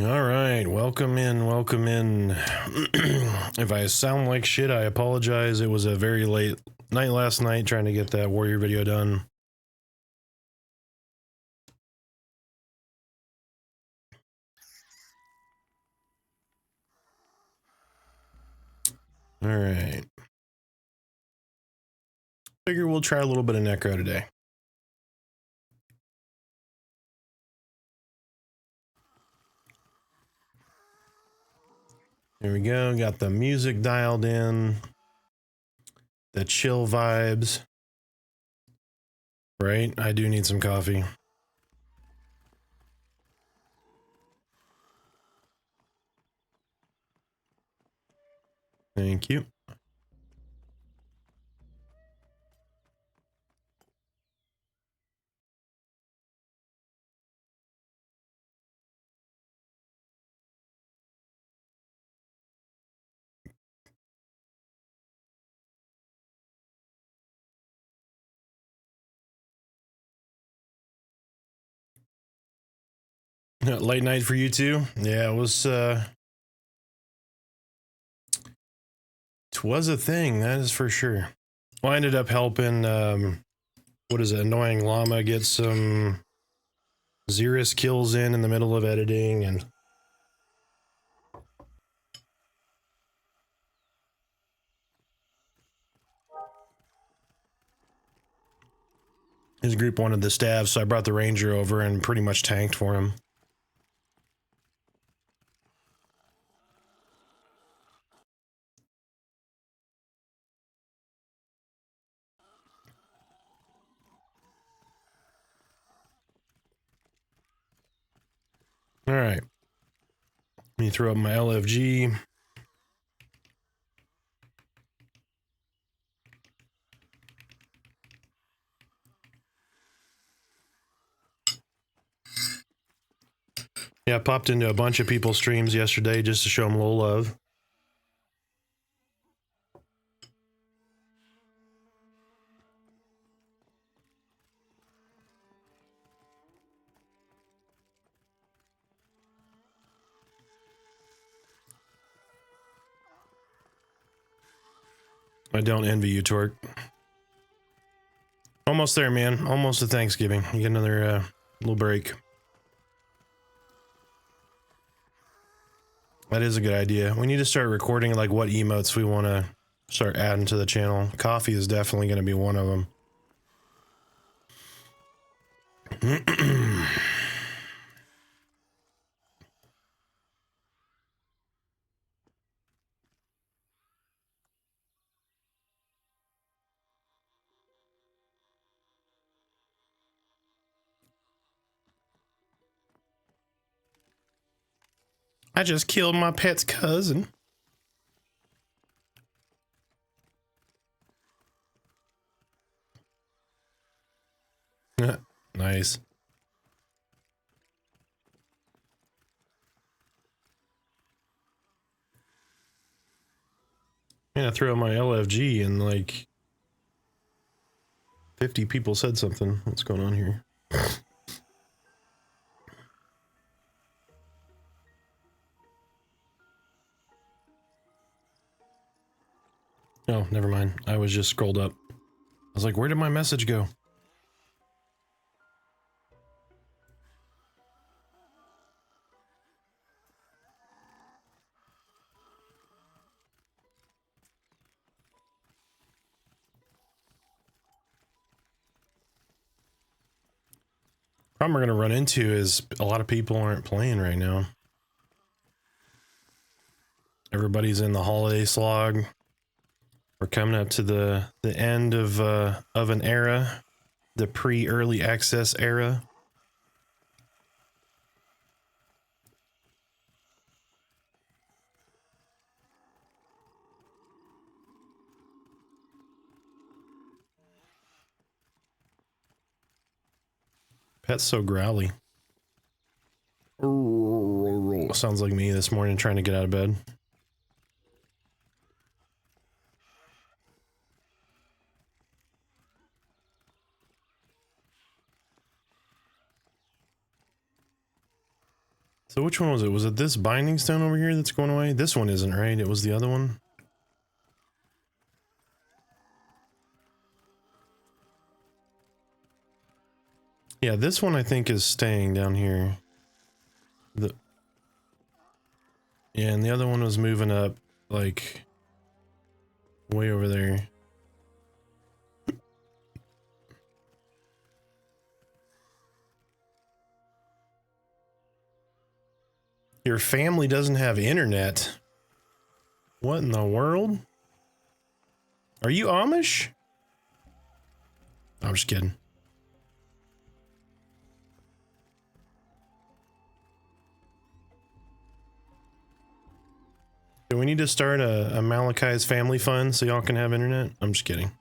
All right, welcome in, welcome in. If I sound like shit, I apologize. It was a very late night last night trying to get that warrior video done. All right. Figure we'll try a little bit of Necro today. There we go. Got the music dialed in. The chill vibes. Right? I do need some coffee. Thank you. Late night for you too? Yeah, it was a thing, that is for sure. Well, I ended up helping what is it, annoying llama get some Xerus kills in the middle of editing, and his group wanted the staff, so I brought the ranger over and pretty much tanked for him. All right, let me throw up my LFG. Yeah, I popped into a bunch of people's streams yesterday just to show them a little love. I don't envy you, Torque. Almost there, man. Almost to Thanksgiving. You get another little break. That is a good idea. We need to start recording like what emotes we want to start adding to the channel. Coffee is definitely going to be one of them. I just killed my pet's cousin. Nice. Yeah, I threw out my LFG and like 50 people said something. What's going on here? Oh, never mind. I was just scrolled up. I was like, where did my message go? Problem we're going to run into is a lot of people aren't playing right now. Everybody's in the holiday slog. We're coming up to the end of an era, the pre-early access era. Pet's so growly. Sounds like me this morning trying to get out of bed. So which one was it? Was it this binding stone over here that's going away? This one isn't, right? It was the other one. Yeah, this one I think is staying down here. Yeah, and the other one was moving up, like, way over there. Your family doesn't have internet. What in the world? Are you Amish? I'm just kidding. Do we need to start a Malachi's family fund so y'all can have internet? I'm just kidding.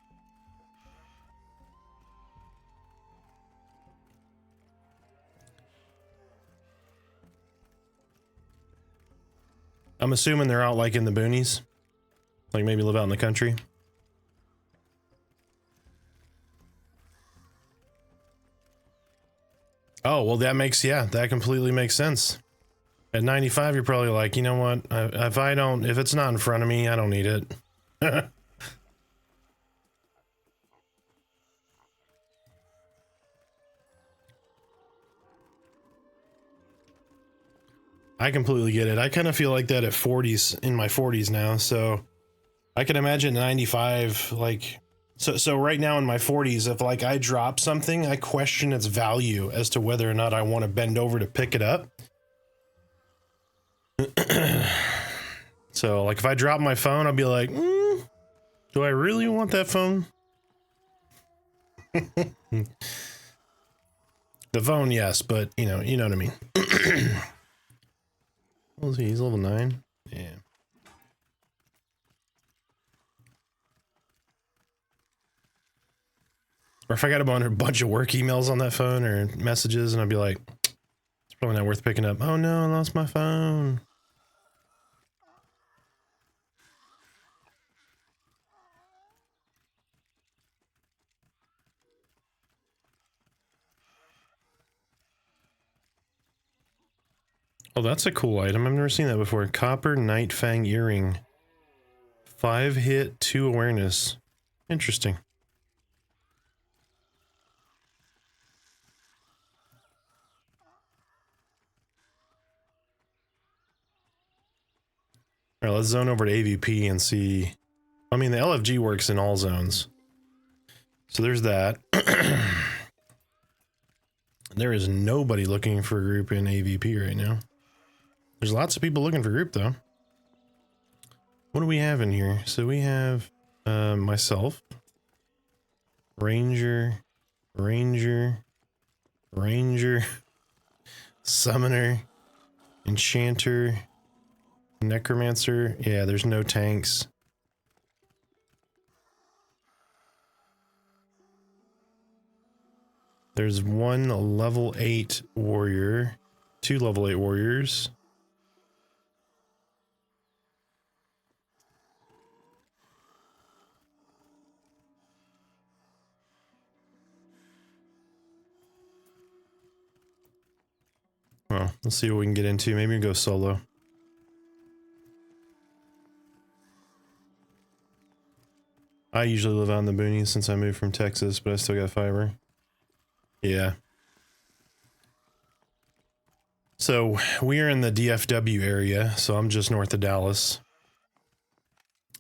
I'm assuming they're out like in the boonies. Like maybe live out in the country. Oh, well that makes, yeah, that completely makes sense. At 95, you're probably like, you know what? If it's not in front of me, I don't need it. I completely get it. I kind of feel like that at 40s, in my 40s now. So I can imagine 95, like, so right now in my 40s, if like I drop something, I question its value as to whether or not I want to bend over to pick it up. So like if I drop my phone, I'll be like, do I really want that phone? The phone, yes, but you know what I mean. What is he? He's level 9? Yeah. Or if I got a bunch of work emails on that phone or messages, and I'd be like, it's probably not worth picking up. Oh no, I lost my phone. Oh, that's a cool item. I've never seen that before. Copper Night Fang Earring. 5 hit, 2 awareness. Interesting. Alright, let's zone over to AVP and see. I mean, the LFG works in all zones. So there's that. There is nobody looking for a group in AVP right now. There's lots of people looking for group, though. What do we have in here? So we have myself, Ranger, Summoner, Enchanter, Necromancer. Yeah, there's no tanks. There's 1 level 8 warrior, 2 level 8 warriors. Well, let's see what we can get into. Maybe we go solo. I usually live out in the boonies since I moved from Texas, but I still got fiber. Yeah. So we are in the DFW area, so I'm just north of Dallas.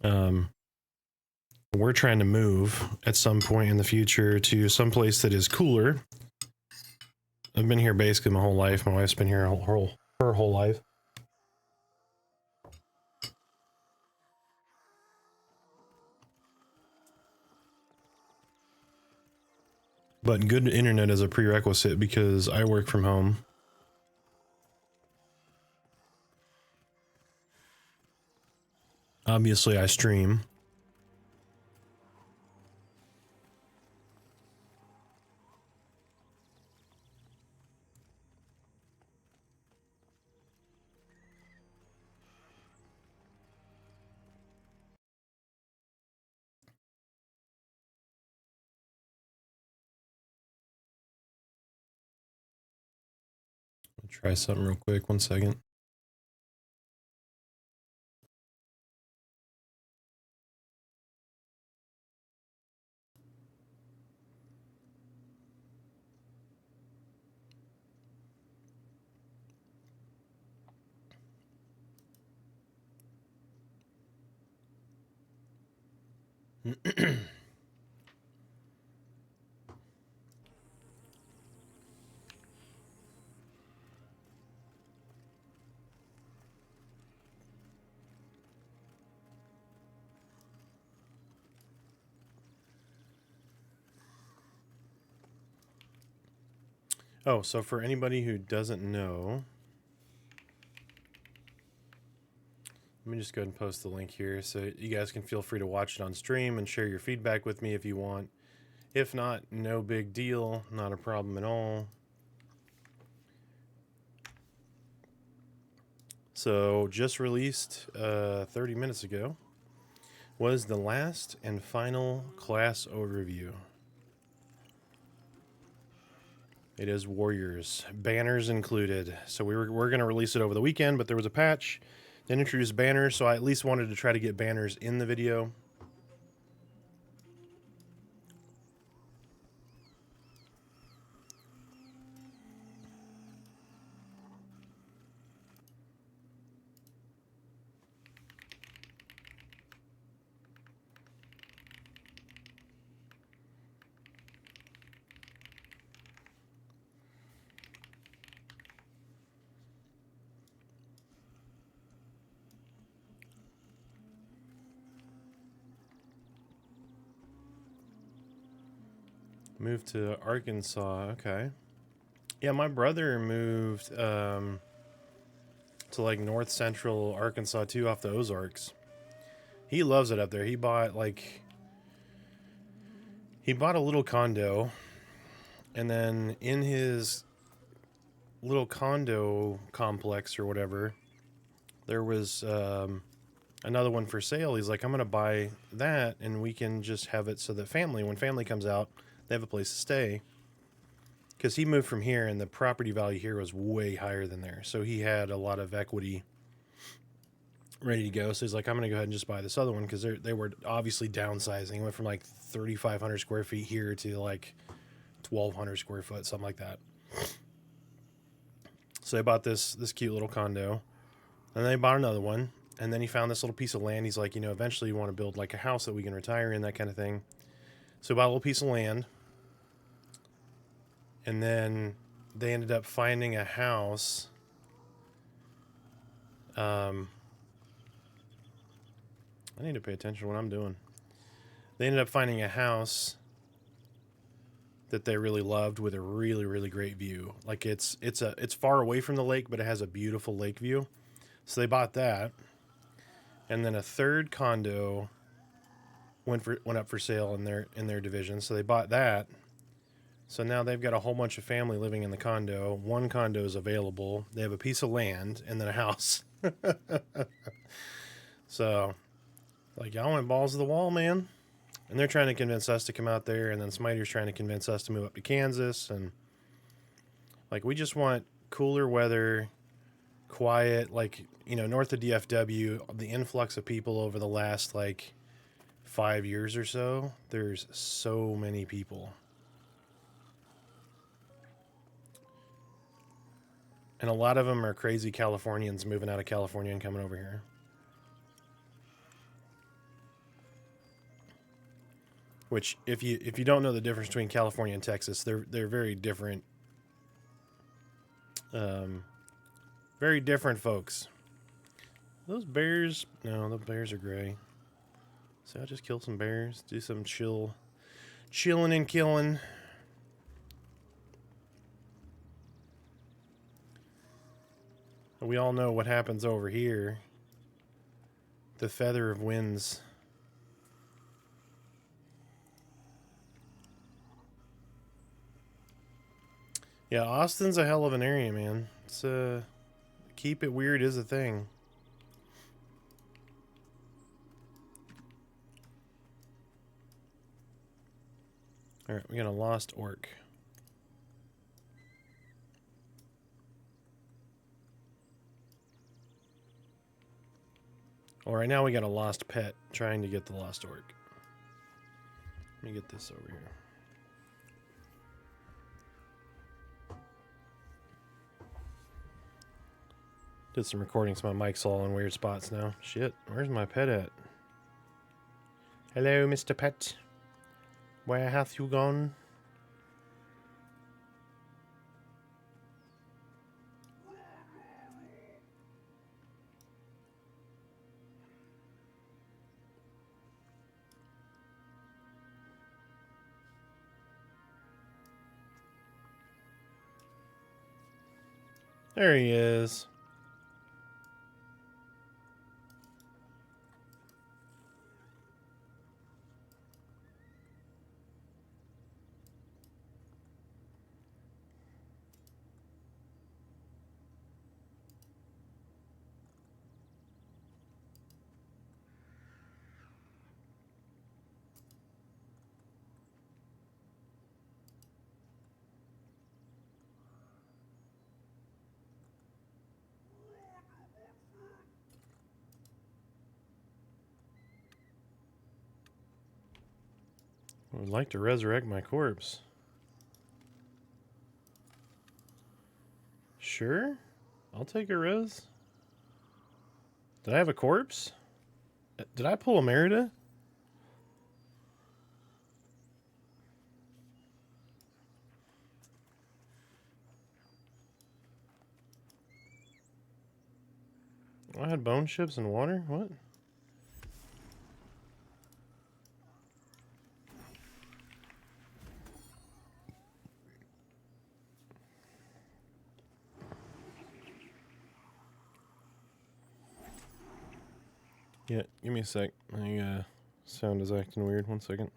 We're trying to move at some point in the future to some place that is cooler. I've been here basically my whole life. My wife's been here her whole life. But good internet is a prerequisite because I work from home. Obviously, I stream. Try something real quick. 1 second. Oh, so for anybody who doesn't know, let me just go ahead and post the link here so you guys can feel free to watch it on stream and share your feedback with me if you want. If not, no big deal, not a problem at all. So just released 30 minutes ago was the last and final class overview. It is Warriors, banners included. So we're going to release it over the weekend, but there was a patch that introduced banners, so I at least wanted to try to get banners in the video. Moved to Arkansas, okay. Yeah, my brother moved to like north central Arkansas too, off the Ozarks. He loves it up there. He bought a little condo, and then in his little condo complex or whatever, there was another one for sale. He's like, I'm gonna buy that, and we can just have it so that when family comes out, they have a place to stay. Because he moved from here, and the property value here was way higher than there, so he had a lot of equity ready to go. So he's like, I'm gonna go ahead and just buy this other one, because they were obviously downsizing. Went from like 3,500 square feet here to like 1,200 square foot, something like that. So they bought this cute little condo, and then they bought another one, and then he found this little piece of land. He's like, eventually you want to build like a house that we can retire in, that kind of thing. So he bought a little piece of land, and then they ended up finding a house. I need to pay attention to what I'm doing. They ended up finding a house that they really loved with a really, really great view. Like it's far away from the lake, but it has a beautiful lake view. So they bought that, and then a third condo went up for sale in their division. So they bought that. So now they've got a whole bunch of family living in the condo. One condo is available. They have a piece of land and then a house. So, like, y'all went balls to the wall, man. And they're trying to convince us to come out there, and then Smiter's trying to convince us to move up to Kansas. And, like, we just want cooler weather, quiet, like, north of DFW, the influx of people over the last, like, 5 years or so, there's so many people. And a lot of them are crazy Californians moving out of California and coming over here. Which, if you don't know the difference between California and Texas, they're very different. Very different folks. Those bears, no, the bears are gray. So I'll just kill some bears, do some chilling and killing. We all know what happens over here. The feather of winds. Yeah, Austin's a hell of an area, man. It's keep it weird is a thing. Alright, we got a lost orc. Well, right now we got a lost pet trying to get the lost orc. Let me get this over here. Did some recording, so my mic's all in weird spots now. Shit, where's my pet at? Hello, Mr. Pet. Where hath you gone? There he is. I would like to resurrect my corpse. Sure. I'll take a res. Did I have a corpse? Did I pull a Merida? I had bone chips and water? What? Yeah, give me a sec. My sound is acting weird. 1 second.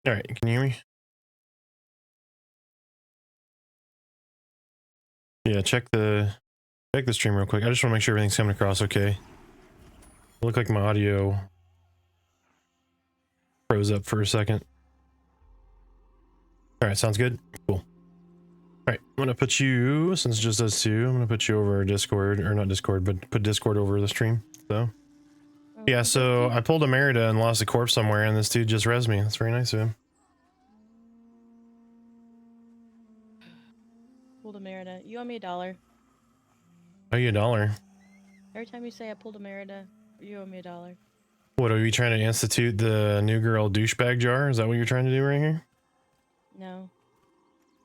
Alright, can you hear me? Yeah, check the stream real quick. I just want to make sure everything's coming across okay. Look like my audio froze up for a second. Alright, sounds good. Cool. Alright, I'm gonna put you, since it just us two, I'm gonna put you over Discord, or not Discord, but put Discord over the stream, so. Yeah, so I pulled a Merida and lost a corpse somewhere, and this dude just res me. That's very nice of him. Pulled a Merida. You owe me $1. Oh, you $1. Every time you say I pulled a Merida, you owe me $1. What, are you trying to institute the new girl douchebag jar? Is that what you're trying to do right here? No.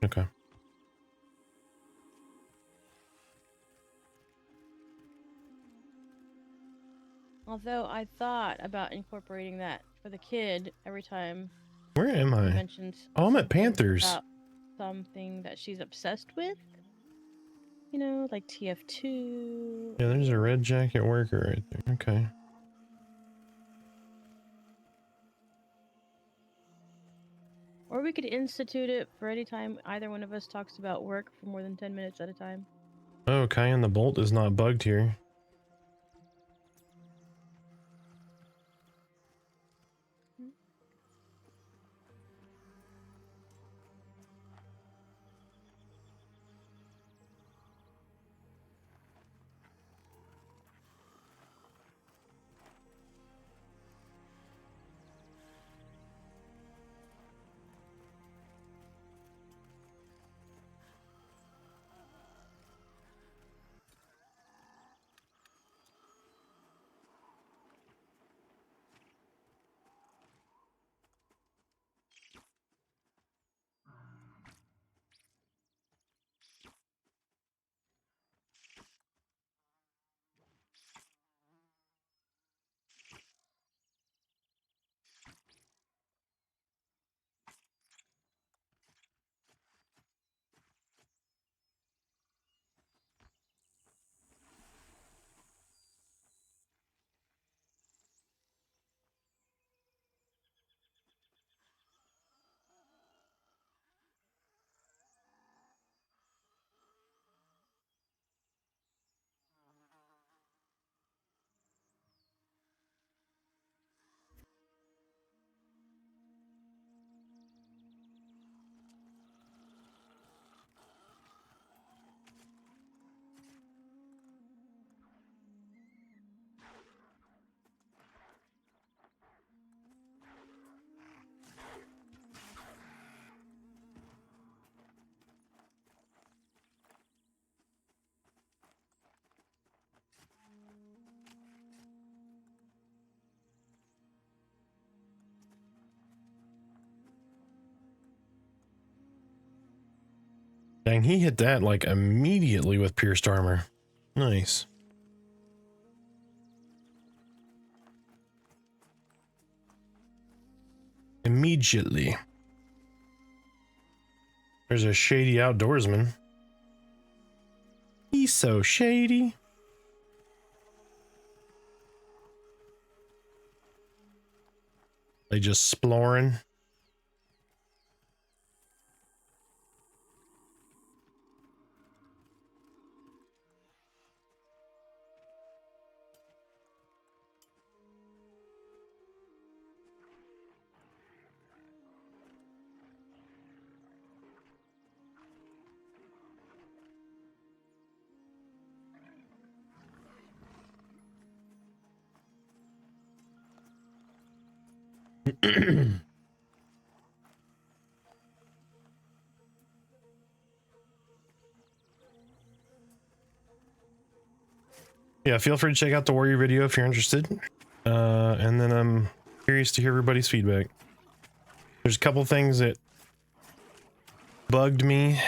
Okay. Although I thought about incorporating that for the kid every time. Where am I? Mentions oh, I'm at Panthers. About something that she's obsessed with. You know, like TF2. Yeah, there's a red jacket worker right there. Okay. Or we could institute it for any time either one of us talks about work for more than 10 minutes at a time. Oh, Cayenne the Bolt is not bugged here. Dang, he hit that like immediately with pierced armor. Nice. Immediately. There's a shady outdoorsman. He's so shady. They just exploring. Yeah, feel free to check out the warrior video if you're interested. And then I'm curious to hear everybody's feedback. There's a couple things that bugged me,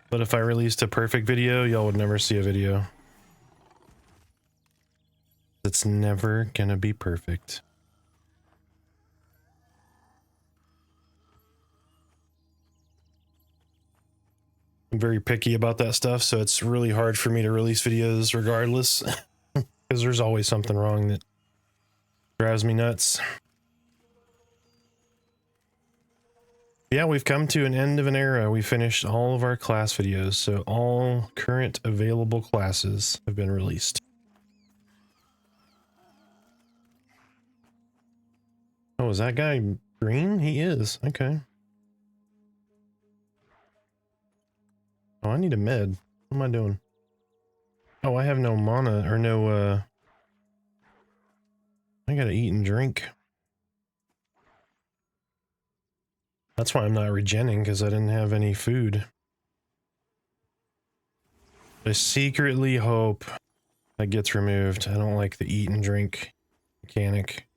but if I released a perfect video, y'all would never see a video. It's never gonna be perfect. I'm very picky about that stuff, so it's really hard for me to release videos regardless, because there's always something wrong that drives me nuts. Yeah, we've come to an end of an era. We finished all of our class videos, so all current available classes have been released. Oh, is that guy green? He is. Okay. Oh, I need a med. What am I doing? Oh, I have no mana, or no, I gotta eat and drink. That's why I'm not regenning, because I didn't have any food. I secretly hope that gets removed. I don't like the eat and drink mechanic.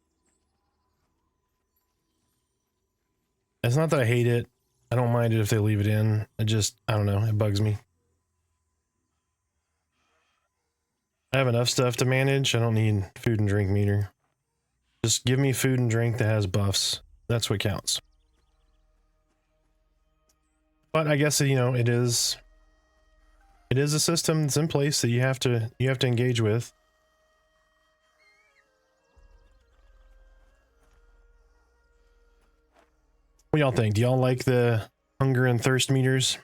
It's not that I hate it. I don't mind it if they leave it in. It just, I don't know, it bugs me. I have enough stuff to manage. I don't need food and drink meter. Just give me food and drink that has buffs. That's what counts. But I guess, you know, it is a system that's in place that you have to engage with. What y'all think? Do y'all like the hunger and thirst meters?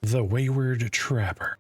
The Wayward Trapper.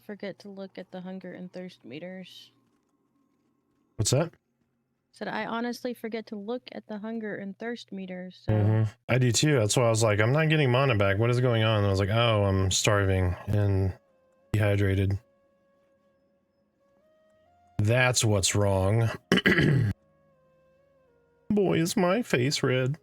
Forget to look at the hunger and thirst meters. What's that? Said I honestly forget to look at the hunger and thirst meters. So I do too. That's why I was like, I'm not getting mana back. What is going on? And I was like, oh, I'm starving and dehydrated. That's what's wrong. Boy, is my face red.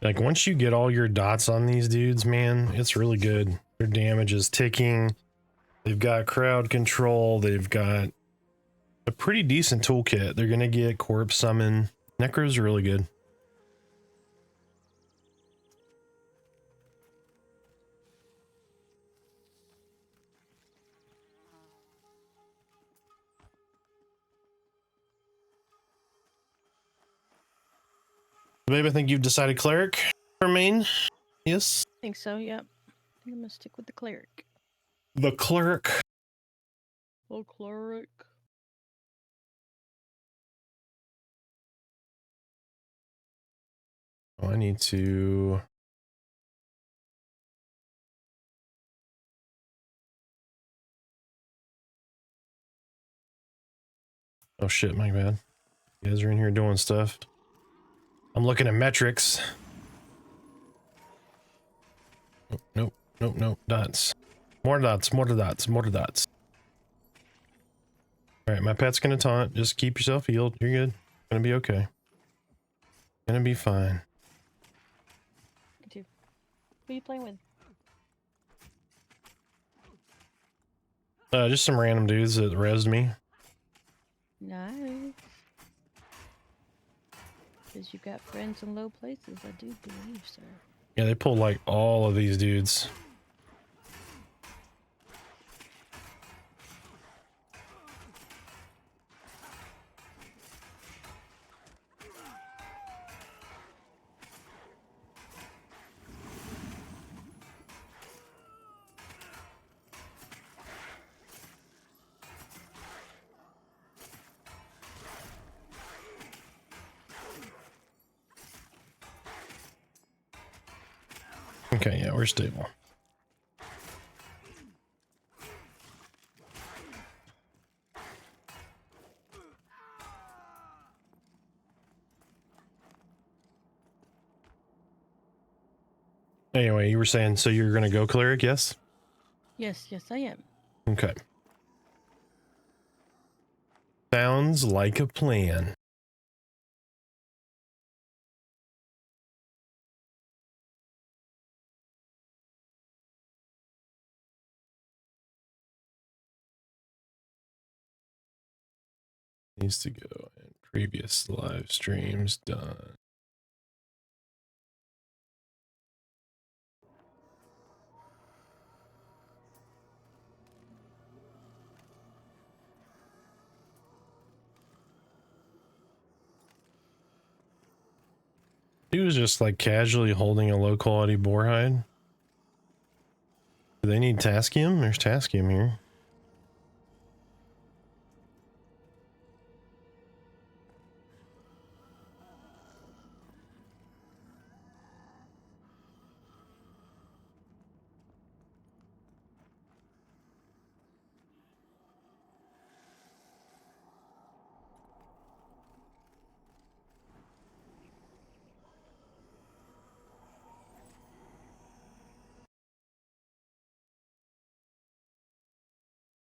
Like once you get all your dots on these dudes, man, it's really good. Their damage is ticking. They've got crowd control. They've got a pretty decent toolkit. They're gonna get corpse summon. Necro's really good. Babe, I think you've decided cleric for main. Yes. I think so, yep. I think I'm gonna stick with the cleric. The cleric. Oh, cleric. Oh, I need to. Oh shit, my bad. You guys are in here doing stuff. I'm looking at metrics. Nope, nope, nope, nope. Dots. More dots, more dots, more dots. Alright, my pet's gonna taunt. Just keep yourself healed. You're good. Gonna be okay. Gonna be fine. Who are you playing with? Just some random dudes that rezzed me. Nice. Because you've got friends in low places, I do believe, sir. Yeah, they pulled like all of these dudes. Okay, yeah, we're stable. Anyway, you were saying, so you're gonna go cleric, yes? Yes, yes, I am. Okay. Sounds like a plan. Needs to go and previous live streams done. He was just like casually holding a low quality boar hide. Do they need Taskium? There's Taskium here.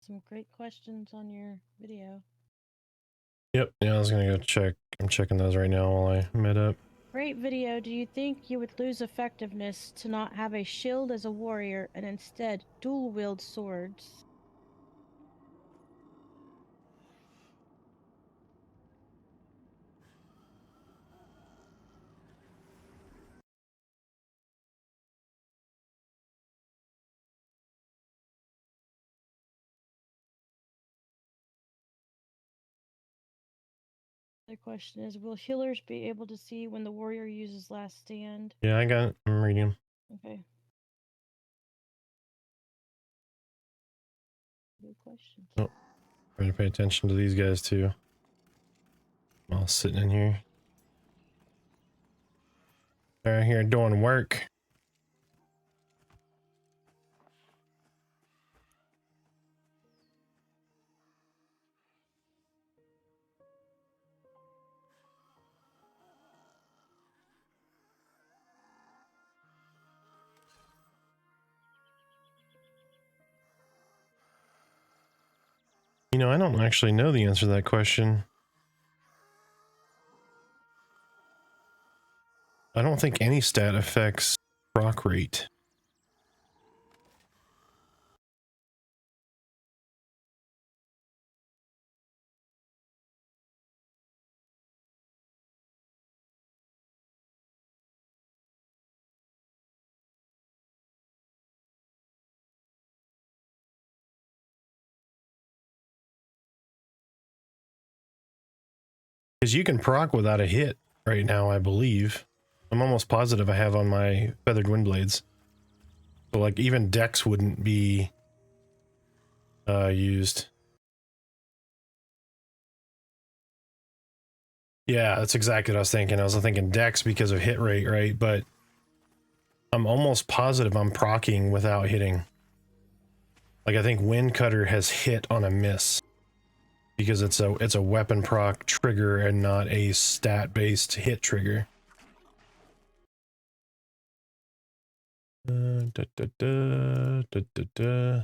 Some great questions on your video. Yep, yeah, I was gonna go check. I'm checking those right now while I met up. Great video. Do you think you would lose effectiveness to not have a shield as a warrior and instead dual wield swords? The question is, will healers be able to see when the warrior uses last stand? Yeah, I got it. I'm reading them. Okay. Good question. Oh, try to pay attention to these guys too. I'm all sitting in here. They're here doing work. You know, I don't actually know the answer to that question. I don't think any stat affects proc rate. Because you can proc without a hit right now, I believe. I'm almost positive I have on my feathered wind blades. So like even Dex wouldn't be used. Yeah, that's exactly what I was thinking. I was thinking Dex because of hit rate, right? But I'm almost positive I'm procking without hitting. Like I think Wind Cutter has hit on a miss because it's a weapon proc trigger and not a stat based hit trigger. Da, da, da, da, da, da.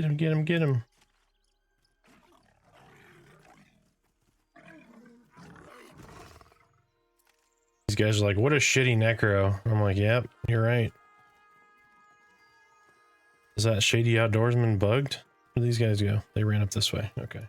Get him, get him, get him. These guys are like, what a shitty Necro. I'm like, yep, you're right. Is that Shady Outdoorsman bugged? Where do these guys go? They ran up this way. Okay.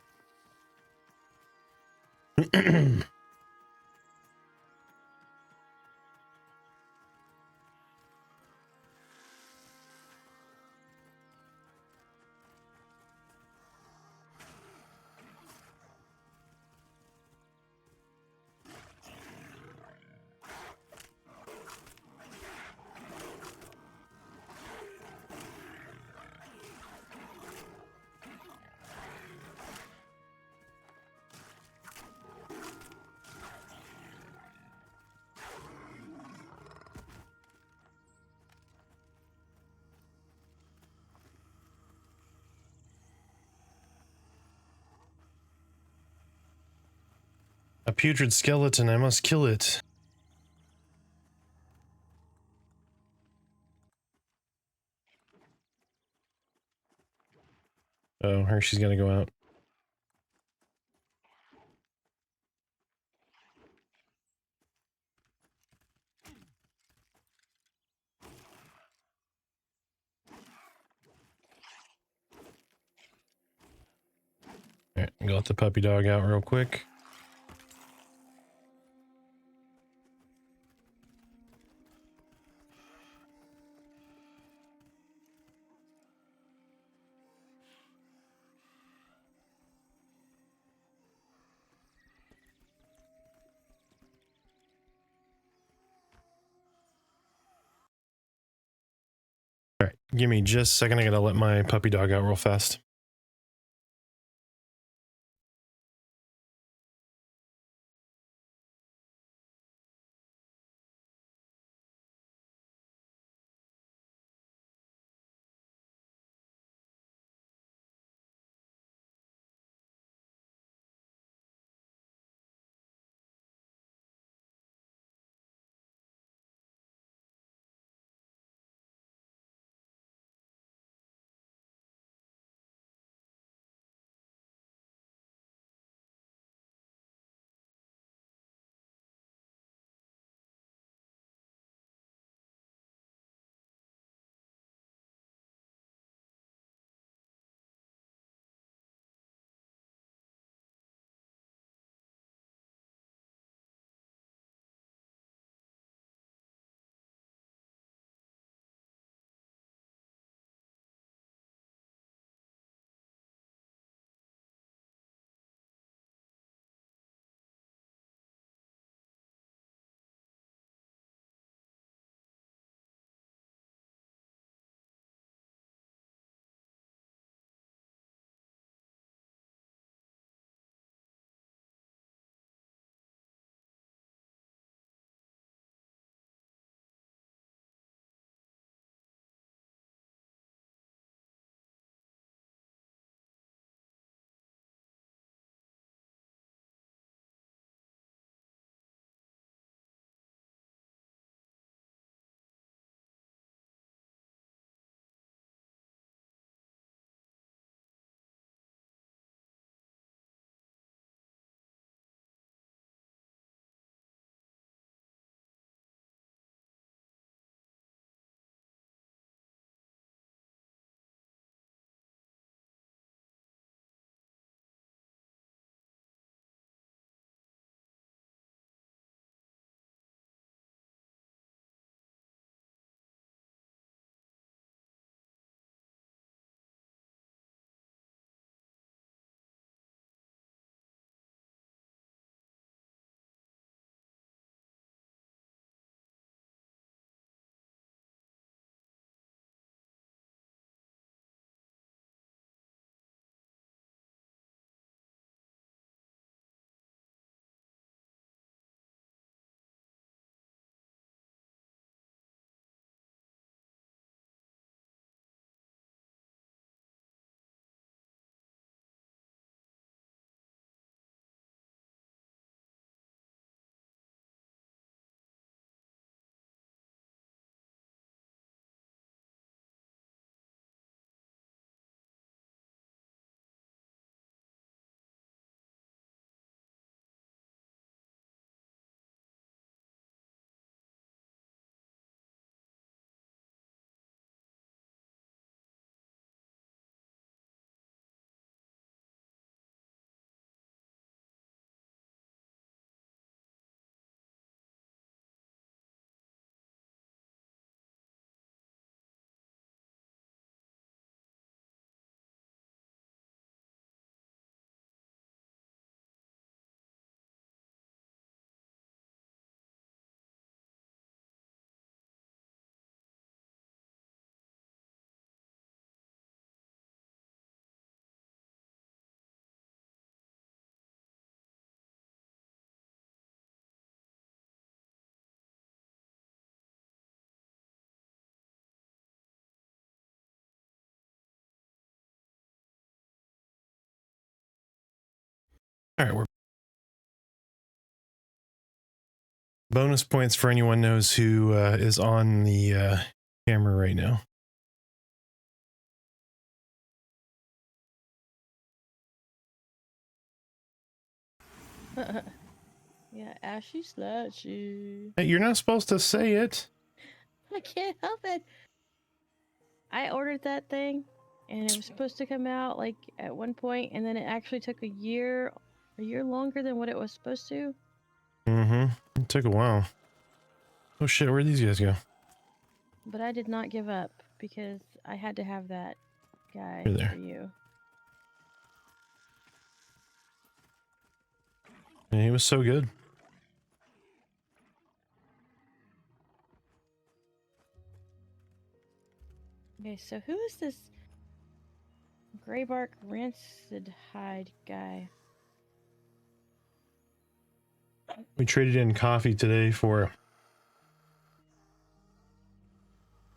A putrid skeleton, I must kill it. Oh, Hershey's gonna go out. Alright, I'm gonna let the puppy dog out real quick. Alright, give me just a second. I gotta let my puppy dog out real fast. All right, we're bonus points for anyone knows who is on the camera right now. Yeah, ashy slashy. Hey, you're not supposed to say it. I can't help it. I ordered that thing, and it was supposed to come out like at one point, and then it actually took a year longer than what it was supposed to. Mm-hmm. It took a while. Oh shit, where'd these guys go? But I did not give up because I had to have that guy You're there. for you. And he was so good. Okay, so who is this Greybark Rancid Hide guy? We traded in coffee today for,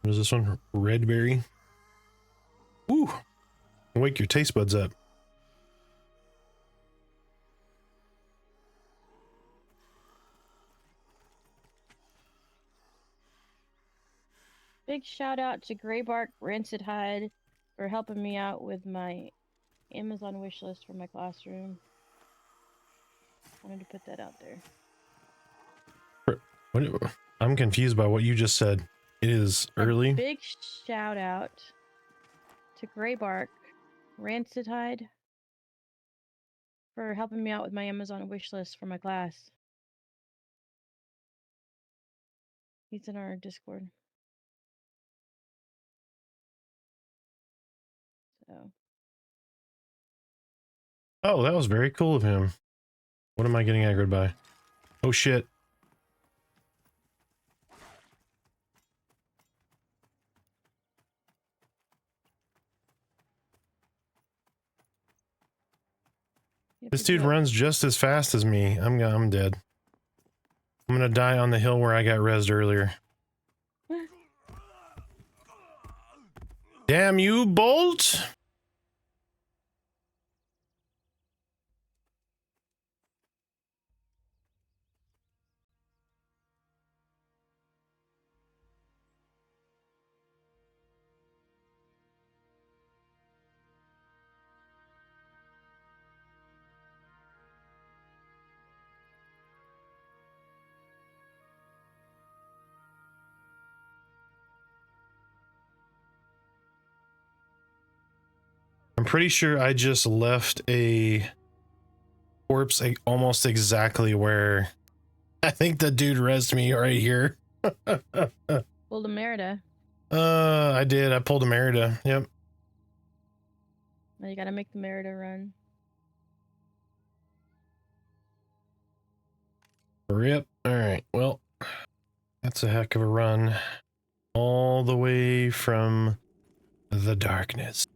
what is this one? Red berry. Woo! Wake your taste buds up. Big shout out to Greybark Rancid Hide for helping me out with my Amazon wish list for my classroom. Wanted to put that out there. What? I'm confused by what you just said. It is early. A big shout out to Greybark Rancid Hide for helping me out with my Amazon wish list for my class. He's in our Discord. So. Oh, that was very cool of him. What am I getting aggroed by? Oh shit. This dude runs just as fast as me. I'm dead. I'm gonna die on the hill where I got rezzed earlier. Damn you, Bolt! I'm pretty sure I just left a corpse almost exactly where I think the dude rezzed me right here. Pulled a Merida. I did. I pulled a Merida. Yep. Now you gotta make the Merida run. Rip. Alright, well, that's a heck of a run. All the way from the darkness.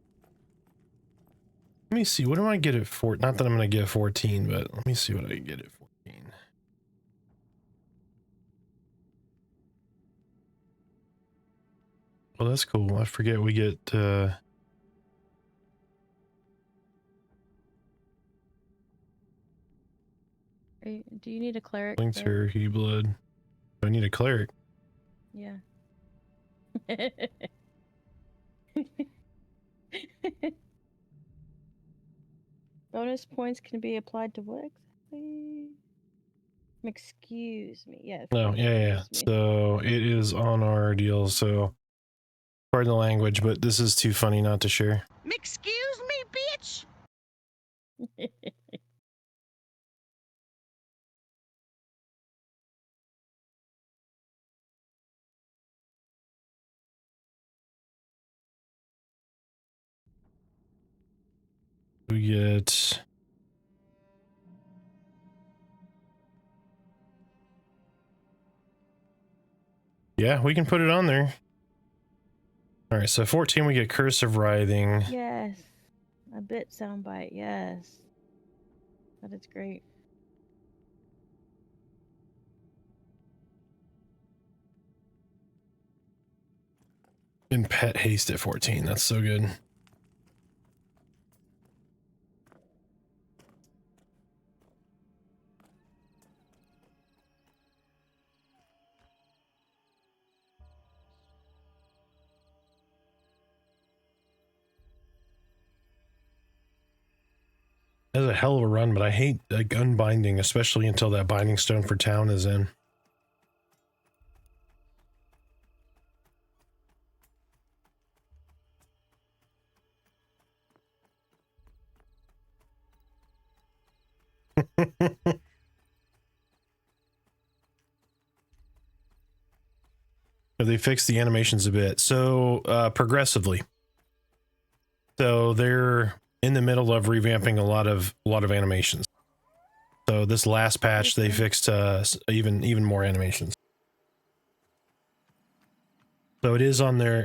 Let me see, what do I get at 4? Not that I'm going to get 14, but let me see what I can get at 14. Well, that's cool. I forget we get, Do you need a cleric? Linkter, He Blood. I need a cleric. Yeah. Bonus points can be applied to what exactly? Excuse me. Yeah. No, yeah. So it is on our deal, so pardon the language, but this is too funny not to share. Excuse me, bitch! We get... Yeah, we can put it on there. Alright, so 14 we get Curse of Writhing. Yes. A bit soundbite, yes. That is great. And Pet Haste at 14, that's so good. a hell of a run, but I hate like unbinding, especially until that binding stone for town is in. They fixed the animations a bit, so progressively. So they're in the middle of revamping a lot of animations. So this last patch, they fixed even more animations. So it is on their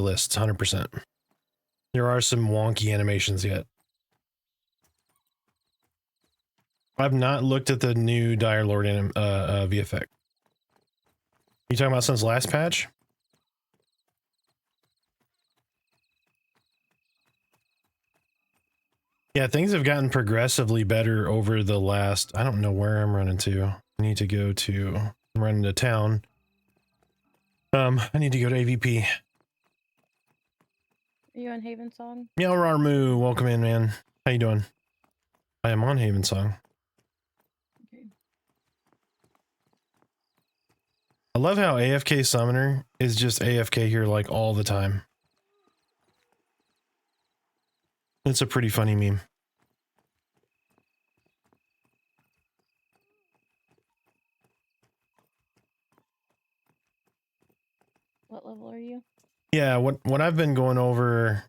list, 100%. There are some wonky animations yet. I've not looked at the new Dire Lord VFX. You talking about since last patch? Yeah, things have gotten progressively better over the last... I don't know where I'm running to. I need to go to... I'm running to town. I need to go to AVP. Are you on Haven Song? Meow Rarmoo, welcome in, man. How you doing? I am on Haven Song. Okay. I love how AFK Summoner is just AFK here like all the time. It's a pretty funny meme. What level are you? Yeah, what I've been going over,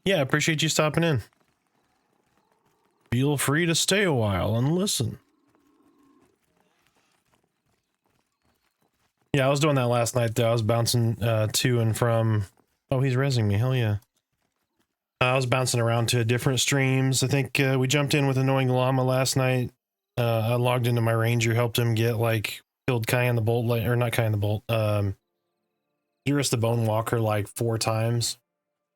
yeah, appreciate you stopping in. Feel free to stay a while and listen. Yeah, I was doing that last night though. I was bouncing to and from. Oh, he's rezzing me. Hell yeah. I was bouncing around to different streams. I think we jumped in with Annoying Llama last night. I logged into my ranger, helped him get like killed Cayenne the Bolt, or not Cayenne the Bolt. Eurus the Bone Walker like 4 times.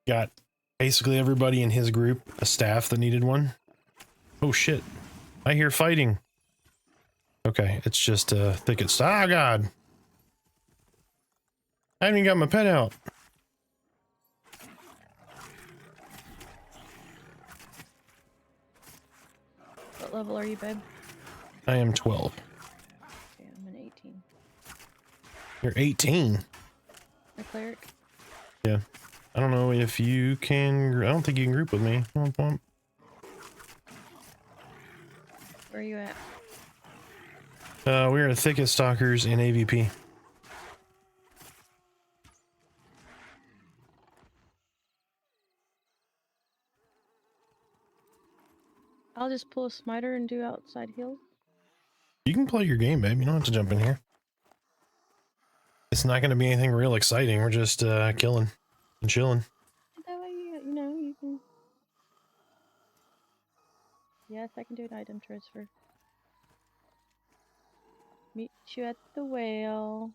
Got basically everybody in his group a staff that needed one. Oh shit! I hear fighting. Okay, it's just thickets. Ah, God! I haven't even got my pet out. What level are you, babe? I am 12. Okay, I'm an 18. You're 18. A cleric? Yeah. I don't know if you can... I don't think you can group with me. Womp womp. Where are you at? We're at Thicket Stalkers in AVP. I'll just pull a smiter and do outside heals. You can play your game, babe. You don't have to jump in here. It's not going to be anything real exciting. We're just killing and chilling. That way, you know, you can... Yes, I can do an item transfer. Meet you at the whale.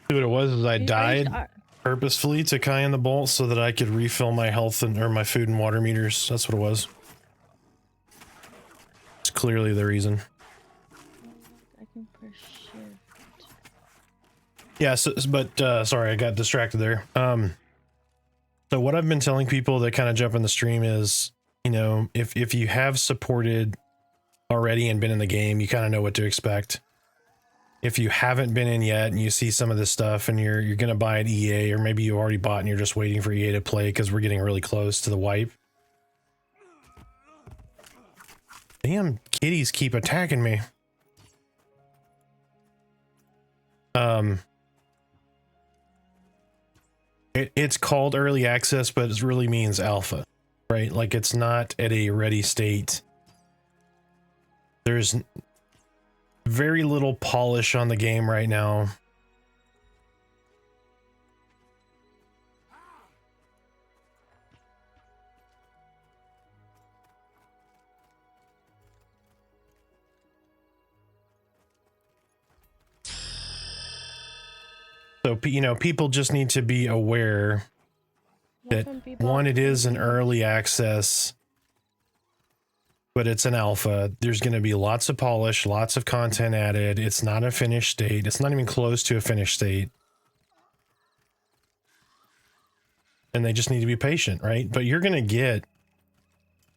See what it was is I died Are purposefully to Cayenne the Bolt so that I could refill my health and or my food and water meters. That's what it was. It's clearly the reason. I can push shift. Yeah, so, but sorry, I got distracted there. So what I've been telling people that kind of jump in the stream is, you know, if you have supported already and been in the game, you kind of know what to expect. If you haven't been in yet and you see some of this stuff and you're gonna buy at EA, or maybe you already bought and you're just waiting for EA to play because we're getting really close to the wipe. Damn kitties keep attacking me. It's called early access, but it really means alpha, right? Like it's not at a ready state. There's very little polish on the game right now. So, you know, people just need to be aware that Welcome, people. one, it is an early access, but it's an alpha. There's going to be lots of polish, lots of content added. It's not a finished state. It's not even close to a finished state. And they just need to be patient, right? But you're going to get,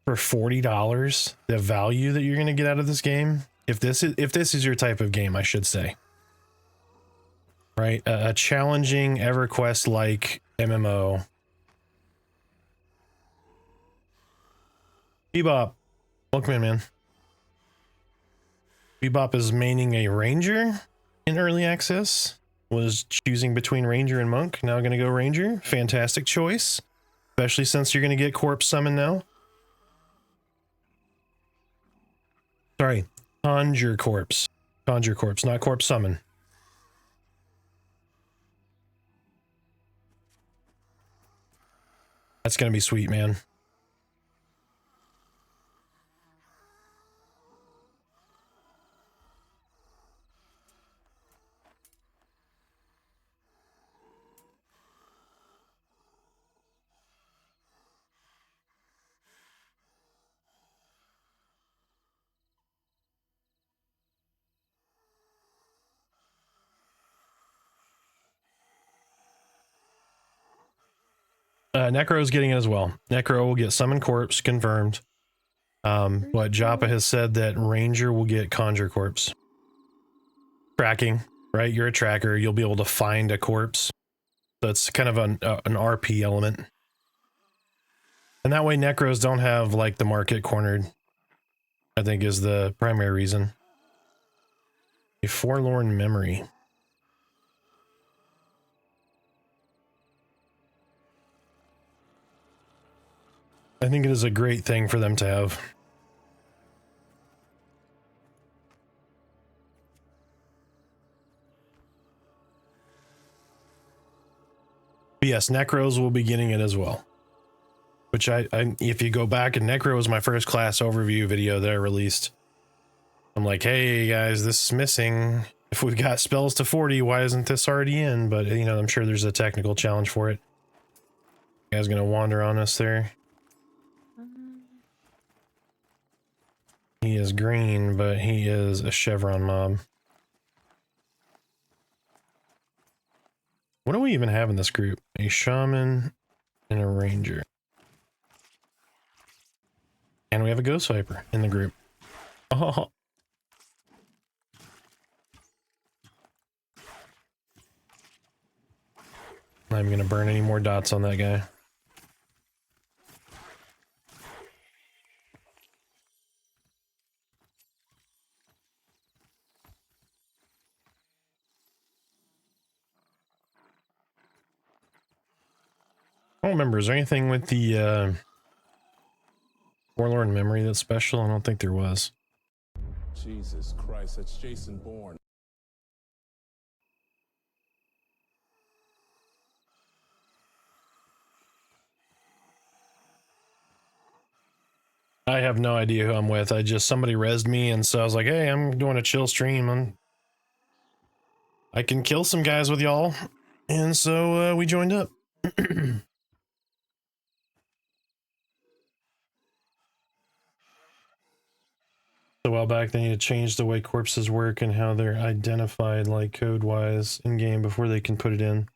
for $40, the value that you're going to get out of this game. If this is your type of game, I should say. Right? A challenging EverQuest-like MMO. Bebop, welcome in, man. Bebop is maining a ranger in early access. Was choosing between ranger and monk. Now going to go ranger. Fantastic choice, especially since you're going to get corpse summon now. Sorry, conjure corpse, not corpse summon. That's going to be sweet, man. Necro is getting it as well. Necro will get summon corpse confirmed. But Joppa has said that ranger will get conjure corpse. Tracking, right? You're a tracker. You'll be able to find a corpse. So it's kind of an RP element. And that way necros don't have like the market cornered, I think is the primary reason. A forlorn memory. I think it is a great thing for them to have. But yes, Necros will be getting it as well. Which if you go back, and Necro was my first class overview video that I released. I'm like, hey guys, this is missing. If we've got spells to 40, why isn't this already in? But you know, I'm sure there's a technical challenge for it. You guys gonna wander on us there? He is green, but he is a chevron mob. What do we even have in this group? A shaman and a ranger. And we have a ghost viper in the group. Oh. I'm gonna burn any more dots on that guy. I don't remember. Is there anything with the Forlorn Memory that's special? I don't think there was. Jesus Christ, that's Jason Bourne. I have no idea who I'm with. Somebody rezzed me, and so I was like, hey, I'm doing a chill stream. I can kill some guys with y'all. And so we joined up. A while back, they need to change the way corpses work and how they're identified, like code-wise, in-game before they can put it in.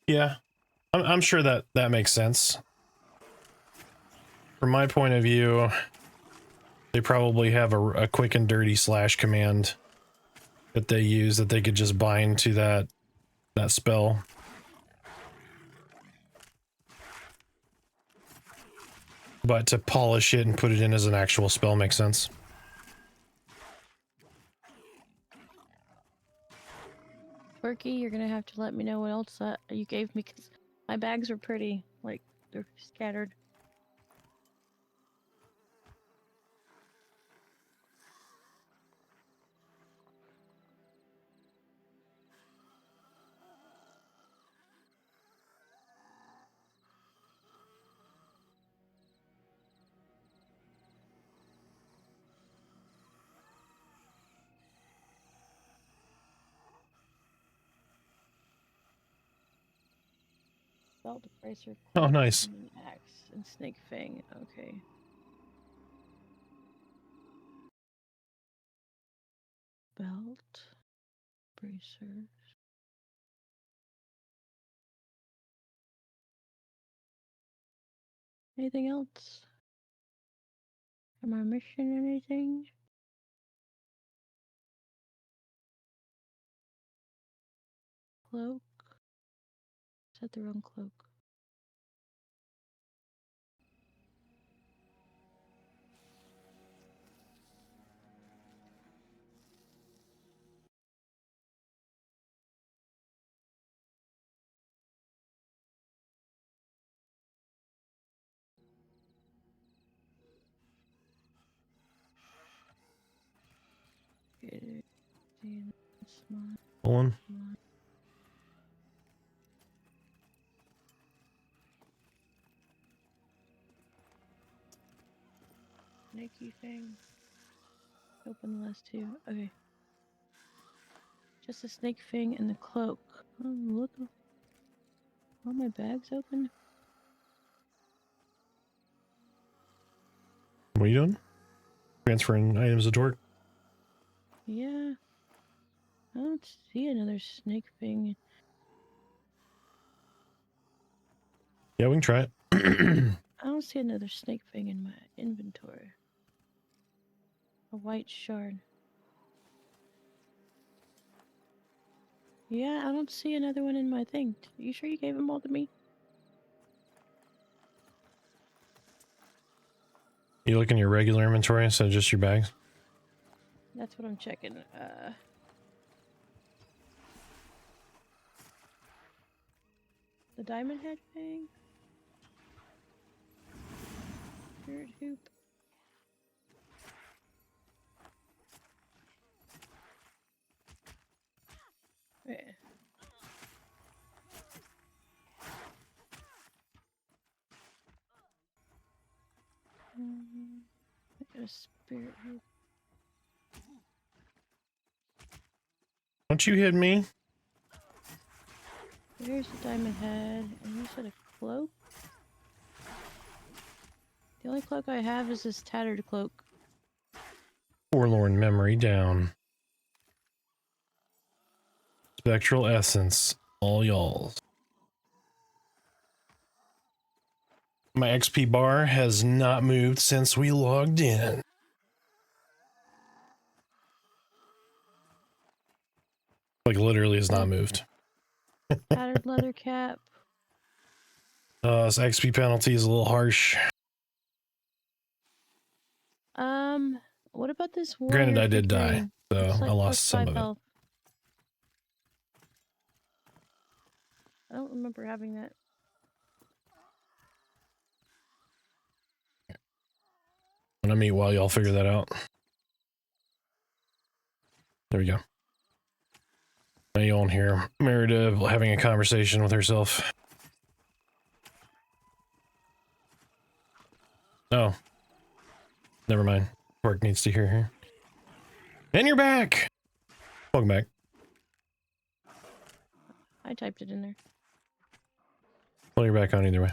Yeah, I'm sure that makes sense. From my point of view, they probably have a quick and dirty slash command that they use that they could just bind to that spell. But to polish it and put it in as an actual spell makes sense. Quirky, you're gonna have to let me know what else that you gave me, because my bags are pretty, like, they're scattered. Belt depricer. Oh, nice. Axe and snake fang. Okay. belt, bracers. Anything else? Am I missing anything? Cloak? Is that the wrong cloak? Okay, smart, Pulling. smart. Snaky thing. Open the last two. Okay. Just the snake fang and the cloak. Oh, look. All my bags open? What are you doing? Transferring items to torque. Yeah. I don't see another snake fang. Yeah, we can try it. I don't see another snake fang in my inventory. A white shard. Yeah, I don't see another one in my thing. You sure you gave them all to me? You look in your regular inventory instead of just your bags? That's what I'm checking. The diamond head thing? Spirit hoop. Yeah. I got a spirit hoop. Don't you hit me? There's the diamond head, and you said a cloak? The only cloak I have is this tattered cloak. Forlorn memory down. Spectral essence. All y'all's. My XP bar has not moved since we logged in. Like literally has not moved. Tattered leather cap. This XP penalty is a little harsh. What about this warrior Granted, I did die, figurine? so It's like I plus lost some 5 of it. health. I don't remember having that. I'm gonna meet while y'all figure that out. There we go. Now you won't hear Merida having a conversation with herself. Oh. Never mind. Work needs to hear her. And you're back! Welcome back. I typed it in there. Well, you're back on either way.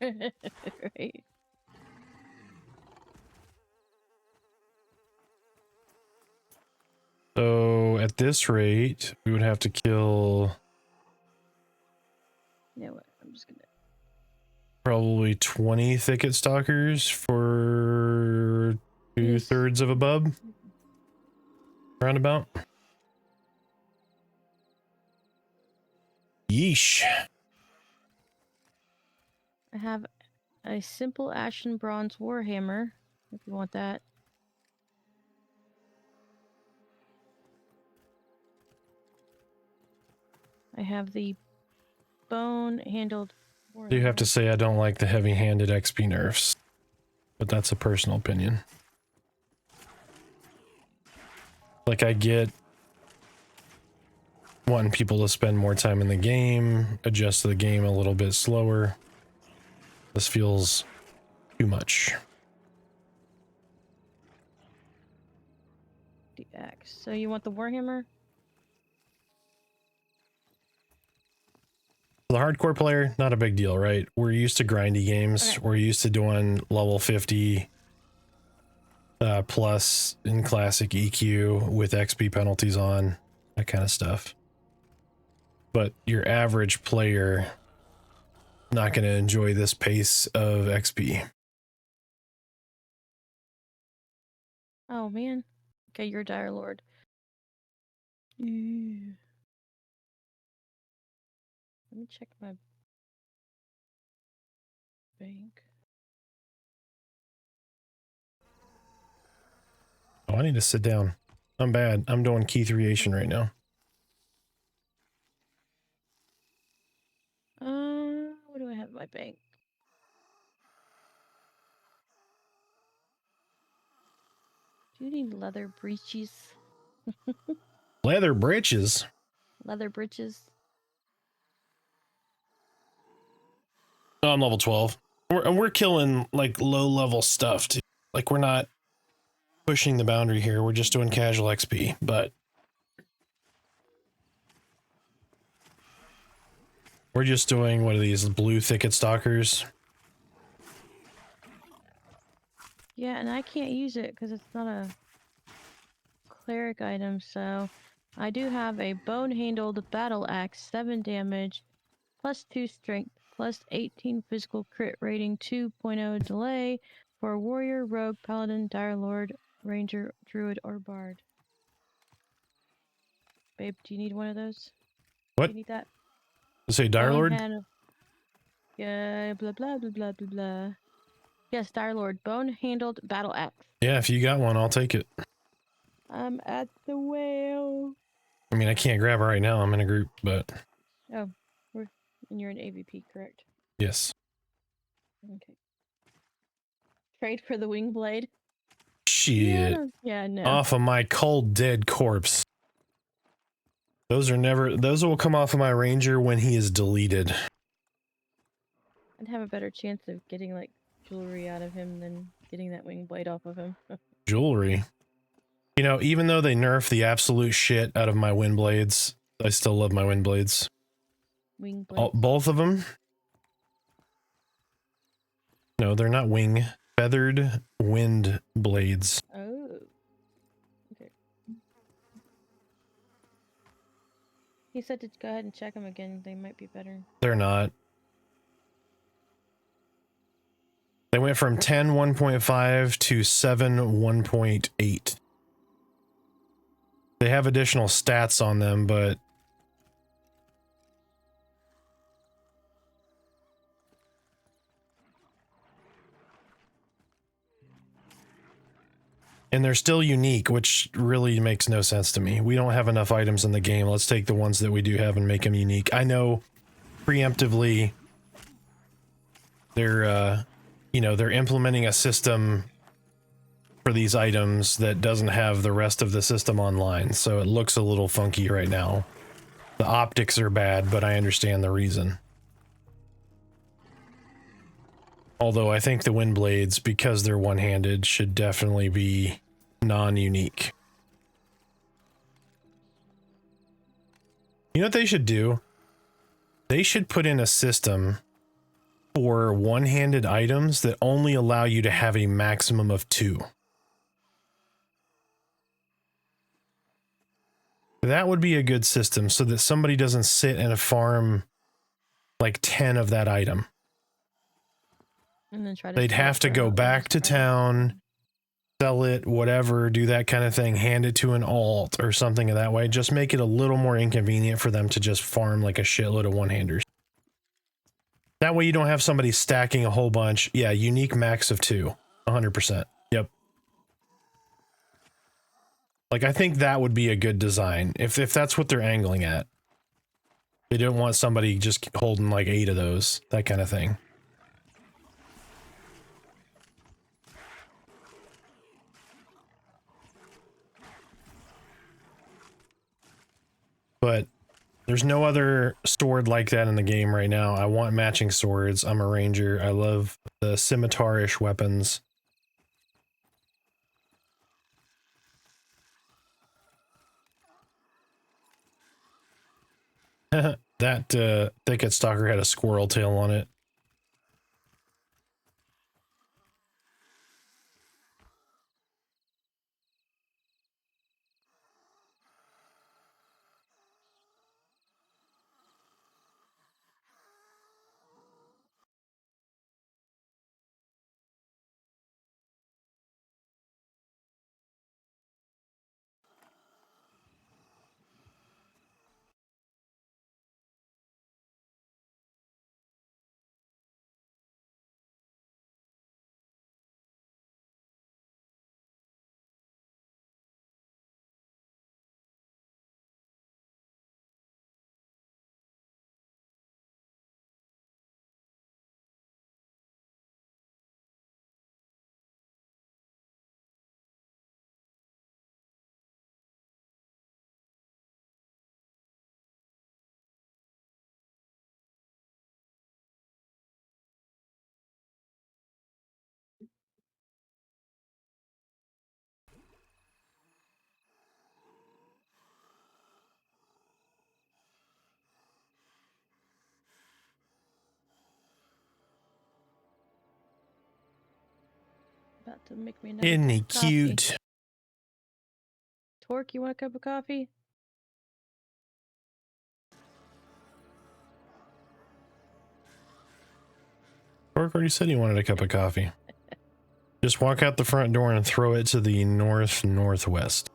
Right. So, at this rate, we would have to kill You know what? I'm just gonna. probably 20 thicket stalkers for Yes. 2/3 of a bub. Roundabout. Yeesh. I have a simple ashen bronze warhammer, if you want that. I have the bone-handled warhammer. You have to say I don't like the heavy-handed XP nerfs, but that's a personal opinion. Like, I get wanting people to spend more time in the game, adjust to the game a little bit slower. This feels too much. The axe. So you want the warhammer? The hardcore player, not a big deal, right? We're used to grindy games. Okay. We're used to doing level 50 plus in classic EQ with XP penalties on, that kind of stuff. But your average player not going to enjoy this pace of XP. Oh man. Okay, you're Dire Lord. Let me check my bank. Oh, I need to sit down. I'm bad. I'm doing key creation right now. What do I have in my bank? Do you need leather breeches? Leather breeches. Leather breeches? Oh, I'm level 12. We're killing like low level stuff too. Like we're not pushing the boundary here. We're just doing casual XP, but we're just doing what are these blue thicket stalkers? Yeah, and I can't use it because it's not a cleric item, so I do have a bone-handled battle axe, 7 damage, plus 2 strength, plus 18 physical crit rating, 2.0 delay for warrior, rogue, paladin, dire lord, ranger, druid, or bard. Babe, do you need one of those? What? Do you need that? Say Dire Lord? Yeah, blah blah blah blah blah blah. Yes, dire lord, bone-handled battle axe. Yeah, if you got one, I'll take it. I'm at the whale. I mean, I can't grab it right now. I'm in a group, but Oh, and you're an AVP, correct? yes. Okay. Trade for the wing blade. Shit. Yeah, no. Off of my cold dead corpse. Those will come off of my ranger when he is deleted. I'd have a better chance of getting like jewelry out of him than getting that wing blade off of him. Jewelry. You know, even though they nerf the absolute shit out of my wind blades, I still love my wind blades. Wing blades. Both of them. No, they're not wing. Feathered wind blades. Oh. Okay. He said to go ahead and check them again. They might be better. They're not. They went from 10 1.5 to 7 1.8. They have additional stats on them, but and they're still unique, which really makes no sense to me. We don't have enough items in the game. Let's take the ones that we do have and make them unique. I know preemptively they're you know, they're implementing a system for these items that doesn't have the rest of the system online, so it looks a little funky right now. The optics are bad, but I understand the reason. Although I think the wind blades, because they're one-handed, should definitely be non-unique. You know what they should do? They should put in a system for one-handed items that only allow you to have a maximum of 2. That would be a good system so that somebody doesn't sit and farm like 10 of that item. And then try to They'd have to go back to town, sell it, whatever, do that kind of thing, hand it to an alt or something of that way. Just make it a little more inconvenient for them to just farm like a shitload of one-handers. That way you don't have somebody stacking a whole bunch. Yeah, unique max of 2. 100%. Yep. Like, I think that would be a good design if that's what they're angling at. They don't want somebody just holding like 8 of those, that kind of thing. But there's no other sword like that in the game right now. I want matching swords. I'm a ranger. I love the scimitar-ish weapons. That thicket stalker had a squirrel tail on it. About to make me another Isn't cup he of coffee. cute? Torque, you want a cup of coffee? Torque already said he wanted a cup of coffee. Just walk out the front door and throw it to the northwest.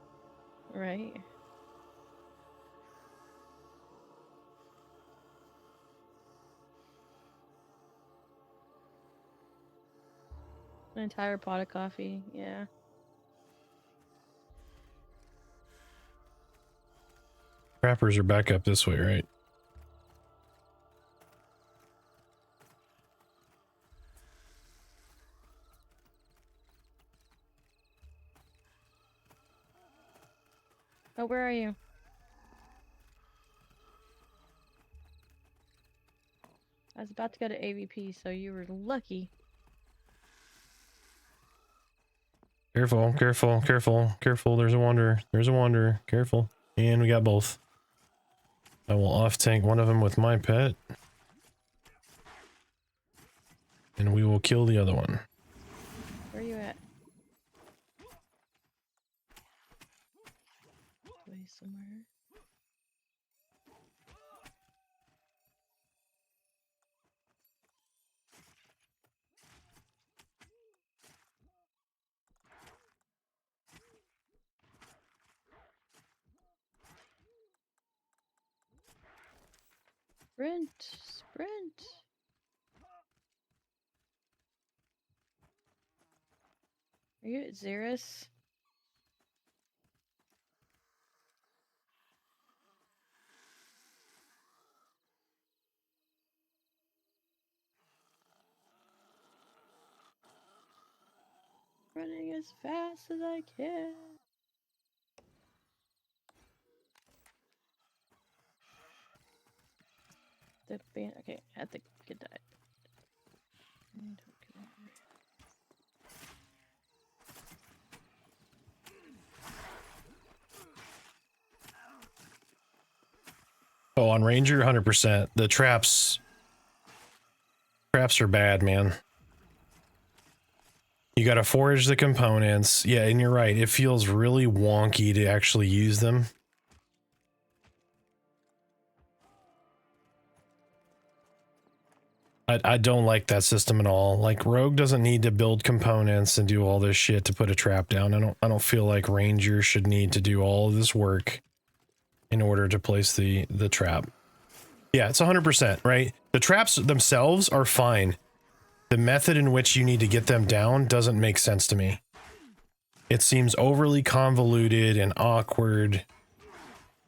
Right. An entire pot of coffee, yeah. Trappers are back up this way, right? Oh, where are you? I was about to go to AVP, so you were lucky. Careful, careful, careful, careful. There's a wander. There's a wander. Careful. And we got both. I will off-tank one of them with my pet. And we will kill the other one. Where are you at? Way somewhere. Sprint! Sprint! Are you at Xeris? Running as fast as I can. The band. Okay, I have to get that. Oh, on Ranger, 100%. The traps are bad, man. You gotta forage the components. Yeah, and you're right. It feels really wonky to actually use them. I don't like that system at all. Like, Rogue doesn't need to build components and do all this shit to put a trap down. I don't feel like Ranger should need to do all of this work in order to place the trap. Yeah, it's 100%, right? The traps themselves are fine. The method in which you need to get them down doesn't make sense to me. It seems overly convoluted and awkward.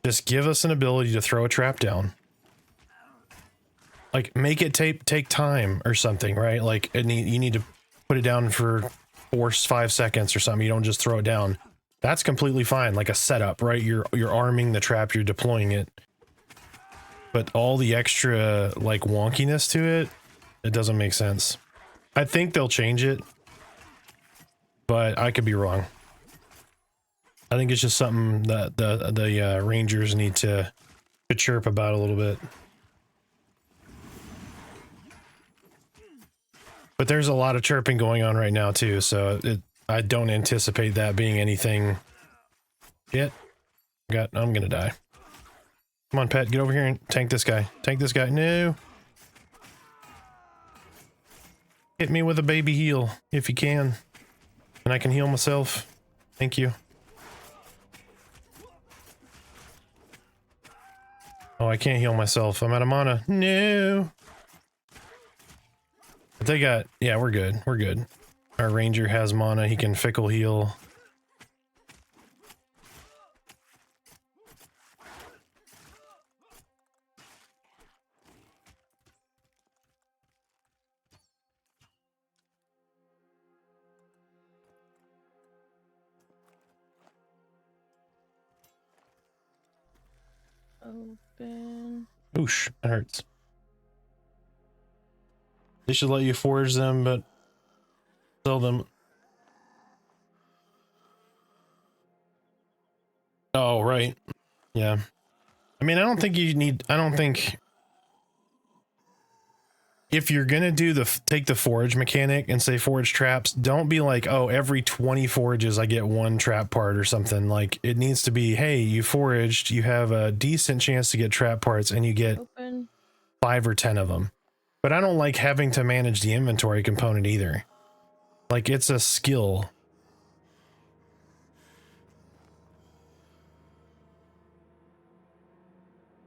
Just give us an ability to throw a trap down. Like, make it take time or something, right? Like, you need to put it down for 4-5 seconds or something. You don't just throw it down. That's completely fine, like a setup, right? You're arming the trap, you're deploying it. But all the extra, like, wonkiness to it, it doesn't make sense. I think they'll change it, but I could be wrong. I think it's just something that the Rangers need to chirp about a little bit. But there's a lot of chirping going on right now too, so I don't anticipate that being anything. Yet, I'm gonna die. Come on, pet, get over here and tank this guy. Tank this guy. No. Hit me with a baby heal if you can, and I can heal myself. Thank you. Oh, I can't heal myself. I'm out of mana. No. But they got, yeah, we're good. We're good. Our ranger has mana. He can fickle heal. Open. Oosh, that hurts. They should let you forge them, but sell them. Oh, right. Yeah. I mean, I don't think if you're gonna do take the forage mechanic and say forage traps, don't be like, oh, every 20 forages I get one trap part or something. Like, it needs to be, hey, you foraged, you have a decent chance to get trap parts, and you get 5 or 10 of them. But I don't like having to manage the inventory component either. Like, it's a skill.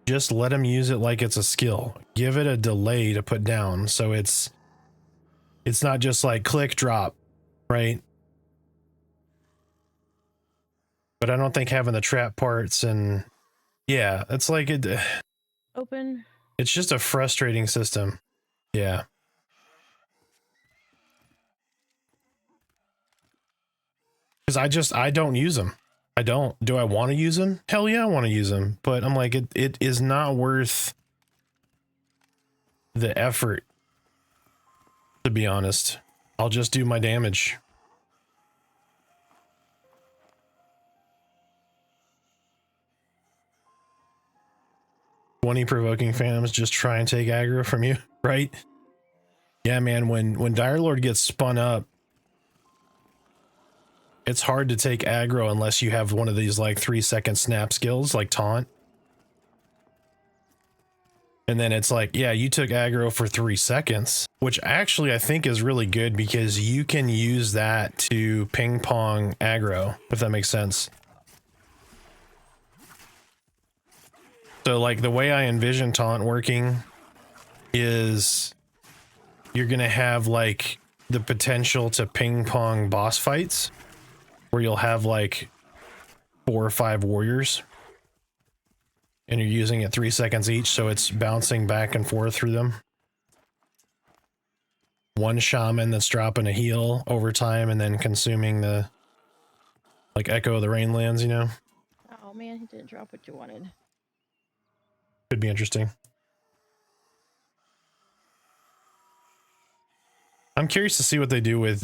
Just let them use it like it's a skill. Give it a delay to put down, so it's not just like click drop, right? But I don't think having the trap parts and yeah, it's like it. Open. It's just a frustrating system. Yeah. Because I don't use them. I don't. Do I want to use them? Hell yeah, I want to use them. But I'm like, it is not worth the effort, to be honest. I'll just do my damage. "20 provoking phantoms just try and take aggro from you," right? Yeah, man, when Dire Lord gets spun up, it's hard to take aggro unless you have one of these like 3-second snap skills like taunt. And then it's like, yeah, you took aggro for 3 seconds, which actually I think is really good because you can use that to ping pong aggro, if that makes sense. So like the way I envision taunt working is you're going to have like the potential to ping pong boss fights where you'll have like 4 or 5 warriors and you're using it 3 seconds each, so it's bouncing back and forth through them. One shaman that's dropping a heal over time and then consuming the like Echo of the Rainlands, you know? Oh man, he didn't drop what you wanted. Could be interesting. I'm curious to see what they do with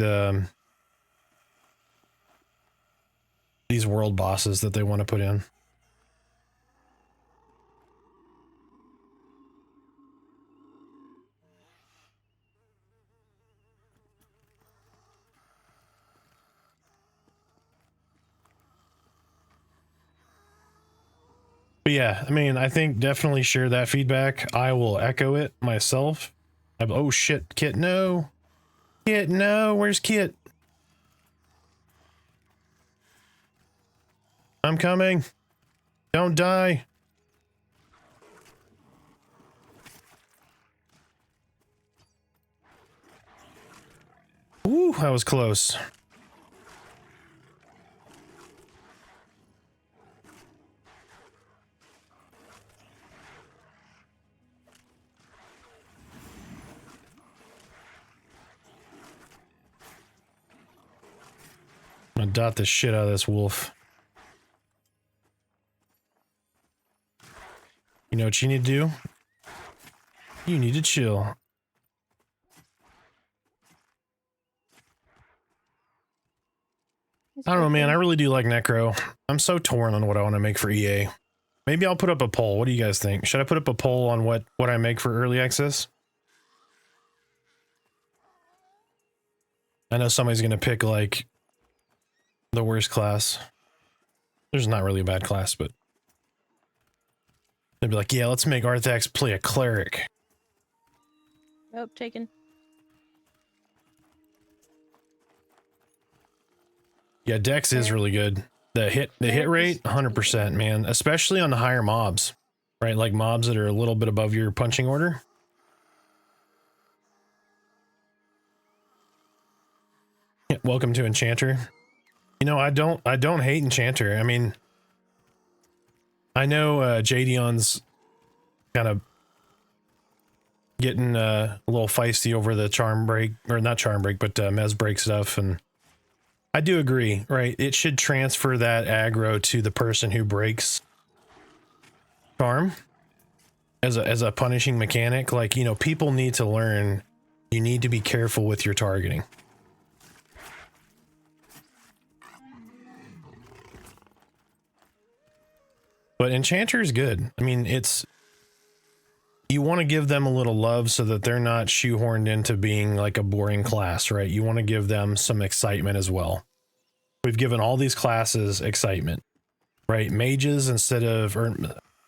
these world bosses that they want to put in. But yeah, I mean, I think definitely share that feedback. I will echo it myself. Oh shit, Kit, no. Kit, no, where's Kit? I'm coming. Don't die. Ooh, that was close. I'm gonna dot the shit out of this wolf. You know what you need to do? You need to chill. I don't know, man. I really do like Necro. I'm so torn on what I want to make for EA. Maybe I'll put up a poll. What do you guys think? Should I put up a poll on what I make for early access? I know somebody's gonna pick like the worst class. There's not really a bad class, but they'd be like, yeah, let's make Arthax play a cleric. Nope, taken. Yeah, Dex is really good. The hit rate, 100%, man. Especially on the higher mobs, right? Like mobs that are a little bit above your punching order. Yeah, welcome to Enchanter. You know, I don't hate Enchanter. I mean, I know Jadion's kind of getting a little feisty over the charm break, or not charm break, but Mez break stuff, and I do agree, right? It should transfer that aggro to the person who breaks charm as a punishing mechanic. Like, you know, people need to learn you need to be careful with your targeting. But Enchanter is good. I mean, it's, you want to give them a little love so that they're not shoehorned into being like a boring class, right? You want to give them some excitement as well. We've given all these classes excitement, right? Mages, instead of, or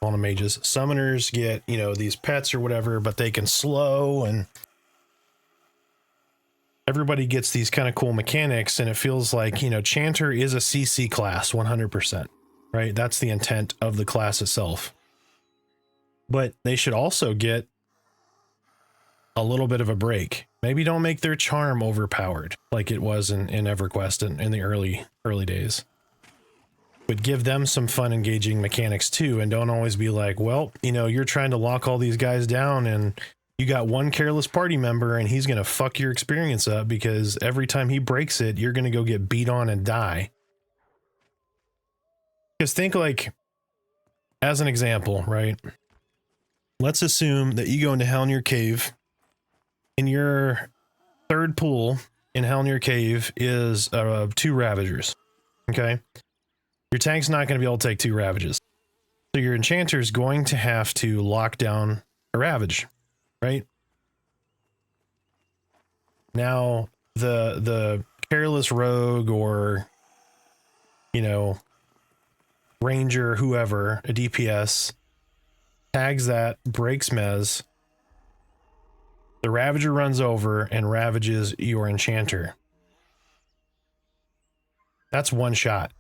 on mages, summoners get, you know, these pets or whatever, but they can slow, and everybody gets these kind of cool mechanics, and it feels like, you know, Chanter is a CC class 100%, right? That's the intent of the class itself. But they should also get a little bit of a break. Maybe don't make their charm overpowered like it was in EverQuest in the early days. But give them some fun, engaging mechanics too, and don't always be like, well, you know, you're trying to lock all these guys down and you got one careless party member and he's going to fuck your experience up because every time he breaks it, you're going to go get beat on and die. Because think, like, as an example, right? Let's assume that you go into Helnir Cave, and your third pool in Helnir Cave is 2 Ravagers. Okay? Your tank's not going to be able to take 2 Ravages. So your Enchanter is going to have to lock down a Ravage, right? Now, the careless rogue or, you know, ranger, whoever, a DPS, tags that, breaks Mez, the Ravager runs over and ravages your Enchanter. That's one shot.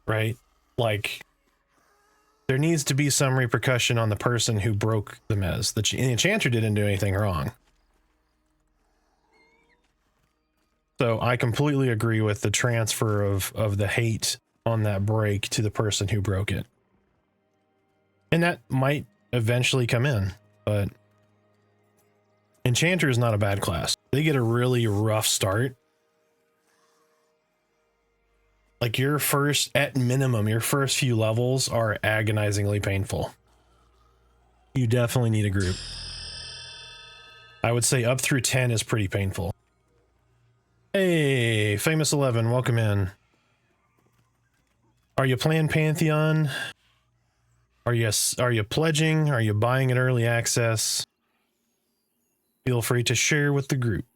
Right? Like, there needs to be some repercussion on the person who broke the Mez. The Enchanter didn't do anything wrong. So I completely agree with the transfer of the hate on that break to the person who broke it. And that might eventually come in, but Enchanter is not a bad class. They get a really rough start. Like your first, at minimum, your first few levels are agonizingly painful. You definitely need a group. I would say up through 10 is pretty painful. Hey, Famous 11, welcome in. Are you playing Pantheon? Are you pledging? Are you buying an early access? Feel free to share with the group.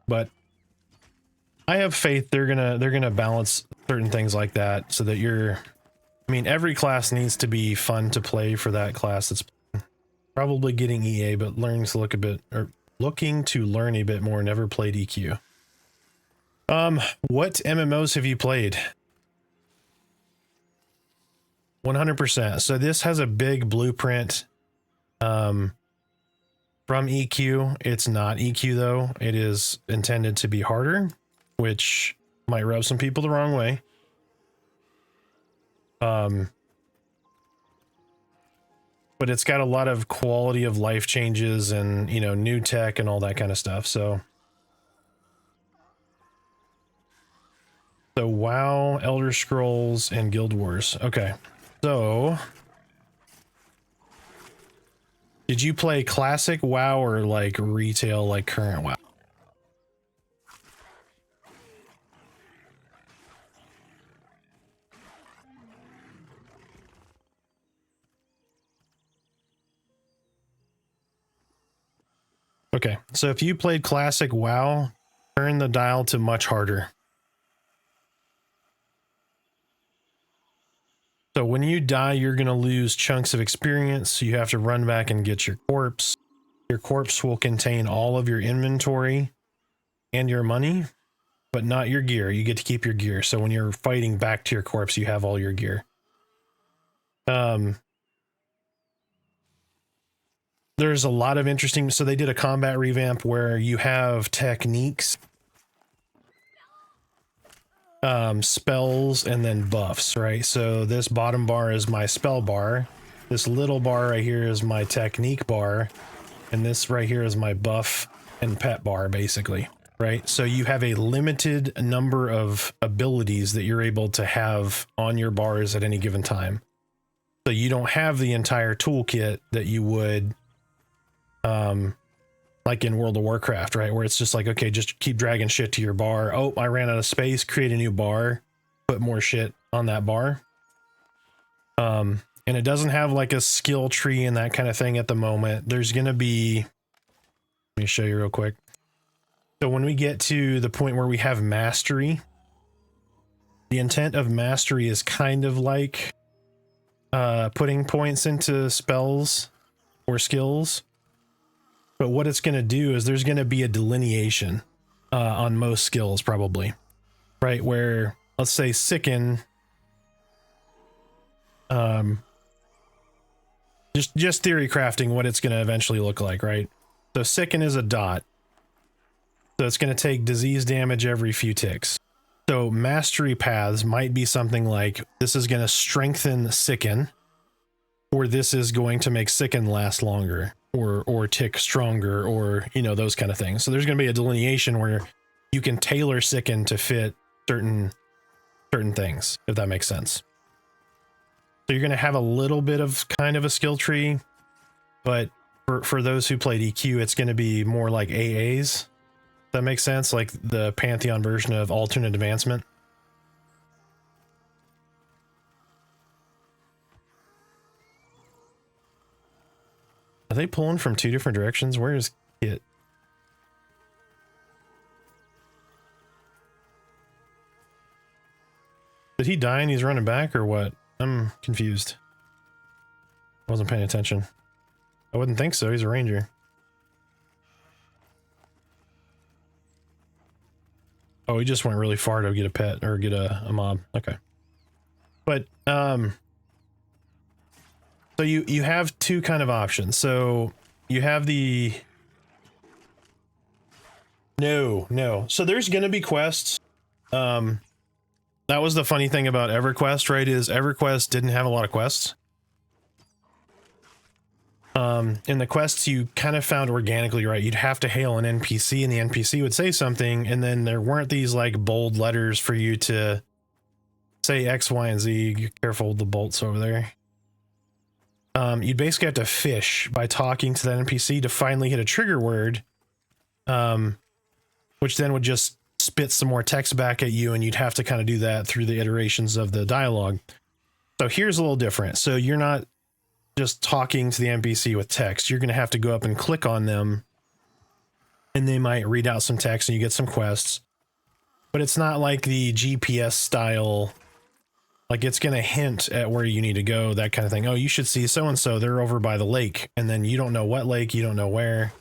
But I have faith they're gonna balance certain things like that so that you're, I mean, every class needs to be fun to play for that class that's probably getting EA, but learning to look a bit, or looking to learn a bit more. Never played EQ. What MMOs have you played? 100%. So this has a big blueprint from EQ. It's not EQ though. It is intended to be harder, which might rub some people the wrong way. But it's got a lot of quality of life changes and, you know, new tech and all that kind of stuff. So WoW, Elder Scrolls, and Guild Wars. Okay. So did you play classic WoW or like retail, like current WoW? Okay, so if you played classic WoW, turn the dial to much harder. So when you die, you're going to lose chunks of experience. So you have to run back and get your corpse. Your corpse will contain all of your inventory and your money, but not your gear. You get to keep your gear. So when you're fighting back to your corpse, you have all your gear. There's a lot of interesting. So they did a combat revamp where you have techniques, spells, and then buffs, right? So this bottom bar is my spell bar. This little bar right here is my technique bar. And this right here is my buff and pet bar, basically, right? So you have a limited number of abilities that you're able to have on your bars at any given time. So you don't have the entire toolkit that you would, like in World of Warcraft, right? Where it's just like, okay, just keep dragging shit to your bar. Oh, I ran out of space, create a new bar, put more shit on that bar. And it doesn't have like a skill tree and that kind of thing at the moment. There's going to be, let me show you real quick. So when we get to the point where we have mastery, the intent of mastery is kind of like putting points into spells or skills. But what it's going to do is there's going to be a delineation on most skills, probably, right? Where, let's say, Sicken, just theory crafting what it's going to eventually look like, right? So Sicken is a dot. So it's going to take disease damage every few ticks. So mastery paths might be something like, this is going to strengthen Sicken, or this is going to make Sicken last longer, or tick stronger, or, you know, those kind of things. So there's going to be a delineation where you can tailor Sicken to fit certain things, if that makes sense. So you're going to have a little bit of kind of a skill tree, but for those who played EQ, it's going to be more like AAs. That makes sense, like the Pantheon version of alternate advancement. Are they pulling from two different directions? Where is Kit? Did he die and he's running back or what? I'm confused. I wasn't paying attention. I wouldn't think so. He's a ranger. Oh, he just went really far to get a pet or get a mob. Okay. But, so you have two kind of options. So you have the... No. So there's going to be quests. That was the funny thing about EverQuest, right? Is EverQuest didn't have a lot of quests. In the quests you kind of found organically, right? You'd have to hail an NPC and the NPC would say something, and then there weren't these like bold letters for you to say X, Y, and Z. Be careful with the bolts over there. You'd basically have to fish by talking to that NPC to finally hit a trigger word, which then would just spit some more text back at you, and you'd have to kind of do that through the iterations of the dialogue. So here's a little different. So you're not just talking to the NPC with text. You're going to have to go up and click on them, and they might read out some text and you get some quests. But it's not like the GPS style, like it's going to hint at where you need to go, that kind of thing. Oh, you should see so-and-so, they're over by the lake, and then you don't know what lake, you don't know where.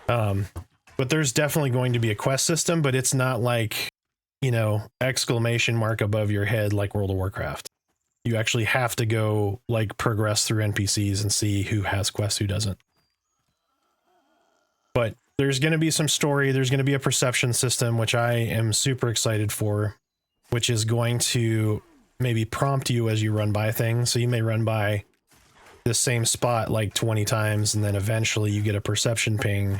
But there's definitely going to be a quest system, but it's not like, you know, exclamation mark above your head like World of Warcraft. You actually have to go like progress through NPCs and see who has quests, who doesn't. But there's going to be some story. There's going to be a perception system, which I am super excited for, which is going to maybe prompt you as you run by things. So you may run by the same spot like 20 times, and then eventually you get a perception ping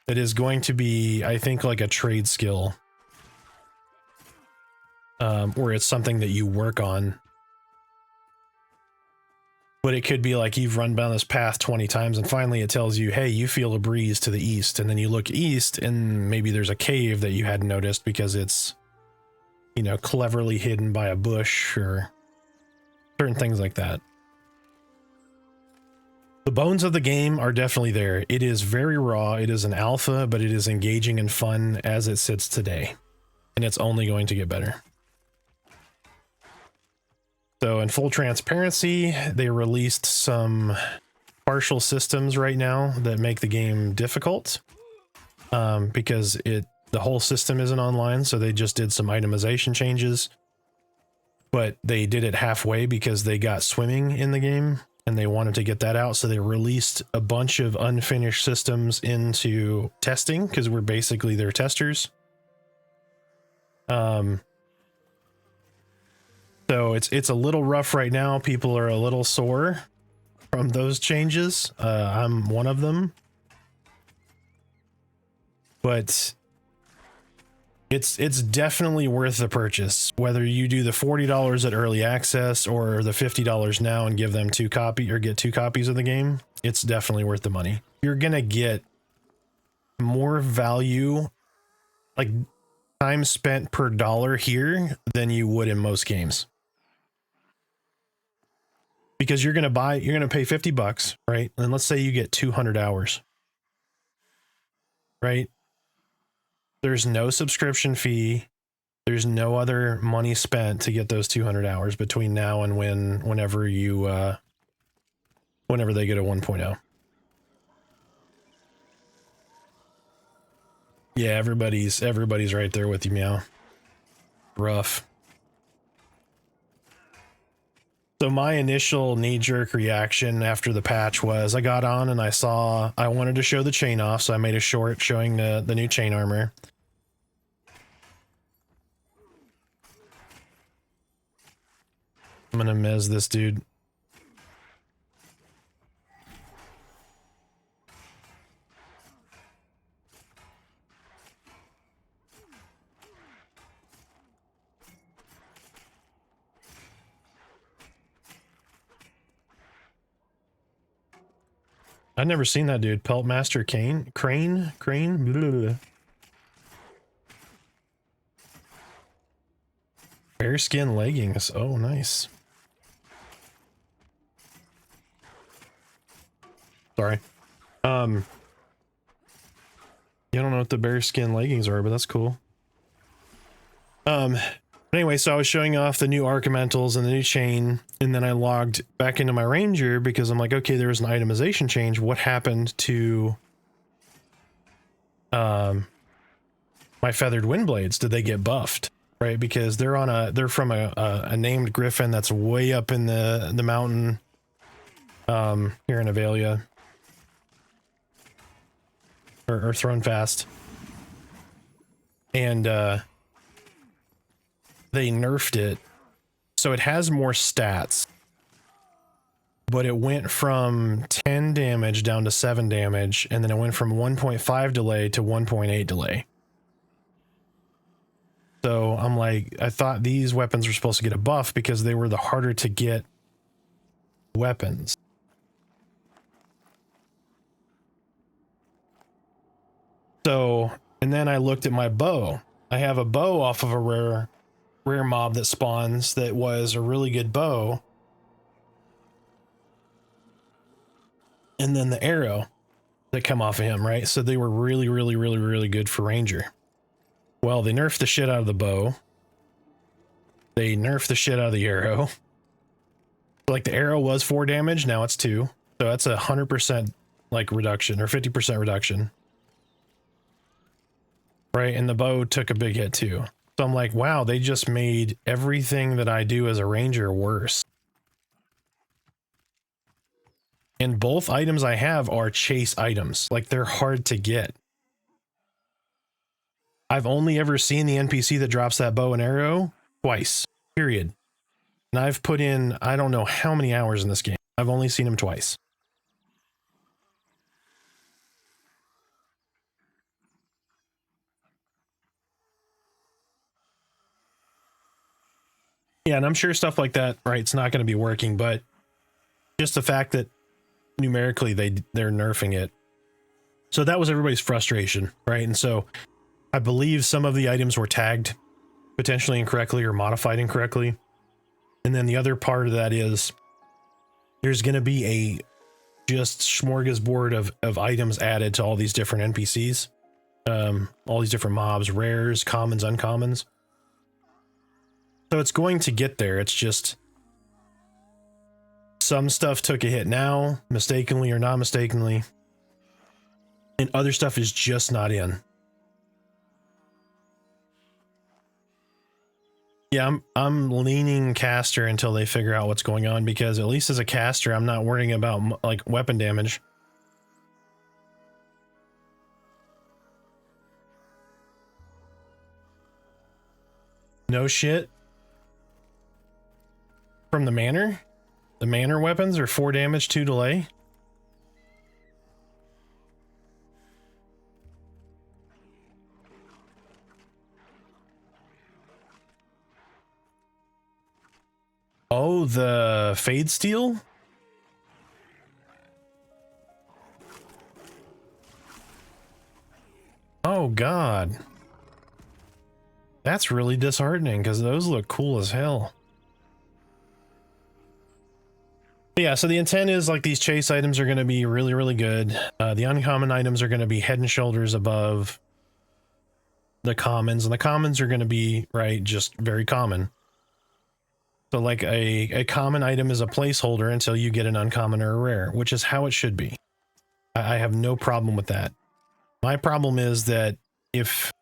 that is going to be, I think, like a trade skill. Or it's something that you work on. But it could be like you've run down this path 20 times and finally it tells you, hey, you feel a breeze to the east. And then you look east and maybe there's a cave that you hadn't noticed because it's, you know, cleverly hidden by a bush or certain things like that. The bones of the game are definitely there. It is very raw. It is an alpha, but it is engaging and fun as it sits today. And it's only going to get better. So in full transparency, they released some partial systems right now that make the game difficult. Because the whole system isn't online, so they just did some itemization changes. But they did it halfway because they got swimming in the game. And they wanted to get that out, so they released a bunch of unfinished systems into testing because we're basically their testers. So it's a little rough right now. People are a little sore from those changes. I'm one of them, but it's definitely worth the purchase, whether you do the $40 at early access or the $50 now and give them get 2 copies of the game. It's definitely worth the money. You're gonna get more value, like time spent per dollar here, than you would in most games, because you're gonna pay $50, right? And let's say you get 200 hours, right? There's no subscription fee. There's no other money spent to get those 200 hours between now and whenever they get a 1.0. Yeah, everybody's right there with you, Meow. Rough. So my initial knee-jerk reaction after the patch was I got on and I wanted to show the chain off, so I made a short showing the new chain armor. I'm gonna mez this dude. I've never seen that dude. Pelt Master Crane. Blah, blah, blah. Bearskin leggings. Oh, nice. Sorry. Yeah, I don't know what the bearskin leggings are, but that's cool. Anyway, so I was showing off the new Archimentals and the new chain, and then I logged back into my Ranger because I'm like, okay, there was an itemization change. What happened to my feathered wind blades? Did they get buffed? Right, because they're from a named griffin that's way up in the mountain here in Avelia. Or Thrown Fast. And they nerfed it, so it has more stats, but it went from 10 damage down to 7 damage, and then it went from 1.5 delay to 1.8 delay. So I'm like, I thought these weapons were supposed to get a buff because they were the harder to get weapons. So, and then I looked at my bow. I have a bow off of a rare mob that spawns that was a really good bow, and then the arrow that come off of him, right? So they were really good for Ranger. Well, they nerfed the shit out of the bow. They nerfed the shit out of the arrow. Like the arrow was 4 damage, now it's 2. So that's 100% like reduction, or 50% reduction. Right, and the bow took a big hit too. So I'm like, wow, they just made everything that I do as a Ranger worse. And both items I have are chase items. Like, they're hard to get. I've only ever seen the NPC that drops that bow and arrow twice, period. And I've put in, I don't know how many hours in this game. I've only seen him twice. Yeah, and I'm sure stuff like that, right, it's not going to be working, but just the fact that numerically they're nerfing it. So that was everybody's frustration, right? And so I believe some of the items were tagged potentially incorrectly or modified incorrectly. And then the other part of that is there's going to be just smorgasbord of items added to all these different NPCs. All these different mobs, rares, commons, uncommons. So it's going to get there. It's just some stuff took a hit now, mistakenly or not mistakenly, and other stuff is just not in. Yeah, I'm leaning caster until they figure out what's going on, because at least as a caster, I'm not worrying about like weapon damage. No shit. From the manor? The manor weapons are 4 damage, 2 delay. Oh, the Fade Steel? Oh god. That's really disheartening, because those look cool as hell. But yeah, so the intent is like these chase items are going to be really, really good. The uncommon items are going to be head and shoulders above the commons, and the commons are going to be, right, just very common. So like a common item is a placeholder until you get an uncommon or a rare, which is how it should be. I have no problem with that. My problem is that if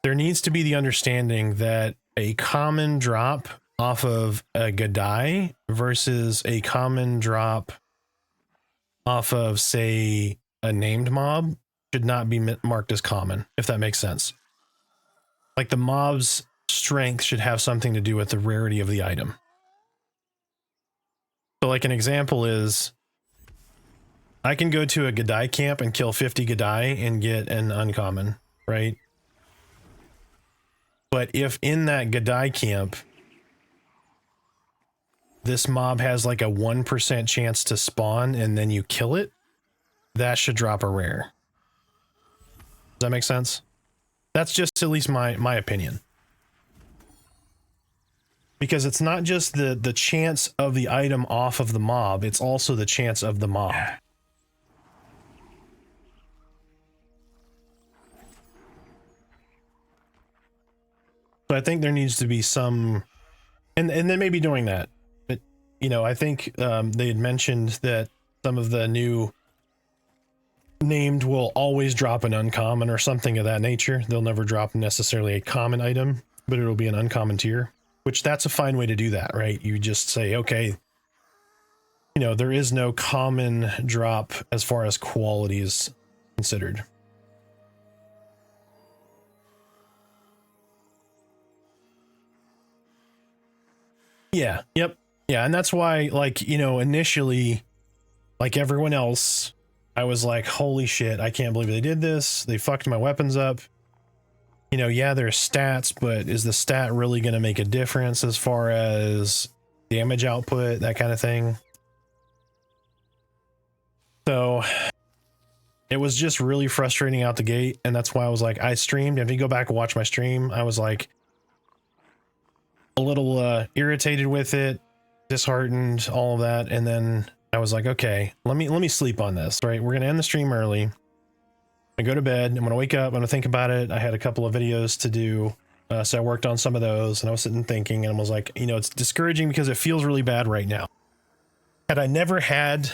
there needs to be the understanding that a common drop off of a Gadai versus a common drop off of, say, a named mob should not be marked as common, if that makes sense. Like the mob's strength should have something to do with the rarity of the item. So like an example is, I can go to a Gadai camp and kill 50 Gadai and get an uncommon, right? But if in that Gadai camp, this mob has like a 1% chance to spawn and then you kill it, that should drop a rare. Does that make sense? That's just at least my opinion. Because it's not just the chance of the item off of the mob, it's also the chance of the mob. So I think there needs to be some, and they may be doing that. But, you know, I think they had mentioned that some of the new named will always drop an uncommon or something of that nature. They'll never drop necessarily a common item, but it'll be an uncommon tier, which that's a fine way to do that, right? You just say, okay, you know, there is no common drop as far as quality is considered. Yeah, yep. Yeah, and that's why, like, you know, initially, like everyone else, I was like, holy shit, I can't believe they did this. They fucked my weapons up. You know, yeah, there's stats, but is the stat really going to make a difference as far as damage output, that kind of thing? So it was just really frustrating out the gate, and that's why I was like, I streamed. If you go back and watch my stream, I was like a little irritated with it, disheartened, all of that, and then I was like, okay, let me sleep on this, right? We're gonna end the stream early. I go to bed, I'm gonna wake up, I'm gonna think about it. I had a couple of videos to do, so I worked on some of those, and I was sitting thinking, and I was like, you know, it's discouraging because it feels really bad right now. Had I never had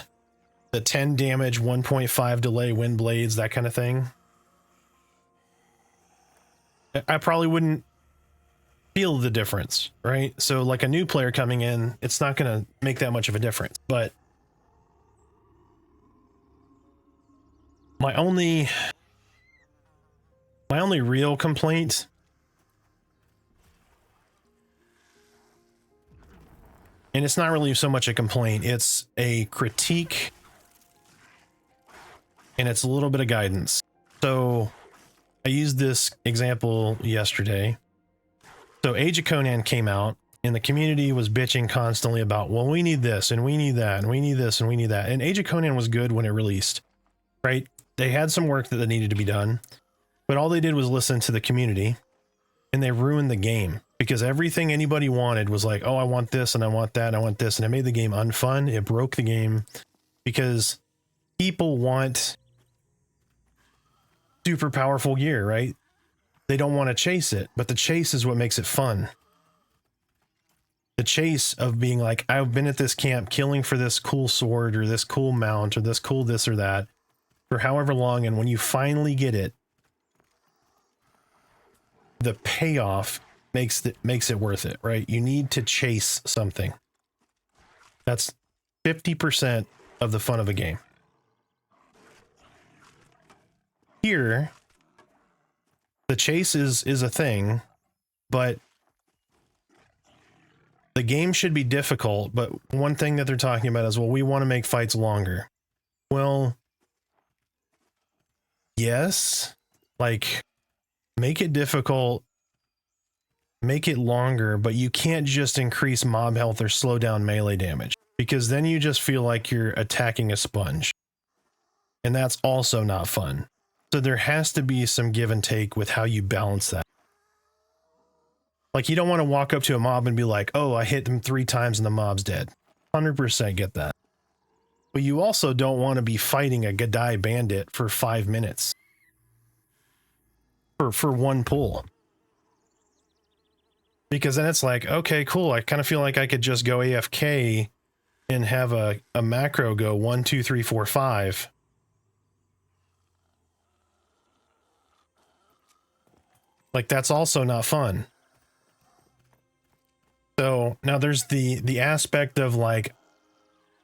the 10 damage, 1.5 delay wind blades, that kind of thing, I probably wouldn't feel the difference, right? So like a new player coming in, it's not going to make that much of a difference. But my only real complaint and it's not really so much a complaint, it's a critique and it's a little bit of guidance. So I used this example yesterday. So Age of Conan came out and the community was bitching constantly about, well, we need this and we need that and we need this and we need that. And Age of Conan was good when it released, right? They had some work that needed to be done, but all they did was listen to the community and they ruined the game because everything anybody wanted was like, oh, I want this and I want that and I want this. And it made the game unfun. It broke the game. because people want super powerful gear, right? They don't want to chase it, but the chase is what makes it fun. The chase of being like, I've been at this camp killing for this cool sword or this cool mount or this cool this or that for however long, and when you finally get it, the payoff makes it worth it, right? You need to chase something. That's 50% of the fun of a game. Here, the chase is a thing, but the game should be difficult. But one thing that they're talking about is, well, we want to make fights longer. Well, yes, like, make it difficult, make it longer, but you can't just increase mob health or slow down melee damage, because then you just feel like you're attacking a sponge. And that's also not fun. So there has to be some give and take with how you balance that. Like, you don't want to walk up to a mob and be like, oh, I hit them 3 times and the mob's dead. 100% get that. But you also don't want to be fighting a Gadai bandit for 5 minutes. For one pull. Because then it's like, okay, cool. I kind of feel like I could just go AFK and have a macro go 1, 2, 3, 4, 5. Like, that's also not fun. So now there's the aspect of like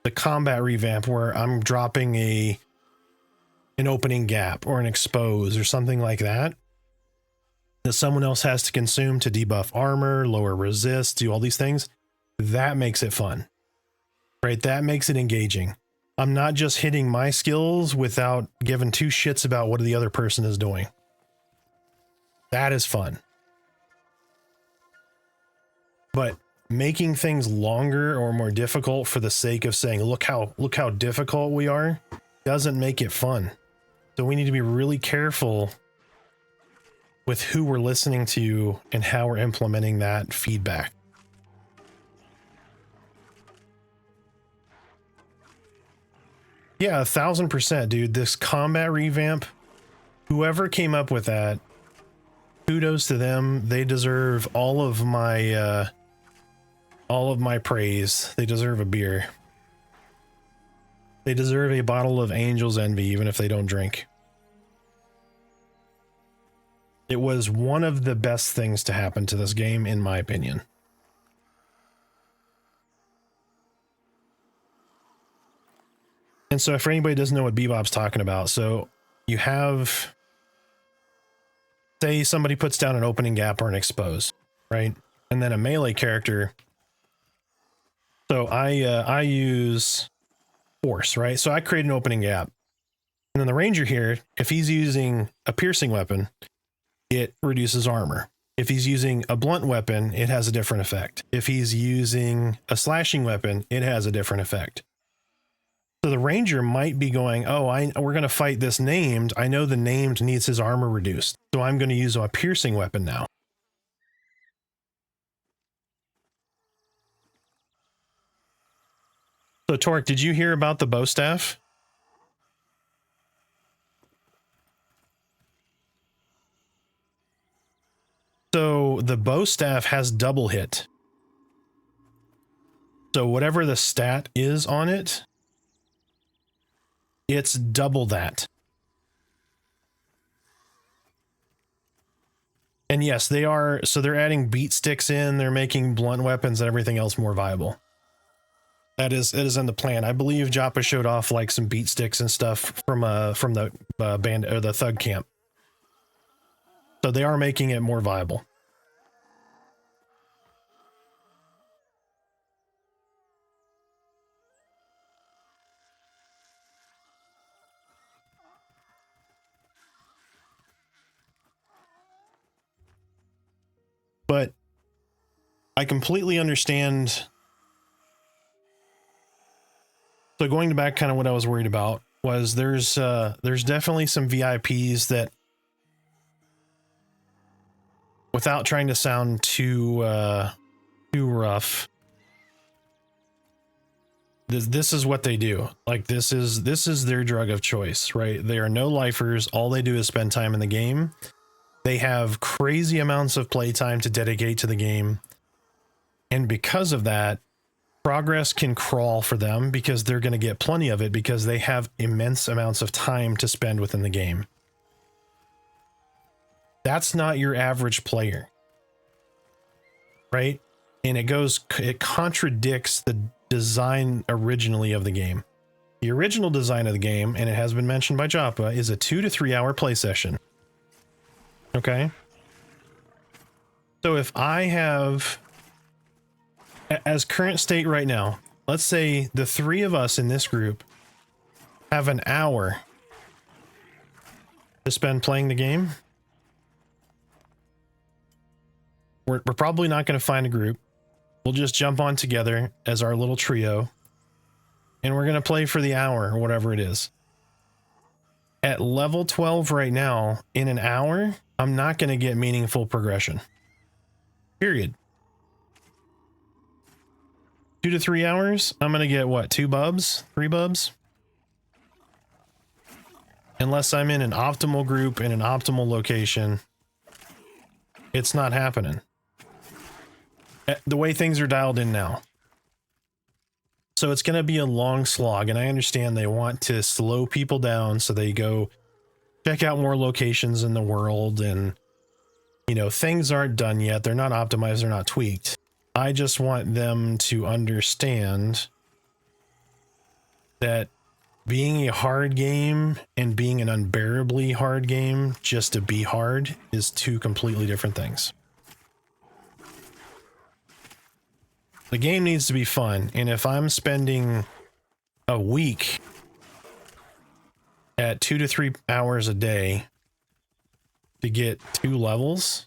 the combat revamp where I'm dropping an opening gap or an expose or something like that someone else has to consume to debuff armor, lower resist, do all these things. That makes it fun, right? That makes it engaging. I'm not just hitting my skills without giving 2 shits about what the other person is doing. That is fun. But making things longer or more difficult for the sake of saying, look how difficult we are, doesn't make it fun. So we need to be really careful with who we're listening to and how we're implementing that feedback. Yeah, 1000%, dude. This combat revamp, whoever came up with that, kudos to them. They deserve all of my praise. They deserve a beer. They deserve a bottle of Angel's Envy, even if they don't drink. It was one of the best things to happen to this game, in my opinion. And so if anybody doesn't know what Bebop's talking about, so you have, say somebody puts down an opening gap or an expose, right? And then a melee character. So I use force, right? So I create an opening gap. And then the ranger here, if he's using a piercing weapon, it reduces armor. If he's using a blunt weapon, it has a different effect. If he's using a slashing weapon, it has a different effect. So the ranger might be going, oh, we're going to fight this named. I know the named needs his armor reduced, so I'm going to use a piercing weapon now. So Torque, did you hear about the bow staff? So the bow staff has double hit. So whatever the stat is on it, it's double that. And yes, they are. So they're adding beat sticks in. They're making blunt weapons and everything else more viable. It is in the plan. I believe Joppa showed off like some beat sticks and stuff from the band or the thug camp. So they are making it more viable. But I completely understand. So going back, kind of what I was worried about was there's definitely some VIPs that, without trying to sound too rough, this is what they do. Like this is their drug of choice, right? They are no lifers. All they do is spend time in the game. They have crazy amounts of playtime to dedicate to the game. And because of that, progress can crawl for them because they're going to get plenty of it because they have immense amounts of time to spend within the game. That's not your average player, right? And it contradicts the design originally of the game. The original design of the game, and it has been mentioned by Joppa, is a 2 to 3 hour play session. Okay. So if I have, as current state right now, let's say the 3 of us in this group have an hour to spend playing the game. We're probably not going to find a group. We'll just jump on together as our little trio, and we're going to play for the hour or whatever it is. At level 12 right now, in an hour, I'm not going to get meaningful progression. Period. 2 to 3 hours, I'm going to get what, 2 bubs? 3 bubs? Unless I'm in an optimal group in an optimal location, it's not happening. The way things are dialed in now. So it's going to be a long slog, and I understand they want to slow people down so they go check out more locations in the world, and you know, things aren't done yet. They're not optimized, they're not tweaked. I just want them to understand that being a hard game and being an unbearably hard game just to be hard is 2 completely different things. The game needs to be fun, and if I'm spending a week at 2 to 3 hours a day to get 2 levels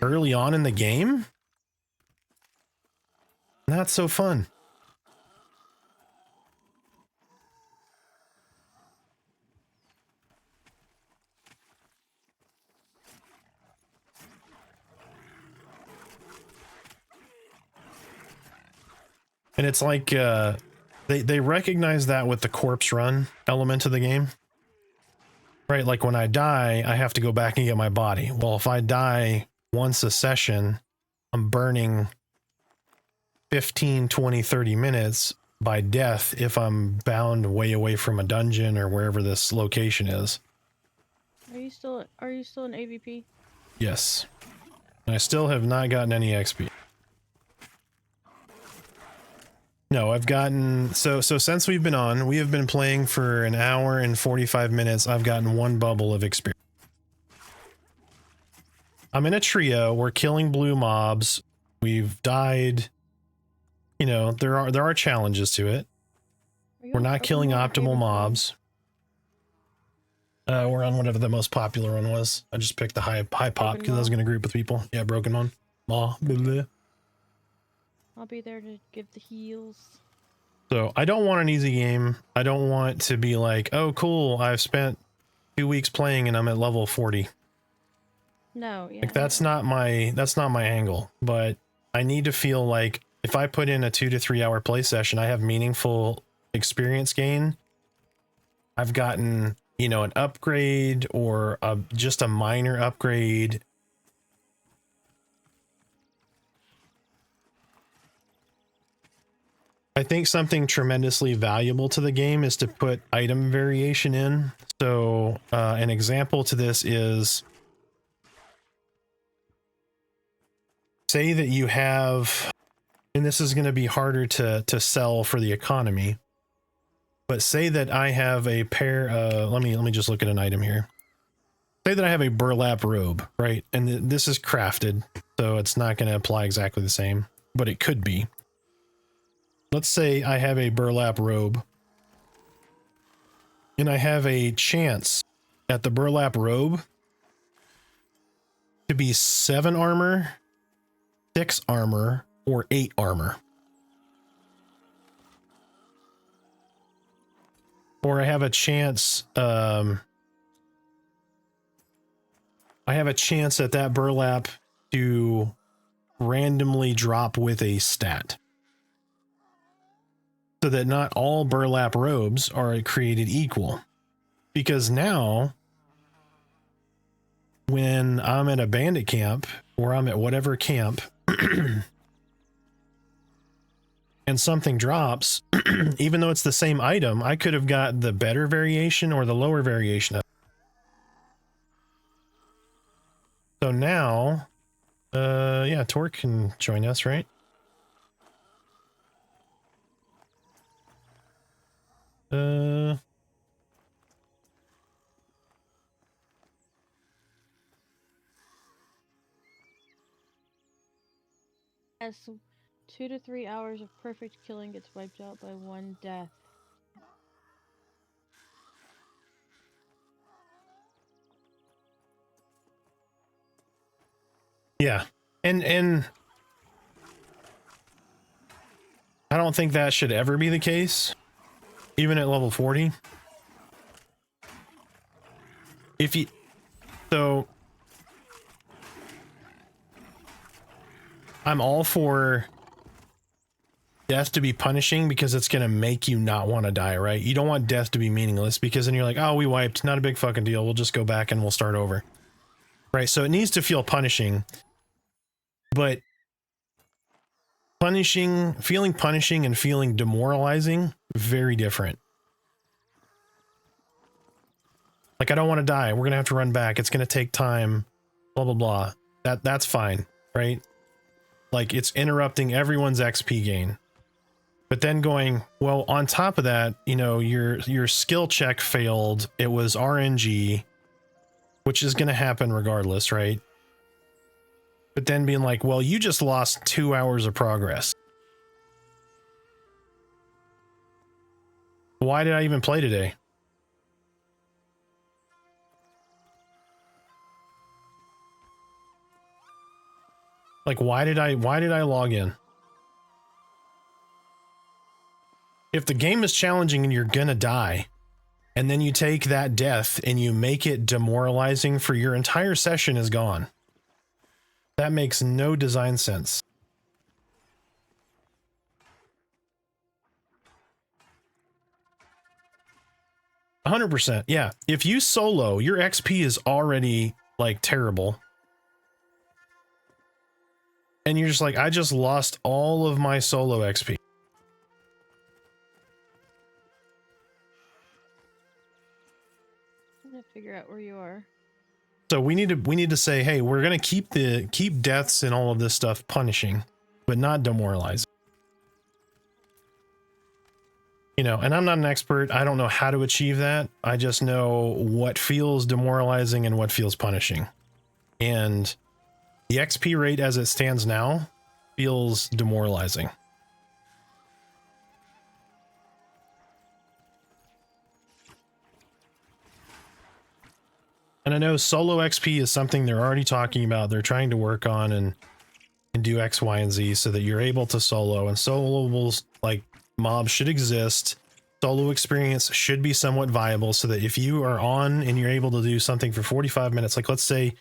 early on in the game, not so fun. And it's like they recognize that with the corpse run element of the game, right? Like when I die, I have to go back and get my body. Well, if I die once a session, I'm burning 15, 20, 30 minutes by death if I'm bound way away from a dungeon or wherever this location is. Are you still in AVP? Yes. I still have not gotten any XP. No, I've gotten, so since we've been on, we have been playing for an hour and 45 minutes. I've gotten 1 bubble of experience. I'm in a trio. We're killing blue mobs. We've died. You know, there are challenges to it. We're not killing optimal mobs. We're on whatever the most popular one was. I just picked the high pop because I was going to group with people. Yeah, broken one. Blah, blah, blah. I'll be there to give the heals. So I don't want an easy game. I don't want to be like, oh, cool, I've spent 2 weeks playing and I'm at level 40. No, yeah. Like that's not my angle. But I need to feel like if I put in a 2 to 3 hour play session, I have meaningful experience gain. I've gotten, you know, an upgrade or just a minor upgrade. I think something tremendously valuable to the game is to put item variation in. So an example to this is, say that you have, and this is going to be harder to sell for the economy, but say that I have a pair, let me just look at an item here. Say that I have a burlap robe, right? And this is crafted, so it's not going to apply exactly the same, but it could be. Let's say I have a burlap robe and I have a chance at the burlap robe to be 7 armor, 6 armor, or 8 armor. Or I have a chance, at that burlap to randomly drop with a stat. so that not all burlap robes are created equal. Because now, when I'm at a bandit camp, or I'm at whatever camp, and something drops, even though it's the same item, I could have got the better variation or the lower variation of it. So now, yeah, Torque can join us, right? As 2 to 3 hours of perfect killing gets wiped out by one death. Yeah. And I don't think that should ever be the case, even at level 40. If you, so I'm all for death to be punishing because it's going to make you not want to die, right? You don't want death to be meaningless because then you're like, oh, we wiped, not a big fucking deal. We'll just go back and we'll start over. Right? So it needs to feel punishing, but feeling punishing and feeling demoralizing, very different. Like, I don't want to die. We're going to have to run back. It's going to take time, blah, blah, blah. That's fine, right? Like, it's interrupting everyone's XP gain. But then going, well, on top of that, you know, your skill check failed. It was RNG, which is going to happen regardless, right? But then being like, well, you just lost 2 hours of progress. Why did I even play today? Like, why did I log in? If the game is challenging and you're gonna die, and then you take that death and you make it demoralizing for your entire session is gone. That makes no design sense. %, yeah. If you solo, your XP is already like terrible. And you're just like, I just lost all of my solo XP. I'm gonna figure out where you are. So we need to say, hey, we're gonna keep deaths and all of this stuff punishing, but not demoralizing. You know, and I'm not an expert. I don't know how to achieve that. I just know what feels demoralizing and what feels punishing. And the XP rate as it stands now feels demoralizing. And I know solo XP is something they're already talking about. They're trying to work on and do X, Y, and Z so that you're able to solo, and soloables like mobs should exist. Solo experience should be somewhat viable so that if you are on and you're able to do something for 45 minutes, like let's say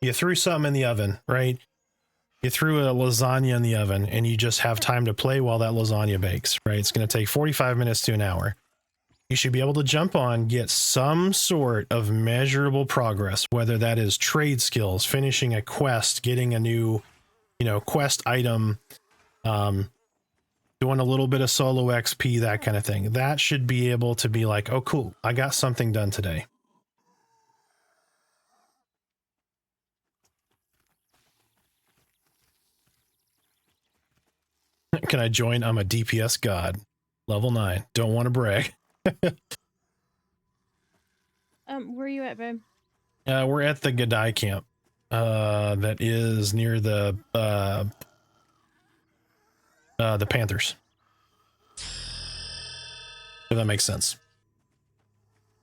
you threw something in the oven, right? You threw a lasagna in the oven and you just have time to play while that lasagna bakes, right? It's going to take 45 minutes to an hour. You should be able to jump on, get some sort of measurable progress, whether that is trade skills, finishing a quest, getting a new, you know, quest item, doing a little bit of solo XP, that kind of thing. That should be able to be like, oh, cool, I got something done today. Can I join? I'm a DPS god. Level 9. Don't want to brag. Where are you at, babe? We're at the Gadai camp. That is near the Panthers. If that makes sense.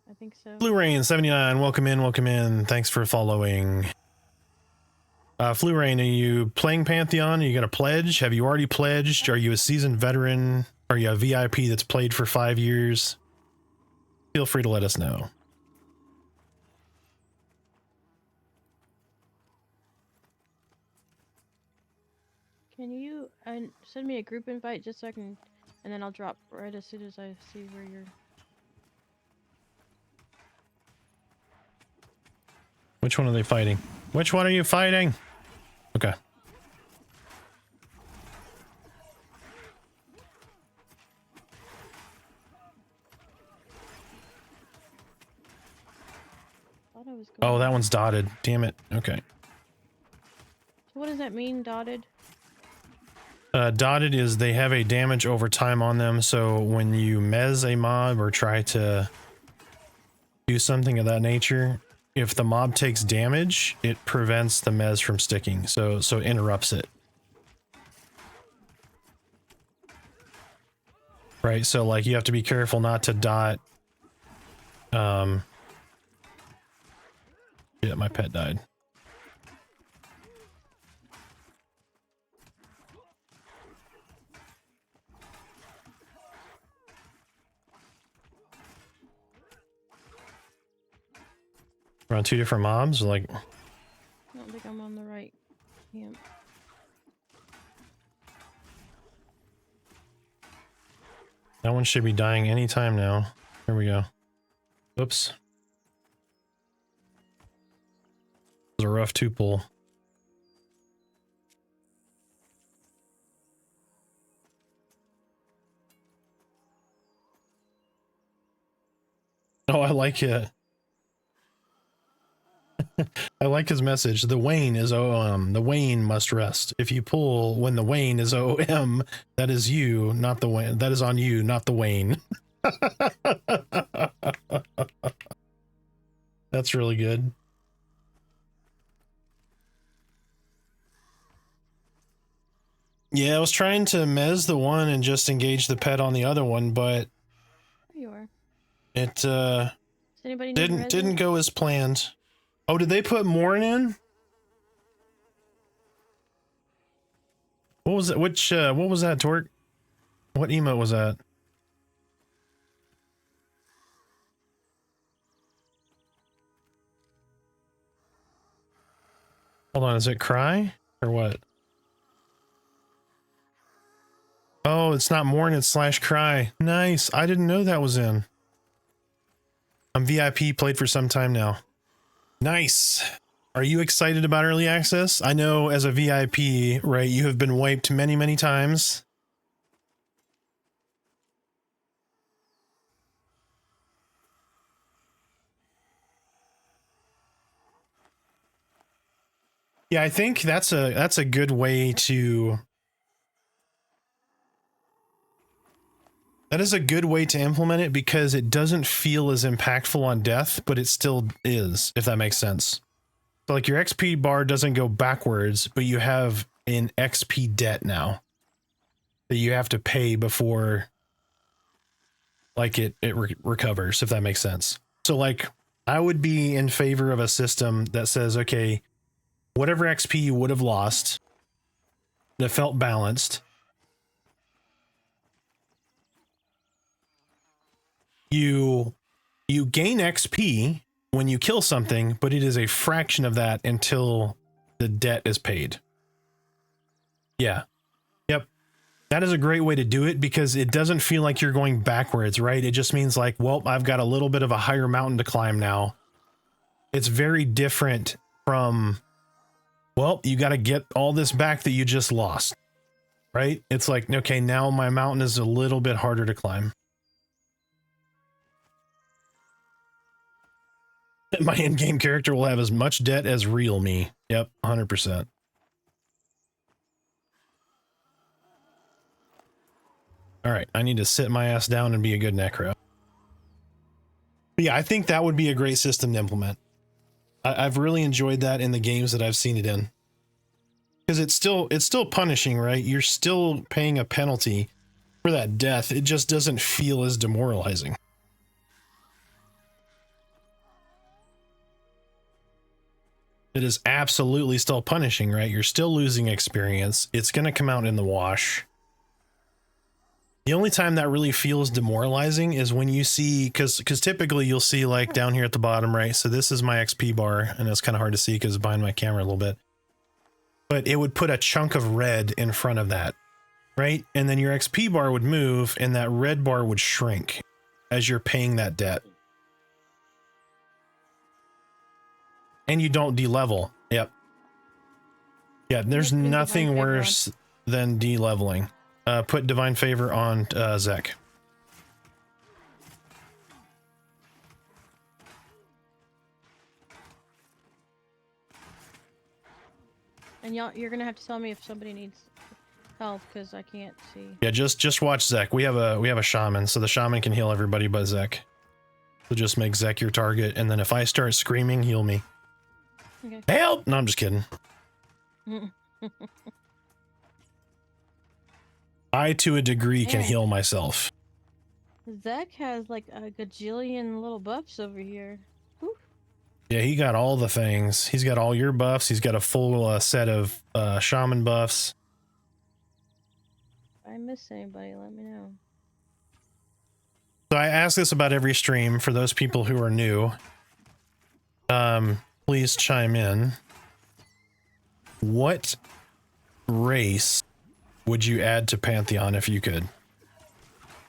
I think so. Blue Rain 79, welcome in. Thanks for following. Blue Rain, are you playing Pantheon? Are you got a pledge? Have you already pledged? Are you a seasoned veteran? Are you a VIP that's played for 5 years? Feel free to let us know. Can you send me a group invite just so I can And then I'll drop right as soon as I see where you're... Which one are they fighting? Which one are you fighting? Okay. Thought I was going... Oh, that one's dotted. Damn it. Okay. So what does that mean, dotted? Dotted is they have a damage over time on them, so when you mez a mob or try to do something of that nature, if the mob takes damage, it prevents the mez from sticking, so it interrupts it. Right, so like you have to be careful not to dot. Yeah, my pet died. We're on two different mobs, like... I don't think I'm on the right camp. That one should be dying anytime now. Here we go. Oops. It was a rough two-pull. Oh, I like it. I like his message. The Wayne is OM. The Wayne must rest. If you pull when the Wayne is OM, that is you, not the Wayne. That is on you, not the Wayne. That's really good. Yeah, I was trying to mez the one and just engage the pet on the other one, but There you are. it Does anybody need didn't go as planned. Oh, did they put Morn in? What was it? Which what was that, Torque? What emote was that? Hold on, is it cry or what? Oh, it's not Morn, it's /cry. Nice. I didn't know that was in. I'm VIP, played for some time now. Nice. Are you excited about early access? I know as a VIP, right, you have been wiped many, many times. Yeah, I think that's a good way to... That is a good way to implement it because it doesn't feel as impactful on death, but it still is, if that makes sense. So like your XP bar doesn't go backwards, but you have an XP debt now that you have to pay before like it recovers, if that makes sense. So like I would be in favor of a system that says, okay, whatever XP you would have lost that felt balanced, you gain XP when you kill something, but it is a fraction of that until the debt is paid. Yeah. Yep. That is a great way to do it because it doesn't feel like you're going backwards, right? It just means like, well, I've got a little bit of a higher mountain to climb now. It's very different from, well, you got to get all this back that you just lost, right? It's like, okay, now my mountain is a little bit harder to climb. My in-game character will have as much debt as real me. Yep, 100%. All right, I need to sit my ass down and be a good necro. But yeah, I think that would be a great system to implement. I've really enjoyed that in the games that I've seen it in. Because it's still punishing, right? You're still paying a penalty for that death. It just doesn't feel as demoralizing. It is absolutely still punishing, right? You're still losing experience. It's going to come out in the wash. The only time that really feels demoralizing is when you see, because typically you'll see like down here at the bottom, right? So this is my XP bar, and it's kind of hard to see because it's behind my camera a little bit. But it would put a chunk of red in front of that. right? And then your XP bar would move and that red bar would shrink as you're paying that debt. And you don't de-level. Yep. Yeah, there's putting Divine nothing Favor worse than de-leveling. Put Divine Favor on Zek. And you're gonna have to tell me if somebody needs help because I can't see. Yeah, just watch Zek. We have a shaman, so the shaman can heal everybody but Zek. So just make Zek your target, and then if I start screaming, heal me. Okay. Help! No, I'm just kidding. I, to a degree, can Yeah. heal myself. Zach has like a gajillion little buffs over here. Whew. Yeah, he got all the things. He's got all your buffs. He's got a full set of shaman buffs. If I miss anybody, let me know. So I ask this about every stream for those people who are new. Please chime in. What race would you add to Pantheon if you could?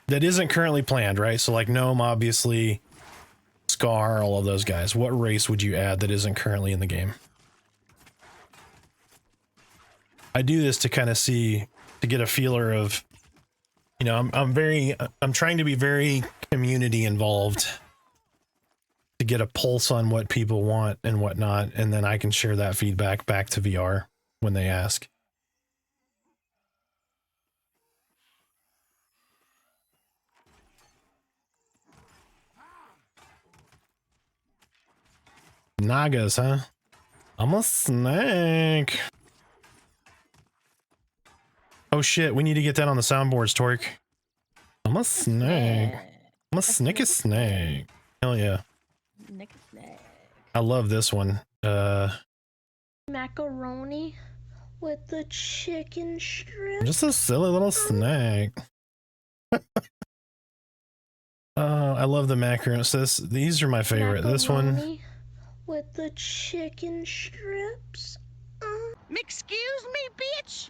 That isn't currently planned, right? So like Gnome, obviously, Scar, all of those guys. What race would you add that isn't currently in the game? I do this to kind of see, to get a feeler of, you know, I'm trying to be very community involved to get a pulse on what people want and whatnot, and then I can share that feedback back to VR when they ask. Nagas, huh? I'm a snake. Oh shit, we need to get that on the soundboards, Torque. I'm a snake. I'm a snicky snake. Hell yeah. Nick snack. I love this one. Macaroni with the chicken strip. Just a silly little snake. Oh, I love the macaroni. So these are my favorite. This one. Macaroni with the chicken strips. Excuse me, bitch.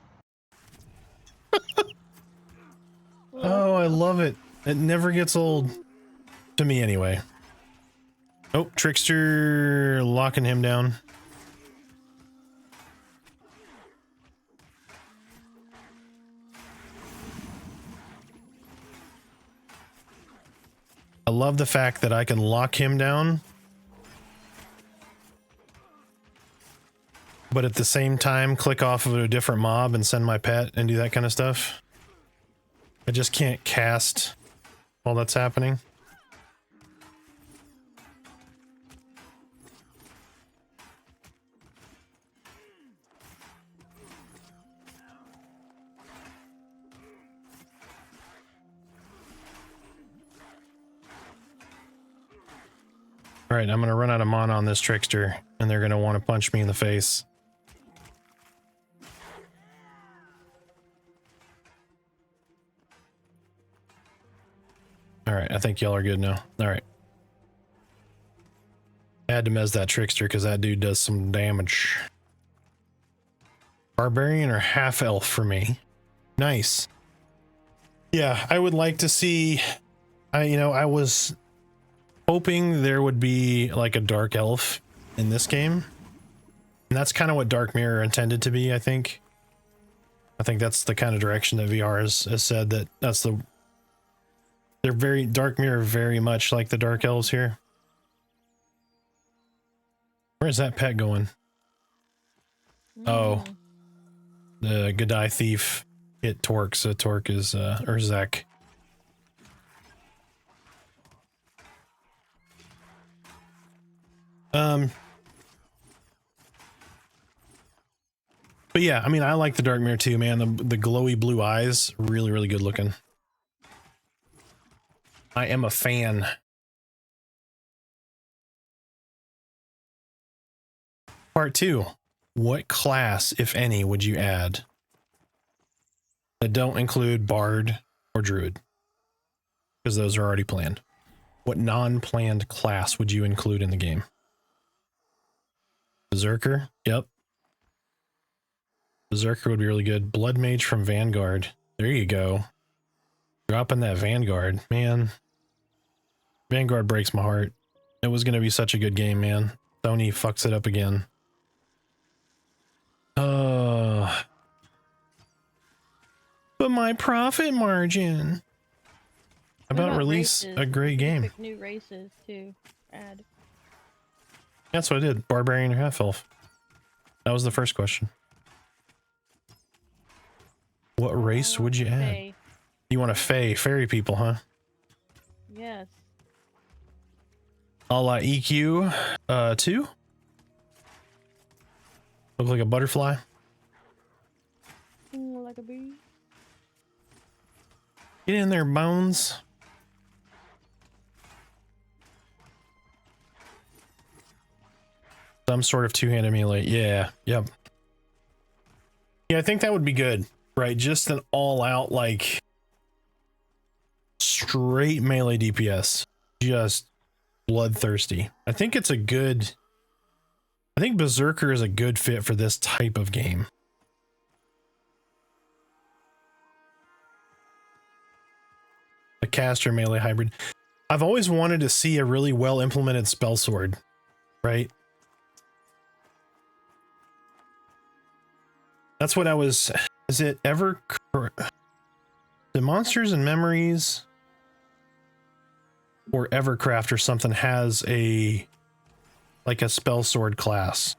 Oh, I love it. It never gets old. To me, anyway. Oh, Trickster locking him down. I love the fact that I can lock him down, but at the same time click off of a different mob and send my pet and do that kind of stuff. I just can't cast while that's happening. All right, I'm going to run out of mana on this Trickster, and they're going to want to punch me in the face. All right, I think y'all are good now. All right. I had to mez that Trickster because that dude does some damage. Barbarian or half elf for me. Nice. Yeah, I would like to see... I was hoping there would be like a dark elf in this game. And that's kind of what Dark Mirror intended to be, I think. I think that's the kind of direction that VR has said that that's the... They're very... Dark Mirror very much like the Dark Elves here. Where's that pet going? Oh. The Godai Thief hit Torque, so Torque is, or Zek. But yeah, I mean, I like the Dark Mirror too, man. The glowy blue eyes, really, really good looking. I am a fan. Part 2. What class, if any, would you add that don't include Bard or Druid? Because those are already planned. What non-planned class would you include in the game? Berserker? Yep. Berserker would be really good. Blood Mage from Vanguard. There you go. Dropping that Vanguard, man. Vanguard breaks my heart. It was going to be such a good game, man. Sony fucks it up again. But my profit margin. What About release races? a great You game. pick new races to add. That's what I did. Barbarian or half elf. That was the first question. What race would you add? Fae. You want a fairy people, huh? Yes. A la EQ 2? Look like a butterfly. Like a bee. Get in there, Bones. Some sort of two-handed melee. Yeah, yep. Yeah, I think that would be good, right? Just an all-out, like, straight melee DPS. Just bloodthirsty. I think it's a good... I think Berserker is a good fit for this type of game. A caster melee hybrid. I've always wanted to see a really well implemented spell sword, right? That's what I was. Is it ever the Monsters and Memories or Evercraft or something has a like a spell sword class,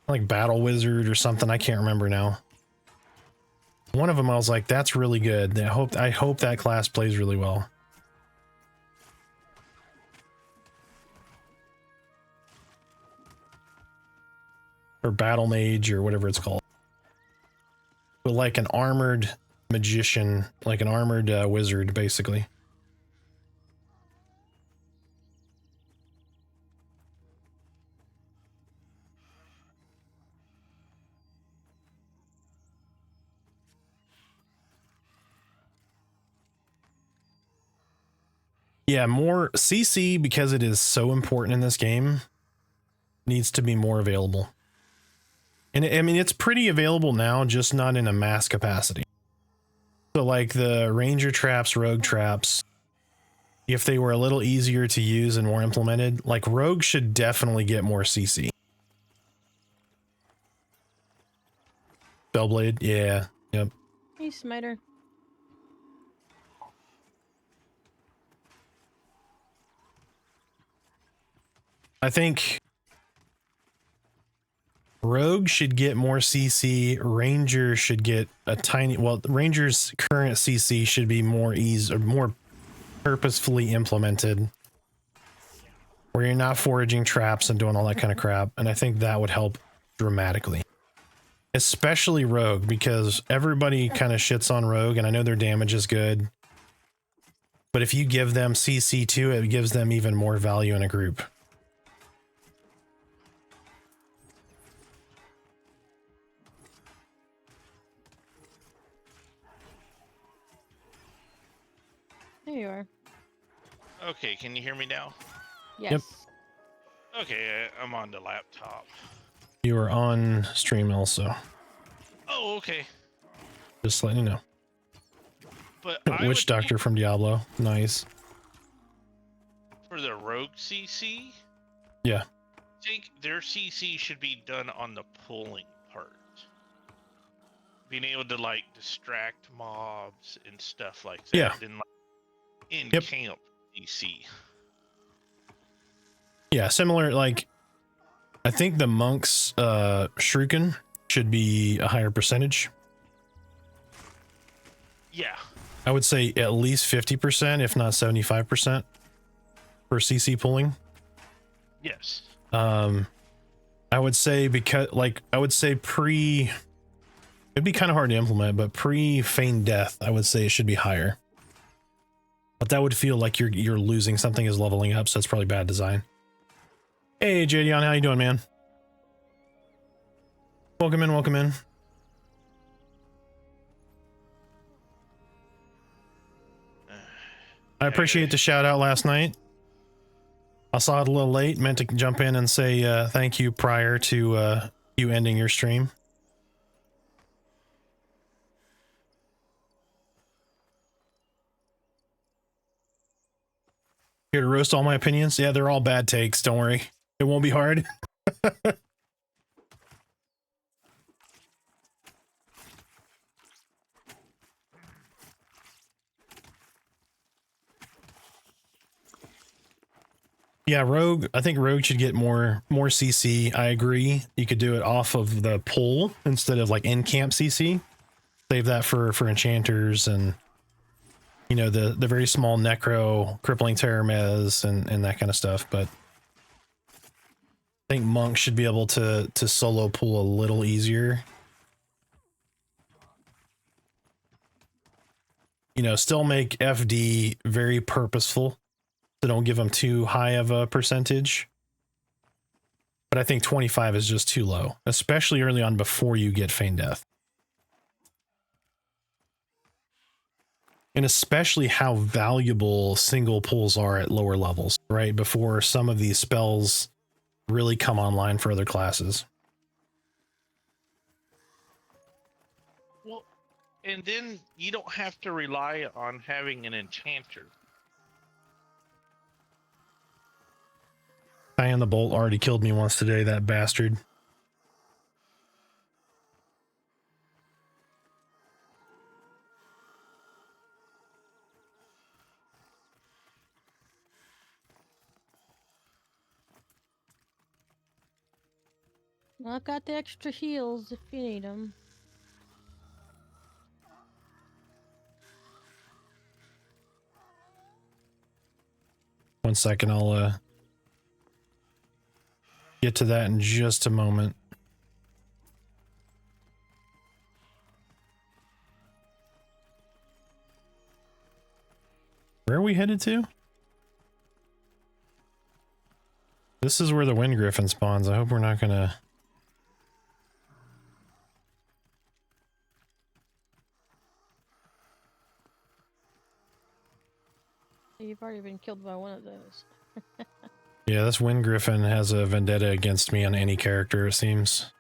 like Battle Wizard or something? I can't remember now. One of them I was like, that's really good. I hope that class plays really well. Or Battle Mage or whatever it's called. But like an armored magician, like an armored wizard, basically. Yeah, more CC, because it is so important in this game, needs to be more available. And I mean, it's pretty available now, just not in a mass capacity. So like the Ranger traps, Rogue traps, if they were a little easier to use and more implemented, like Rogue should definitely get more CC. Spellblade, yeah, yep. Hey, Smiter. I think Rogue should get more CC. Ranger should get a tiny. Well, Ranger's current CC should be more more purposefully implemented, where you're not foraging traps and doing all that kind of crap. And I think that would help dramatically, especially Rogue, because everybody kind of shits on Rogue, and I know their damage is good, but if you give them CC too, it gives them even more value in a group. There you are. Okay, can you hear me now? Yes. Yep. Okay, I'm on the laptop. You are on stream also. Oh, okay. Just letting you know. But Witch Doctor from Diablo. Nice. For the Rogue CC, Yeah. I think their CC should be done on the pulling part. Being able to like distract mobs and stuff like that. Yeah. And like in Yep. camp CC. Yeah, similar, like I think the monks shuriken should be a higher percentage. Yeah. I would say at least 50%, if not 75% for CC pulling. Yes. I would say because like I would say it'd be kind of hard to implement, but pre feigned death, I would say it should be higher. But that would feel like you're losing something is leveling up, so it's probably bad design. Hey Jadion, how you doing, man? Welcome in, welcome in. I appreciate the shout out last night. I saw it a little late, meant to jump in and say thank you prior to you ending your stream. Here to roast all my opinions? Yeah, they're all bad takes. Don't worry. It won't be hard. Yeah, Rogue. I think Rogue should get more CC. I agree. You could do it off of the pull instead of like in camp CC. Save that for enchanters and you know the very small Necro, crippling Terramez and that kind of stuff. But I think monks should be able to solo pull a little easier. You know, still make FD very purposeful. So don't give them too high of a percentage. But I think 25 is just too low, especially early on before you get Feign Death. And especially how valuable single pulls are at lower levels, right? Before some of these spells really come online for other classes. Well, and then you don't have to rely on having an enchanter. Diane the Bolt already killed me once today, that bastard. I've got the extra heals if you need them. One second, I'll get to that in just a moment. Where are we headed to? This is where the Wind Griffin spawns. I hope we're not gonna... You've already been killed by one of those. Yeah, this Wind Griffin has a vendetta against me on any character, it seems.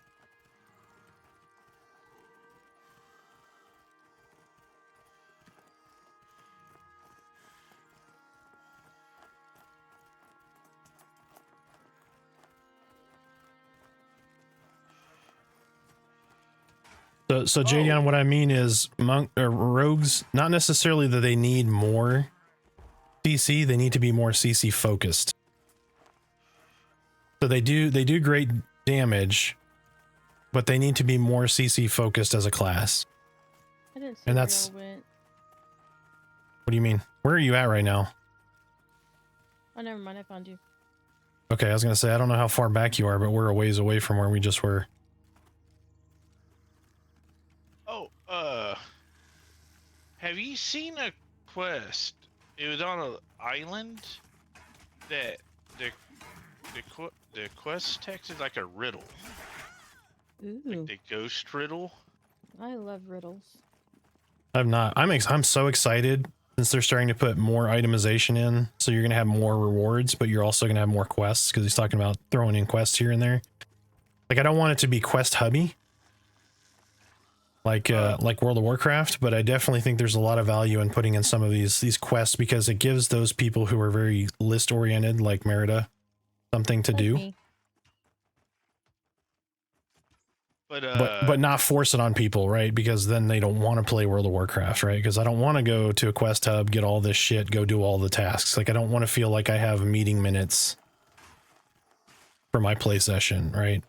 So Jadion, what I mean is rogues, not necessarily that they need more CC, they need to be more CC focused. So they do great damage, but they need to be more CC focused as a class. I didn't see And where that's... y'all went. What do you mean? Where are you at right now? Oh, never mind. I found you. Okay, I was gonna say, I don't know how far back you are, but we're a ways away from where we just were. Oh, have you seen a quest? It was on an island that the quest text is like a riddle. Ooh, Like the ghost riddle. I love riddles. I've not. I'm so excited since they're starting to put more itemization in. So you're gonna have more rewards, but you're also gonna have more quests because he's talking about throwing in quests here and there. Like I don't want it to be quest hubby, like World of Warcraft, but I definitely think there's a lot of value in putting in some of these quests because it gives those people who are very list oriented, like Merida, something to Like do. me. But not force it on people, right? Because then they don't want to play World of Warcraft, right? Because I don't want to go to a quest hub, get all this shit, go do all the tasks. Like I don't want to feel like I have meeting minutes for my play session, right?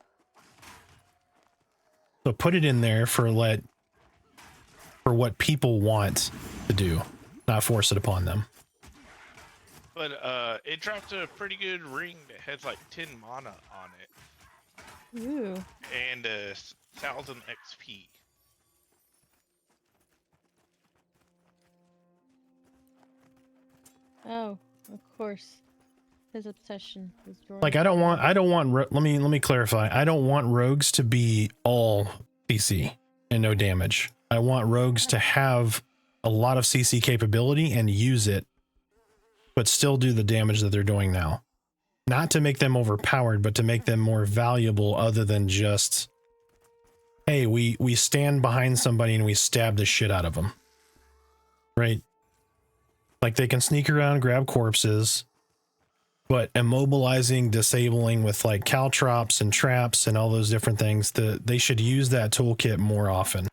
So put it in there for what people want to do, not force it upon them. But it dropped a pretty good ring that has like 10 mana on it. Ooh. And 1,000 XP. Oh, of course. His obsession is drawing. Like I don't want let me clarify. I don't want rogues to be all CC and no damage. I want rogues to have a lot of CC capability and use it, but still do the damage that they're doing now. Not to make them overpowered, but to make them more valuable other than just, hey, we stand behind somebody and we stab the shit out of them. Right? Like they can sneak around, grab corpses, But immobilizing, disabling with like caltrops and traps and all those different things, they should use that toolkit more often.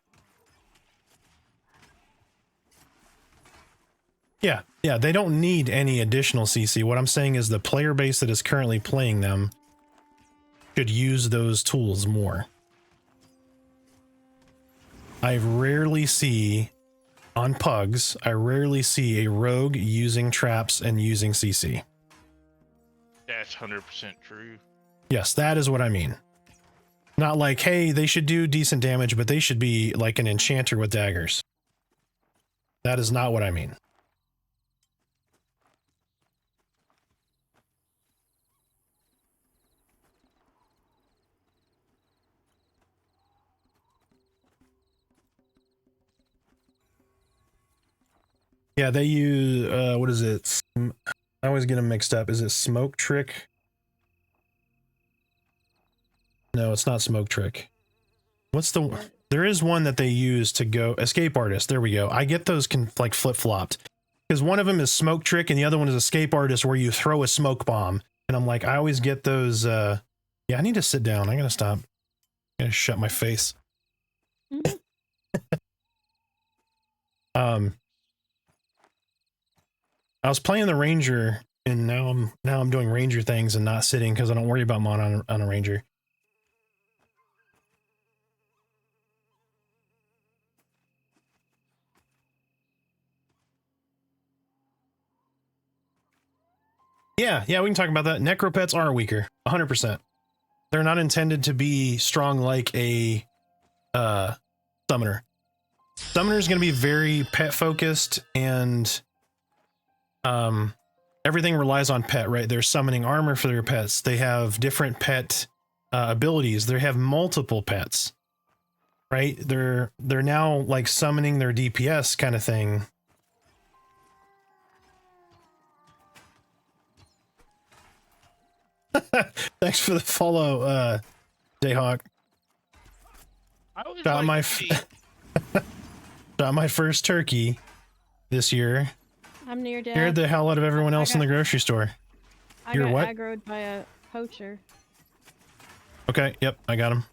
Yeah, they don't need any additional CC. What I'm saying is the player base that is currently playing them should use those tools more. I rarely see, on pugs, I rarely see a rogue using traps and using CC. That's 100% true. Yes, that is what I mean. Not like, hey, they should do decent damage, but they should be like an enchanter with daggers. That is not what I mean. Yeah, they use, what is it? I always get them mixed up. Is it Smoke Trick? No, it's not Smoke Trick. What's the... There is one that they use to go... Escape Artist. There we go. I get those like flip-flopped. Because one of them is Smoke Trick and the other one is Escape Artist where you throw a smoke bomb. And I'm like, I always get those... Yeah, I need to sit down. I gotta stop. I gotta shut my face. I was playing the Ranger, and now I'm doing Ranger things and not sitting because I don't worry about mon on a Ranger. Yeah, we can talk about that. Necro pets are weaker, 100%. They're not intended to be strong like a summoner. Summoner is going to be very pet focused, and everything relies on pet, right? They're summoning armor for their pets. They have different pet abilities. They have multiple pets, right? They're now like summoning their DPS kind of thing. Thanks for the follow, Dayhawk. I always Got like my to see- got my first turkey this year. I'm near death. Scared the hell out of everyone else in the grocery store. I You're got what? aggroed by a poacher. Okay, yep, I got him.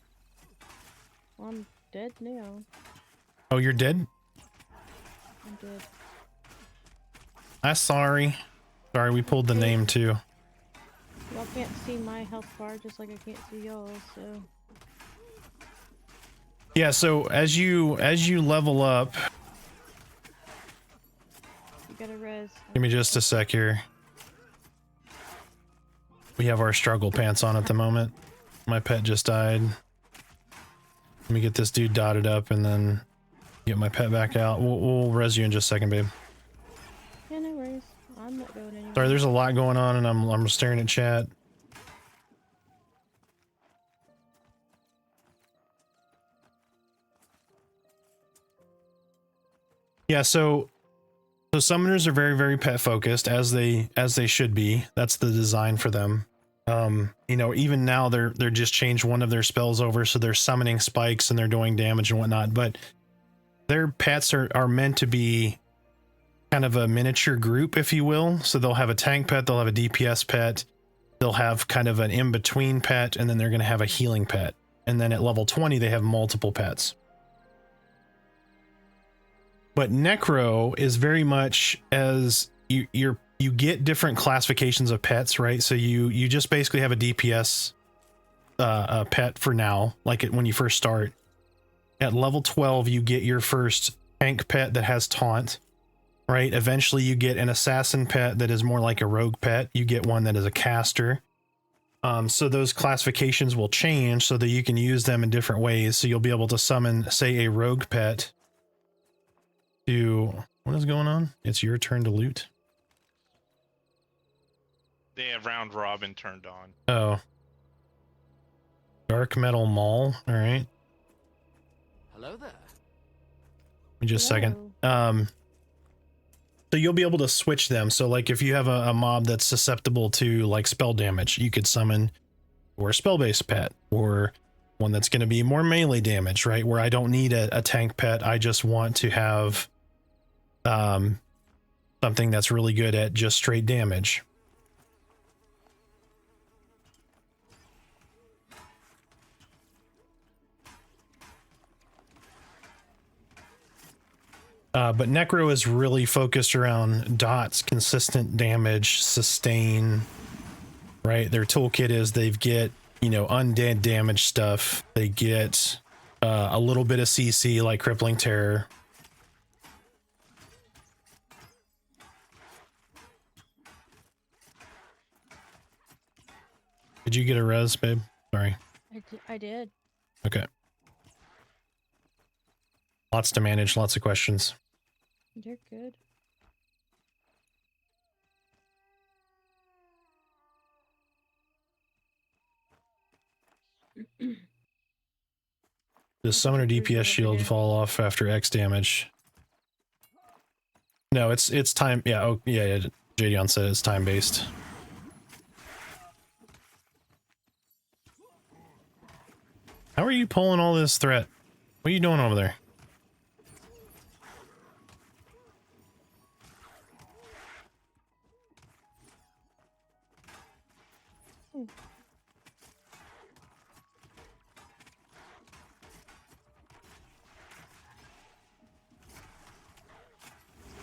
Well, I'm dead now. Oh, you're dead? I'm dead. I'm sorry. Sorry, we pulled the name too. Y'all can't see my health bar just like I can't see y'all, so... Yeah, so as you level up, You gotta res. give me just a sec here. We have our struggle pants on at the moment. My pet just died. Let me get this dude dotted up and then get my pet back out. We'll res you in just a second, babe. Yeah, no worries. I'm not going anywhere. Sorry, there's a lot going on and I'm staring at chat. Yeah, so summoners are very, very pet focused as they should be. That's the design for them. You know, even now they're just changed one of their spells over, so they're summoning spikes and they're doing damage and whatnot, but their pets are meant to be kind of a miniature group, if you will. So they'll have a tank pet, they'll have a DPS pet, they'll have kind of an in-between pet, and then they're going to have a healing pet. And then at level 20, they have multiple pets. But Necro is very much as you get different classifications of pets, right? So you just basically have a DPS pet for now, like when you first start. At level 12, you get your first tank pet that has taunt, right? Eventually you get an assassin pet that is more like a rogue pet. You get one that is a caster. So those classifications will change so that you can use them in different ways. So you'll be able to summon, say, a rogue pet to... What is going on? It's your turn to loot. They have round robin turned on. Oh. Dark Metal Mall. All right. Hello there. Give me just a second. So you'll be able to switch them. So like if you have a mob that's susceptible to like spell damage, you could summon or a spell-based pet, or one that's going to be more melee damage, right? Where I don't need a tank pet. I just want to have something that's really good at just straight damage. But Necro is really focused around dots, consistent damage, sustain, right? Their toolkit is they get, you know, undead damage stuff. They get a little bit of CC like Crippling Terror. Did you get a res, babe? Sorry. I did. Okay. Lots to manage, lots of questions. You're good. Does summoner DPS shield fall off after X damage? No, it's time. Yeah, oh yeah, Jadion said it's time based. How are you pulling all this threat? What are you doing over there?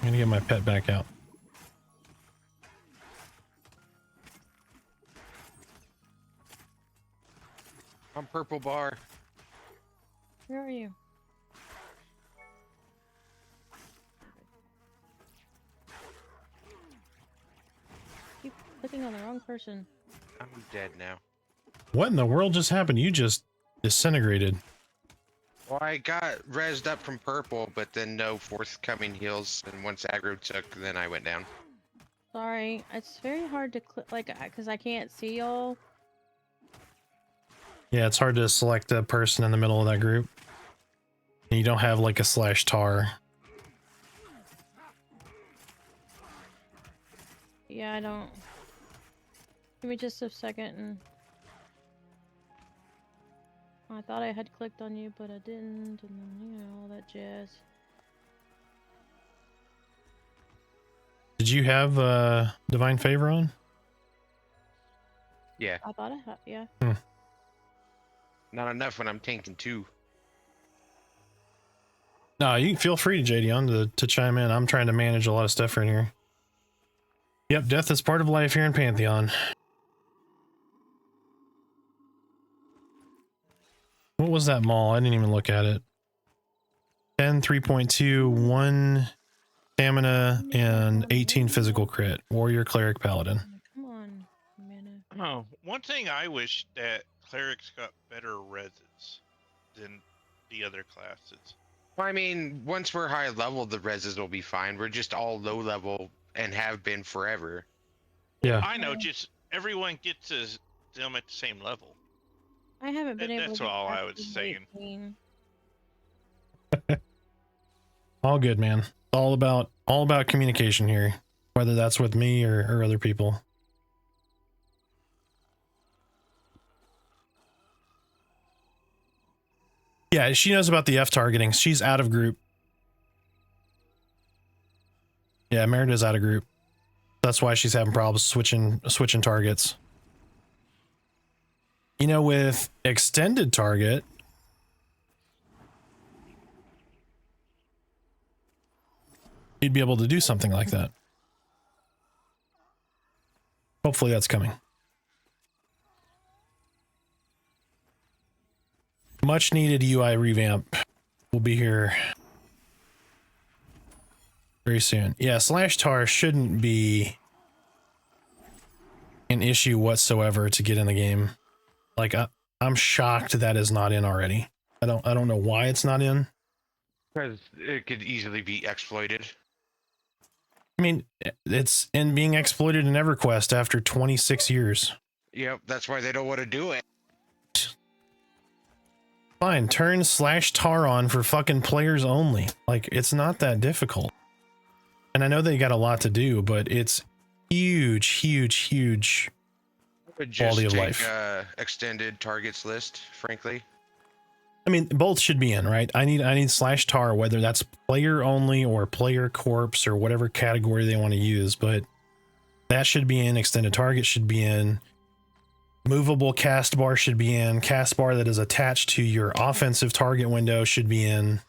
I'm gonna get my pet back out. I'm purple bar. Where are you? Keep clicking on the wrong person. I'm dead now. What in the world just happened? You just disintegrated. Well, I got rezzed up from purple, but then no forthcoming heals, and once aggro took, then I went down. Sorry, it's very hard to click, like, because I can't see y'all. Yeah, it's hard to select a person in the middle of that group. And you don't have like a slash tar. Yeah, I don't. Give me just a second and... I thought I had clicked on you, but I didn't, and then, you know, all that jazz. Did you have Divine Favor on? Yeah. I thought I had, yeah. Not enough when I'm tanking 2. No, you can feel free to JD to chime in. I'm trying to manage a lot of stuff right here. Yep, death is part of life here in Pantheon. What was that mall? I didn't even look at it. 10, 3.2, 1 stamina, and 18 physical crit. Warrior, cleric, paladin. Come on, mana. Oh, one thing I wish that clerics got better reses than the other classes. Well, I mean, once we're high level, the reses will be fine. We're just all low level and have been forever. Yeah. I know, just everyone gets them at the same level. I haven't been able That's to all I get was past saying. 18. All good, man. All about communication here, whether that's with me or other people. Yeah, she knows about the F targeting. She's out of group. Yeah, Merida's out of group. That's why she's having problems switching targets. You know, with extended target, you'd be able to do something like that. Hopefully that's coming. Much needed UI revamp will be here very soon. Yeah, slash tar shouldn't be an issue whatsoever to get in the game. Like I'm shocked that is not in already. I don't know why it's not in. Because it could easily be exploited. I mean, it's in being exploited in EverQuest after 26 years. Yep, that's why they don't want to do it. Fine, turn slash tar on for fucking players only. Like, it's not that difficult. And I know they got a lot to do, but it's huge Would just quality of take, life. Extended targets list, frankly. I mean, both should be in, right? I need slash tar, whether that's player only or player corpse or whatever category they want to use, but that should be in. Extended target should be in. Movable cast bar should be in. Cast bar that is attached to your offensive target window should be in.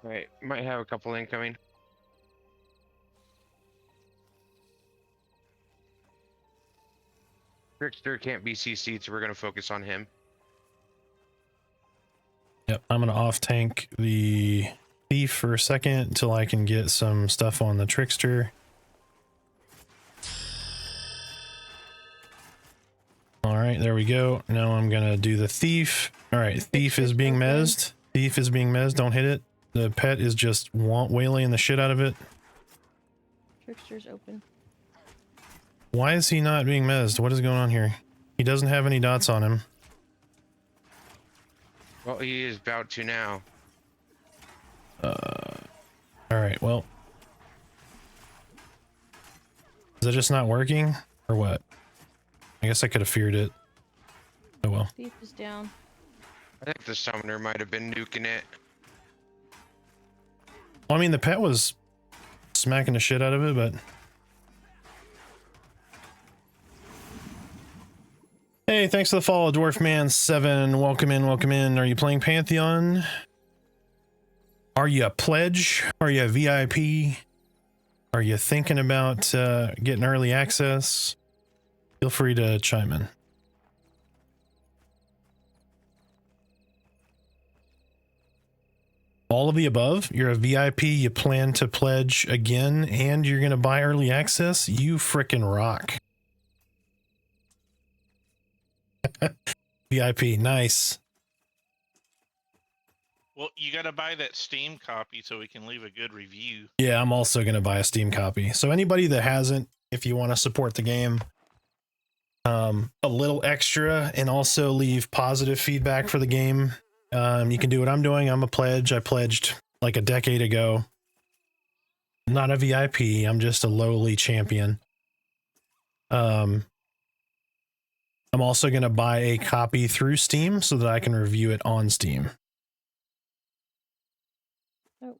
Right, might have a couple incoming. Trickster can't be CC'd, so we're gonna focus on him. Yep, I'm gonna off tank the thief for a second until I can get some stuff on the trickster. All right, there we go. Now I'm gonna do the thief. All right, thief is being mezzed. Thief is being mezzed. Don't hit it. The pet is just waylaying the shit out of it. Trickster's open. Why is he not being mezzed? What is going on here? He doesn't have any dots on him. Well, he is about to now. All right, well. Is it just not working? Or what? I guess I could have feared it. Oh well. Thief is down. I think the summoner might have been nuking it. Well, I mean, the pet was smacking the shit out of it, but... Hey, thanks for the follow, Dwarfman7. Welcome in, welcome in. Are you playing Pantheon? Are you a pledge? Are you a VIP? Are you thinking about getting early access? Feel free to chime in. All of the above? You're a VIP, you plan to pledge again, and you're going to buy early access? You frickin' rock. VIP, nice. Well, you gotta buy that Steam copy so we can leave a good review. Yeah, I'm also going to buy a Steam copy. So anybody that hasn't, if you want to support the game, a little extra and also leave positive feedback for the game, you can do what I'm doing. I'm a pledge. I pledged like a decade ago. Not a VIP. I'm just a lowly champion. I'm also going to buy a copy through Steam so that I can review it on Steam. Oh.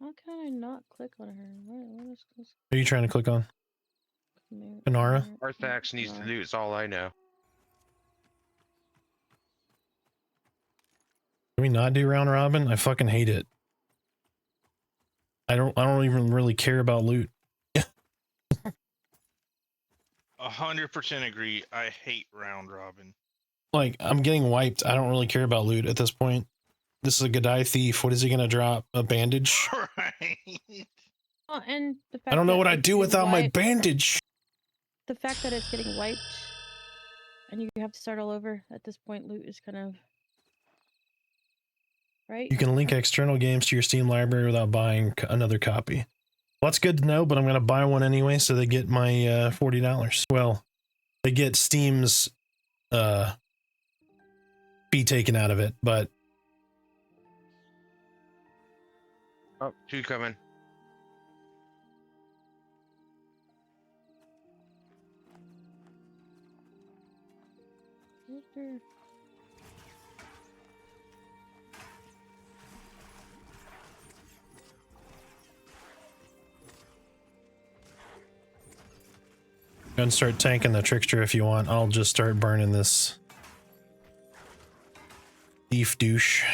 How can I not click on her? What is this? What are you trying to click on? Inara? Arthax needs to do, it's all I know. Can we not do round robin? I fucking hate it. I don't even really care about loot. 100% agree. I hate round robin. Like, I'm getting wiped. I don't really care about loot at this point. This is a Godai thief. What is he gonna drop? A bandage? Right. Oh, and the fact I don't know that what I'd it's do getting without my wiped- bandage. The fact that it's getting wiped and you have to start all over at this point, loot is kind of right. You can link external games to your Steam library without buying another copy. Well, that's good to know, but I'm gonna buy one anyway, so they get my $40. Well, they get Steam's fee taken out of it, but Oh, two coming. Trickster. go and start tanking the trickster if you want. I'll just start burning this thief douche.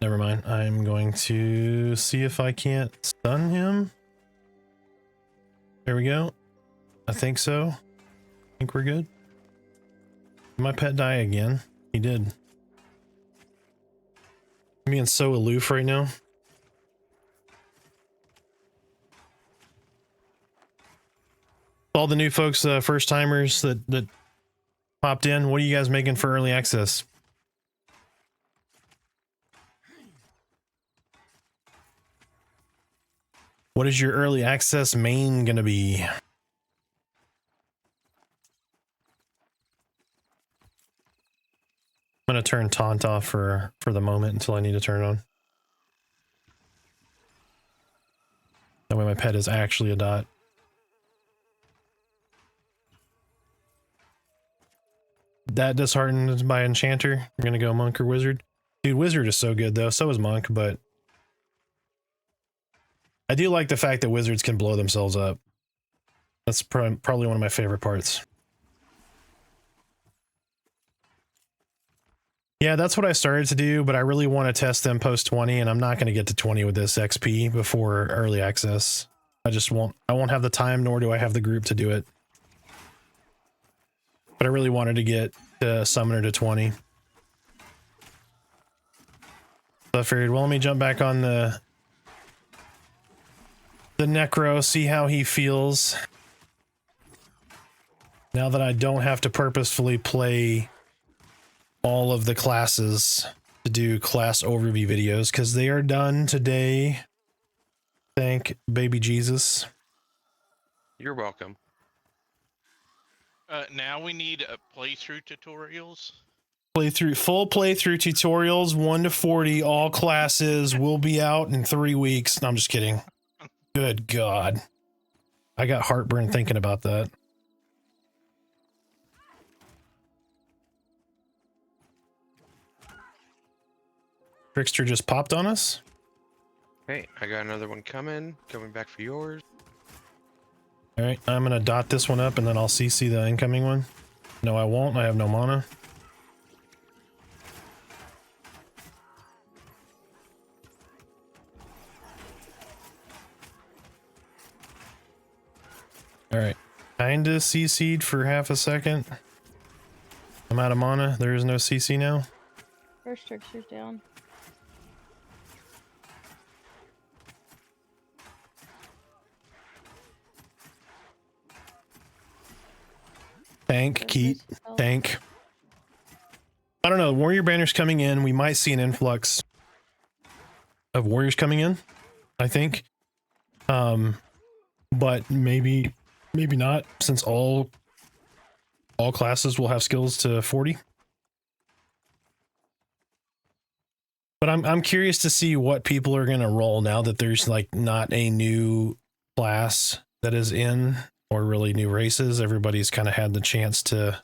Never mind. I'm going to see if I can't stun him. There we go. I think so. I think we're good. Did my pet die again? He did. I'm being so aloof right now. All the new folks, first timers that popped in, what are you guys making for early access? What is your early access main gonna be? I'm gonna turn taunt off for the moment until I need to turn it on. That way my pet is actually a dot. That disheartened by enchanter. We're gonna go monk or wizard. Dude, wizard is so good though. So is monk, but I do like the fact that wizards can blow themselves up. That's probably one of my favorite parts. Yeah, that's what I started to do, but I really want to test them post 20, and I'm not going to get to 20 with this XP before early access. I won't have the time, nor do I have the group to do it. But I really wanted to get the Summoner to 20. So I figured, well, let me jump back on the Necro, see how he feels. Now that I don't have to purposefully play all of the classes to do class overview videos, because they are done today. Thank baby Jesus. You're welcome. Now we need playthrough tutorials. Full playthrough tutorials 1 to 40, all classes will be out in 3 weeks. No, I'm just kidding. Good God. I got heartburn thinking about that. Trickster just popped on us. Hey, I got another one coming back for yours. All right, I'm gonna dot this one up and then I'll CC the incoming one. No, I won't. I have no mana. All right, kinda CC'd for half a second. I'm out of mana. There is no CC now. First trickster's down. Tank, Keat, tank. I don't know. Warrior banner's coming in. We might see an influx of warriors coming in, I think. But maybe not, since all classes will have skills to 40. But I'm curious to see what people are gonna roll now that there's like not a new class that is in, or really new races. Everybody's kind of had the chance to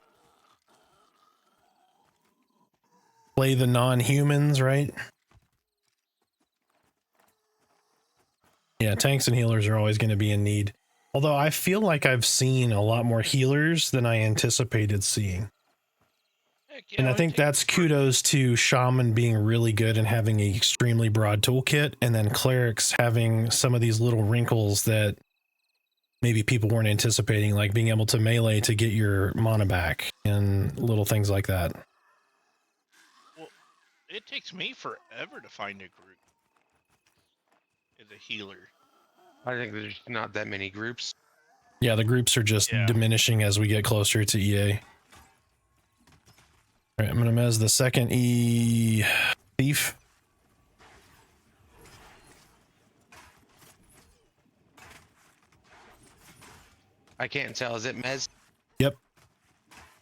play the non-humans, right? Yeah, tanks and healers are always going to be in need. Although I feel like I've seen a lot more healers than I anticipated seeing. Heck, And I it think takes that's kudos to Shaman being really good and having an extremely broad toolkit, and then Clerics having some of these little wrinkles that maybe people weren't anticipating, like being able to melee to get your mana back and little things like that. Well, it takes me forever to find a group as a healer. I think there's not that many groups. Yeah, the groups are just diminishing as we get closer to EA. All right, I'm gonna mez the second E thief. I can't tell. Is it Mez? Yep.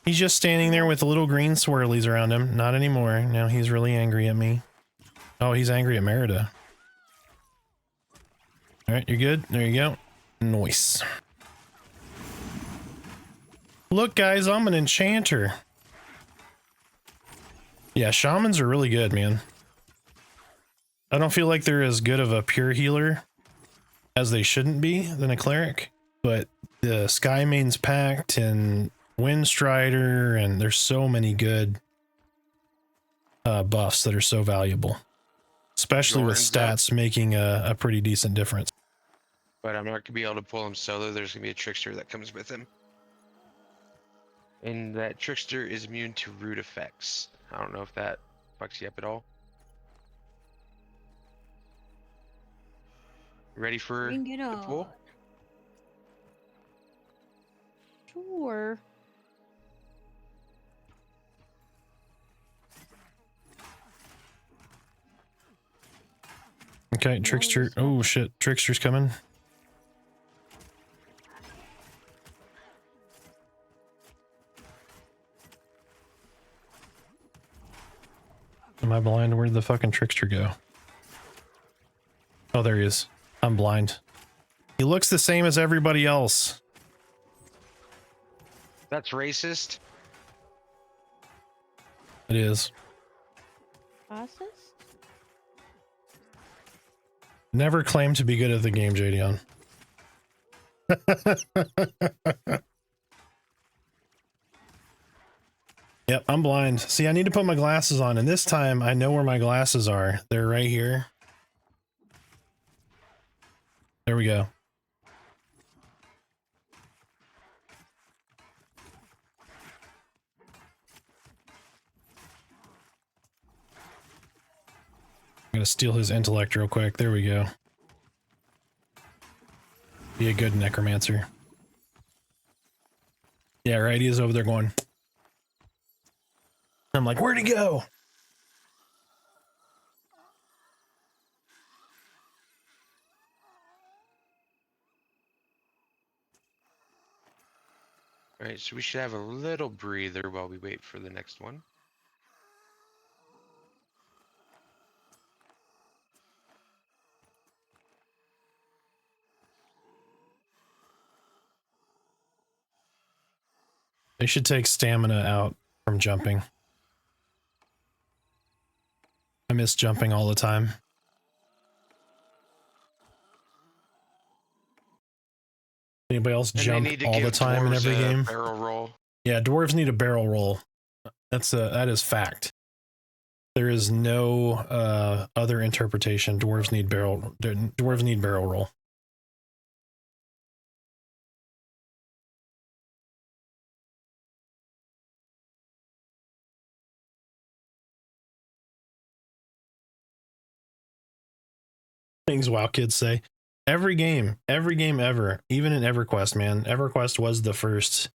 He's just standing there with the little green swirlies around him. Not anymore. Now he's really angry at me. Oh, he's angry at Merida. All right, you're good. There you go. Nice. Look, guys, I'm an enchanter. Yeah, shamans are really good, man. I don't feel like they're as good of a pure healer as they shouldn't be than a cleric, but the Sky Main's Pact and Windstrider, and there's so many good buffs that are so valuable, especially with stats making a pretty decent difference. But I'm not going to be able to pull him solo. There's going to be a trickster that comes with him. And that trickster is immune to root effects. I don't know if that fucks you up at all. Ready for Bring it the pool? on. Sure. Okay, trickster. Oh shit, trickster's coming. Am I blind? Where'd the fucking trickster go? Oh, there he is. I'm blind. He looks the same as everybody else. That's racist. It is. Process? Never claimed to be good at the game, Jadion. Yep, I'm blind. See, I need to put my glasses on, and this time I know where my glasses are. They're right here. There we go. I'm gonna steal his intellect real quick. There we go. Be a good necromancer. Yeah, right. He is over there going. I'm like, where'd he go? All right, so we should have a little breather while we wait for the next one. They should take stamina out from jumping. I miss jumping all the time. Anybody else And jump they need to all the give time in dwarves every a game? barrel roll. Yeah, dwarves need a barrel roll. That is fact. There is no other interpretation. Dwarves need barrel roll. Things WoW kids say. Every game ever, even in EverQuest, man. EverQuest was the first.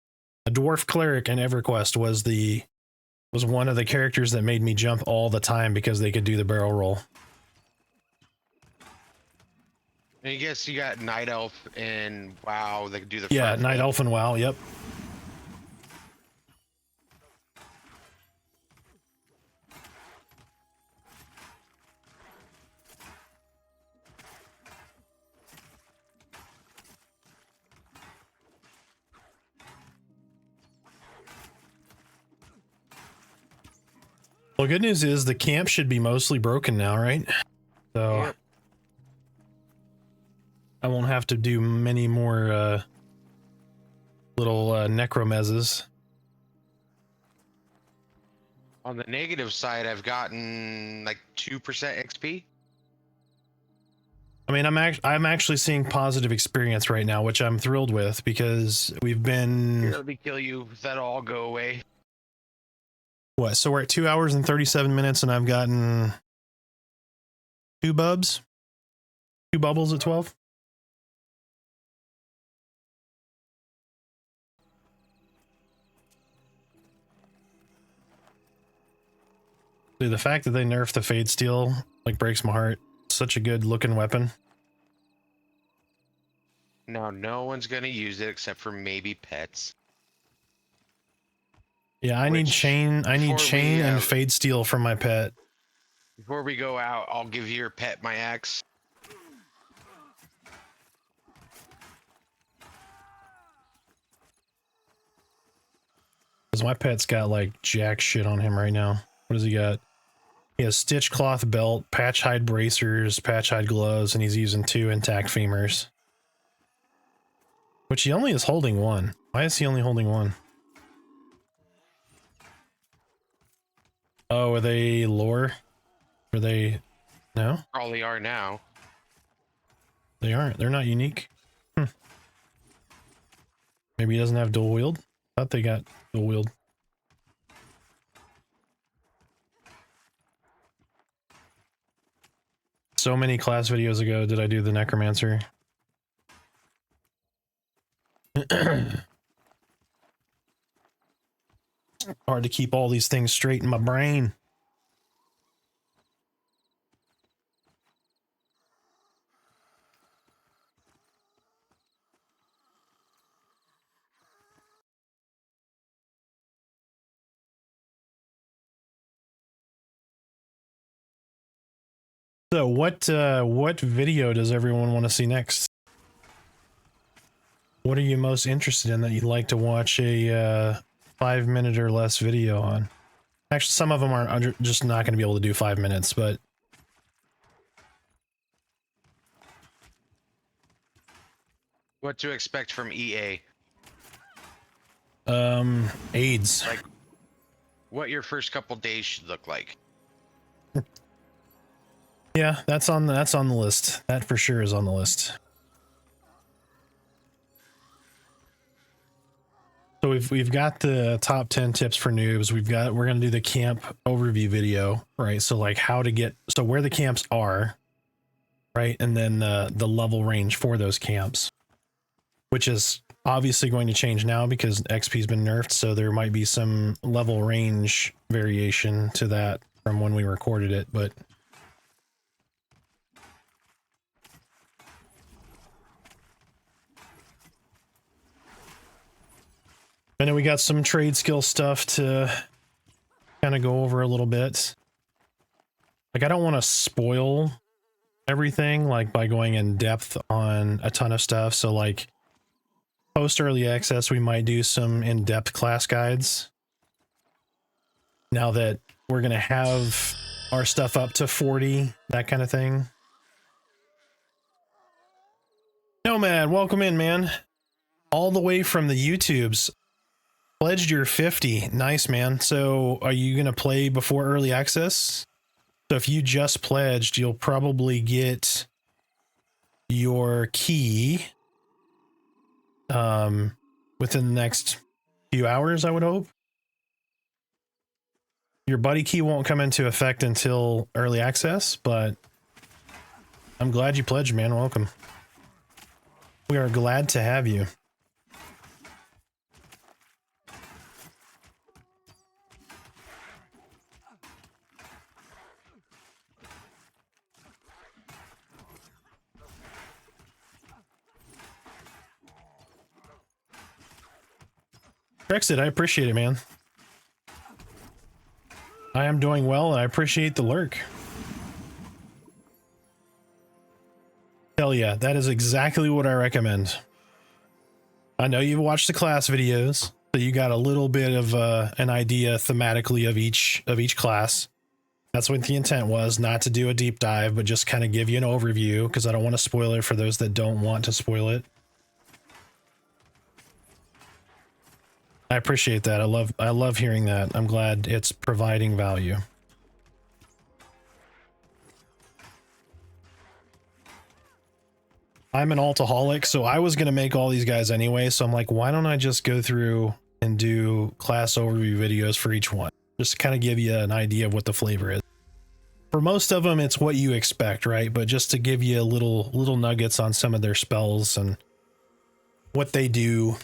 A dwarf cleric in EverQuest was one of the characters that made me jump all the time because they could do the barrel roll. And I guess you got Night Elf and WoW that can do the Yeah, front Night flip. Elf and WoW, yep. Well, good news is the camp should be mostly broken now, right? So Yep. I won't have to do many more little necromezzes. On the negative side, I've gotten like 2% XP. I mean, I'm actually seeing positive experience right now, which I'm thrilled with because we've been Here, let me kill you. That'll all go away. what? So we're at 2 hours and 37 minutes, and I've gotten 2 bubbles at 12. Dude, the fact that they nerfed the Fade Steel like breaks my heart. Such a good looking weapon. Now, no one's gonna use it except for maybe pets. Yeah, I need Which, chain. I need before chain we, and Fade Steel for my pet. Before we go out, I'll give your pet my axe. Because my pet's got like jack shit on him right now. What does he got? He has stitch cloth belt, patch hide bracers, patch hide gloves, and he's using 2 intact femurs. Which he only is holding 1. Why is he only holding 1? Oh, are they lore? Are they... No? Probably are now. They aren't. They're not unique. Maybe he doesn't have dual wield? Thought they got dual wield. So many class videos ago did I do the Necromancer. Hard to keep all these things straight in my brain. So what video does everyone want to see next? What are you most interested in that you'd like to watch a 5-minute or less video on? Actually, some of them are just not going to be able to do 5 minutes, but What to expect from EA? AIDS. Like, what your first couple days should look like. Yeah, that's on the list. That for sure is on the list. So we've got the top 10 tips for noobs. We're gonna do the camp overview video, right? So like where the camps are, right? And then the level range for those camps, which is obviously going to change now because XP's been nerfed, so there might be some level range variation to that from when we recorded it, but I know we got some trade skill stuff to kind of go over a little bit. Like, I don't want to spoil everything, like, by going in depth on a ton of stuff. So, like, post early access, we might do some in-depth class guides. Now that we're going to have our stuff up to 40, that kind of thing. Nomad, welcome in, man. All the way from the YouTubes. Pledged your 50. Nice, man. So are you going to play before early access? So if you just pledged, you'll probably get your key within the next few hours, I would hope. Your buddy key won't come into effect until early access, but I'm glad you pledged, man. Welcome. We are glad to have you. Brexit, I appreciate it, man. I am doing well, and I appreciate the lurk. Hell yeah, that is exactly what I recommend. I know you've watched the class videos, so you got a little bit of an idea thematically of each class. That's what the intent was, not to do a deep dive, but just kind of give you an overview, because I don't want to spoil it for those that don't want to spoil it. I appreciate that. I love hearing that. I'm glad it's providing value. I'm an altaholic, so I was going to make all these guys anyway, so I'm like, why don't I just go through and do class overview videos for each one? Just to kind of give you an idea of what the flavor is. For most of them, it's what you expect, right? But just to give you little nuggets on some of their spells and what they do.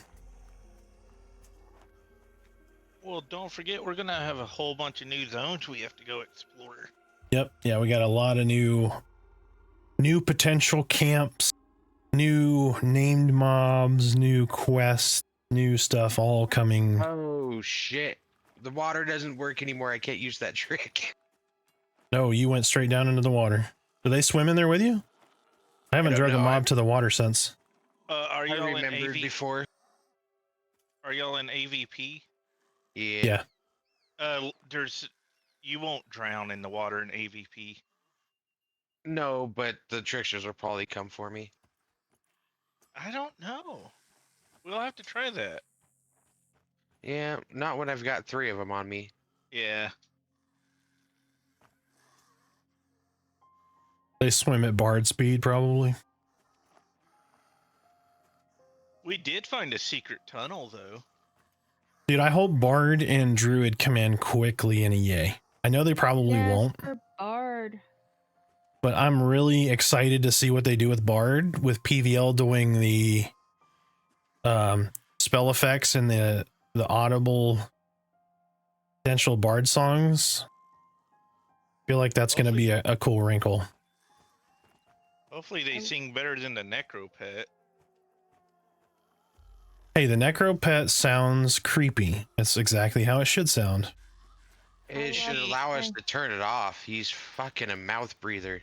Well, don't forget, we're gonna have a whole bunch of new zones we have to go explore. Yep, yeah, we got a lot of new potential camps, new named mobs, new quests, new stuff all coming. Oh shit. The water doesn't work anymore. I can't use that trick. No, you went straight down into the water. Do they swim in there with you? I haven't drug a mob to the water since. Are I y'all in remembered AV? before. Are y'all in AVP? Yeah. You won't drown in the water in AVP. No, but the tricksters will probably come for me. I don't know. We'll have to try that. Yeah, not when I've got 3 of them on me. Yeah. They swim at bard speed, probably. We did find a secret tunnel, though. Dude, I hope Bard and Druid come in quickly in EA. I know they probably won't. For Bard. But I'm really excited to see what they do with Bard, with PVL doing the spell effects and the audible potential Bard songs. I feel like that's going to be a cool wrinkle. Hopefully they sing better than the Necro pet. Hey, the Necro pet sounds creepy. That's exactly how it should sound. It should allow us to turn it off. He's fucking a mouth breather.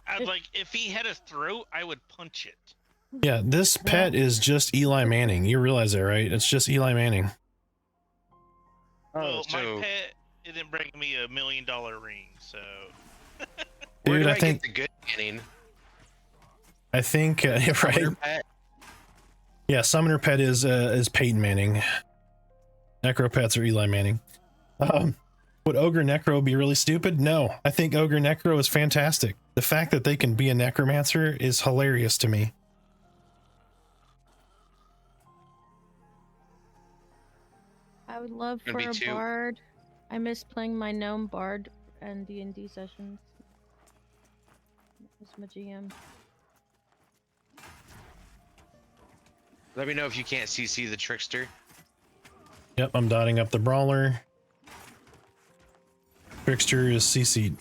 I'd like, if he had a throat, I would punch it. Yeah, this pet is just Eli Manning. You realize that, right? It's just Eli Manning. Well, my pet didn't bring me $1 million ring, so. Where Dude, do I think get the good Manning? I think right. Pet? Yeah, Summoner Pet is Peyton Manning. Necro Pets are Eli Manning. Would Ogre Necro be really stupid? No, I think Ogre Necro is fantastic. The fact that they can be a Necromancer is hilarious to me. I would love Gonna for be a two. bard. I miss playing my gnome bard and D&D sessions. That's my GM. Let me know if you can't CC the Trickster. Yep, I'm dotting up the Brawler. Trickster is CC'd.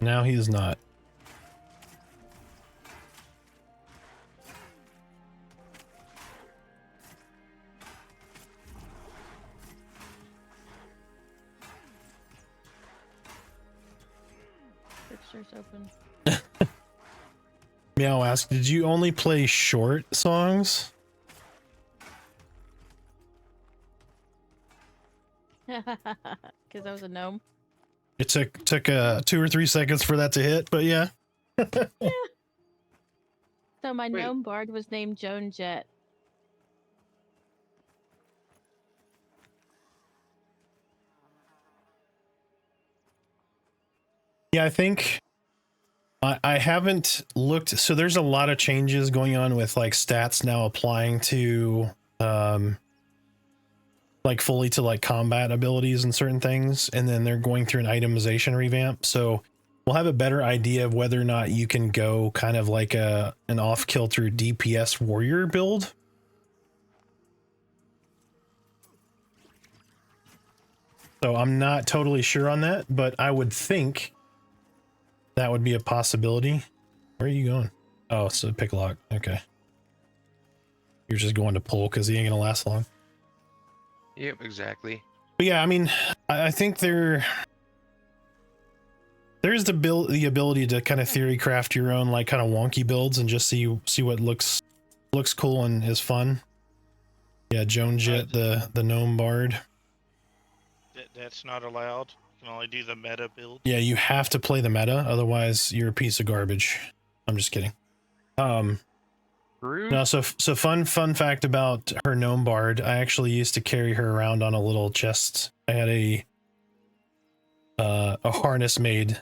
Now he is not. Trickster's open. Meow asked, did you only play short songs? Because I was a gnome. It took 2 or 3 seconds for that to hit, but yeah. So my Wait. gnome bard was named Joan Jett. Yeah, I think I haven't looked. So there's a lot of changes going on with like stats now applying to like fully to like combat abilities and certain things, and then they're going through an itemization revamp. So we'll have a better idea of whether or not you can go kind of like an off kilter DPS warrior build. So I'm not totally sure on that, but I would think that would be a possibility. Where are you going? Oh, so pick lock. Okay. You're just going to pull because he ain't gonna last long. Yep, exactly. But yeah, I mean, I think there's the ability to kind of theory craft your own like kind of wonky builds and just see what looks cool and is fun. Yeah, Joan Jett, the gnome bard. That's not allowed. You can only do the meta build. Yeah, you have to play the meta, otherwise you're a piece of garbage. I'm just kidding. Rude. No, so fun fact about her gnome bard. I actually used to carry her around on a little chest. I had a harness made,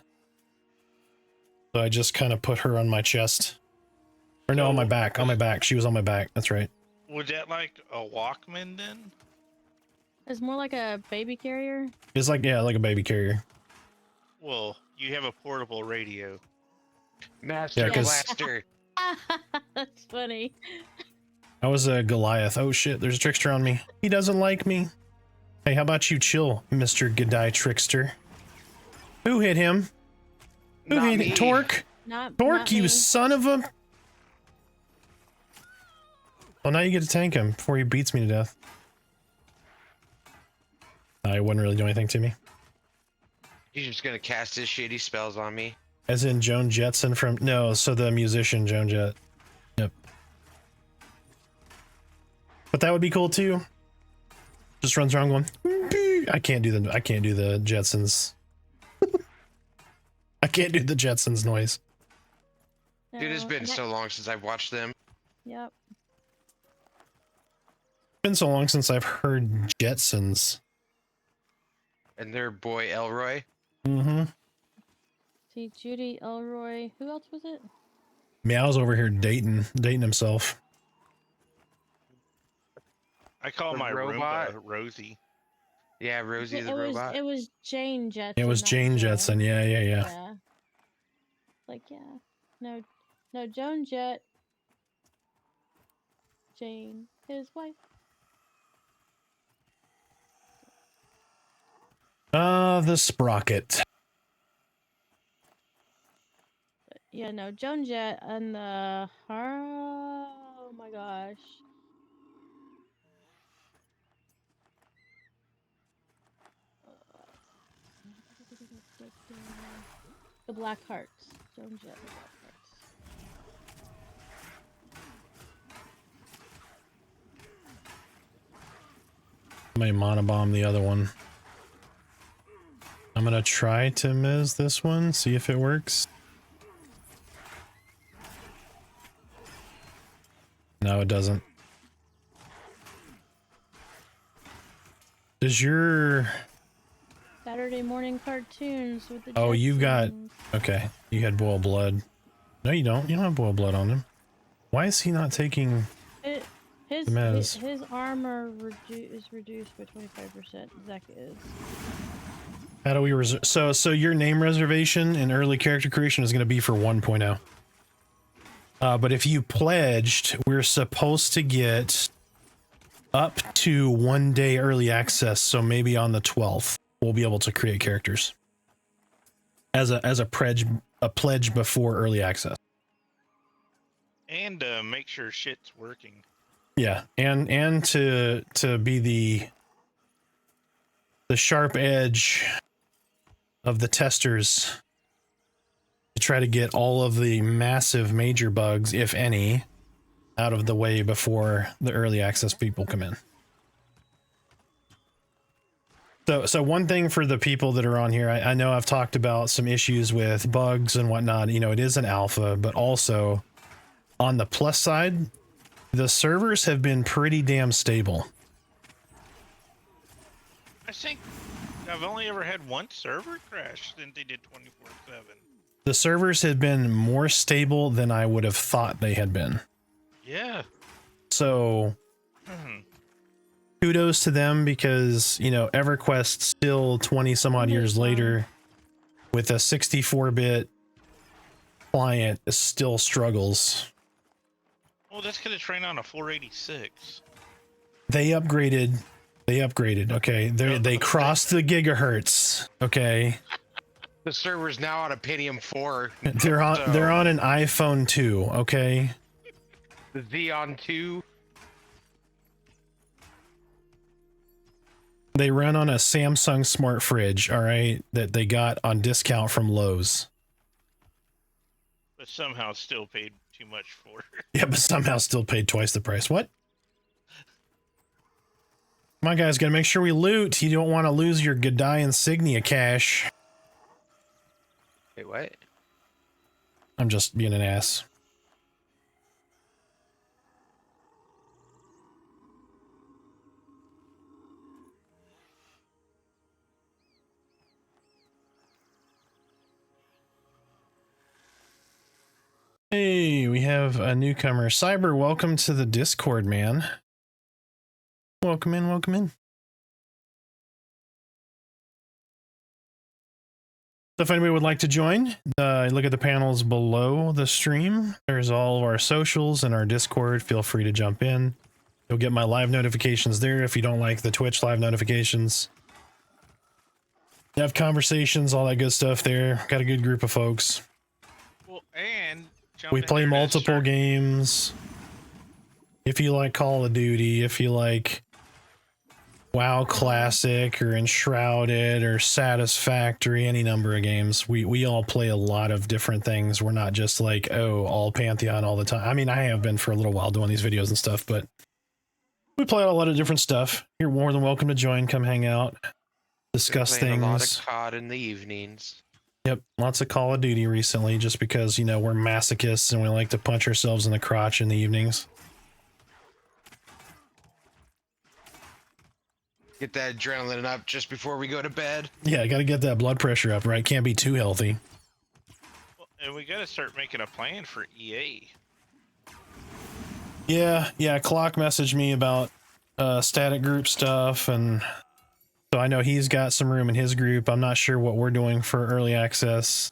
so I just kind of put her on my chest, or no, on my back. On my back. She was on my back. That's right. Was that like a Walkman then? It's more like a baby carrier. It's like, yeah, like a baby carrier. Well, you have a portable radio. Master Yeah, 'cause- Blaster. That's funny. I was a Goliath. Oh shit, there's a trickster on me. He doesn't like me. Hey, how about you chill, Mr. Godai Trickster? Who hit him? Who Not hit me. him? Torque? Not You me. son of a... Well, now you get to tank him before he beats me to death. I wouldn't really do anything to me. He's just gonna cast his shitty spells on me. As in Joan Jetson from... No, so the musician Joan Jett. Yep. But that would be cool too. Just runs around going... I can't do the Jetsons. I can't do the Jetsons noise. Dude, it's No, been and so long since I've watched them. Yep. It's been so long since I've heard Jetsons. And their boy Elroy. Mm-hmm. See, Judy, Elroy. Who else was it? Meow's over here dating himself. I call The my robot. Roomba Rosie. Yeah, Rosie it the was robot. it was Jane Jetson. It was not Jane Joan. Jetson. Yeah. Yeah. Like, yeah. No, Joan Jett. Jane, his wife. The sprocket. Yeah, no, Joan Jett and the... Oh my gosh. The Black Hearts. Joan Jett, the Black Hearts. I might monobomb the other one. I'm gonna try to miss this one, see if it works. No, it doesn't. Does your... Saturday morning cartoons with the Oh, you got... Jetsons. Okay, you had boiled blood. No, you don't. You don't have boiled blood on him. Why is he not taking... His The mez. his armor is reduced by 25%. Zach is. How do we reserve? So your name reservation in early character creation is going to be for 1.0. But if you pledged, we're supposed to get up to 1 day early access. So maybe on the 12th, we'll be able to create characters as a pledge before early access. And make sure shit's working. Yeah, and to be the sharp edge of the testers to try to get all of the massive major bugs, if any, out of the way before the early access people come in. So one thing for the people that are on here, I know I've talked about some issues with bugs and whatnot. You know, it is an alpha, but also on the plus side, the servers have been pretty damn stable. I think I've only ever had one server crash since they did 24/7. The servers have been more stable than I would have thought they had been. Yeah. So kudos to them, because, you know, EverQuest still 20 some odd years later with a 64-bit client still struggles. Well, that's because it's running on a 486. They upgraded. Okay. They crossed the gigahertz. Okay. The server's now on a Pentium 4. They're on an iPhone 2. Okay. The Xeon 2. They run on a Samsung smart fridge. All right, that they got on discount from Lowe's. But somehow still paid too much for it. Yeah, but somehow still paid twice the price. What? Come on, guys, gotta make sure we loot. You don't want to lose your Godai insignia cash. Wait, what? I'm just being an ass. Hey, we have a newcomer. Cyber, welcome to the Discord, man. Welcome in, welcome in. So if anybody would like to join, look at the panels below the stream. There's all of our socials and our Discord. Feel free to jump in. You'll get my live notifications there if you don't like the Twitch live notifications. You have conversations, all that good stuff there. Got a good group of folks. Well, and We play multiple games. If you like Call of Duty, if you like WoW Classic or Enshrouded or Satisfactory, any number of games, we all play a lot of different things. We're not just like, oh, all Pantheon all the time. I mean, I have been for a little while doing these videos and stuff, but we play a lot of different stuff. You're more than welcome to join. Come hang out, discuss Playing things. a lot of COD in the evenings. Yep, lots of Call of Duty recently, just because, you know, we're masochists and we like to punch ourselves in the crotch in the evenings. Get that adrenaline up just before we go to bed. Yeah, I gotta get that blood pressure up, right? Can't be too healthy. Well, and we got to start making a plan for EA. Yeah, Clock messaged me about static group stuff, and so I know he's got some room in his group. I'm not sure what we're doing for early access.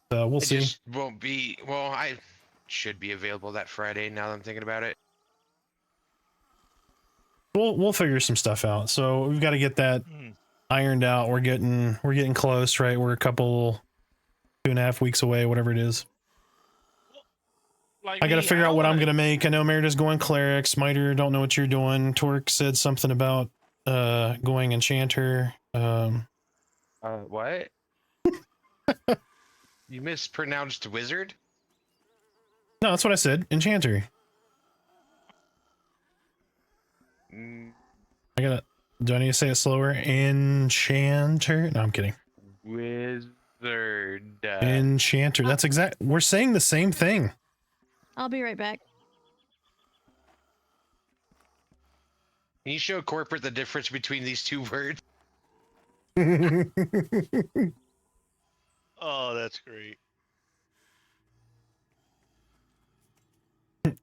We'll see. It just won't be, well, I should be available that Friday now that I'm thinking about it. We'll figure some stuff out. So we've got to get that ironed out. We're getting close, right? We're a couple 2.5 weeks away, whatever it is. Like I got to me, figure out what I'm wanna- gonna make. I know Merida's going cleric. Smiter, don't know what you're doing. Torque said something about going enchanter. What? You mispronounced wizard? No, that's what I said. Enchanter. I gotta. Do I need to say it slower? Enchanter? No, I'm kidding. Wizard. Enchanter. That's exact. We're saying the same thing. I'll be right back. Can you show corporate the difference between these two words? Oh, that's great.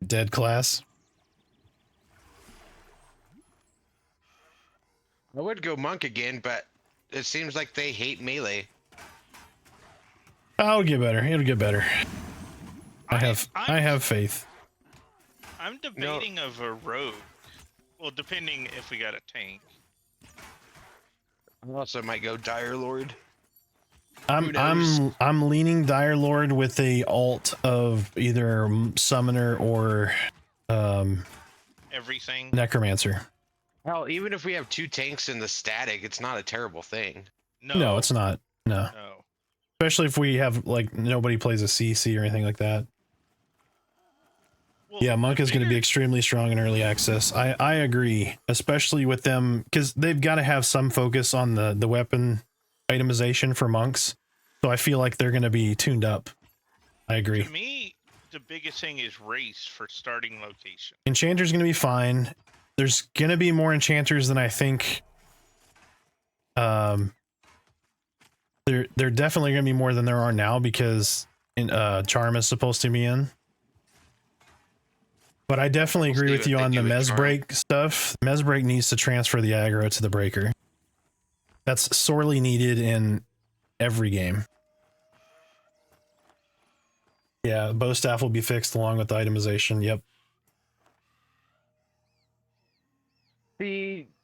Dead class. I would go monk again, but it seems like they hate melee. I'll get better. It'll get better. I have faith. I'm debating of a rogue. Well, depending if we got a tank. I also might go Dire Lord. I'm leaning Dire Lord with a alt of either Summoner or Everything. Necromancer. Hell, even if we have 2 tanks in the static, it's not a terrible thing. No, it's not. No. No. Especially if we have like nobody plays a CC or anything like that. Well, Yeah, Monk is going to be bigger- extremely strong in early access. I agree, especially with them because they've got to have some focus on the weapon itemization for monks. So I feel like they're going to be tuned up. I agree. To me, the biggest thing is race for starting location. Enchanter's going to be fine. There's going to be more enchanters than I think. There definitely going to be more than there are now because Charm is supposed to be in. But I definitely agree with you on the Mesbreak stuff. Mesbreak needs to transfer the aggro to the breaker. That's sorely needed in every game. Yeah, bow staff will be fixed along with the itemization. Yep.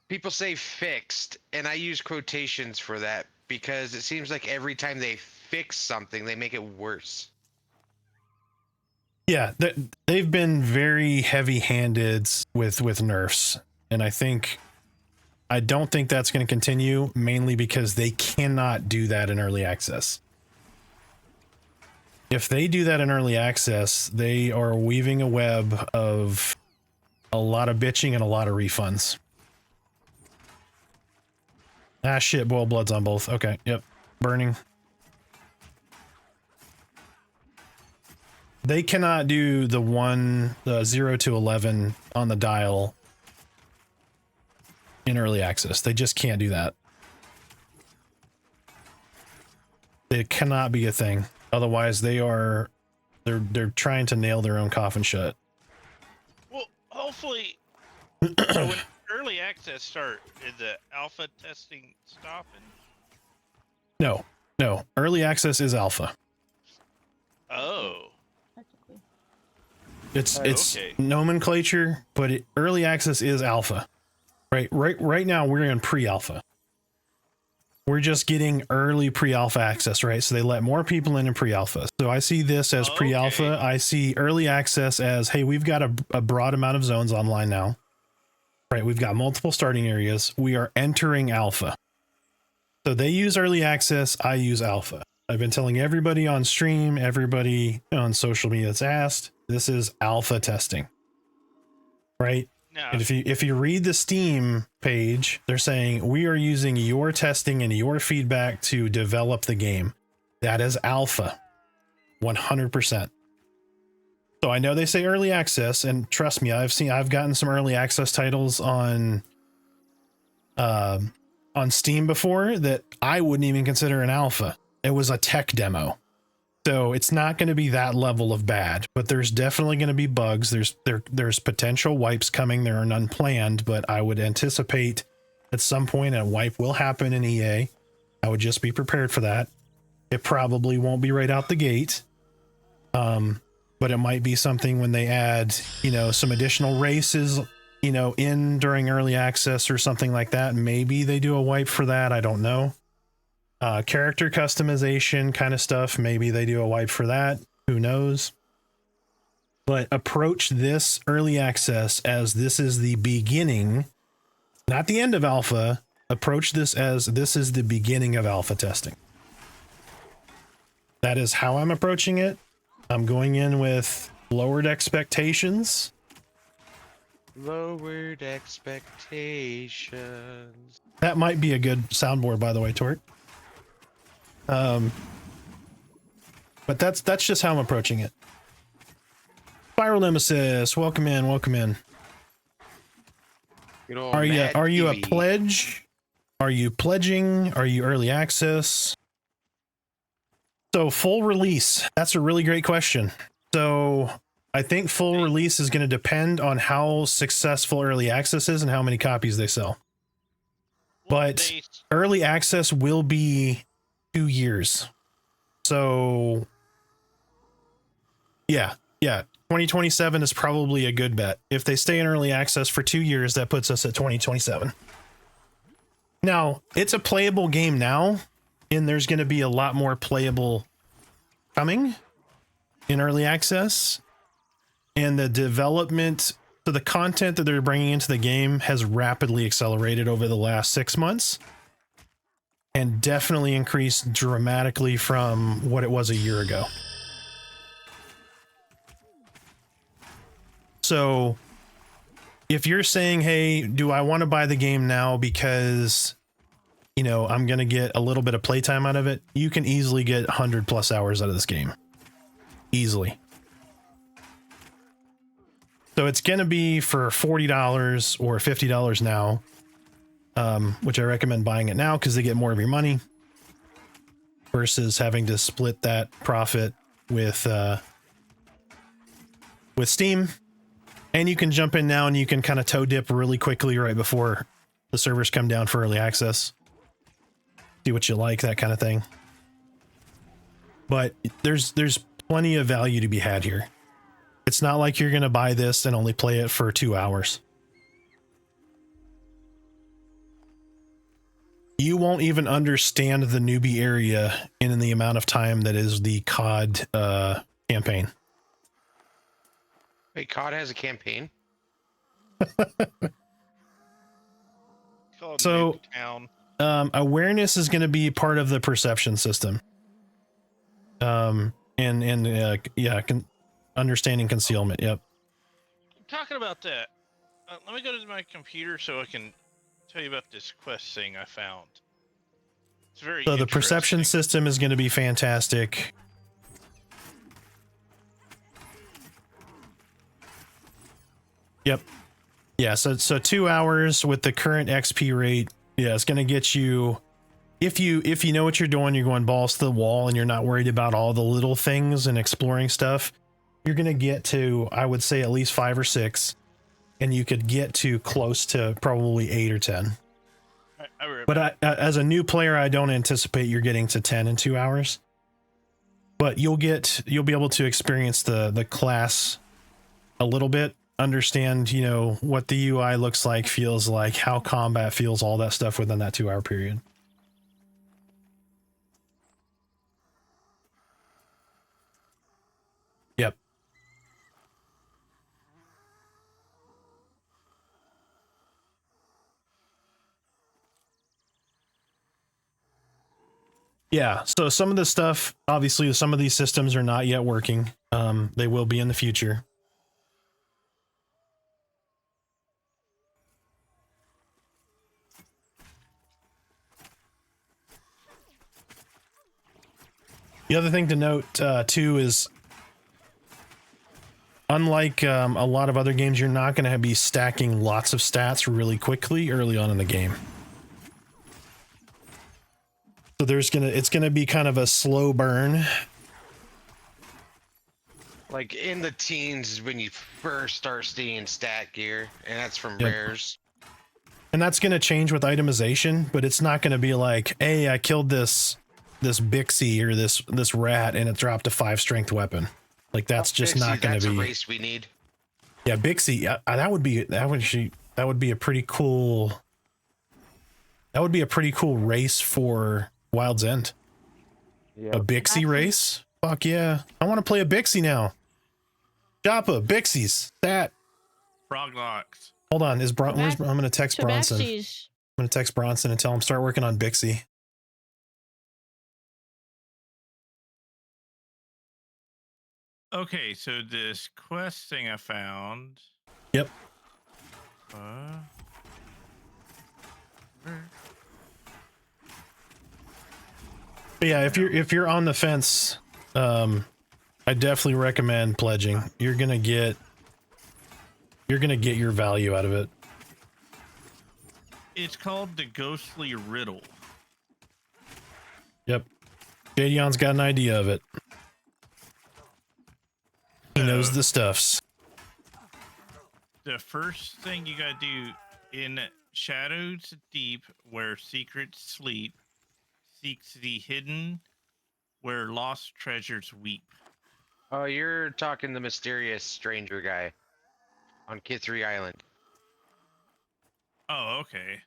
People say fixed, and I use quotations for that because it seems like every time they fix something, they make it worse. Yeah, they've been very heavy-handed with nerfs, and I don't think that's going to continue, mainly because they cannot do that in early access. If they do that in early access, they are weaving a web of a lot of bitching and a lot of refunds. Ah, shit, boiled blood's on both. Okay, yep, burning. They cannot do the 0 to 11 on the dial in early access. They just can't do that. It cannot be a thing. Otherwise, they're trying to nail their own coffin shut. Well, hopefully, so when early access start, is the alpha testing stopping? No. Early access is alpha. Oh. It's okay. nomenclature, but early access is alpha. Right now we're in pre-alpha. We're just getting early pre-alpha access, right? So they let more people in pre-alpha. So I see this as pre-alpha. I see early access as, hey, we've got a broad amount of zones online now. Right, we've got multiple starting areas. We are entering alpha. So they use early access, I use alpha. I've been telling everybody on stream, everybody on social media that's asked, this is alpha testing. Right? No. And if you read the Steam page, they're saying we are using your testing and your feedback to develop the game. That is alpha. 100%. So I know they say early access, and trust me, I've gotten some early access titles on Steam before that I wouldn't even consider an alpha. It was a tech demo. So it's not going to be that level of bad, but there's definitely going to be bugs. There's potential wipes coming. There are none planned, but I would anticipate at some point a wipe will happen in EA. I would just be prepared for that. It probably won't be right out the gate. But it might be something when they add, some additional races, in during early access or something like that. Maybe they do a wipe for that. I don't know. Character customization kind of stuff. Maybe they do a wipe for that. Who knows? But approach this early access as this is the beginning, not the end of alpha. Approach this as this is the beginning of alpha testing. That is how I'm approaching it. I'm going in with lowered expectations. Lowered expectations. That might be a good soundboard, by the way, Tort. But that's just how I'm approaching it. Spiral Nemesis, welcome in, welcome in. You know, Are Mad you a TV. pledge? Are you pledging? Are you early access? So full release, that's a really great question. So I think full release is going to depend on how successful early access is and how many copies they sell. But early access will be 2 years. So yeah, 2027 is probably a good bet. If they stay in early access for 2 years, that puts us at 2027. Now, it's a playable game now, and there's going to be a lot more playable coming in early access. And the development, so the content that they're bringing into the game has rapidly accelerated over the last 6 months and definitely increased dramatically from what it was a year ago. So if you're saying, hey, do I want to buy the game now because, you know, I'm going to get a little bit of playtime out of it, you can easily get 100+ hours out of this game. Easily. So it's going to be for $40 or $50 now, which I recommend buying it now because they get more of your money versus having to split that profit with Steam. And you can jump in now and you can kind of toe dip really quickly right before the servers come down for early access. See what you like, that kind of thing. But there's plenty of value to be had here. It's not like you're going to buy this and only play it for 2 hours. You won't even understand the newbie area in the amount of time that is the COD campaign. Wait, COD has a campaign? So, awareness is going to be part of the perception system. Understanding concealment. Yep. Talking about that, let me go to my computer so I can tell you about this quest thing I found. It's very So the perception interesting. system is going to be fantastic. Yep. Yeah, so 2 hours with the current XP rate, yeah, it's going to get you, if you know what you're doing, you're going balls to the wall and you're not worried about all the little things and exploring stuff, you're going to get to, I would say, at least 5 or 6, and you could get to close to probably 8 or 10. But as a new player, I don't anticipate you're getting to 10 in 2 hours. But you'll be able to experience the class a little bit, understand, you know, what the UI looks like, feels like, how combat feels, all that stuff within that 2 hour period. Yep. Yeah, so some of the stuff, obviously, some of these systems are not yet working. They will be in the future. The other thing to note, too, is unlike a lot of other games, you're not going to be stacking lots of stats really quickly early on in the game. So it's gonna be kind of a slow burn. Like in the teens is when you first start seeing stat gear, and that's from rares. And that's gonna change with itemization, but it's not gonna be like, hey, I killed this Bixie or this rat and it dropped a 5 strength weapon. Like that's just not gonna be. That's a race we need. Yeah, Bixie. That would be a pretty cool. That would be a pretty cool race for Wild's End. A Bixie race? Fuck yeah. I want to play a Bixie now. Joppa, Bixies, that. Proglocks. Hold on, I'm going to text Bronson. I'm going to text Bronson and tell him start working on Bixie. Okay, so this quest thing I found. Yep. But yeah, if you're on the fence, I definitely recommend pledging. You're gonna get your value out of it. It's called the Ghostly Riddle. Yep. Jadion's got an idea of it. He knows the stuffs. The first thing you gotta do in Shadows Deep, where secrets sleep, seeks the hidden, where lost treasures weep. Oh, you're talking the mysterious stranger guy on Kithri Island. Oh, okay.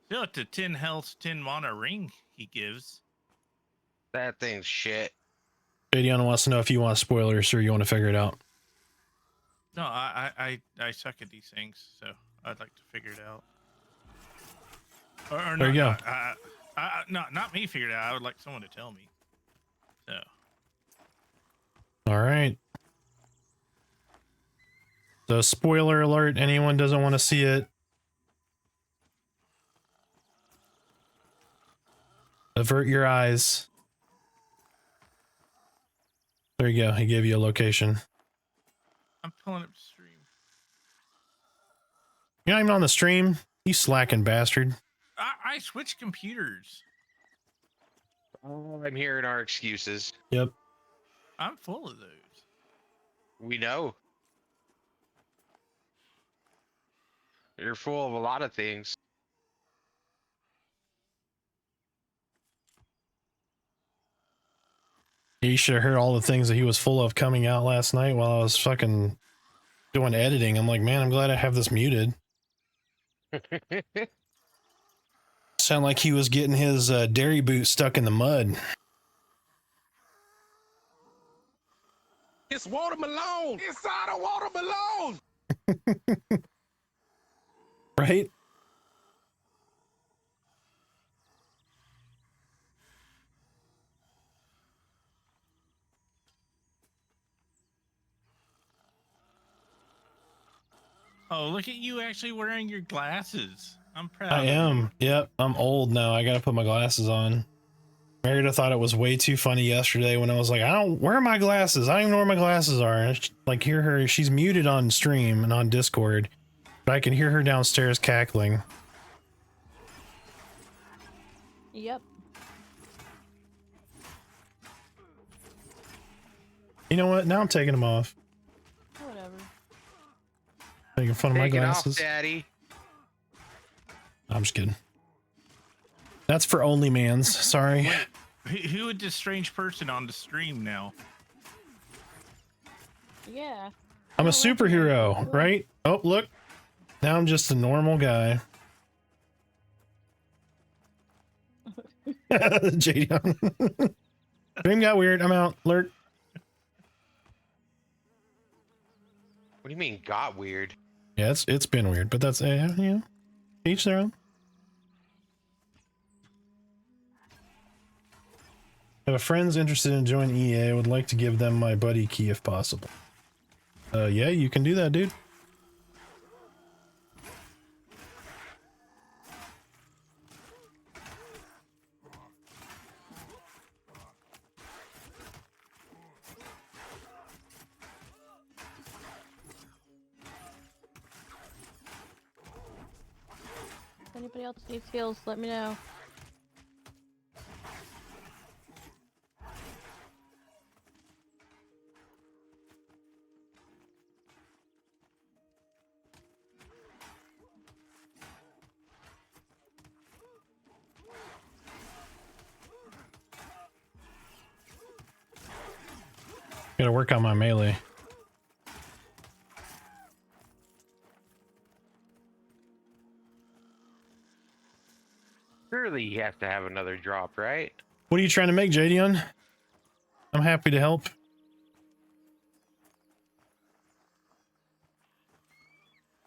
Still, it's a 10 health, 10 mana ring he gives. That thing's shit. Jadion wants to know if you want spoilers or you want to figure it out. No, I suck at these things, so I'd like to figure it out. Or There you go. Not me figure it out. I would like someone to tell me. So. All right. So spoiler alert, anyone doesn't want to see it. Avert your eyes. There you go. He gave you a location. I'm pulling up the stream. You're not even on the stream? You slacking bastard. I switched computers. Oh, I'm hearing our excuses. Yep. I'm full of those. We know. You're full of a lot of things. You should have heard all the things that he was full of coming out last night while I was fucking doing editing. I'm like, man, I'm glad I have this muted. Sound like he was getting his dairy boot stuck in the mud. It's watermelon inside a watermelon. Right? Oh, look at you actually wearing your glasses. I'm proud. I am. Yep. I'm old now. I got to put my glasses on. Merida thought it was way too funny yesterday when I was like, where are my glasses? I don't even know where my glasses are. And like, hear her. She's muted on stream and on Discord, but I can hear her downstairs cackling. Yep. You know what? Now I'm taking them off. Whatever. Making fun of my Take it glasses. off, Daddy. I'm just kidding. That's for only mans. Sorry. Who is this strange person on the stream now? Yeah. I'm a superhero, right? Oh, look. Now I'm just a normal guy. Jadion. Dream got weird. I'm out. Lurk. What do you mean got weird? Yeah, it's been weird, but that's you know, each their own. I have friends interested in joining EA. I would like to give them my buddy key if possible. Yeah, you can do that, dude. If anybody else needs heals, let me know. Gotta work on my melee. Surely you have to have another drop, right? What are you trying to make, Jadion? I'm happy to help.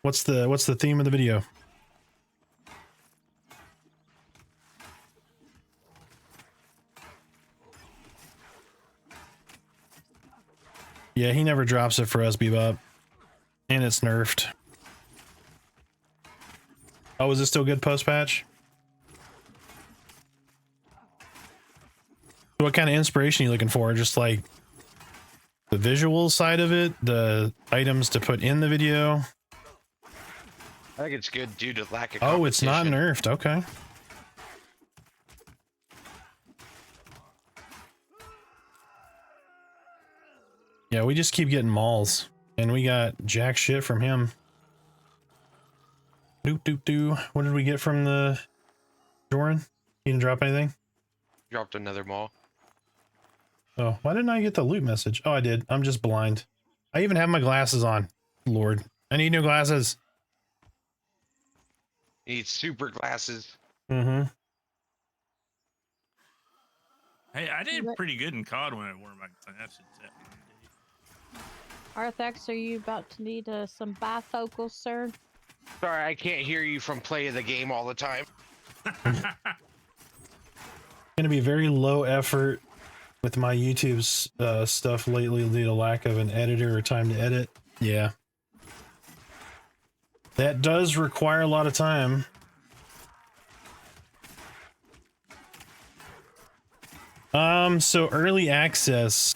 What's the theme of the video? Yeah, he never drops it for us, Bebop. And it's nerfed. Oh, is it still good post-patch? What kind of inspiration are you looking for? Just like the visual side of it, the items to put in the video? I think it's good due to lack of Oh, it's not competition. nerfed. Okay. Yeah, we just keep getting mauls, and we got jack shit from him. Doop doop doo. What did we get from the Joran? He didn't drop anything? Dropped another mall. Oh, why didn't I get the loot message? Oh, I did. I'm just blind. I even have my glasses on. Lord, I need new glasses. Need super glasses. Mm-hmm. Hey, I did What- pretty good in COD when I wore my glasses that one Arthax, are you about to need some bifocals, sir? Sorry, I can't hear you from play of the game all the time. day. Gonna be very low effort with my YouTube's stuff lately due to lack of an editor or time to edit. Yeah. That does require a lot of time. So early access,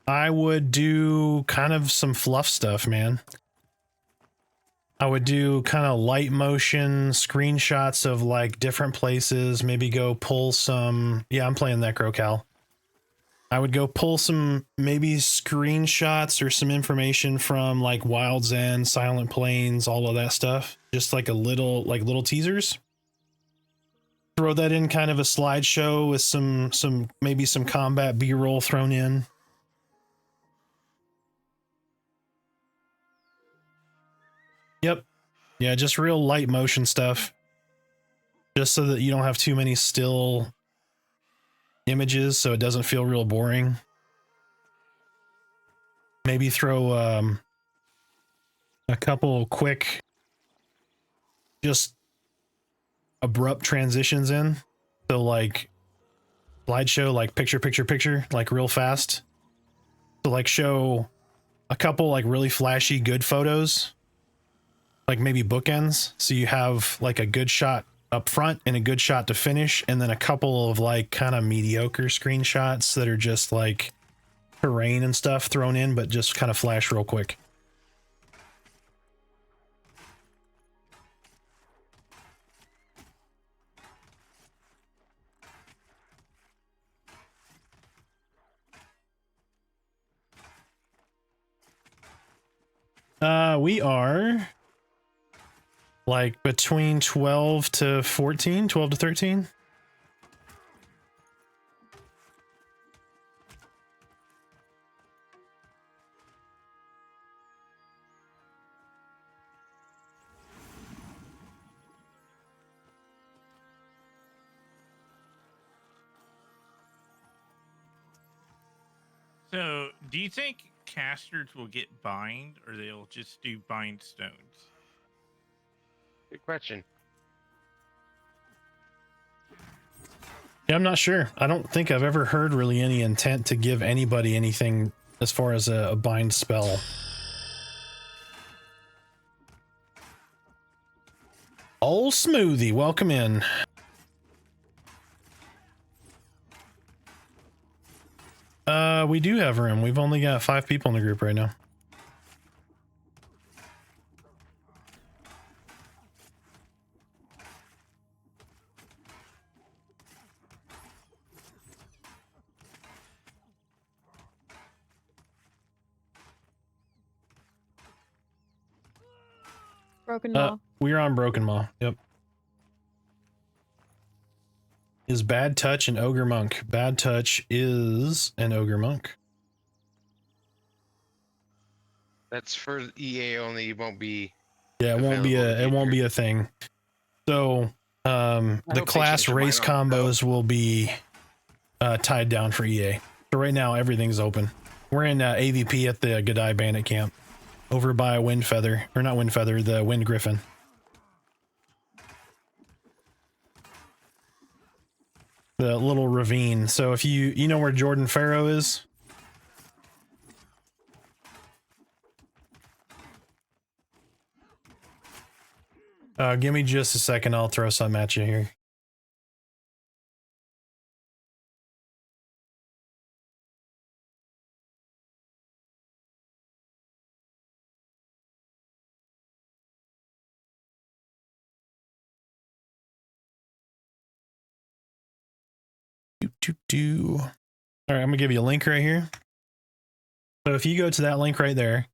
I would do kind of some fluff stuff, man. I would do kind of light motion screenshots of like different places, maybe go pull some, yeah, I'm playing Necro Cal. I would go pull some maybe screenshots or some information from like Wild's End, Silent Plains, all of that stuff. Just like a little, like little teasers. Throw that in kind of a slideshow with some maybe some combat B-roll thrown in. Yep. Yeah, just real light motion stuff. Just so that you don't have too many still images so it doesn't feel real boring. Maybe throw a couple quick just abrupt transitions in. So like slideshow, like picture, like real fast. So like show a couple like really flashy good photos. Like maybe bookends. So you have like a good shot up front and a good shot to finish. And then a couple of like kind of mediocre screenshots that are just like terrain and stuff thrown in, but just kind of flash real quick. We are like between 12 to 14, 12 to 13. So, do you think casters will get bind, or they'll just do bind stones? Good question. Yeah, I'm not sure. I don't think I've ever heard really any intent to give anybody anything as far as a bind spell. Old Smoothie, welcome in. We do have room. We've only got 5 people in the group right now. Broken Maw. We're on Broken Maw. Yep. Is Bad Touch an Ogre Monk? Bad Touch is an Ogre Monk. That's for EA only. It won't be. Yeah, it won't be available in the it won't future. be a thing. So the they class changed their race mind on it, combos will be tied down for EA. So right now everything's open. We're in AVP at the Godai Bandit camp over by Wind Feather, or not Wind Feather, the Wind Griffin. The little ravine. So if you know where Jordan Farrow is? Give me just a second. I'll throw something at you here. All right, I'm gonna give you a link right here. So if you go to that link right there,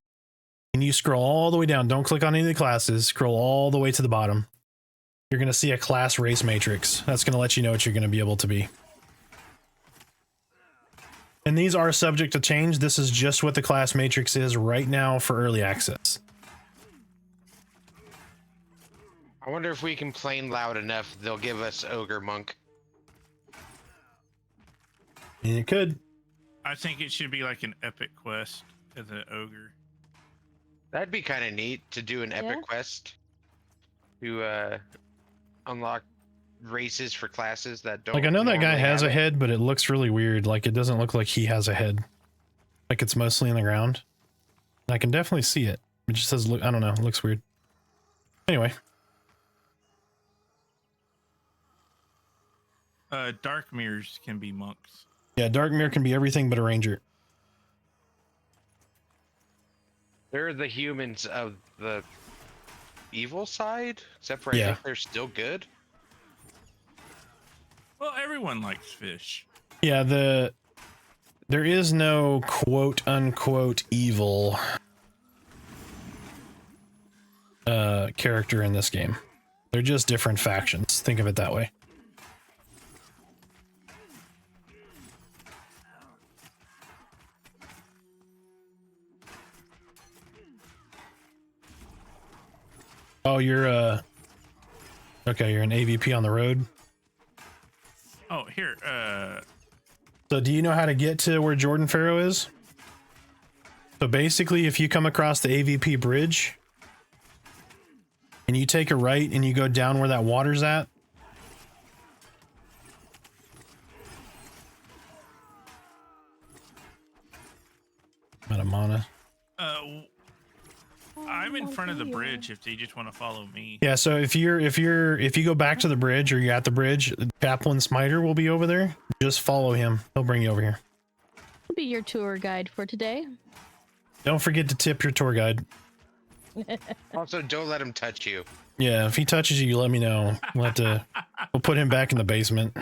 and you scroll all the way down, don't click on any of the classes, scroll all the way to the bottom, you're gonna see a class race matrix. That's gonna let you know what you're gonna be able to be. And these are subject to change. This is just what the class matrix is right now for early access. I wonder if we complain loud enough, they'll give us Ogre Monk. And you could. I think it should be like an epic quest as an ogre. That'd be kind of neat to do an epic Yeah. quest to unlock races for classes that don't. Like, I know that guy normally has have a it. head, but it looks really weird. Like, it doesn't look like he has a head. Like, it's mostly in the ground. And I can definitely see it. It just says, look, I don't know, it looks weird. Anyway. Dark mirrors can be monks. Yeah, Dark Mirror can be everything but a ranger. They're the humans of the evil side, except for I Yeah. think they're still good. Well, everyone likes fish. Yeah, there is no quote unquote evil character in this game. They're just different factions. Think of it that way. Oh, you're okay, you're an AVP on the road. Oh, here. So do you know how to get to where Jordan Farrow is? So basically, if you come across the AVP bridge and you take a right and you go down where that water's at, out of mana. I'm in front of the bridge if they just want to follow me. Yeah, so if you go back to the bridge or you're at the bridge, Chaplain Smiter will be over there. Just follow him. He'll bring you over here. I'll be your tour guide for today. Don't forget to tip your tour guide. Also, don't let him touch you. Yeah, if he touches you, let me know. We'll put him back in the basement.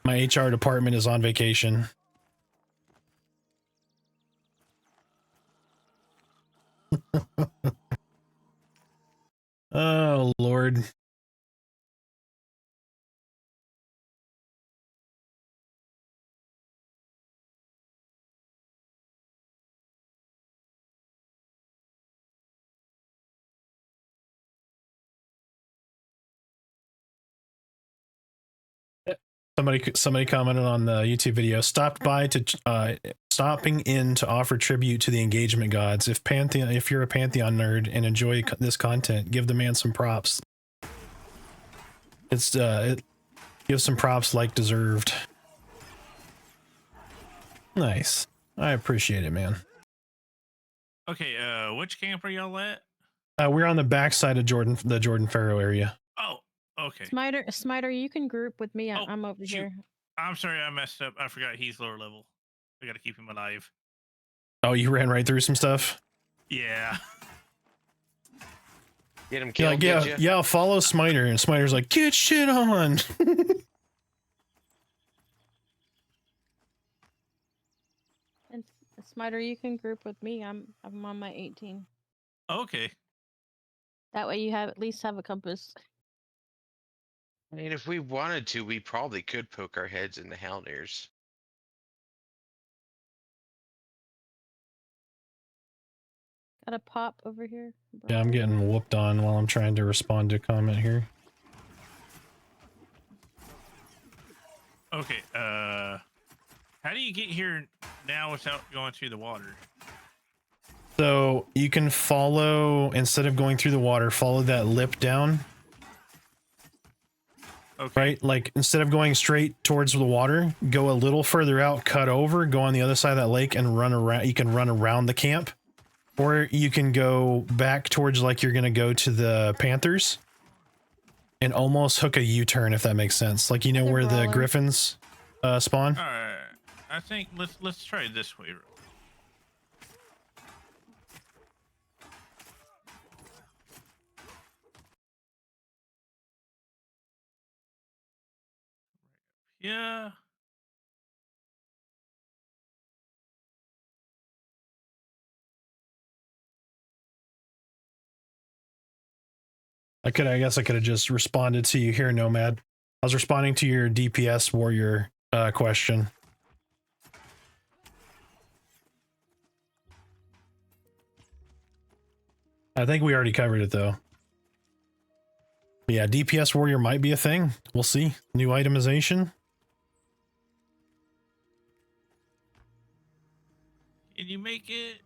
My HR department is on vacation. Oh, Lord. Somebody commented on the YouTube video, stopping in to offer tribute to the engagement gods. If you're a Pantheon nerd and enjoy this content, give the man some props. It gives some props like deserved. Nice. I appreciate it, man. Okay, which camp are y'all at? We're on the backside of the Jordan Farrow area. Oh, okay. Smiter, you can group with me. Oh, I'm over shoot. here. I'm sorry, I messed up. I forgot he's lower level. We gotta keep him alive. Oh, you ran right through some stuff? Yeah. Get him You're killed. like, did yeah, ya? yeah, follow Smiter. And Smiter's like, get shit on. And Smiter, you can group with me. I'm on my 18. Okay. That way you at least have a compass. I mean, if we wanted to, we probably could poke our heads in the Hellners. Got a pop over here. Yeah, I'm getting whooped on while I'm trying to respond to a comment here. Okay, how do you get here now without going through the water? So you can follow, instead of going through the water, follow that lip down. Okay. Right? Like, instead of going straight towards the water, go a little further out, cut over, go on the other side of that lake and run around. You can run around the camp. Or you can go back towards, like, you're going to go to the Panthers and almost hook a U-turn, if that makes sense. Like, you know where the Griffins spawn? All right. I think let's try it this way. Yeah. I guess I could have just responded to you here, Nomad. I was responding to your DPS warrior question. I think we already covered it though. Yeah, DPS warrior might be a thing. We'll see. New itemization. Can you make it?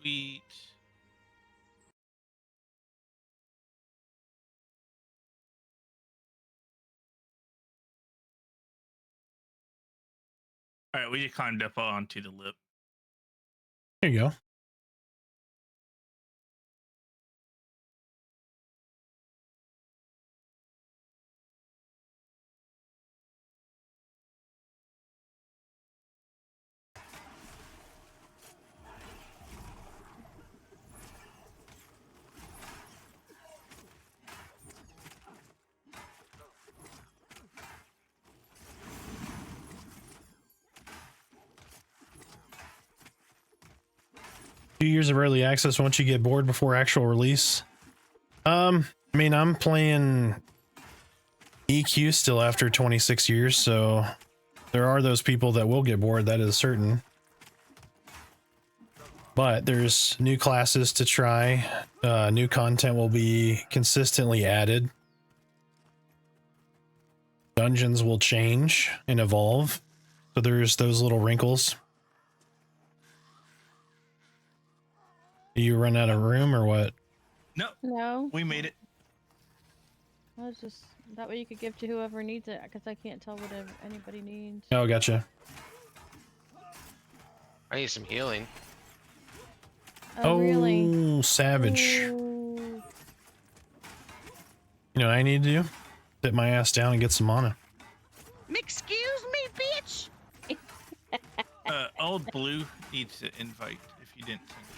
Sweet. All right, we just climbed up onto the lip. There you go. Years of early access once you get bored before actual release. I mean, I'm playing EQ still after 26 years, so there are those people that will get bored, that is certain. But there's new classes to try. New content will be consistently added. Dungeons will change and evolve. So there's those little wrinkles. You run out of room or what? No, No, we made it. I was just that way you could give to whoever needs it, because I can't tell what anybody needs. Oh, gotcha. I need some healing. Oh, really? Oh, savage. Ooh. You know what I need to do? Sit my ass down and get some mana. Excuse me, bitch. Old Blue needs to invite if you didn't send it yet.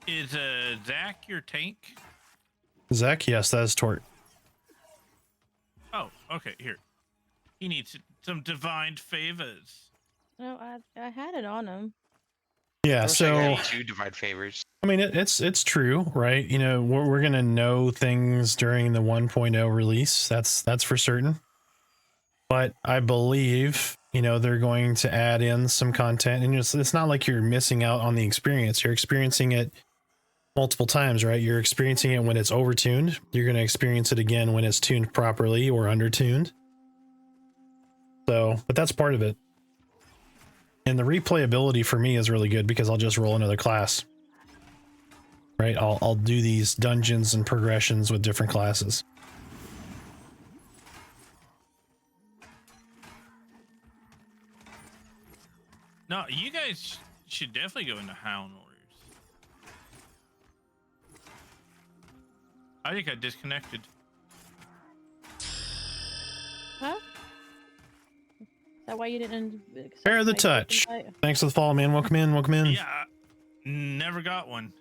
Is Zach your tank? Zach, yes, that is Tort. Oh, okay, here. He needs some divine favors. No, I had it on him. Yeah, so I got 2 divide favors. I mean, it's true, right? You know, we're gonna know things during the 1.0 release. That's for certain. But I believe, you know, they're going to add in some content, and it's not like you're missing out on the experience. You're experiencing it multiple times, right? You're experiencing it when it's overtuned. You're going to experience it again when it's tuned properly or undertuned. So, but that's part of it. And the replayability for me is really good because I'll just roll another class. Right? I'll do these dungeons and progressions with different classes. No, you guys should definitely go into Hound Warriors. I think I disconnected. Huh? Is that why you didn't accept Bear the my touch. invite? Thanks for the follow, man. Welcome in. Welcome in. Yeah, never got one.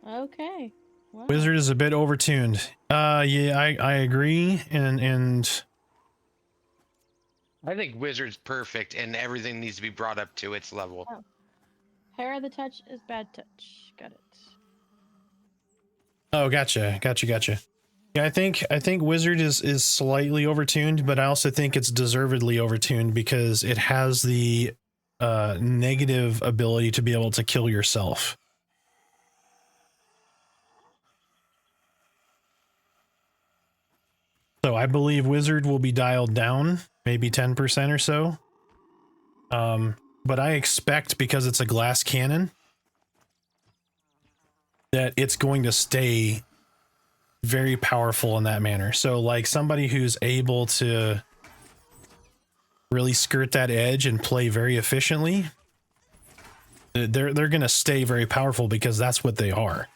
Okay. Wow. Wizard is a bit overtuned. Yeah, I agree. And I think Wizard's perfect, and everything needs to be brought up to its level. Oh. Hair of the touch is bad touch. Got it. oh, gotcha. Yeah, I think Wizard is slightly overtuned, but I also think it's deservedly overtuned because it has the negative ability to be able to kill yourself. So I believe Wizard will be dialed down, maybe 10% or so. But I expect, because it's a glass cannon, that it's going to stay very powerful in that manner. So like somebody who's able to really skirt that edge and play very efficiently, they're going to stay very powerful because that's what they are.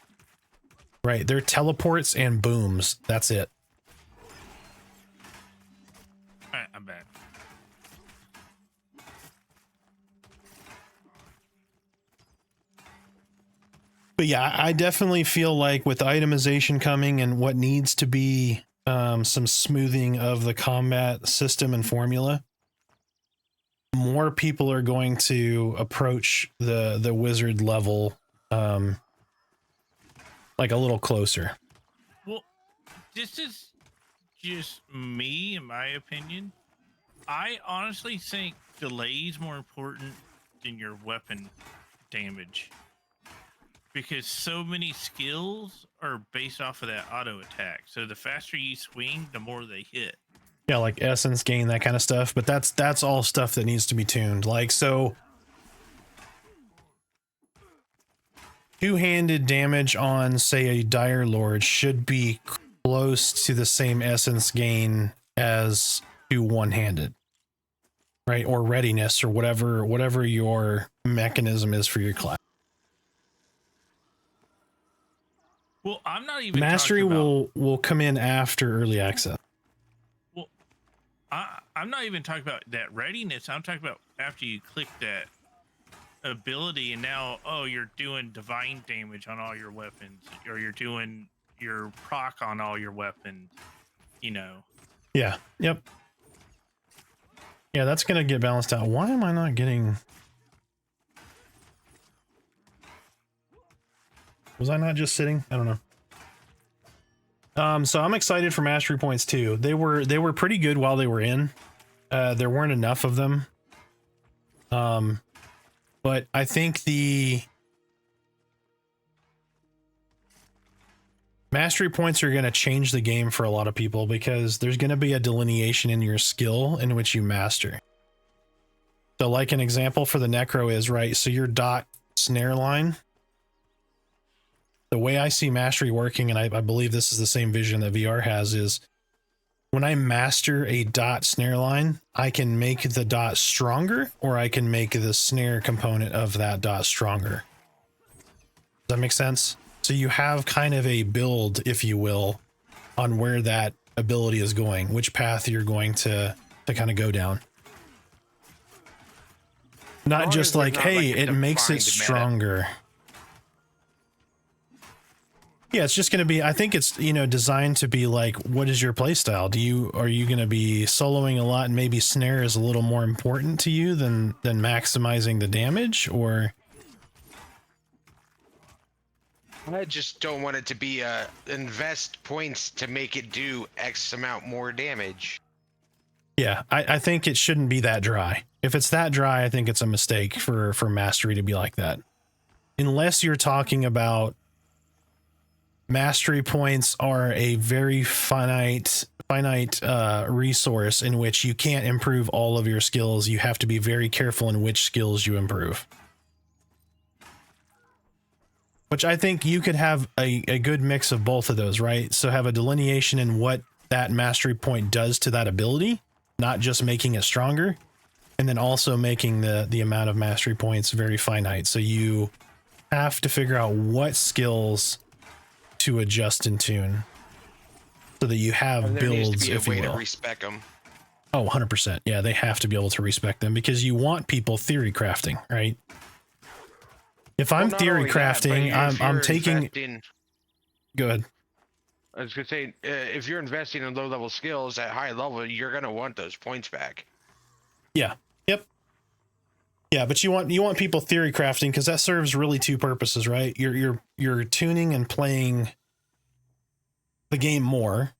Right? They're teleports and booms. That's it. All right, I'm back. But yeah, I definitely feel like with itemization coming and what needs to be some smoothing of the combat system and formula, more people are going to approach the wizard level like a little closer. Well, this is just me, in my opinion. I honestly think delay is more important than your weapon damage. Because so many skills are based off of that auto attack. So the faster you swing, the more they hit. Yeah, like essence gain, that kind of stuff. But that's all stuff that needs to be tuned. Like, so two-handed damage on, say, a Dire Lord should be close to the same essence gain as to one-handed, right? Or readiness, or whatever your mechanism is for your class. Well, I'm not even Mastery talking about, will come in after early access. well, I'm not even talking about that readiness. I'm talking about after you click that ability and now, oh, you're doing divine damage on all your weapons, or you're doing your proc on all your weapons, you know. Yeah. Yep. Yeah, that's gonna get balanced out. Why am I not getting? Was I not just sitting? I don't know. So I'm excited for mastery points too. They were pretty good while they were in. There weren't enough of them. But I think the mastery points are going to change the game for a lot of people because there's going to be a delineation in your skill in which you master. So like an example for the Necro is, right, so your dot snare line, the way I see mastery working, and I believe this is the same vision that VR has, is when I master a dot snare line, I can make the dot stronger, or I can make the snare component of that dot stronger. Does that make sense? So you have kind of a build, if you will, on where that ability is going, which path you're going to kind of go down. Not just like, hey, it makes it stronger. Yeah, it's just going to be, I think it's, you know, designed to be like, what is your play style? Are you going to be soloing a lot and maybe snare is a little more important to you than maximizing the damage, or? I just don't want it to be invest points to make it do X amount more damage. Yeah, I think it shouldn't be that dry. If it's that dry, I think it's a mistake for mastery to be like that. Unless you're talking about mastery points are a very finite resource in which you can't improve all of your skills. You have to be very careful in which skills you improve. Which I think you could have a good mix of both of those, right? So have a delineation in what that mastery point does to that ability, not just making it stronger, and then also making the amount of mastery points very finite. So you have to figure out what skills to adjust and tune so that you have builds, if you will. Respect them. Oh, 100%. Yeah, they have to be able to respect them because you want people theory crafting, right? If I'm theory crafting, I'm taking... Go ahead. I was going to say, if you're investing in low-level skills at high level, you're going to want those points back. Yeah. Yep. Yeah, but you want people theory crafting because that serves really two purposes, right? You're tuning and playing the game more.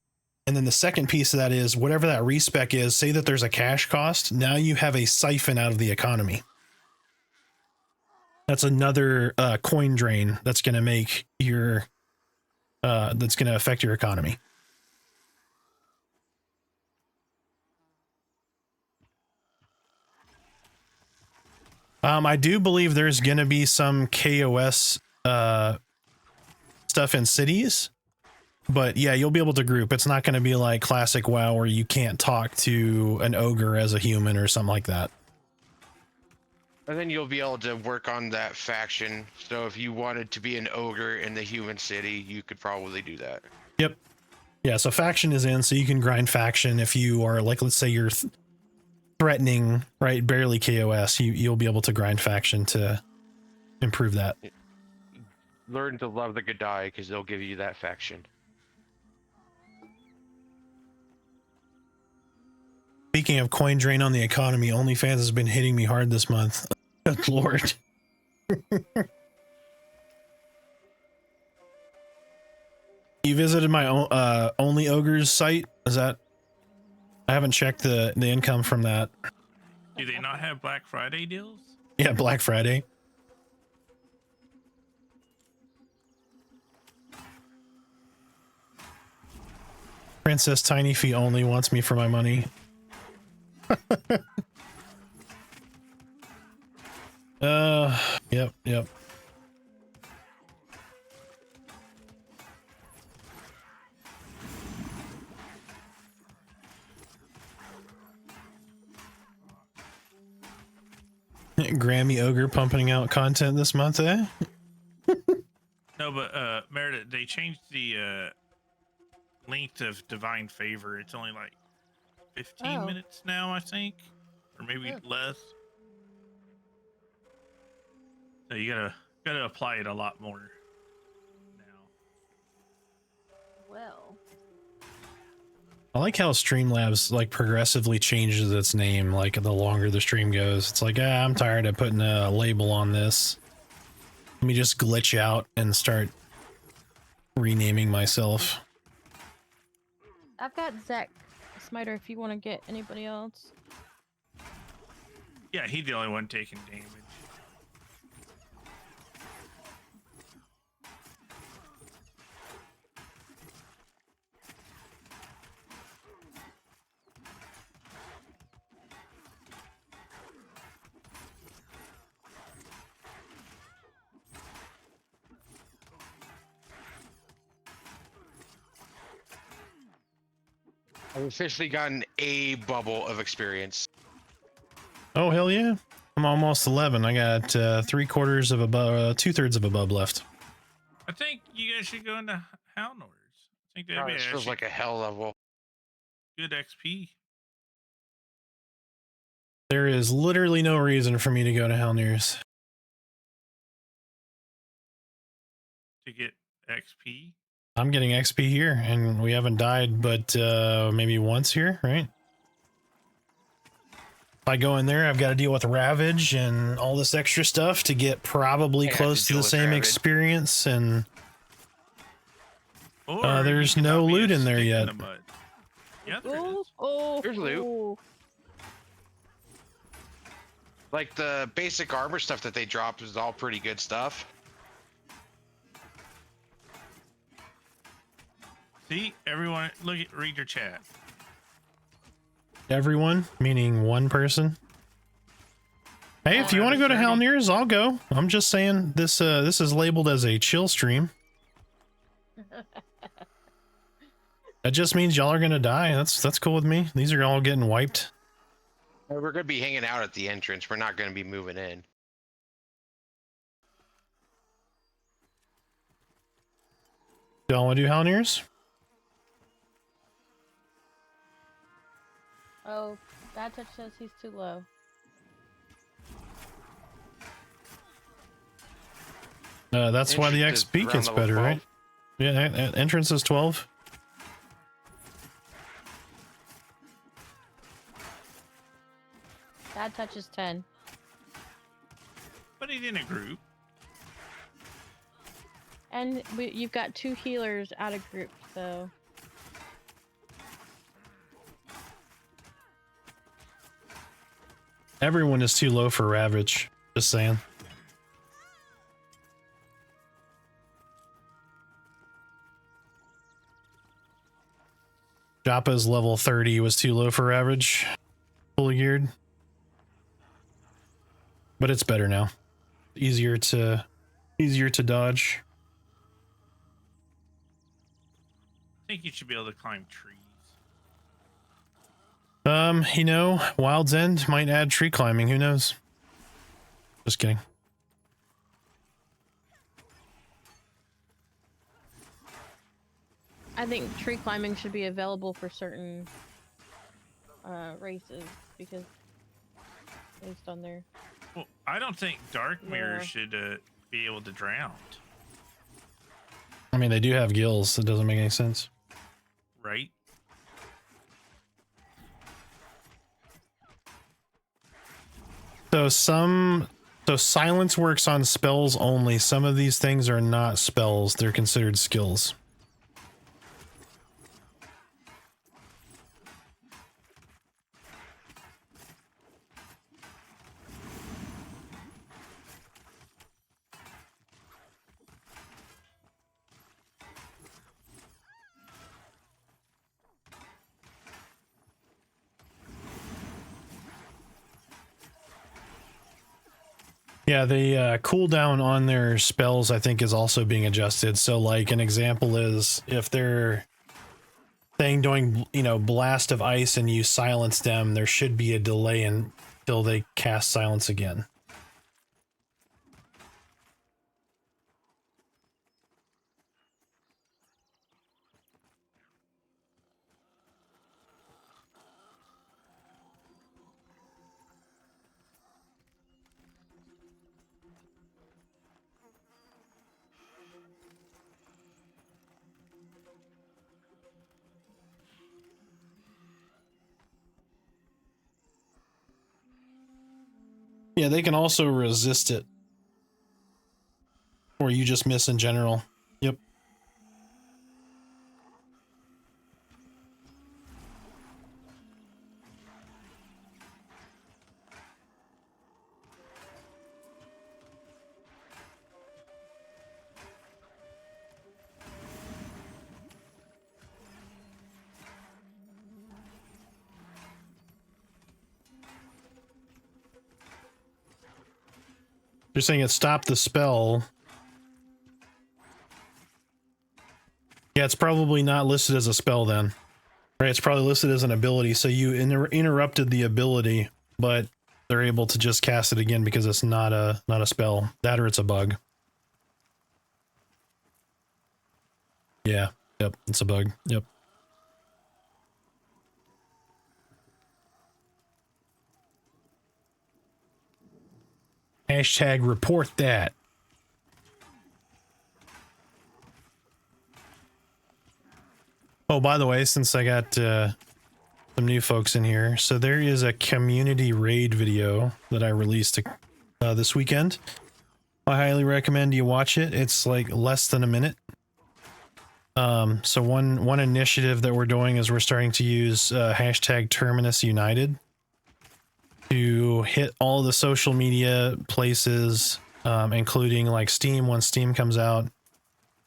And then the second piece of that is whatever that respec is, say that there's a cash cost, now you have a siphon out of the economy. That's another coin drain that's going to make your that's going to affect your economy. I do believe there's going to be some KOS stuff in cities, but yeah, you'll be able to group. It's not going to be like classic WoW where you can't talk to an ogre as a human or something like that. And then you'll be able to work on that faction. So if you wanted to be an ogre in the human city, you could probably do that. Yep. Yeah, so faction is in, so you can grind faction if you are, like, let's say you're threatening, right, barely KOS, you'll be able to grind faction to improve that. learn to love the Godai because they'll give you that faction. Speaking of coin drain on the economy, OnlyFans has been hitting me hard this month. Good lord. You visited my Only Ogres site? Is that? I haven't checked the income from that. Do they not have Black Friday deals? Yeah, Black Friday. Princess Tiny Feet only wants me for my money. Yep. Grammy Ogre pumping out content this month, eh? No, but Meredith, they changed the length of Divine Favor. It's only like 15 minutes now, I think, or maybe less. So you gotta apply it a lot more now. Well, I like how Streamlabs like progressively changes its name like the longer the stream goes. It's like, I'm tired of putting a label on this. Let me just glitch out and start renaming myself. I've got Zach Smiter if you want to get anybody else. Yeah, he's the only one taking damage. I've officially gotten a bubble of experience. Oh, hell yeah. I'm almost 11. I got 3/4 of a bub, 2/3 of a bub left. I think you guys should go into Howlnors. I think that'd be This feels like a hell level. good XP. There is literally no reason for me to go to Hellnears. To get XP. I'm getting XP here, and we haven't died but maybe once here, right? If I go in there, I've got to deal with Ravage and all this extra stuff to get probably close to the same experience, and there's no loot in there yet. Yeah, There's loot. Like the basic armor stuff that they dropped is all pretty good stuff. See, everyone, read your chat. Everyone, meaning one person. Hey, if you want to go to Hellnears, I'll go. I'm just saying this is labeled as a chill stream. That just means y'all are gonna die. That's cool with me. These are all getting wiped. We're gonna be hanging out at the entrance. We're not gonna be moving in. Y'all want to do Hellnears? Oh, Bad Touch says he's too low. That's why the XP gets better, right? Yeah, entrance is 12. Bad Touch is 10. But he's in a group. And you've got 2 healers out of group, so... Everyone is too low for Ravage. Just saying. Joppa's level 30 was too low for Ravage. Fully geared. But it's better now. Easier to dodge. I think you should be able to climb trees. You know, Wild's End might add tree climbing, who knows? Just kidding. I think tree climbing should be available for certain races, because based on their... Well, I don't think Dark Mirror Yeah. should be able to drown. I mean, they do have gills. It doesn't make any sense. Right? So silence works on spells only. Some of these things are not spells. They're considered skills. Yeah, the cooldown on their spells, I think, is also being adjusted. So, like, an example is if they're saying doing, you know, blast of ice and you silence them, there should be a delay until they cast silence again. Yeah, they can also resist it. Or you just miss in general. Yep. You're saying it stopped the spell. Yeah, it's probably not listed as a spell then. Right, it's probably listed as an ability, so you interrupted the ability, but they're able to just cast it again because it's not a spell. That or it's a bug. Yeah, yep, it's a bug. Yep. Hashtag report that. Oh, by the way, since I got some new folks in here, so there is a community raid video that I released this weekend. I highly recommend you watch it. It's like less than a minute. So one initiative that we're doing is we're starting to use hashtag Terminus United to hit all the social media places, including like Steam when Steam comes out,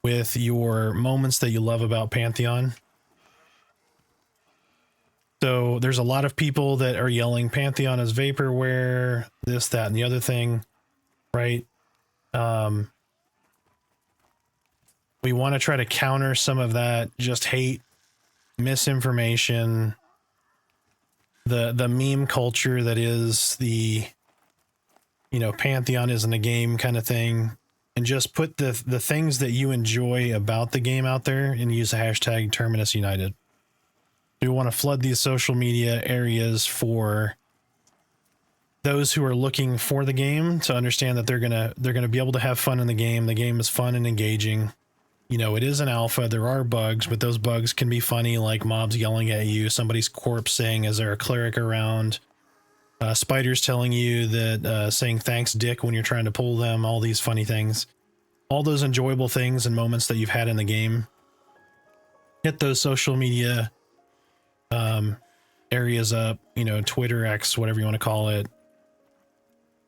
with your moments that you love about Pantheon. So there's a lot of people that are yelling Pantheon is vaporware, this, that, and the other thing, right? We want to try to counter some of that just hate, misinformation, the meme culture that is the, you know, Pantheon isn't a game kind of thing, and just put the things that you enjoy about the game out there and use the hashtag Terminus United. We want to flood these social media areas for those who are looking for the game to understand that they're gonna be able to have fun in the game. The game is fun and engaging. You know, it is an alpha. There are bugs, but those bugs can be funny, like mobs yelling at you, somebody's corpse saying, "Is there a cleric around?" Spiders telling you that, saying "thanks, dick" when you're trying to pull them. All these funny things, all those enjoyable things and moments that you've had in the game. Hit those social media areas up, you know, Twitter, X, whatever you want to call it,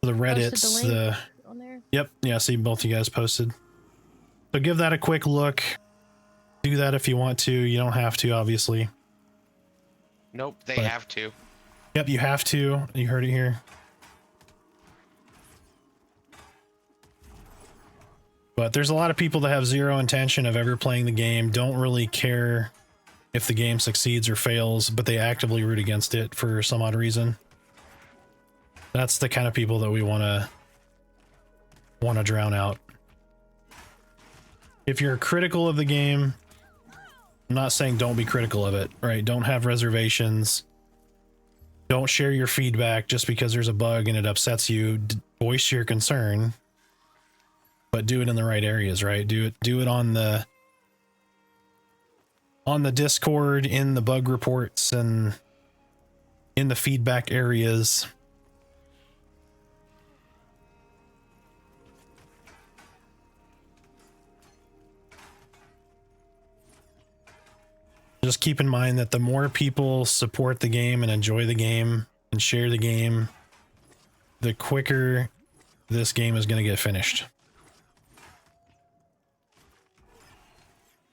the Reddits, on there. Yep, yeah, see both you guys posted. So give that a quick look. Do that if you want to. You don't have to, obviously. Nope, they But- have to. Yep, you have to. You heard it here. But there's a lot of people that have zero intention of ever playing the game, don't really care if the game succeeds or fails, but they actively root against it for some odd reason. That's the kind of people that we want to drown out. If you're critical of the game, I'm not saying don't be critical of it, right? Don't have reservations. Don't share your feedback just because there's a bug and it upsets you. Voice your concern, but do it in the right areas, right? Do it on the on the Discord, in the bug reports, and in the feedback areas. Just keep in mind that the more people support the game and enjoy the game and share the game, the quicker this game is going to get finished.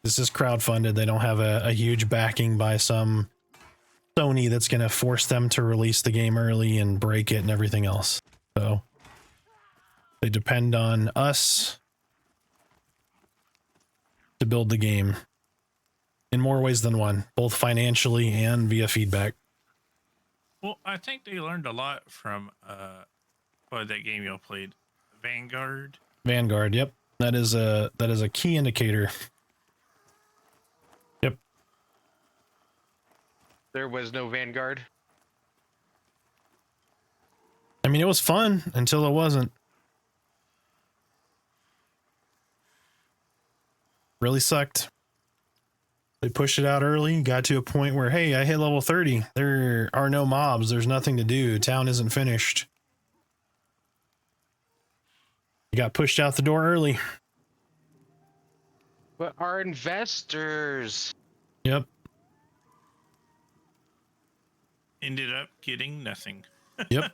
This is crowdfunded. They don't have a huge backing by some Sony that's going to force them to release the game early and break it and everything else. So they depend on us to build the game in more ways than one, both financially and via feedback. Well, I think they learned a lot from that game y'all played, Vanguard. Vanguard, yep. That is a key indicator. Yep. There was no Vanguard. I mean, it was fun until it wasn't. Really sucked. They pushed it out early, got to a point where, hey, I hit level 30. There are no mobs. There's nothing to do. Town isn't finished. You got pushed out the door early. But our investors. Yep. Ended up getting nothing. Yep.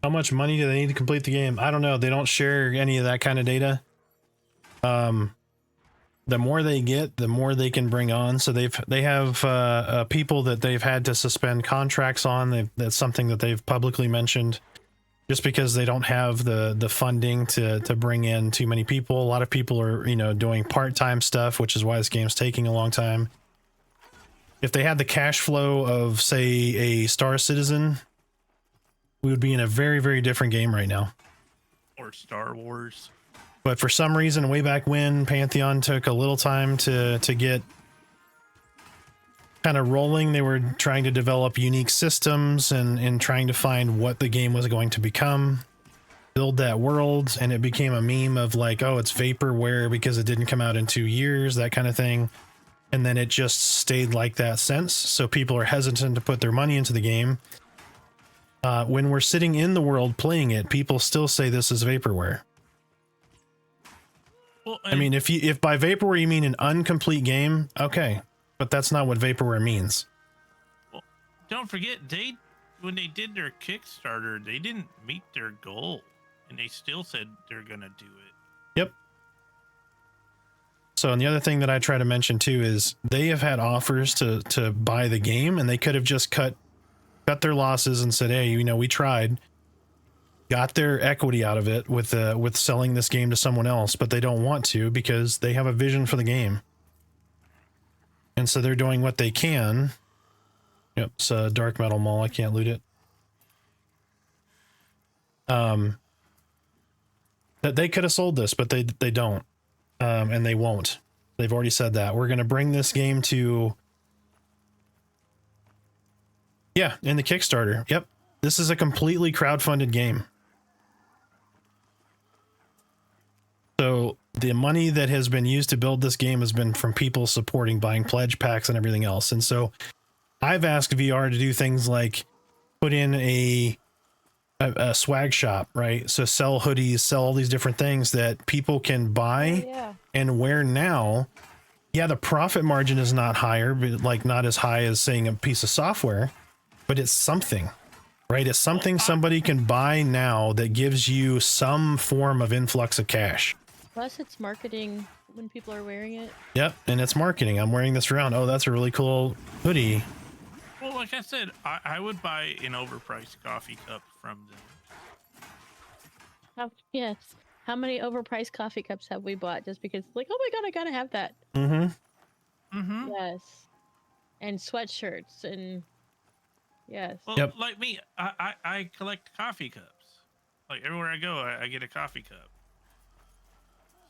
How much money do they need to complete the game? I don't know. They don't share any of that kind of data. The more they get, the more they can bring on. So they have people that they've had to suspend contracts on. That's something that they've publicly mentioned, just because they don't have the funding to bring in too many people. A lot of people are, doing part-time stuff, which is why this game's taking a long time. If they had the cash flow of, say, a Star Citizen, we would be in a very, very different game right now. Or Star Wars. But for some reason, way back when, Pantheon took a little time to get kind of rolling. They were trying to develop unique systems and trying to find what the game was going to become, build that world, and it became a meme of like, oh, it's vaporware because it didn't come out in 2 years, that kind of thing. And then it just stayed like that since. So people are hesitant to put their money into the game. When we're sitting in the world playing it, people still say this is vaporware. Well, I mean, if by vaporware you mean an incomplete game, okay, but that's not what vaporware means. Well, don't forget, when they did their Kickstarter, they didn't meet their goal, and they still said they're gonna do it. Yep. So, and the other thing that I try to mention too is they have had offers to buy the game, and they could have just cut their losses and said, hey, we tried. Got their equity out of it with selling this game to someone else, but they don't want to because they have a vision for the game. And so they're doing what they can. Yep, it's a dark metal mall. I can't loot it. That they could have sold this, but they don't. And they won't. They've already said that. We're going to bring this game to... Yeah, in the Kickstarter. Yep. This is a completely crowdfunded game. So the money that has been used to build this game has been from people supporting, buying pledge packs and everything else. And so I've asked VR to do things like put in a swag shop, right? So sell hoodies, sell all these different things that people can buy and wear now. Yeah, the profit margin is not higher, but like not as high as saying a piece of software, but it's something, right? It's something somebody can buy now that gives you some form of influx of cash. Plus, it's marketing when people are wearing it. Yep, and it's marketing. I'm wearing this around. Oh, that's a really cool hoodie. Well, like I said, I would buy an overpriced coffee cup from them. Yes. How many overpriced coffee cups have we bought just because, like, oh my god, I gotta have that? Mm-hmm. Mm-hmm. Yes. And sweatshirts and yes. Well, Yep. like me, I collect coffee cups. Like everywhere I go, I get a coffee cup.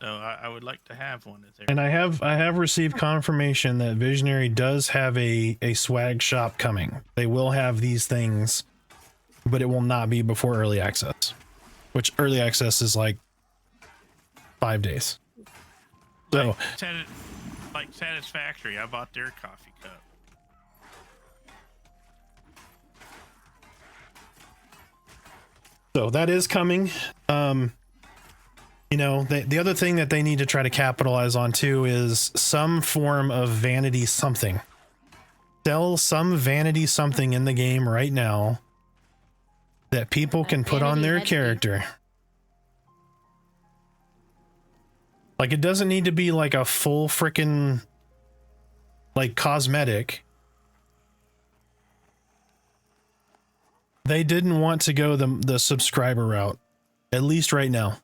So I would like to have one. And I have received confirmation that Visionary does have a swag shop coming. They will have these things, but it will not be before early access, which early access is like 5 days. So like Satisfactory, I bought their coffee cup. So that is coming. You know, the other thing that they need to try to capitalize on too is some form of vanity something. Sell some vanity something in the game right now that people can put on their character. Like, it doesn't need to be like a full frickin' like cosmetic. They didn't want to go the subscriber route, at least right now.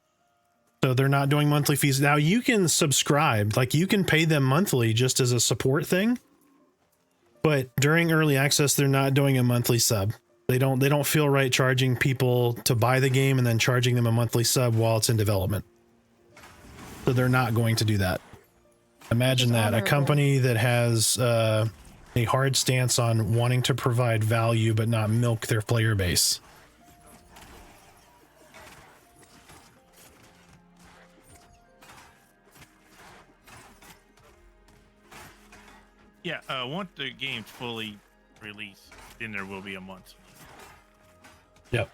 So they're not doing monthly fees. Now you can subscribe, like you can pay them monthly just as a support thing. But during early access, they're not doing a monthly sub. They don't feel right charging people to buy the game and then charging them a monthly sub while it's in development. So they're not going to do that. Imagine that, a company that has a hard stance on wanting to provide value but not milk their player base. Yeah, once the game's fully released, then there will be a month. Yep.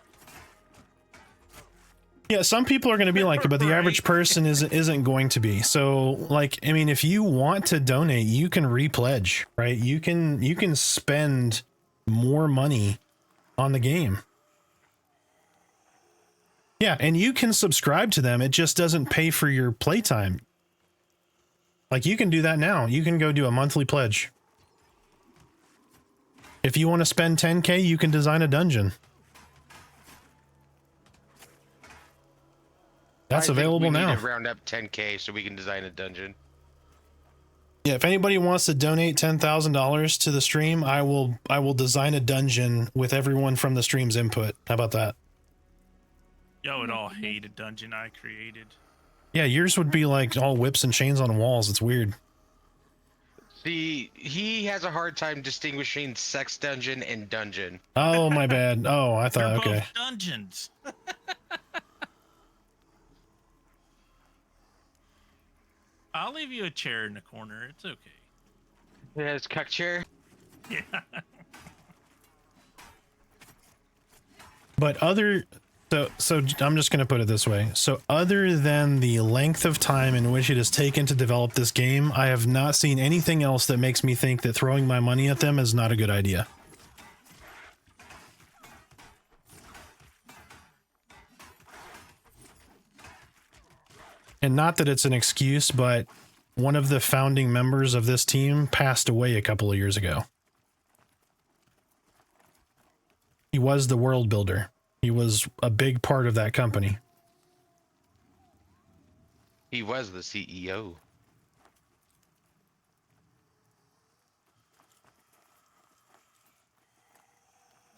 Yeah, some people are going to be like it, but the average person isn't going to be. So, like, I mean, if you want to donate, you can repledge, right? You can spend more money on the game. Yeah, and you can subscribe to them. It just doesn't pay for your playtime. Like, you can do that now. You can go do a monthly pledge. If you want to spend 10K, you can design a dungeon. That's available now. We need to round up 10K so we can design a dungeon. Yeah, if anybody wants to donate $10,000 to the stream, I will design a dungeon with everyone from the stream's input. How about that? Y'all would all hate a dungeon I created. Yeah, yours would be like all whips and chains on walls. It's weird. See, he has a hard time distinguishing sex dungeon and dungeon. Oh, my bad. Oh, I thought, They're okay. both dungeons. I'll leave you a chair in the corner. It's okay. Yeah, it's cuck chair. Yeah. But so I'm just going to put it this way. So other than the length of time in which it has taken to develop this game, I have not seen anything else that makes me think that throwing my money at them is not a good idea. And not that it's an excuse, but one of the founding members of this team passed away a couple of years ago. He was the world builder. He was a big part of that company. He was the CEO.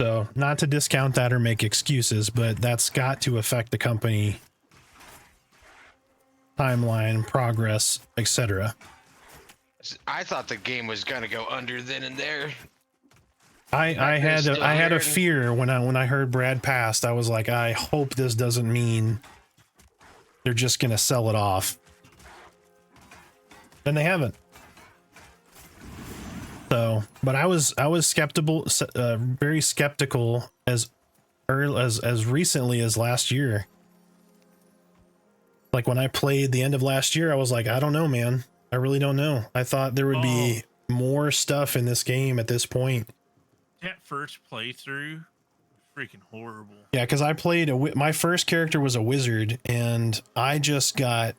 So, not to discount that or make excuses, but that's got to affect the company timeline, progress, etc. I thought the game was gonna go under then and there. I had a fear when I heard Brad passed. I was like, I hope this doesn't mean they're just gonna sell it off. Then they haven't. So, but I was skeptical, very skeptical as recently as last year. Like when I played the end of last year, I was like, I don't know, man. I really don't know. I thought there would be more stuff in this game at this point. That first playthrough was freaking horrible. Yeah, because I played my first character was a wizard, and I just got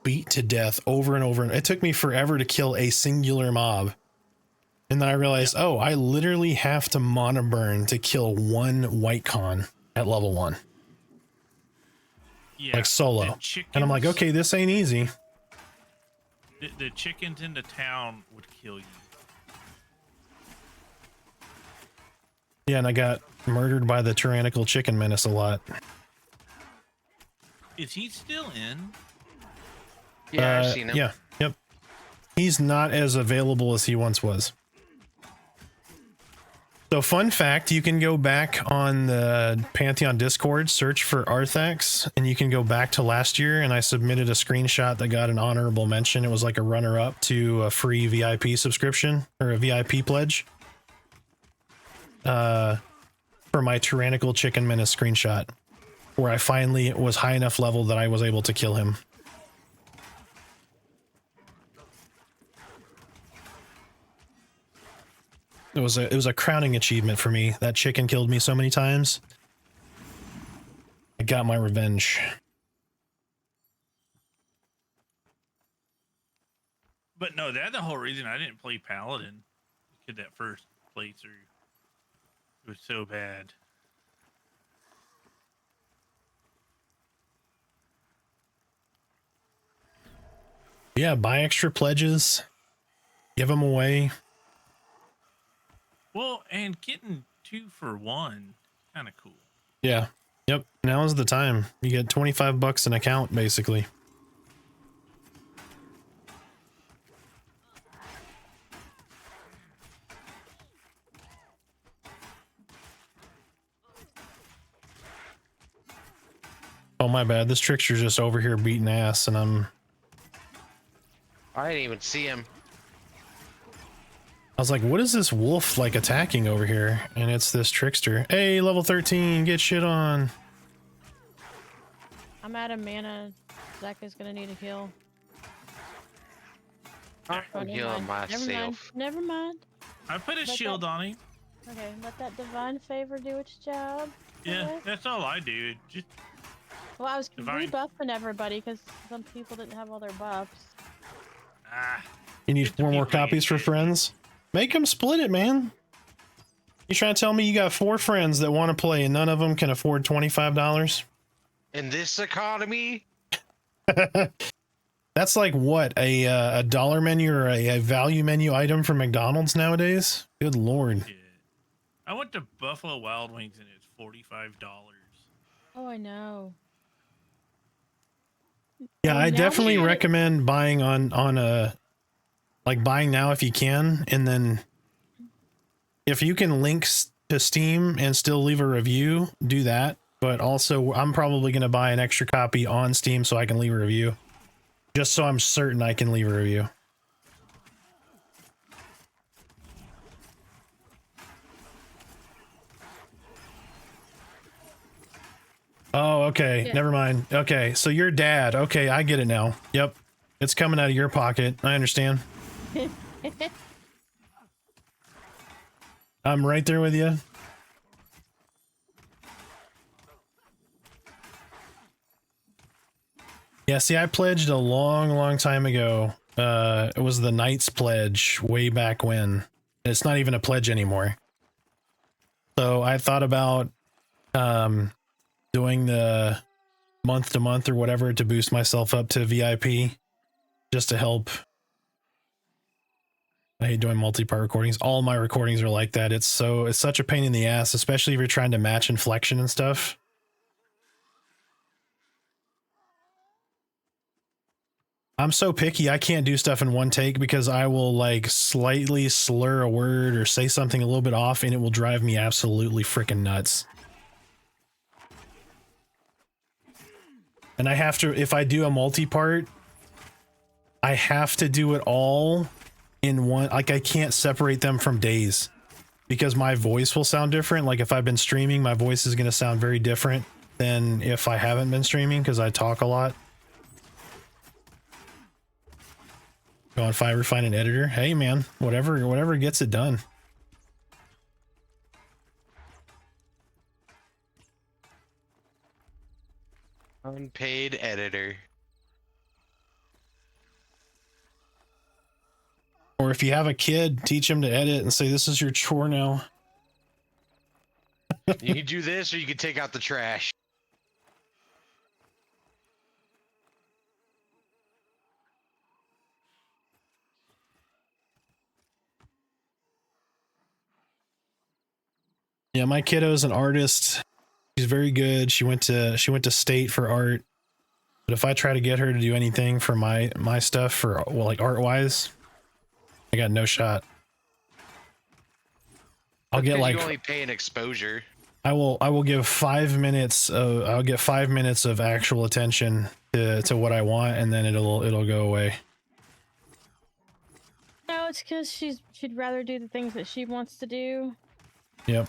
beat to death over and over. And it took me forever to kill a singular mob. And then I realized, oh, I literally have to mono burn to kill one white con at level 1. Yeah, Like solo. And I'm like, okay, this ain't easy. The chickens in the town would kill you. Yeah, and I got murdered by the tyrannical chicken menace a lot. Is he still in? Yeah, I've seen him. Yeah, yep. He's not as available as he once was. So fun fact, you can go back on the Pantheon Discord, search for Arthax, and you can go back to last year, and I submitted a screenshot that got an honorable mention. It was like a runner-up to a free VIP subscription, or a VIP pledge. For my tyrannical chicken menace screenshot, where I finally was high enough level that I was able to kill him. It was a crowning achievement for me. That chicken killed me so many times. I got my revenge. But no, that's the whole reason I didn't play Paladin. Did that first playthrough. It was so bad. Yeah, buy extra pledges. Give them away. Well, and getting 2 for 1, kind of cool. Yeah. Yep. Now's the time. You get $25 an account, basically. Oh, my bad. This trickster's just over here beating ass, and I didn't even see him. I was like, what is this wolf like attacking over here? And it's this trickster. Hey, level 13, get shit on. I'm out of mana. Zach is gonna need a heal. I'm Oh, never healing mind. myself. Never mind. I put a But shield that- on him. Okay, let that divine favor do its job. Yeah, Okay. that's all I do. Just Well, I was Divine. rebuffing everybody because some people didn't have all their buffs. You need Get the 4 more people you copies for get. friends? Make them split it, man. You trying to tell me you got 4 friends that want to play and none of them can afford $25? In this economy, That's like what, a dollar menu or a value menu item for McDonald's nowadays? Good lord. yeah. I went to Buffalo Wild Wings and it's $45. Oh, I know. Yeah, Oh, I now definitely we- recommend buying on a, like, buying now if you can, and then if you can link to Steam and still leave a review, do that. But also, I'm probably going to buy an extra copy on Steam so I can leave a review, just so I'm certain I can leave a review. Oh, okay. Yeah. Never mind. Okay, so your dad. Okay, I get it now. Yep. It's coming out of your pocket. I understand. I'm right there with you. Yeah, see, I pledged a long time ago. It was the Knights pledge way back when. It's not even a pledge anymore. So I thought about doing the month to month or whatever to boost myself up to VIP, just to help. I hate doing multi-part recordings. All my recordings are like that. It's such a pain in the ass, especially if you're trying to match inflection and stuff. I'm so picky, I can't do stuff in one take because I will like slightly slur a word or say something a little bit off and it will drive me absolutely freaking nuts. And I have to, if I do a multi-part, I have to do it all in one, like I can't separate them from days because my voice will sound different. Like if I've been streaming, my voice is going to sound very different than if I haven't been streaming because I talk a lot. Go on Fiverr, find an editor. Hey man, whatever gets it done. unpaid editor. Or if you have a kid, teach him to edit and say, this is your chore now. You can do this, or you can take out the trash. Yeah, my kiddo's an artist. She's very good. She went to state for art. But if I try to get her to do anything for my stuff for, well, like art wise, I got no shot. I'll get like, you only pay an exposure. I will give 5 minutes of, I'll get 5 minutes of actual attention to what I want, and then it'll go away. No, it's because she'd rather do the things that she wants to do. Yep.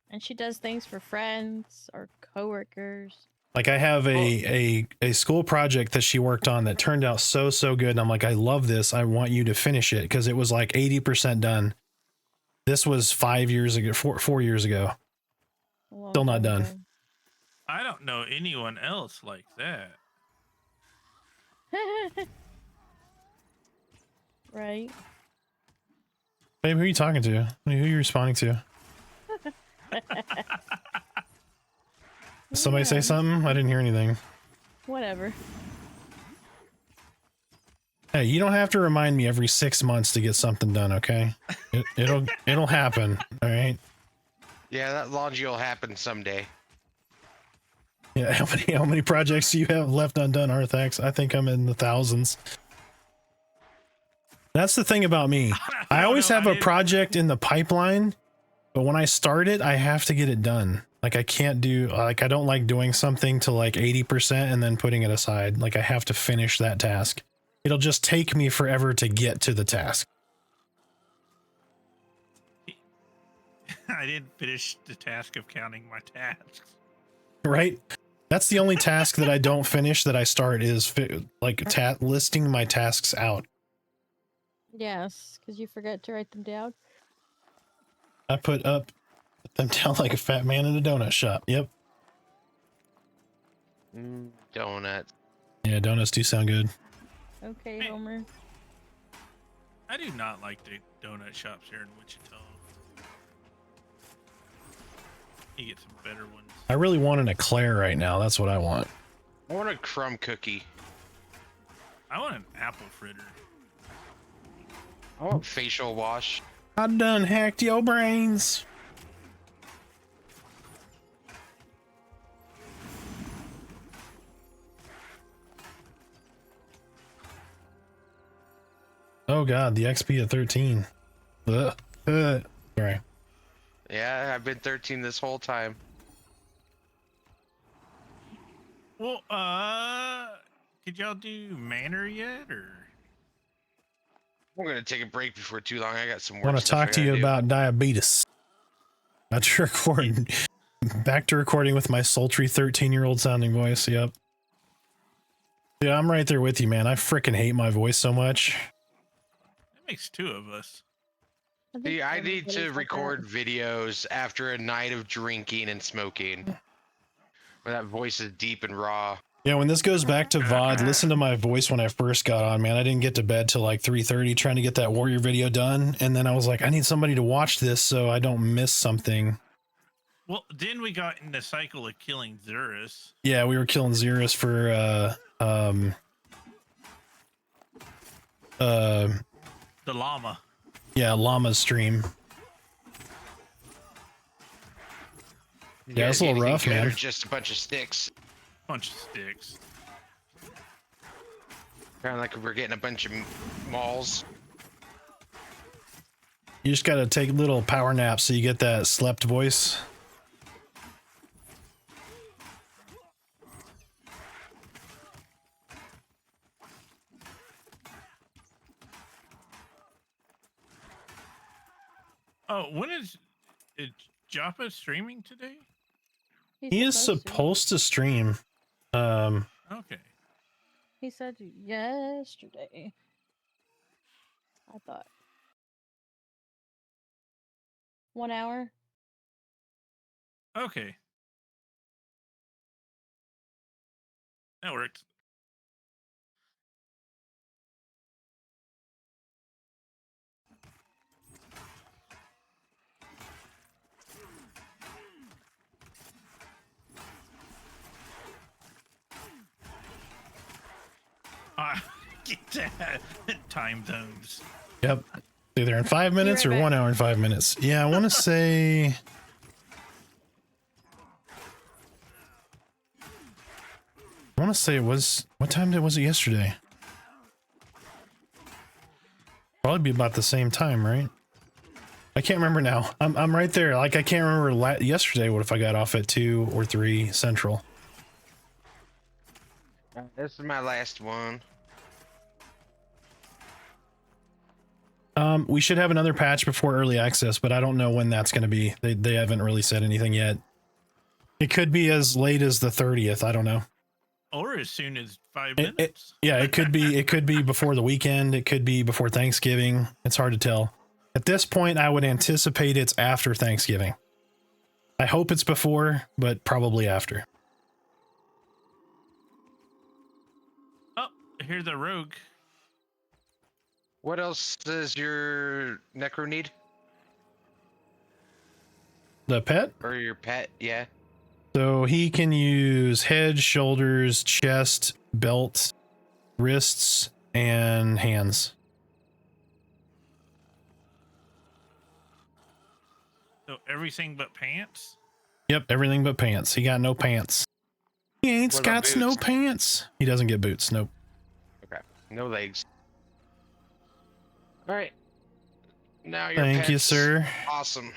And she does things for friends or coworkers. Like I have a school project that she worked on that turned out so good, and I'm like, I love this. I want you to finish it, because it was like 80% done. This was 5 years ago, 4 years ago. Still not done. I don't know anyone else like that. Right. Babe, who are you talking to? Who are you responding to? Did somebody say something? I didn't hear anything. Whatever. Hey, you don't have to remind me every 6 months to get something done, okay? It'll happen, all right? Yeah, that laundry will happen someday. Yeah, how many projects do you have left undone, Arthax? I think I'm in the thousands. That's the thing about me. I always have a project in the pipeline, but when I start it, I have to get it done. Like I can't do, like I don't like doing something to like 80% and then putting it aside. Like I have to finish that task. It'll just take me forever to get to the task. I didn't finish the task of counting my tasks. Right? That's the only task that I don't finish that I start is listing my tasks out. Yes, because you forgot to write them down. I put them down like a fat man in a donut shop. Yep. Donut. Yeah, donuts do sound good. Okay, Hey. Homer. I do not like the donut shops here in Wichita. You get some better ones. I really want an eclair right now. That's what I want. I want a crumb cookie. I want an apple fritter. I want facial wash. I done hacked your brains. Oh god, the XP at 13. Sorry. Yeah, I've been 13 this whole time. Well, did y'all do Manor yet, or? I'm gonna take a break before too long. I got some work. I want to talk to you about diabetes. Back to recording with my sultry 13-year-old sounding voice. Yep. Yeah, I'm right there with you, man. I freaking hate my voice so much. That makes two of us. See, I need to record videos after a night of drinking and smoking. Where that voice is deep and raw. Yeah, when this goes back to VOD, listen to my voice when I first got on, man. I didn't get to bed till like 3:30 trying to get that warrior video done. And then I was like, I need somebody to watch this so I don't miss something. Well, then we got in the cycle of killing Zerus. Yeah, we were killing Xerus for The llama. yeah, llama stream. Yeah, it's a little rough, man. Or just a bunch of sticks. Bunch of sticks. Kind of like we're getting a bunch of malls. You just gotta take little power naps so you get that slept voice. Oh, when is Joppa streaming today? He is supposed to stream. Okay. He said yesterday. I thought. 1 hour. Okay. That works. Time zones. Yep. Either in 5 minutes right or back. 1 hour and 5 minutes. Yeah, I want to say. I want to say it was. What time was it yesterday? Probably be about the same time, right? I can't remember now. I'm right there. Like I can't remember yesterday. What if I got off at 2 or 3 Central? This is my last one. We should have another patch before early access, but I don't know when that's going to be. They haven't really said anything yet. It could be as late as the 30th. I don't know. Or as soon as 5 It, minutes. yeah, it could be. It could be before the weekend. It could be before Thanksgiving. It's hard to tell. At this point, I would anticipate it's after Thanksgiving. I hope it's before, but probably after. Oh, here's a rogue. What else does your Necro need? The pet? Or your pet? Yeah. So he can use head, shoulders, chest, belt, wrists, and hands. So everything but pants? Yep, everything but pants. He got no pants. He ain't What about got no boots? pants. He doesn't get boots. Nope. Okay. No legs. All right. Now your Thank you, pet's sir. Awesome.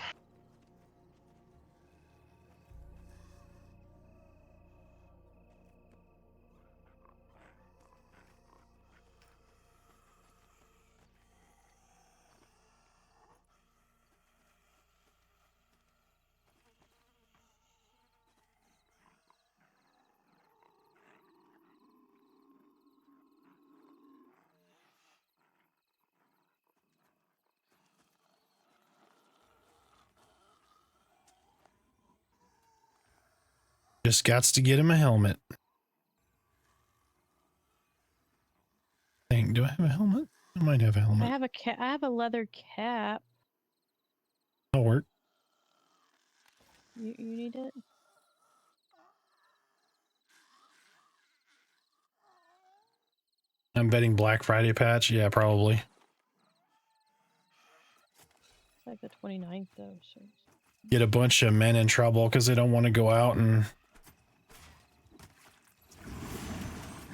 Just got to get him a helmet. Dang, do I have a helmet? I might have a I helmet. have a I have a leather cap. That'll work. You need it? I'm betting Black Friday patch. Yeah, probably. It's like the 29th though. So. Get a bunch of men in trouble because they don't want to go out and.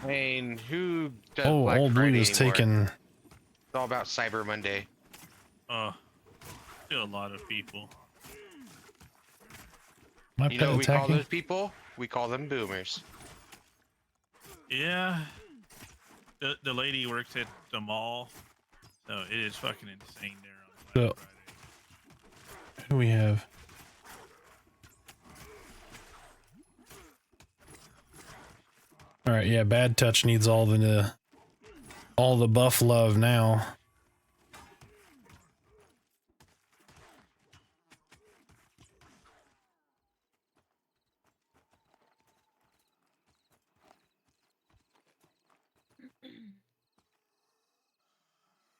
I mean, who does Oh, Black Old Blue Friday is anymore? taking. It's all about Cyber Monday. Still a lot of people. My You pet know what we call attacking? those people? We call them boomers. Yeah. The lady works at the mall. So it is fucking insane there on Black So- Friday. Who do we have? All right, yeah, Bad Touch needs all the buff love now.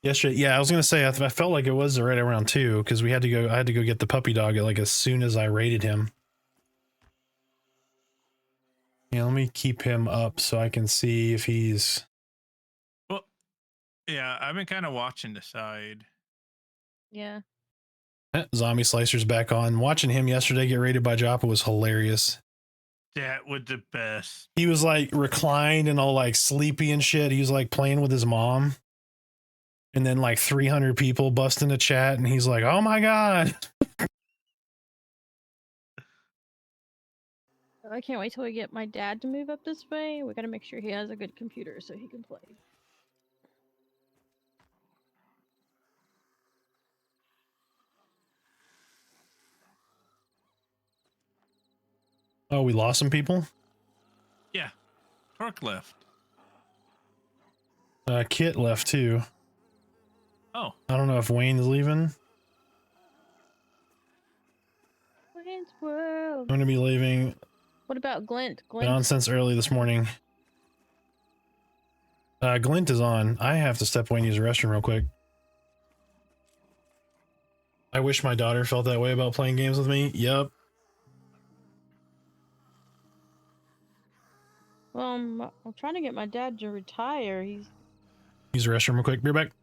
Yesterday, yeah, I was gonna say I felt like it was right around 2 because we had to go. I had to go get the puppy dog like as soon as I raided him. Yeah, let me keep him up so I can see if he's. Well, yeah, I've been kind of watching the side. Yeah. Zombie Slicer's back on. Watching him yesterday get raided by Joppa was hilarious. That was the best. He was like reclined and all like sleepy and shit. He was like playing with his mom. And then like 300 people bust into chat and he's like, oh my God. I can't wait till we get my dad to move up this way. We gotta make sure he has a good computer so he can play. Oh, we lost some people? Yeah. Torque left. Kit left too. Oh. I don't know if Wayne's leaving. Wayne's World. I'm going to be leaving What about Glint? Glint? nonsense early this morning. Glint is on. I have to step away and use the restroom real quick. I wish my daughter felt that way about playing games with me. Yep. I'm trying to get my dad to retire. He's Use the restroom real quick. Be right back.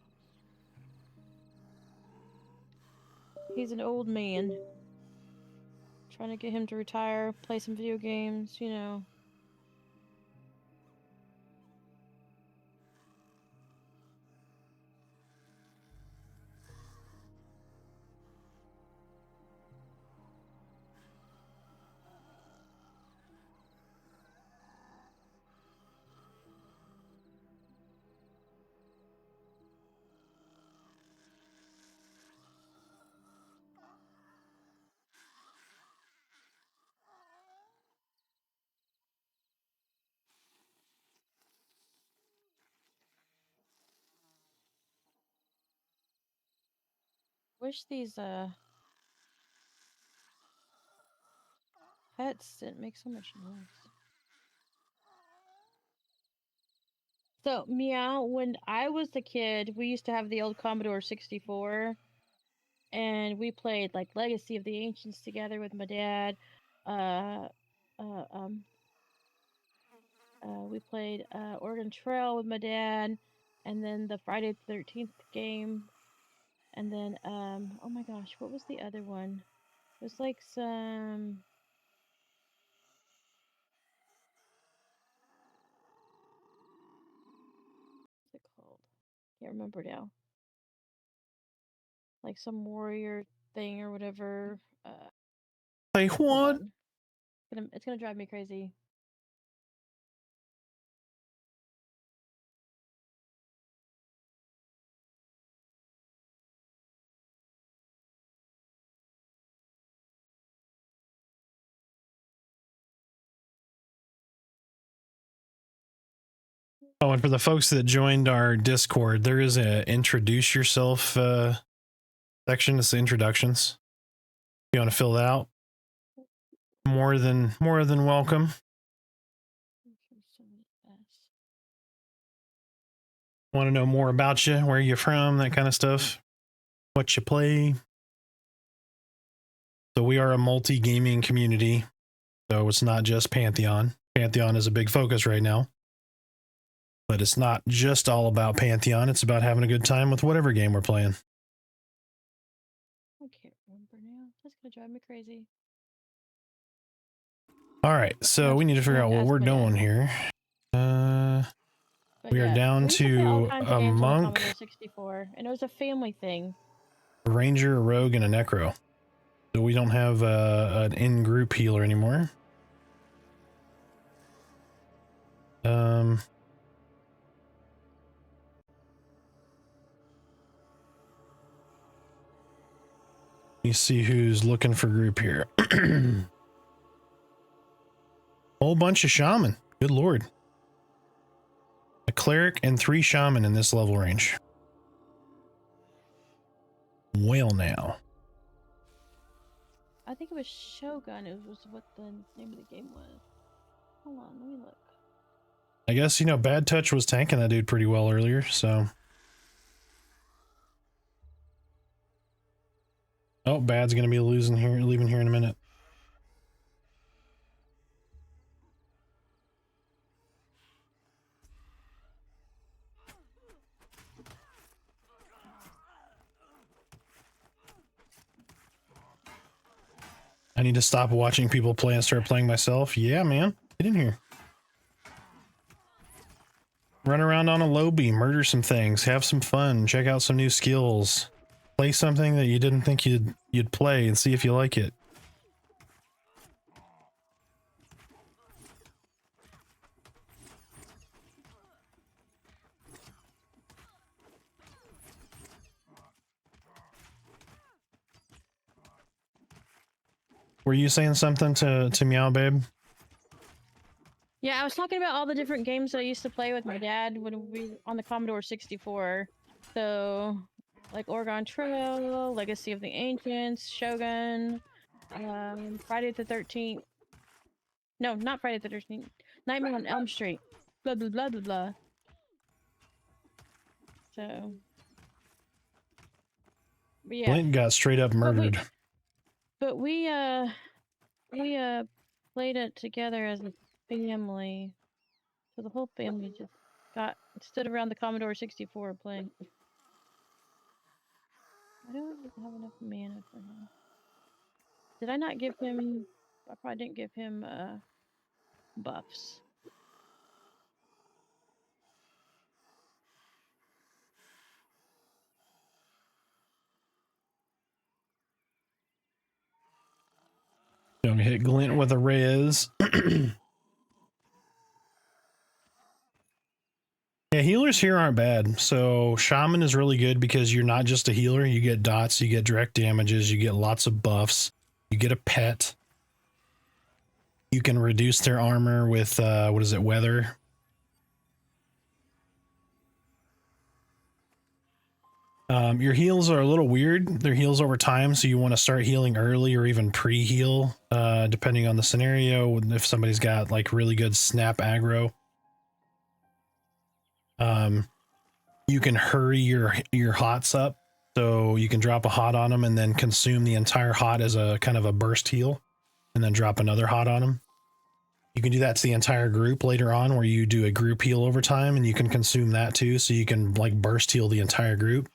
He's an old man. Trying to get him to retire, play some video games, you know. Wish these pets didn't make so much noise. So, meow, when I was a kid, we used to have the old Commodore 64, and we played like Legacy of the Ancients together with my dad. Uh, uh, um, we played Oregon Trail with my dad, and then the Friday the 13th game, and then oh my gosh, what was the other one? It was like some. What's it called? Can't remember now. Like some warrior thing or whatever. Hey, Hold what? on. It's gonna drive me crazy. Oh, and for the folks that joined our Discord, there is a introduce yourself section. It's the introductions. If you want to fill that out, more than welcome. Want to know more about you, where you're from, that kind of stuff, what you play. So we are a multi-gaming community. So it's not just Pantheon. Pantheon is a big focus right now. But it's not just all about Pantheon. It's about having a good time with whatever game we're playing. I can't remember now. That's gonna drive me crazy. All right, so we need to figure out what we're doing here. But We are down we used play all to kinds a of games on the monk, Commodore 64, and it was a family thing. a ranger, a rogue, and a necro. So we don't have an in-group healer anymore. You see who's looking for group here. Whole bunch of shaman. Good lord. A cleric and 3 shaman in this level range. Well now. I think it was Shogun. It was what the name of the game was. Hold on, let me look. I guess, you know, Bad Touch was tanking that dude pretty well earlier, so. Oh, Bad's gonna be leaving here in a minute. I need to stop watching people play and start playing myself. Yeah, man. Get in here. Run around on a lobby, murder some things, have some fun, check out some new skills. Play something that you didn't think you'd play and see if you like it. Were you saying something to Meow Babe? Yeah, I was talking about all the different games that I used to play with my dad when we on the Commodore 64. So, like Oregon Trail, Legacy of the Ancients, Shogun, Friday the 13th. No, not Friday the 13th. Nightmare on Elm Street. Blah blah blah blah blah. So, but yeah. Flint got straight up murdered. But we played it together as a family. So the whole family just stood around the Commodore 64 playing. I don't have enough mana for him. Did I not give him? I probably didn't give him buffs. Don't hit Glint with a Rez. Yeah, healers here aren't bad. So Shaman is really good because you're not just a healer. You get dots, you get direct damages, you get lots of buffs, you get a pet. You can reduce their armor with, what is it, weather. Your heals are a little weird. They're heals over time, so you want to start healing early or even pre-heal, depending on the scenario. If somebody's got like really good snap aggro. You can hurry your hots up, so you can drop a hot on them and then consume the entire hot as a kind of a burst heal, and then drop another hot on them. You can do that to the entire group later on, where you do a group heal over time, and you can consume that too, so you can like burst heal the entire group.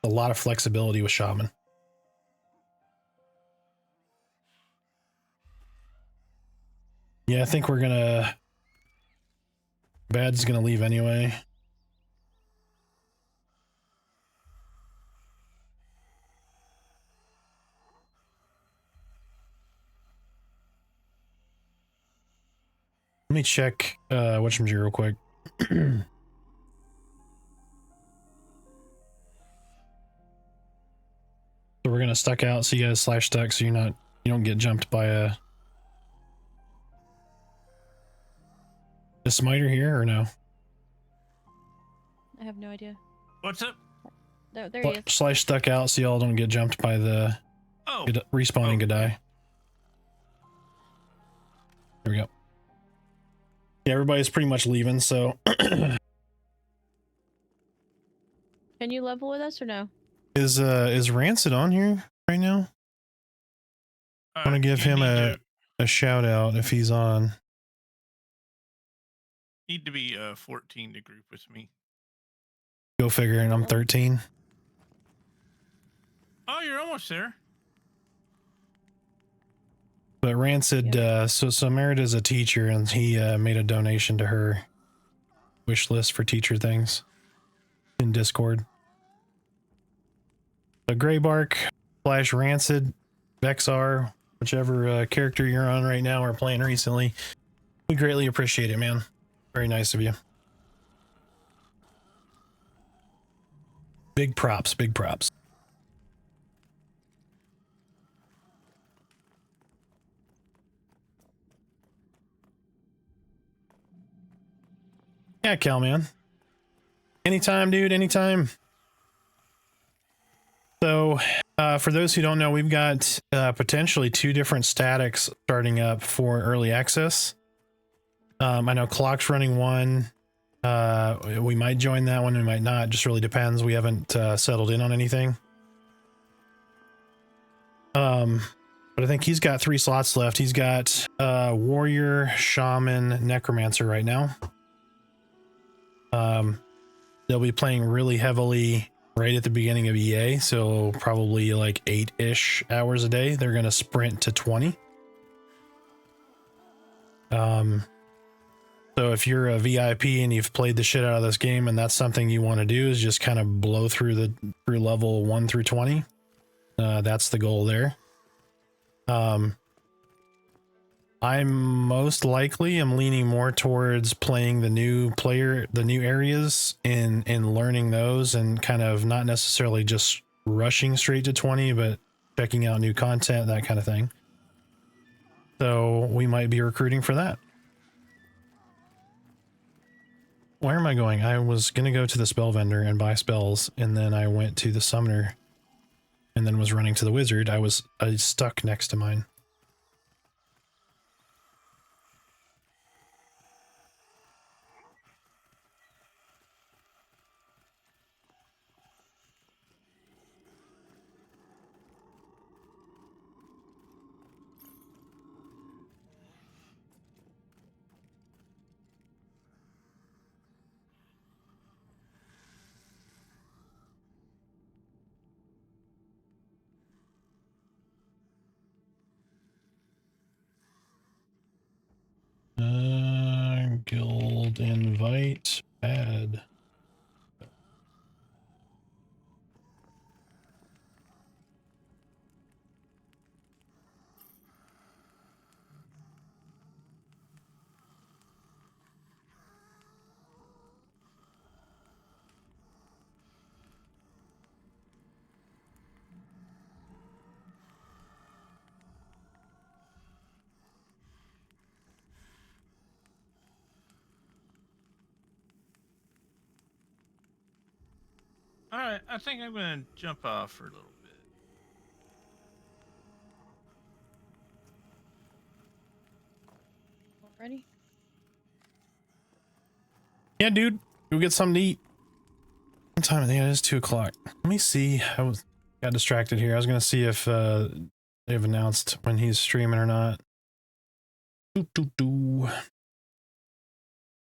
A lot of flexibility with Shaman. Yeah, I think we're gonna... Bad's gonna leave anyway. Let me check whatchamajig real quick. So we're gonna stuck out so you guys slash stuck so you don't get jumped by a smiter here or no? I have no idea. What's up? There he is. Slash stuck out so y'all don't get jumped by the respawning Godai. There we go. Yeah, everybody's pretty much leaving, so Can you level with us or no? Is Rancid on here right now? I want to give him a shout out if he's on. Need to be 14 to group with me. Go figure, and I'm 13. Oh, you're almost there. But Rancid, so Merritt a teacher, and he made a donation to her wish list for teacher things in Discord. So Greybark / Rancid, Vexar, whichever character you're on right now or playing recently, we greatly appreciate it, man. Very nice of you. Big props, big props. Yeah, Cal, man. Anytime, dude, anytime. So, for those who don't know, we've got potentially 2 different statics starting up for early access. I know Clock's running one. We might join that one, we might not. Just really depends. We haven't settled in on anything. But I think he's got 3 slots left. He's got Warrior, Shaman, Necromancer right now. They'll be playing really heavily right at the beginning of EA, so probably like 8-ish hours a day. They're going to sprint to 20. So if you're a VIP and you've played the shit out of this game and that's something you want to do, is just kind of blow through level 1 through 20. That's the goal there. I'm most likely am leaning more towards playing the new areas and learning those, and kind of not necessarily just rushing straight to 20, but checking out new content, that kind of thing. So we might be recruiting for that. Where am I going? I was going to go to the spell vendor and buy spells, and then I went to the summoner and then was running to the wizard. I stuck next to mine. Guild invite add. All right, I think I'm gonna jump off for a little bit. Ready? Yeah, dude, go get something to eat. What time? I think it is 2 o'clock. Let me see. Got distracted here. I was gonna see if they've announced when he's streaming or not.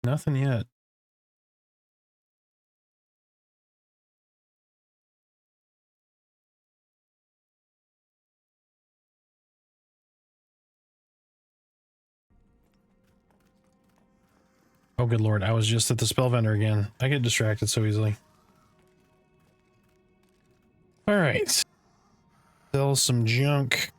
Nothing yet. Oh, good lord. I was just at the spell vendor again. I get distracted so easily. All right. Sell some junk.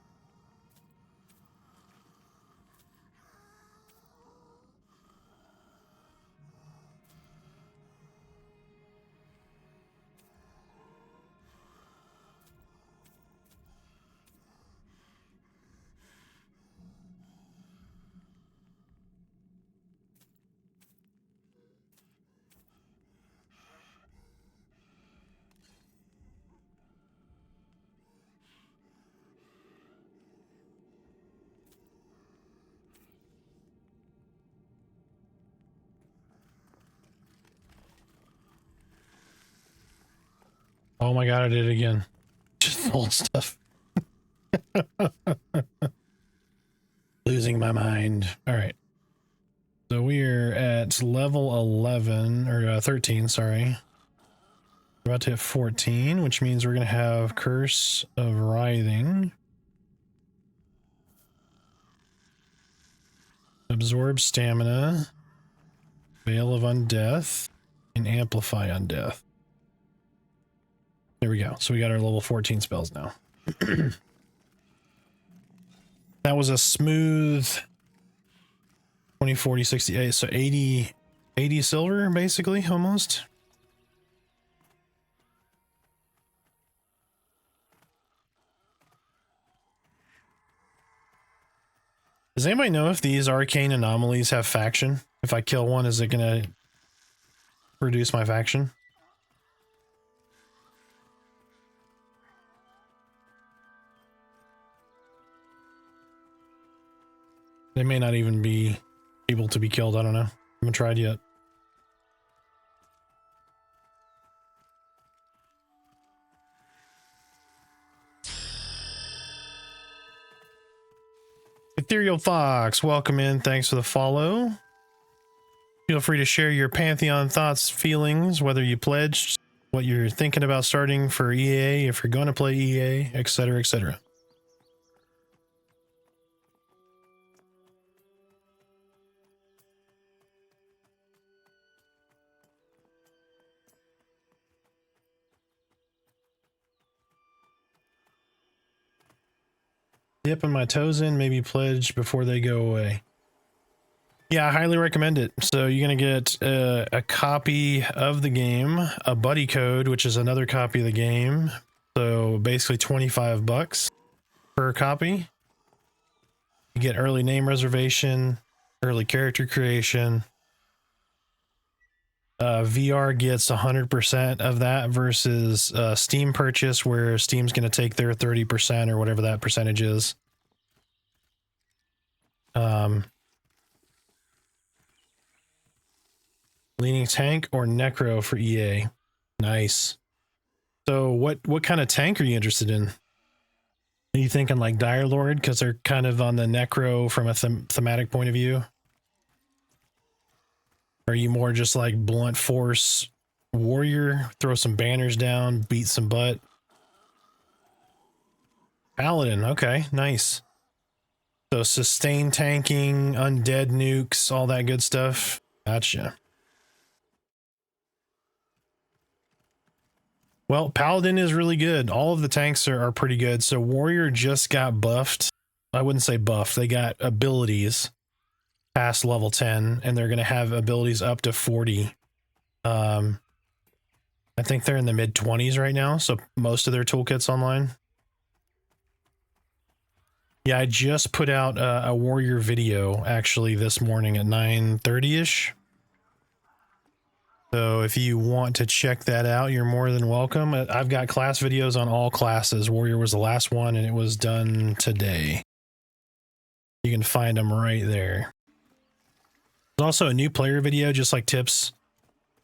Oh my god, I did it again. Just old stuff. Losing my mind. All right. So we are at level 11 or 13, sorry. We're about to hit 14, which means we're going to have Curse of Writhing. Absorb Stamina. Veil of Undeath. And Amplify Undeath. There we go. So we got our level 14 spells now. That was a smooth 20, 40, 68. So 80 silver, basically, almost. Does anybody know if these arcane anomalies have faction? If I kill one, is it going to reduce my faction? They may not even be able to be killed. I don't know. I haven't tried yet. Ethereal Fox, welcome in. Thanks for the follow. Feel free to share your Pantheon thoughts, feelings, whether you pledged, what you're thinking about starting for EA, if you're going to play EA, etc., etc. Dipping my toes in, maybe pledge before they go away. Yeah, I highly recommend it. So you're going to get a copy of the game, a buddy code, which is another copy of the game. So basically $25 per copy. You get early name reservation, early character creation. VR gets 100% of that versus Steam purchase, where Steam's going to take their 30% or whatever that percentage is. Leaning tank or Necro for EA. Nice. So what kind of tank are you interested in? Are you thinking like Dire Lord because they're kind of on the Necro from a thematic point of view? Are you more just like blunt force warrior, throw some banners down, beat some butt? Paladin, okay, nice. So sustain tanking, undead nukes, all that good stuff. Gotcha. Well, Paladin is really good. All of the tanks are pretty good. So Warrior just got buffed. I wouldn't say buffed. They got abilities past level 10, and they're going to have abilities up to 40. I think they're in the mid 20s right now. So most of their toolkits online. Yeah, I just put out a Warrior video actually this morning at 9:30ish. So if you want to check that out, you're more than welcome. I've got class videos on all classes. Warrior was the last one, and it was done today. You can find them right there. There's also a new player video, just like tips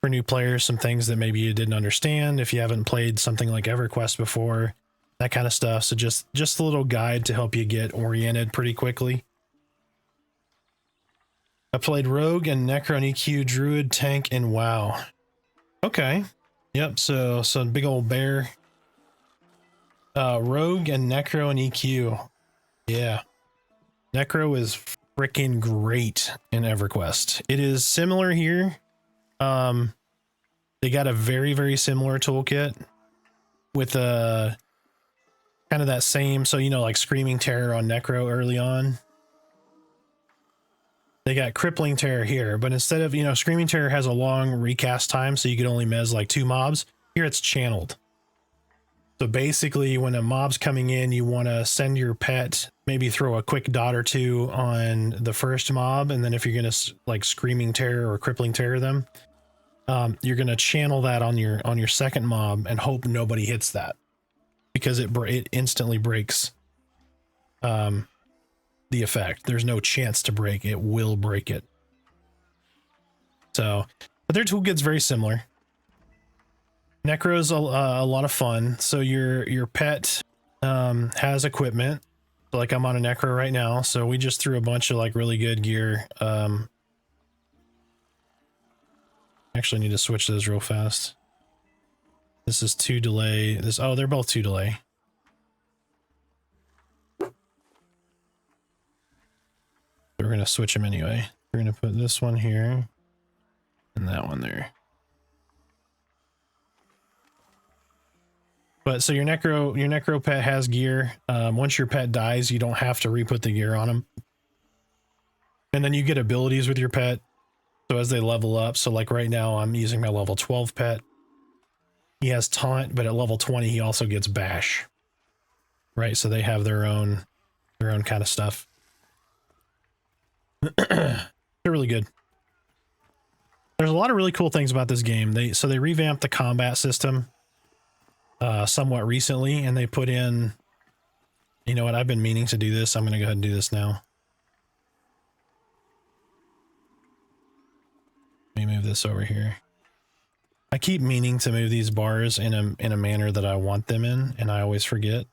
for new players, some things that maybe you didn't understand if you haven't played something like EverQuest before, that kind of stuff. So just a little guide to help you get oriented pretty quickly. I played Rogue and Necro and EQ, Druid, Tank, and WoW. Okay. Yep, so big old bear. Rogue and Necro and EQ. Yeah. Necro is freaking great in EverQuest. It is similar here. They got a very, very similar toolkit with kind of that same, so you know, like Screaming Terror on Necro early on. They got Crippling Terror here, but instead of, you know, Screaming Terror has a long recast time, so you could only mez like 2 mobs. Here it's channeled. So basically, when a mob's coming in, you want to send your pet, maybe throw a quick dot or 2 on the first mob, and then if you're going to like Screaming Terror or Crippling Terror them, you're going to channel that on your second mob and hope nobody hits that, because it instantly breaks the effect. There's no chance to break. It will break it. So, but their toolkit's very similar. Necro's a lot of fun. So your pet has equipment. So like I'm on a Necro right now, so we just threw a bunch of like really good gear. Actually need to switch those real fast. This is 2 delay. Oh, they're both 2 delay. We're going to switch them anyway. We're going to put this one here and that one there. But so your Necro pet has gear. Once your pet dies, you don't have to re-put the gear on him. And then you get abilities with your pet. So as they level up, so like right now I'm using my level 12 pet. He has taunt, but at level 20 he also gets bash. Right, so they have their own kind of stuff. They're really good. There's a lot of really cool things about this game. They revamped the combat system somewhat recently, and they put in, you know what, I've been meaning to do this. I'm going to go ahead and do this now. Let me move this over here. I keep meaning to move these bars in a manner that I want them in, and I always forget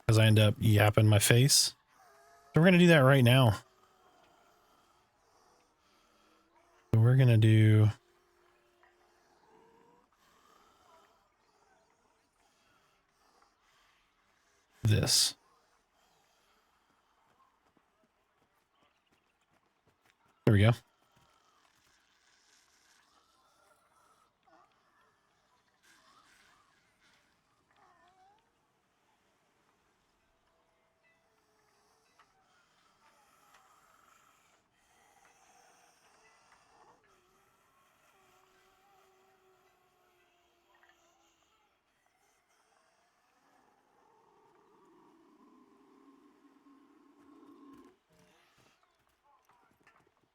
because I end up yapping my face. So we're going to do that right now. So we're going to do this. There we go.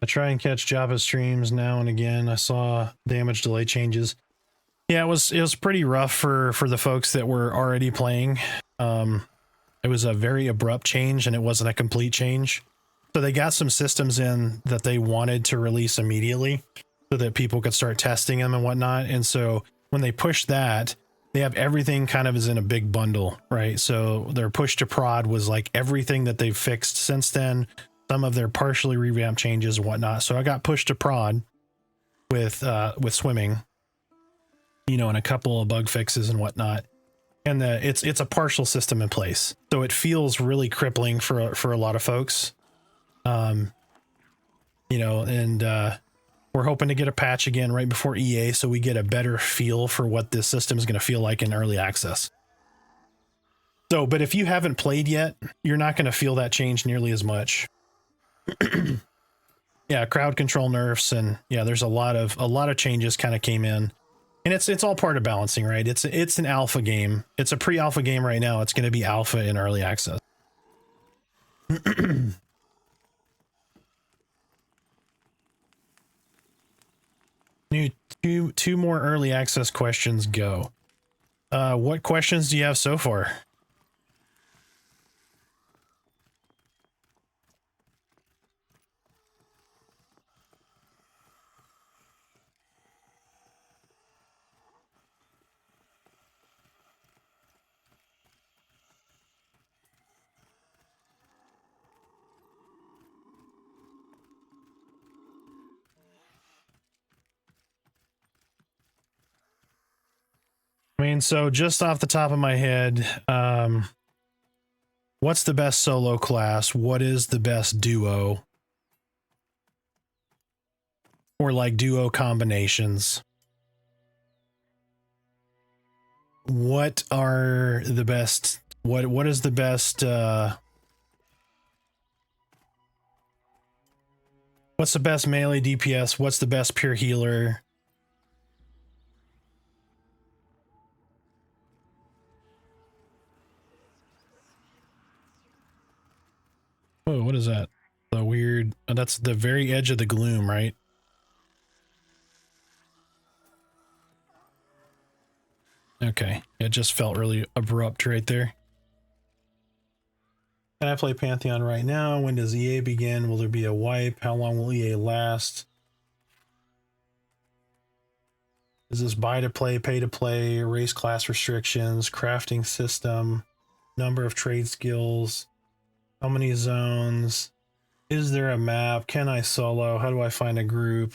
I try and catch Java streams now and again. I saw damage delay changes. Yeah, it was pretty rough for the folks that were already playing. It was a very abrupt change, and it wasn't a complete change. So they got some systems in that they wanted to release immediately so that people could start testing them and whatnot. And so when they push that, they have everything kind of is in a big bundle, right? So their push to prod was like everything that they've fixed since then, some of their partially revamped changes and whatnot. So I got pushed to prod with swimming, you know, and a couple of bug fixes and whatnot. and it's a partial system in place, so it feels really crippling for a lot of folks. You know, and we're hoping to get a patch again right before EA, so we get a better feel for what this system is going to feel like in early access. So, but if you haven't played yet, you're not going to feel that change nearly as much. Yeah, crowd control nerfs, and yeah, there's a lot of changes kind of came in, and it's all part of balancing, right? It's an alpha game. It's a pre-alpha game right now. It's going to be alpha in early access. Two more early access questions go. What questions do you have so far? I mean, so just off the top of my head, what's the best solo class? What is the best duo? Or like duo combinations? What are the best? What is the best? What's the best melee DPS? What's the best pure healer? Oh, what is that? The weird. Oh, that's the very edge of the gloom, right? Okay, it just felt really abrupt right there. Can I play Pantheon right now? When does EA begin? Will there be a wipe? How long will EA last? Is this buy to play, pay to play, race class restrictions, crafting system, number of trade skills, how many zones? Is there a map? Can I solo? How do I find a group?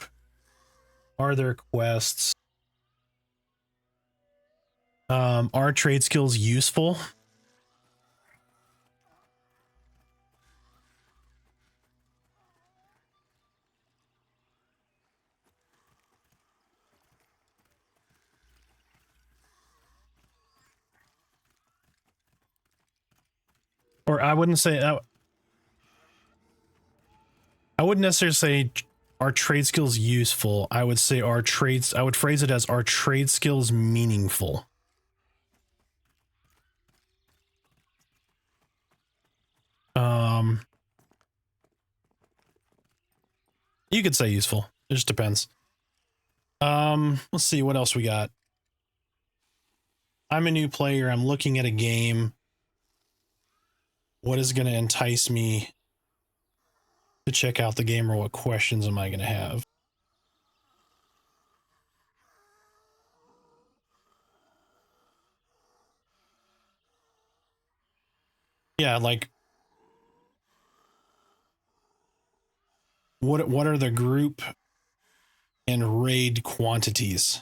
Are there quests? Are trade skills useful? Or I wouldn't say that. I wouldn't necessarily say are trade skills useful. I would say I would phrase it as are trade skills meaningful? You could say useful. It just depends. Let's see what else we got. I'm a new player. I'm looking at a game. What is going to entice me to check out the game, or what questions am I going to have? Yeah, like what are the group and raid quantities?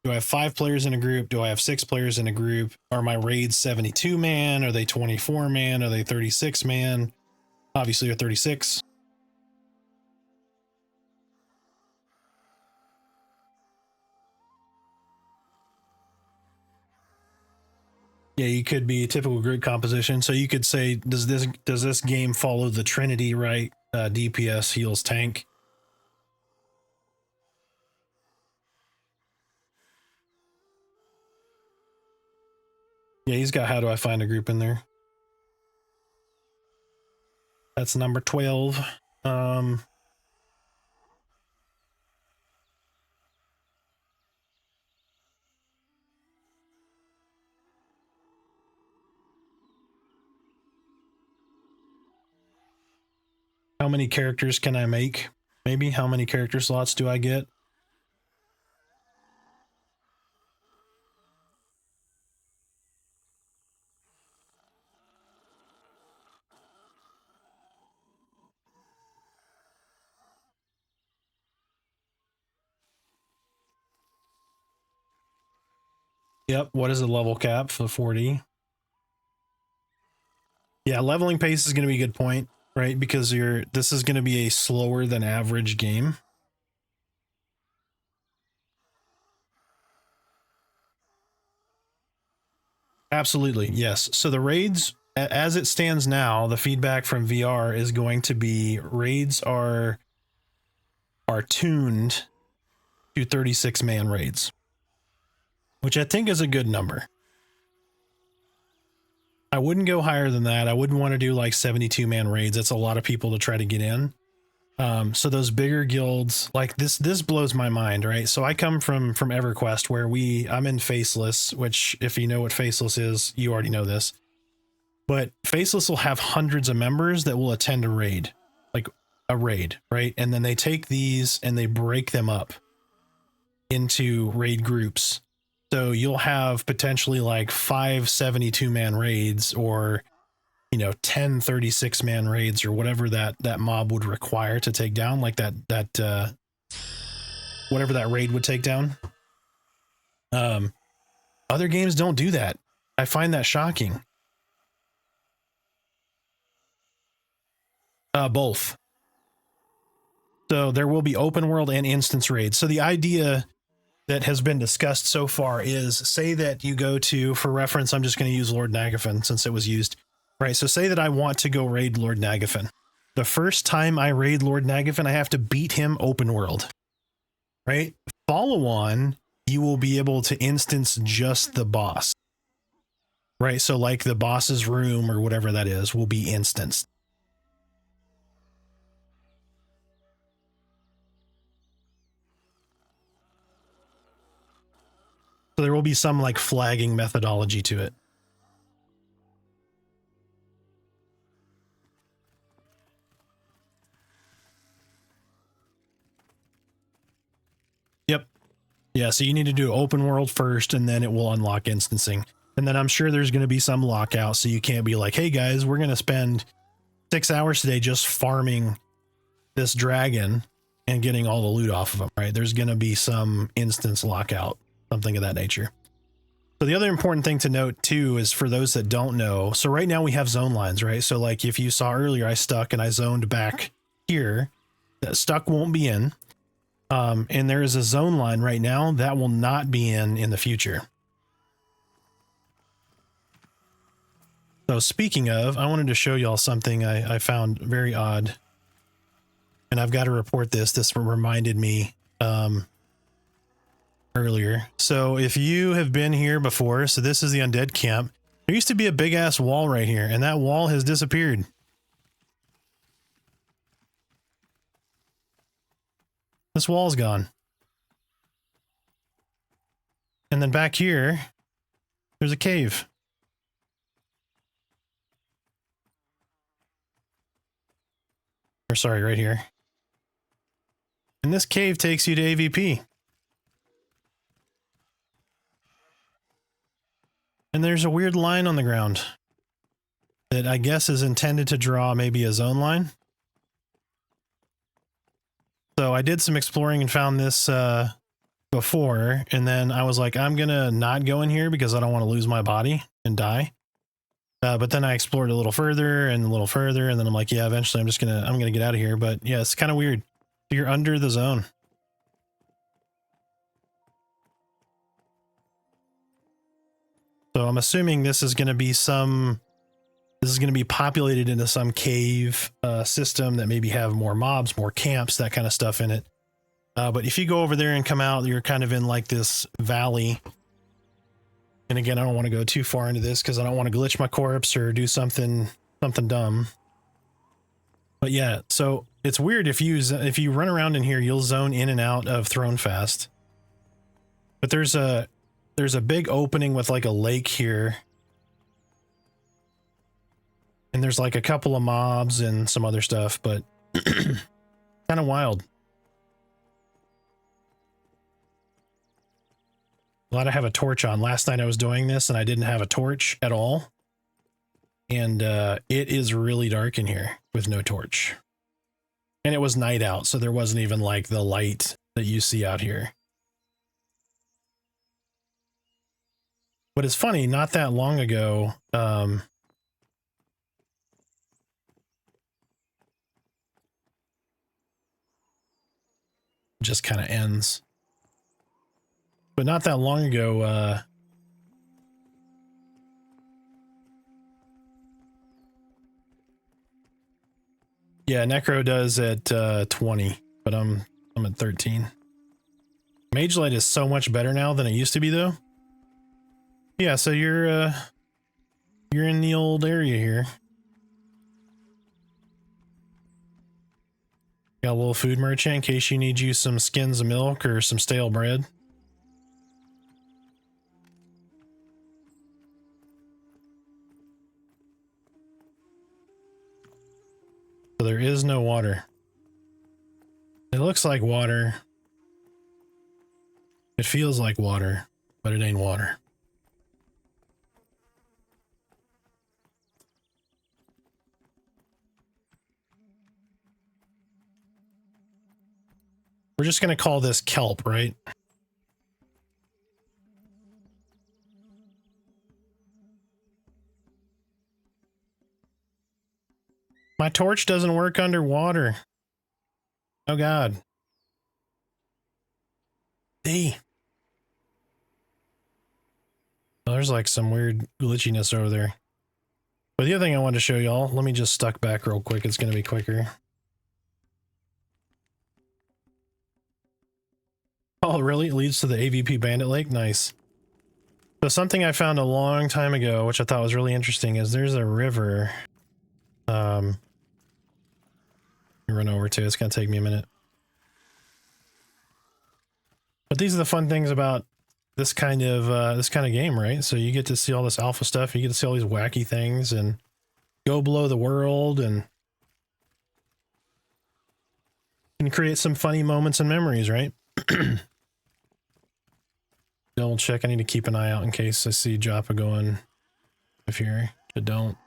Do I have 5 players in a group? Do I have 6 players in a group? Are my raids 72 man? Are they 24 man? Are they 36 man? Obviously they're 36. Yeah, you could be a typical grid composition. So you could say, does this game follow the Trinity, right? DPS, heals, tank. Yeah, he's got how do I find a group in there. That's number 12. How many characters can I make? Maybe how many character slots do I get? Yep. What is the level cap for 40? Yeah, leveling pace is going to be a good point, right? Because this is going to be a slower than average game. Absolutely, yes. So the raids, as it stands now, the feedback from VR is going to be raids are tuned to 36-man raids, which I think is a good number. I wouldn't go higher than that. I wouldn't want to do like 72-man raids. That's a lot of people to try to get in. So those bigger guilds, like this blows my mind, right? So I come from EverQuest, where I'm in Faceless, which if you know what Faceless is, you already know this. But Faceless will have hundreds of members that will attend a raid, like a raid, right? And then they take these and they break them up into raid groups. So you'll have potentially like 5 72-man raids, or 10 36-man raids, or whatever that mob would require to take down, like that whatever that raid would take down. Other games don't do that. I find that shocking. Both. So there will be open world and instance raids. So the idea that has been discussed so far is, say that you go to, for reference, I'm just going to use Lord Nagafin since it was used. Right, so say that I want to go raid Lord Nagafin. The first time I raid Lord Nagafin, I have to beat him open world. Right? Follow on, you will be able to instance just the boss. Right, so like the boss's room or whatever that is will be instanced. So there will be some like flagging methodology to it. Yep. Yeah, so you need to do open world first, and then it will unlock instancing. And then I'm sure there's going to be some lockout, so you can't be like, hey guys, we're going to spend 6 hours today just farming this dragon and getting all the loot off of him, right? There's going to be some instance lockout, something of that nature. So the other important thing to note too is, for those that don't know, so right now we have zone lines, right? So like if you saw earlier, I stuck and I zoned back here, that stuck won't be in. And there is a zone line right now that will not be in the future. So speaking of, I wanted to show y'all something I found very odd. And I've got to report this. This reminded me earlier. So if you have been here before, so this is the undead camp. There used to be a big ass wall right here, and that wall has disappeared. This wall's gone. And then back here, there's a cave. Or sorry, right here. And this cave takes you to AVP. And there's a weird line on the ground that I guess is intended to draw maybe a zone line. So I did some exploring and found this before, and then I was like, I'm gonna not go in here because I don't want to lose my body and die. But then I explored a little further and a little further, and then I'm like, yeah, eventually I'm gonna get out of here. But yeah, it's kind of weird. You're under the zone. So I'm assuming this is gonna be populated into some cave system that maybe have more mobs, more camps, that kind of stuff in it. But if you go over there and come out, you're kind of in like this valley. And again, I don't want to go too far into this because I don't want to glitch my corpse or do something dumb. But yeah, so it's weird if you run around in here, you'll zone in and out of Thronefast. But there's a big opening with like a lake here. And there's like a couple of mobs and some other stuff, but kind of wild. Glad I have a torch on. Last night I was doing this and I didn't have a torch at all. And it is really dark in here with no torch. And it was night out, so there wasn't even like the light that you see out here. But it's funny, not that long ago, just kind of ends. But not that long ago, yeah, Necro does at 20, but I'm at 13. Mage Light is so much better now than it used to be, though. Yeah, so you're in the old area here. Got a little food merchant in case you need you some skins of milk or some stale bread. So there is no water. It looks like water. It feels like water, but it ain't water. We're just going to call this kelp, right? My torch doesn't work underwater. Oh God. Hey. Oh, there's like some weird glitchiness over there. But the other thing I wanted to show y'all, let me just stuck back real quick. It's going to be quicker. Oh, really? It leads to the AVP Bandit Lake? Nice. So something I found a long time ago, which I thought was really interesting, is there's a river. Run over to. It's going to take me a minute. But these are the fun things about this kind of game, right? So you get to see all this alpha stuff. You get to see all these wacky things and go below the world and create some funny moments and memories, right? Double check. I need to keep an eye out in case I see Joppa going if here. I don't.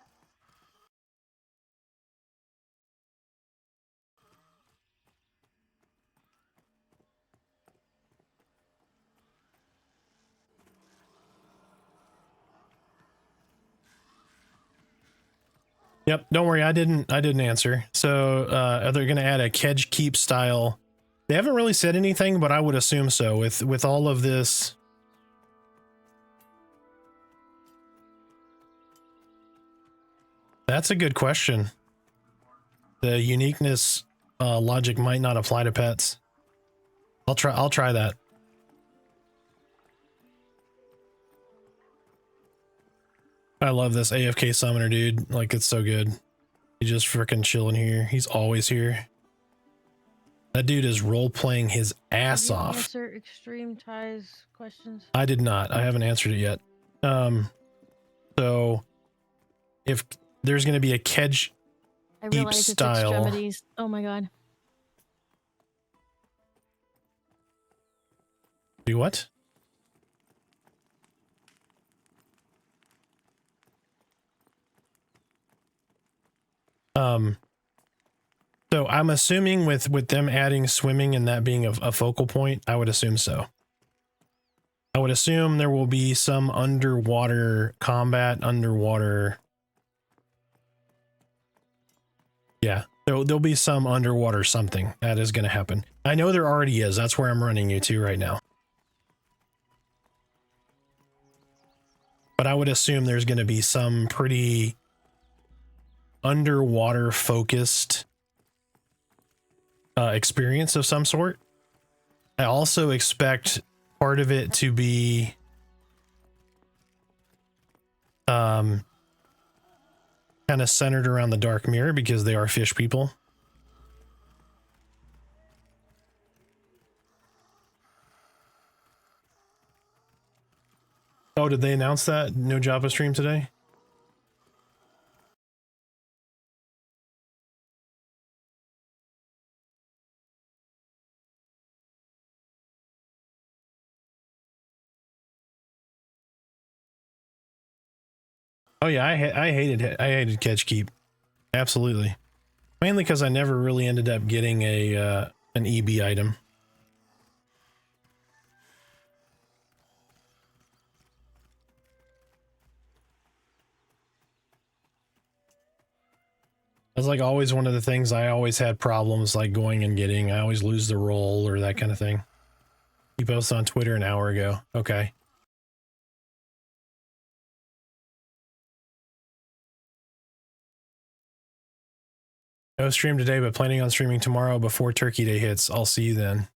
Yep, don't worry, I didn't answer. So are they gonna add a kedge keep style? They haven't really said anything, but I would assume so with all of this. That's a good question. The uniqueness logic might not apply to pets. I'll try that. I love this AFK summoner, dude. Like, it's so good. He's just freaking chilling here. He's always here. That dude is role-playing his ass off. Answer Extreme Ties questions. I did not. I haven't answered it yet. So if there's going to be a kedge I keep realize it's style. extremities. Oh my god. Do what? So I'm assuming with them adding swimming and that being a focal point, I would assume so. I would assume there will be some underwater combat, underwater. Yeah, there'll be some underwater something that is going to happen. I know there already is. That's where I'm running you to right now. But I would assume there's going to be some pretty underwater focused experience of some sort. I also expect part of it to be kind of centered around the dark mirror because they are fish people. Oh, did they announce that? No Java stream today? Oh yeah, I hated catch keep. Absolutely. Mainly because I never really ended up getting a an EB item. That's like always one of the things I always had problems like going and getting. I always lose the roll or that kind of thing. He posted on Twitter an hour ago. Okay. No stream today, but planning on streaming tomorrow before Turkey Day hits. I'll see you then.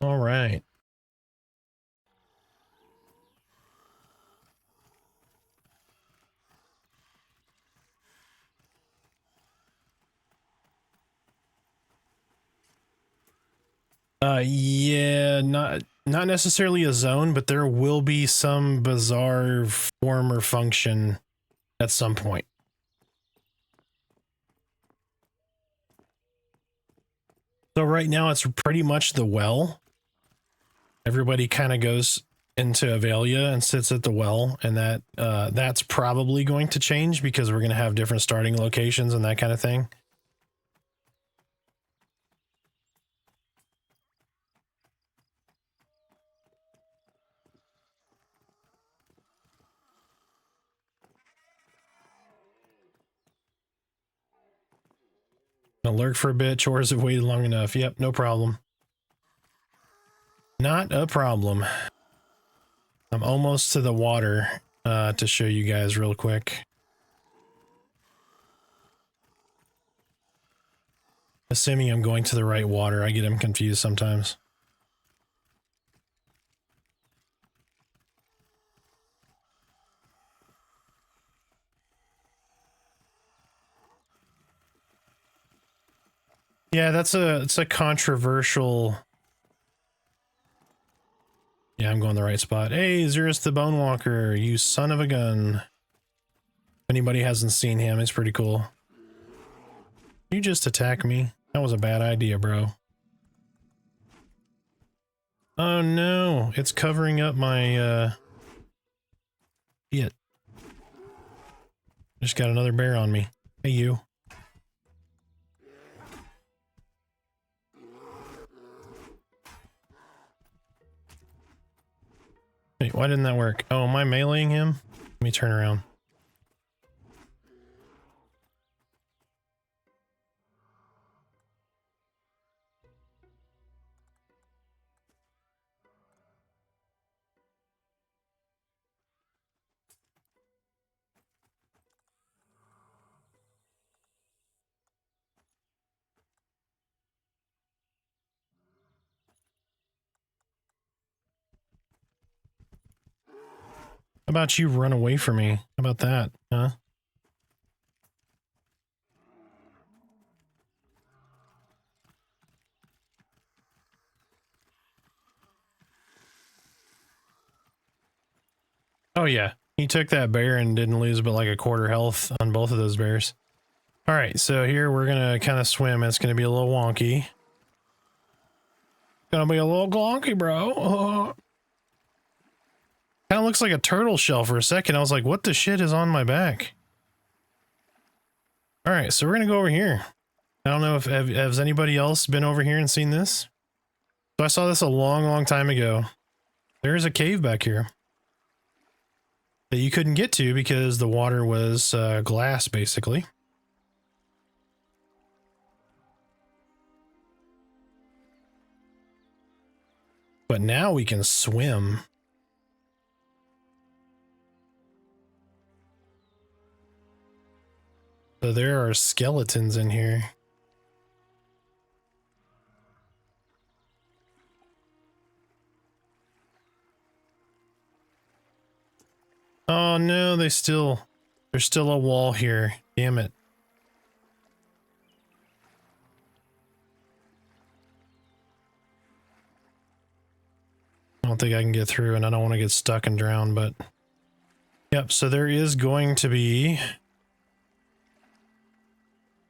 All right. Yeah, not necessarily a zone, but there will be some bizarre form or function at some point. So right now it's pretty much the well. Everybody kind of goes into Avelia and sits at the well, and that's probably going to change because we're going to have different starting locations and that kind of thing. Gonna lurk for a bit. Chores have waited long enough. Yep, no problem. Not a problem. I'm almost to the water to show you guys real quick. Assuming I'm going to the right water. I get them confused sometimes. Yeah, it's a controversial. Yeah, I'm going the right spot. Hey, Zerus the Bone Walker, you son of a gun. If anybody hasn't seen him, it's pretty cool. You just attack me. That was a bad idea, bro. Oh no, it's covering up my shit. Just got another bear on me. Hey you. Wait, why didn't that work? Oh, am I meleeing him? Let me turn around. How about you run away from me? How about that, huh? Oh yeah, he took that bear and didn't lose but like a quarter health on both of those bears. All right, so here we're gonna kind of swim. It's gonna be a little wonky. Gonna be a little glonky, bro. Kind of looks like a turtle shell for a second. I was like, what the shit is on my back? All right, so we're gonna go over here. I don't know if has anybody else been over here and seen this? So I saw this a long time ago. There is a cave back here that you couldn't get to because the water was glass, basically. But now we can swim. So there are skeletons in here. Oh no, there's still a wall here. Damn it. I don't think I can get through, and I don't want to get stuck and drown, but yep, so there is going to be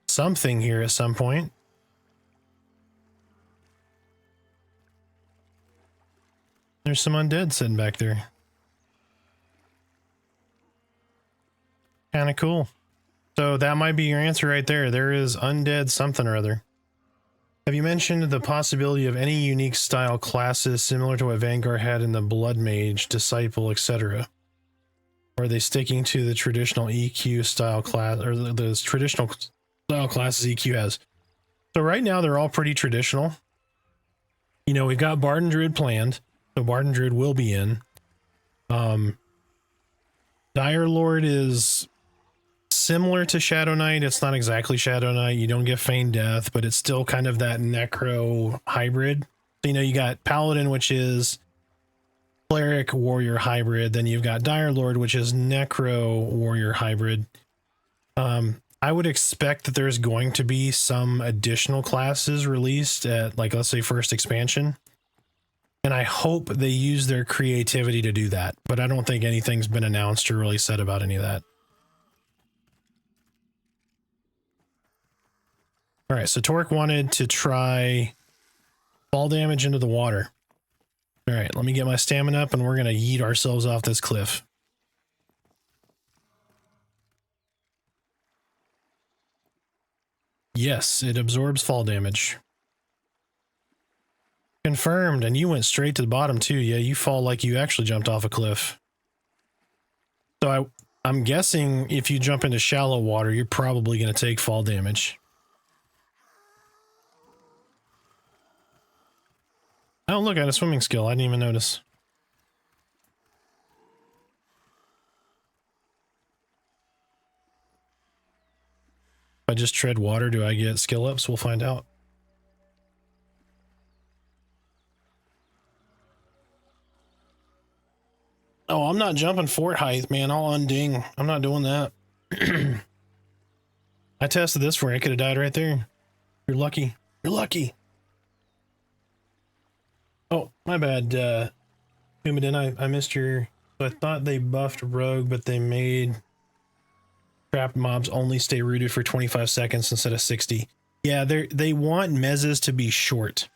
something here at some point. There's some undead sitting back there. Kind of cool. So that might be your answer right there. There is undead something or other. Have you mentioned the possibility of any unique style classes similar to what Vanguard had in the Blood Mage, Disciple, etc.? Or are they sticking to the traditional EQ style class, or the traditional style classes EQ has? So right now they're all pretty traditional. You know, we've got Bard and Druid planned, so Bard and Druid will be in. Dire Lord is similar to Shadow Knight. It's not exactly Shadow Knight. You don't get Feigned Death, but it's still kind of that Necro hybrid. So, you know, you got Paladin, which is Cleric Warrior hybrid. Then you've got Dire Lord, which is Necro Warrior hybrid. I would expect that there's going to be some additional classes released at, like, let's say first expansion. And I hope they use their creativity to do that. But I don't think anything's been announced or really said about any of that. All right, so Torque wanted to try fall damage into the water. All right, let me get my stamina up and we're going to yeet ourselves off this cliff. Yes, it absorbs fall damage. Confirmed, and you went straight to the bottom too. Yeah, you fall like you actually jumped off a cliff. So I'm guessing if you jump into shallow water, you're probably going to take fall damage. Oh, look, I had a swimming skill. I didn't even notice. If I just tread water, do I get skill ups? We'll find out. Oh, I'm not jumping fort height, man. I'll unding. I'm not doing that. I tested this for you. I could have died right there. You're lucky. You're lucky. Oh, my bad, Humadin. I missed your... I thought they buffed Rogue, but they made trapped mobs only stay rooted for 25 seconds instead of 60. Yeah, they want mezzes to be short.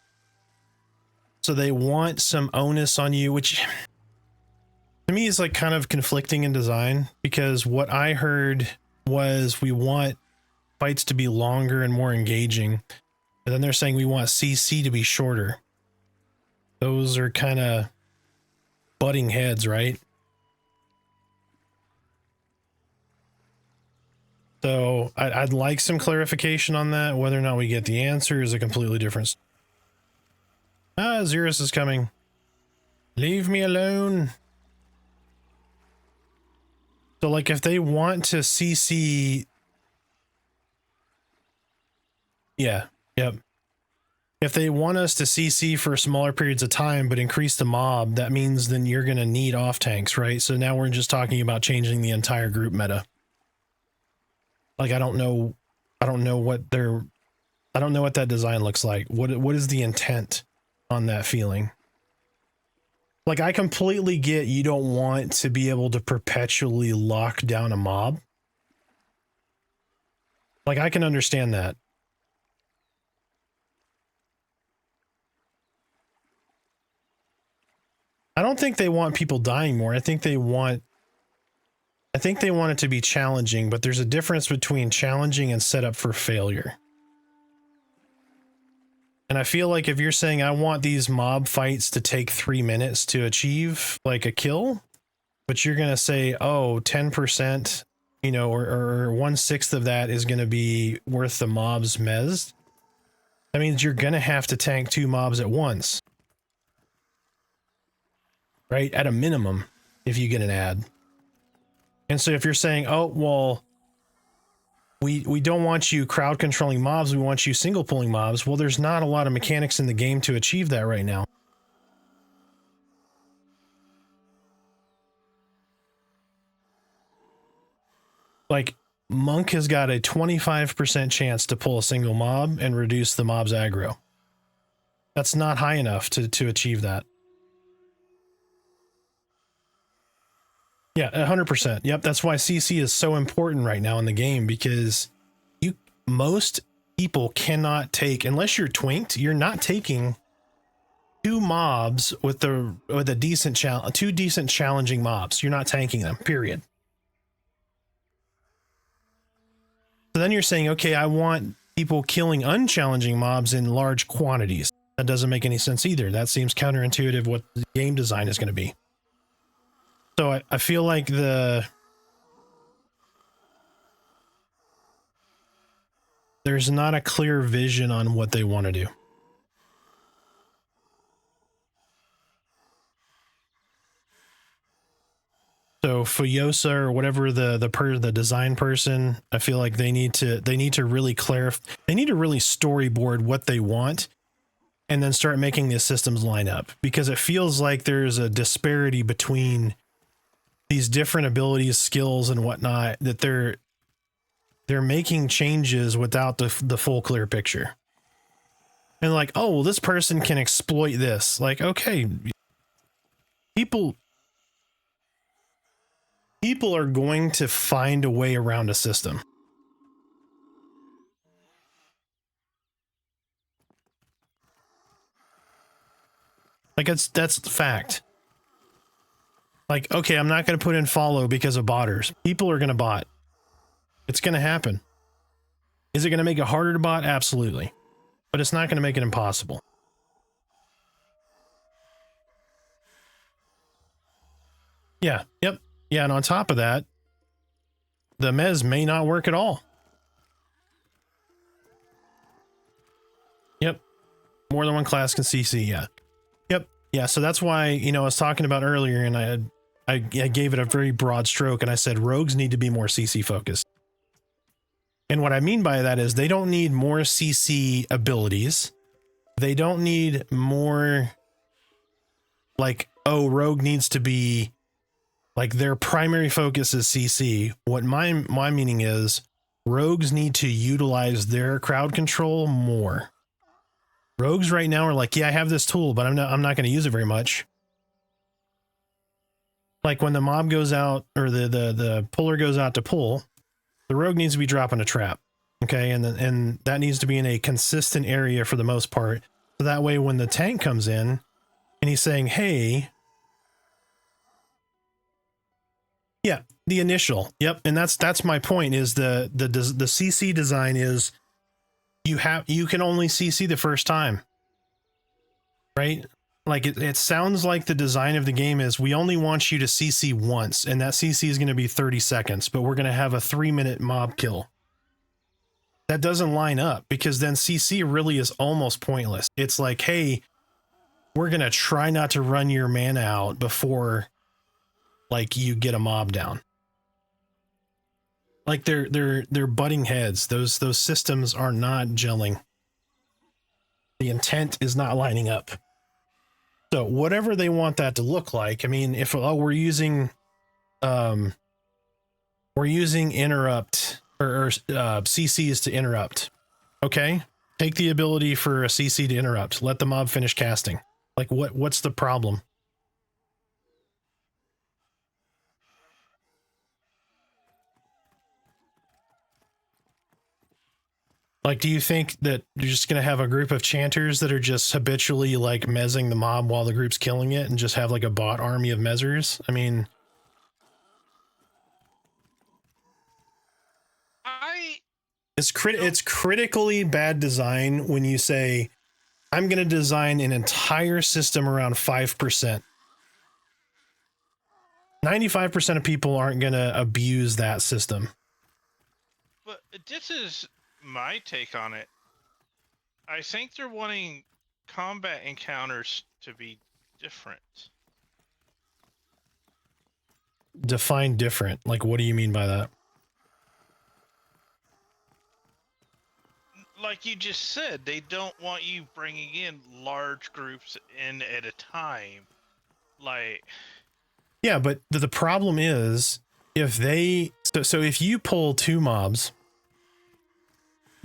So they want some onus on you, which to me is like kind of conflicting in design, because what I heard was we want fights to be longer and more engaging. And then they're saying we want CC to be shorter. Those are kind of butting heads, right? So I'd like some clarification on that. Whether or not we get the answer is a completely different. Ah, Xerus is coming. Leave me alone. So like if they want to CC... Yeah, yep. If they want us to CC for smaller periods of time, but increase the mob, that means then you're going to need off tanks, right? So now we're just talking about changing the entire group meta. Like, I don't know what that design looks like. What is the intent on that feeling? Like, I completely get you don't want to be able to perpetually lock down a mob. Like, I can understand that. I don't think they want people dying more. I think they want it to be challenging, but there's a difference between challenging and set up for failure. And I feel like if you're saying I want these mob fights to take 3 minutes to achieve like a kill, but you're going to say, oh, 10%, you know, or 1/6 of that is going to be worth the mob's mez. That means you're going to have to tank 2 mobs at once. Right? At a minimum, if you get an ad. And so if you're saying, oh, well, we don't want you crowd controlling mobs, we want you single pulling mobs. Well, there's not a lot of mechanics in the game to achieve that right now. Like, Monk has got a 25% chance to pull a single mob and reduce the mob's aggro. That's not high enough to achieve that. Yeah, 100%. Yep, that's why CC is so important right now in the game, because most people cannot take, unless you're twinked, you're not taking 2 mobs with a decent 2 decent challenging mobs. You're not tanking them, period. So then you're saying, okay, I want people killing unchallenging mobs in large quantities. That doesn't make any sense either. That seems counterintuitive what the game design is going to be. So I feel like there's not a clear vision on what they want to do. So Fuyosa or whatever the design person, I feel like they need to really clarify. They need to really storyboard what they want, and then start making the systems line up, because it feels like there's a disparity between these different abilities, skills, and whatnot, that they're making changes without the full clear picture. And like, oh, well, this person can exploit this. Like, okay, people are going to find a way around a system. Like, that's the fact. Like, okay, I'm not going to put in follow because of botters. People are going to bot. It's going to happen. Is it going to make it harder to bot? Absolutely. But it's not going to make it impossible. Yeah, yep. Yeah, and on top of that, the mez may not work at all. Yep. More than one class can CC, yeah. Yep. Yeah, so that's why, you know, I was talking about earlier, and I gave it a very broad stroke, and I said rogues need to be more CC focused. And what I mean by that is they don't need more CC abilities. They don't need more, like, oh, rogue needs to be, like, their primary focus is CC. What my meaning is, rogues need to utilize their crowd control more. Rogues right now are like, yeah, I have this tool, but I'm not going to use it very much. Like when the mob goes out, or the puller goes out to pull, the rogue needs to be dropping a trap. Okay, and that needs to be in a consistent area for the most part. So that way when the tank comes in and he's saying, hey, yeah, the initial. Yep, and that's my point, is the CC design is you can only CC the first time. Right? Like it sounds like the design of the game is, we only want you to CC once, and that CC is going to be 30 seconds, but we're going to have a 3-minute mob kill. That doesn't line up, because then CC really is almost pointless. It's like, hey, we're going to try not to run your mana out before, like, you get a mob down. Like they're butting heads. Those systems are not gelling. The intent is not lining up. So whatever they want that to look like, I mean, if we're using interrupt or CCs to interrupt, okay, take the ability for a CC to interrupt. Let the mob finish casting. Like what's the problem? Like, do you think that you're just going to have a group of chanters that are just habitually, like, mezzing the mob while the group's killing it, and just have, like, a bot army of mezzers? I mean... It's critically bad design when you say, I'm going to design an entire system around 5%. 95% of people aren't going to abuse that system. But this is my take on it. I think they're wanting combat encounters to be different. Define different. Like, what do you mean by that? Like you just said, they don't want you bringing in large groups in at a time. Like... Yeah, but the problem is, if they... So if you pull 2 mobs,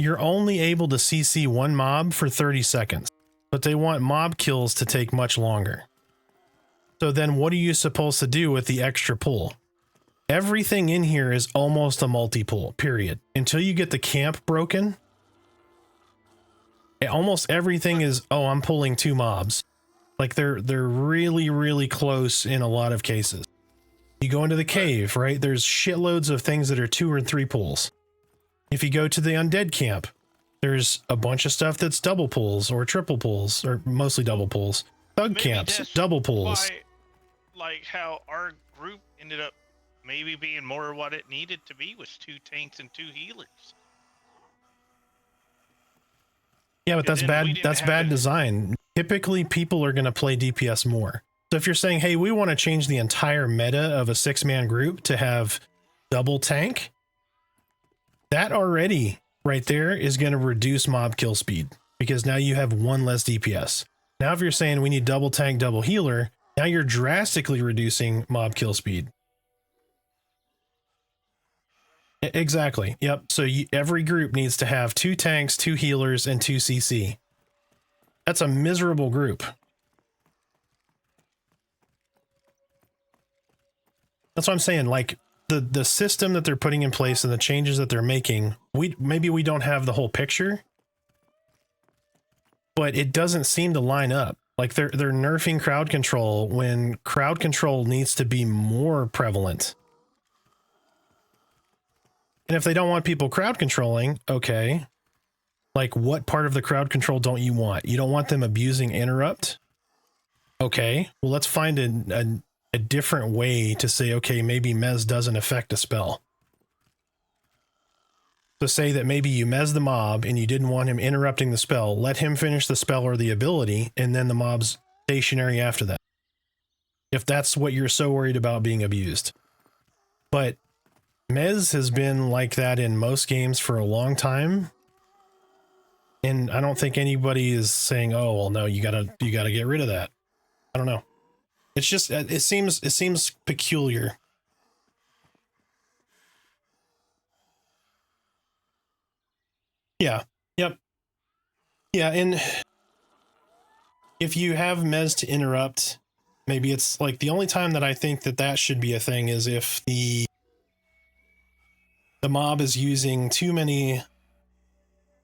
you're only able to CC 1 mob for 30 seconds. But they want mob kills to take much longer. So then what are you supposed to do with the extra pull? Everything in here is almost a multi-pull, period. Until you get the camp broken, almost everything is, oh, I'm pulling 2 mobs. Like they're really, really close in a lot of cases. You go into the cave, right? There's shitloads of things that are 2 or 3 pulls. If you go to the undead camp, there's a bunch of stuff that's double pulls or triple pulls, or mostly double pulls. Thug Maybe camps, that's double pulls. why, like how our group ended up maybe being more what it needed to be, was 2 tanks and 2 healers. Yeah, but that's then bad. we didn't That's have bad to- design. Typically, people are going to play DPS more. So if you're saying, hey, we want to change the entire meta of a 6-man group to have double tank, that already right there is going to reduce mob kill speed, because now you have 1 less DPS. Now, if you're saying we need double tank, double healer, now you're drastically reducing mob kill speed. Exactly. Yep. So every group needs to have 2 tanks, 2 healers, and 2 CC. That's a miserable group. That's what I'm saying. Like the system that they're putting in place and the changes that they're making, maybe we don't have the whole picture, but it doesn't seem to line up. Like they're nerfing crowd control when crowd control needs to be more prevalent. And if they don't want people crowd controlling, okay. Like what part of the crowd control don't you want? You don't want them abusing interrupt? Okay, well let's find a different way to say, okay, maybe Mez doesn't affect a spell. So say that maybe you Mez the mob and you didn't want him interrupting the spell, let him finish the spell or the ability, and then the mob's stationary after that. If that's what you're so worried about being abused. But Mez has been like that in most games for a long time. And I don't think anybody is saying, oh, well, no, you gotta get rid of that. I don't know. It's just, it seems peculiar. Yeah. Yep. Yeah. And if you have Mez to interrupt, maybe it's like the only time that I think that should be a thing is if the mob is using too many.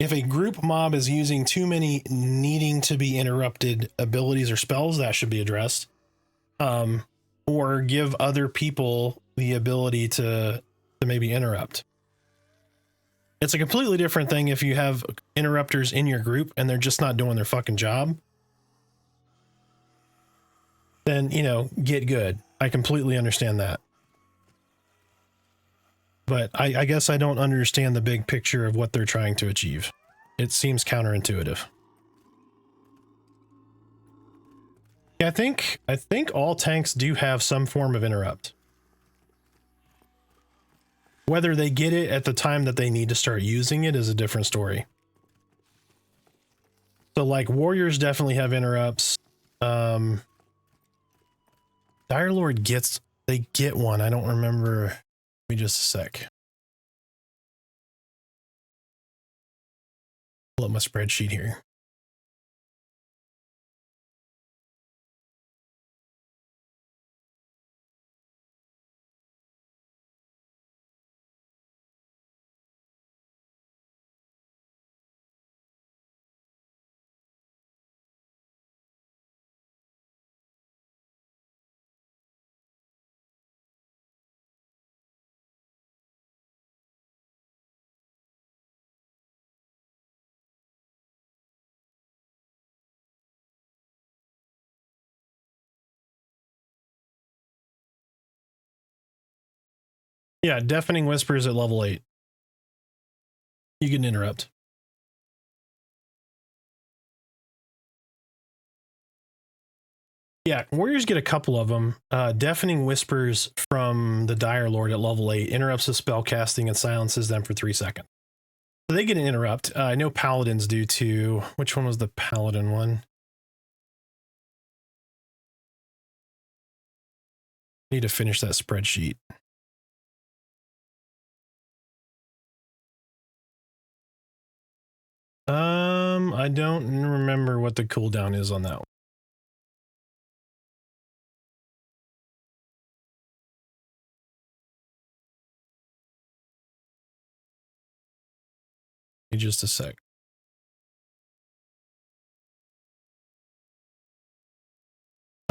If a group mob is using too many needing to be interrupted abilities or spells, that should be addressed. Or give other people the ability to maybe interrupt. It's a completely different thing if you have interrupters in your group and they're just not doing their fucking job. Then, get good. I completely understand that. But I guess I don't understand the big picture of what they're trying to achieve. It seems counterintuitive. Yeah, I think all tanks do have some form of interrupt. Whether they get it at the time that they need to start using it is a different story. So like warriors definitely have interrupts. Dire Lord they get one. I don't remember. Give me just a sec. Pull up my spreadsheet here. Yeah, Deafening Whispers at level 8. You can interrupt. Yeah, warriors get a couple of them. Deafening Whispers from the Dire Lord at level 8 interrupts the spell casting and silences them for 3 seconds. So they get an interrupt. I know paladins do too. Which one was the paladin one? I need to finish that spreadsheet. I don't remember what the cooldown is on that one. Just a sec.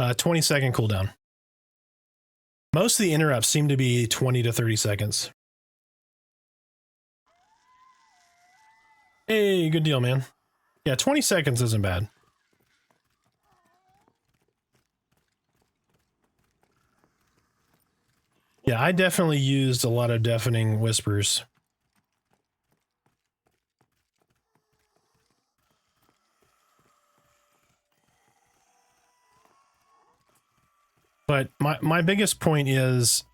20-second cooldown. Most of the interrupts seem to be 20 to 30 seconds. Hey, good deal, man. Yeah, 20 seconds isn't bad. Yeah, I definitely used a lot of deafening whispers. But my biggest point is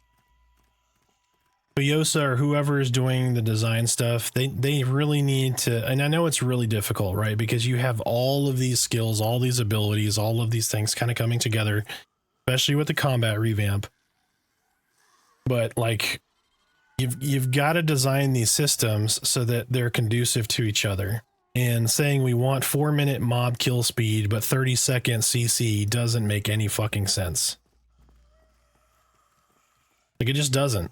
Toyosa or whoever is doing the design stuff, they really need to, and I know it's really difficult, right? Because you have all of these skills, all these abilities, all of these things kind of coming together, especially with the combat revamp. But like you've got to design these systems so that they're conducive to each other. And saying we want 4-minute mob kill speed but 30-second CC doesn't make any fucking sense. Like it just doesn't.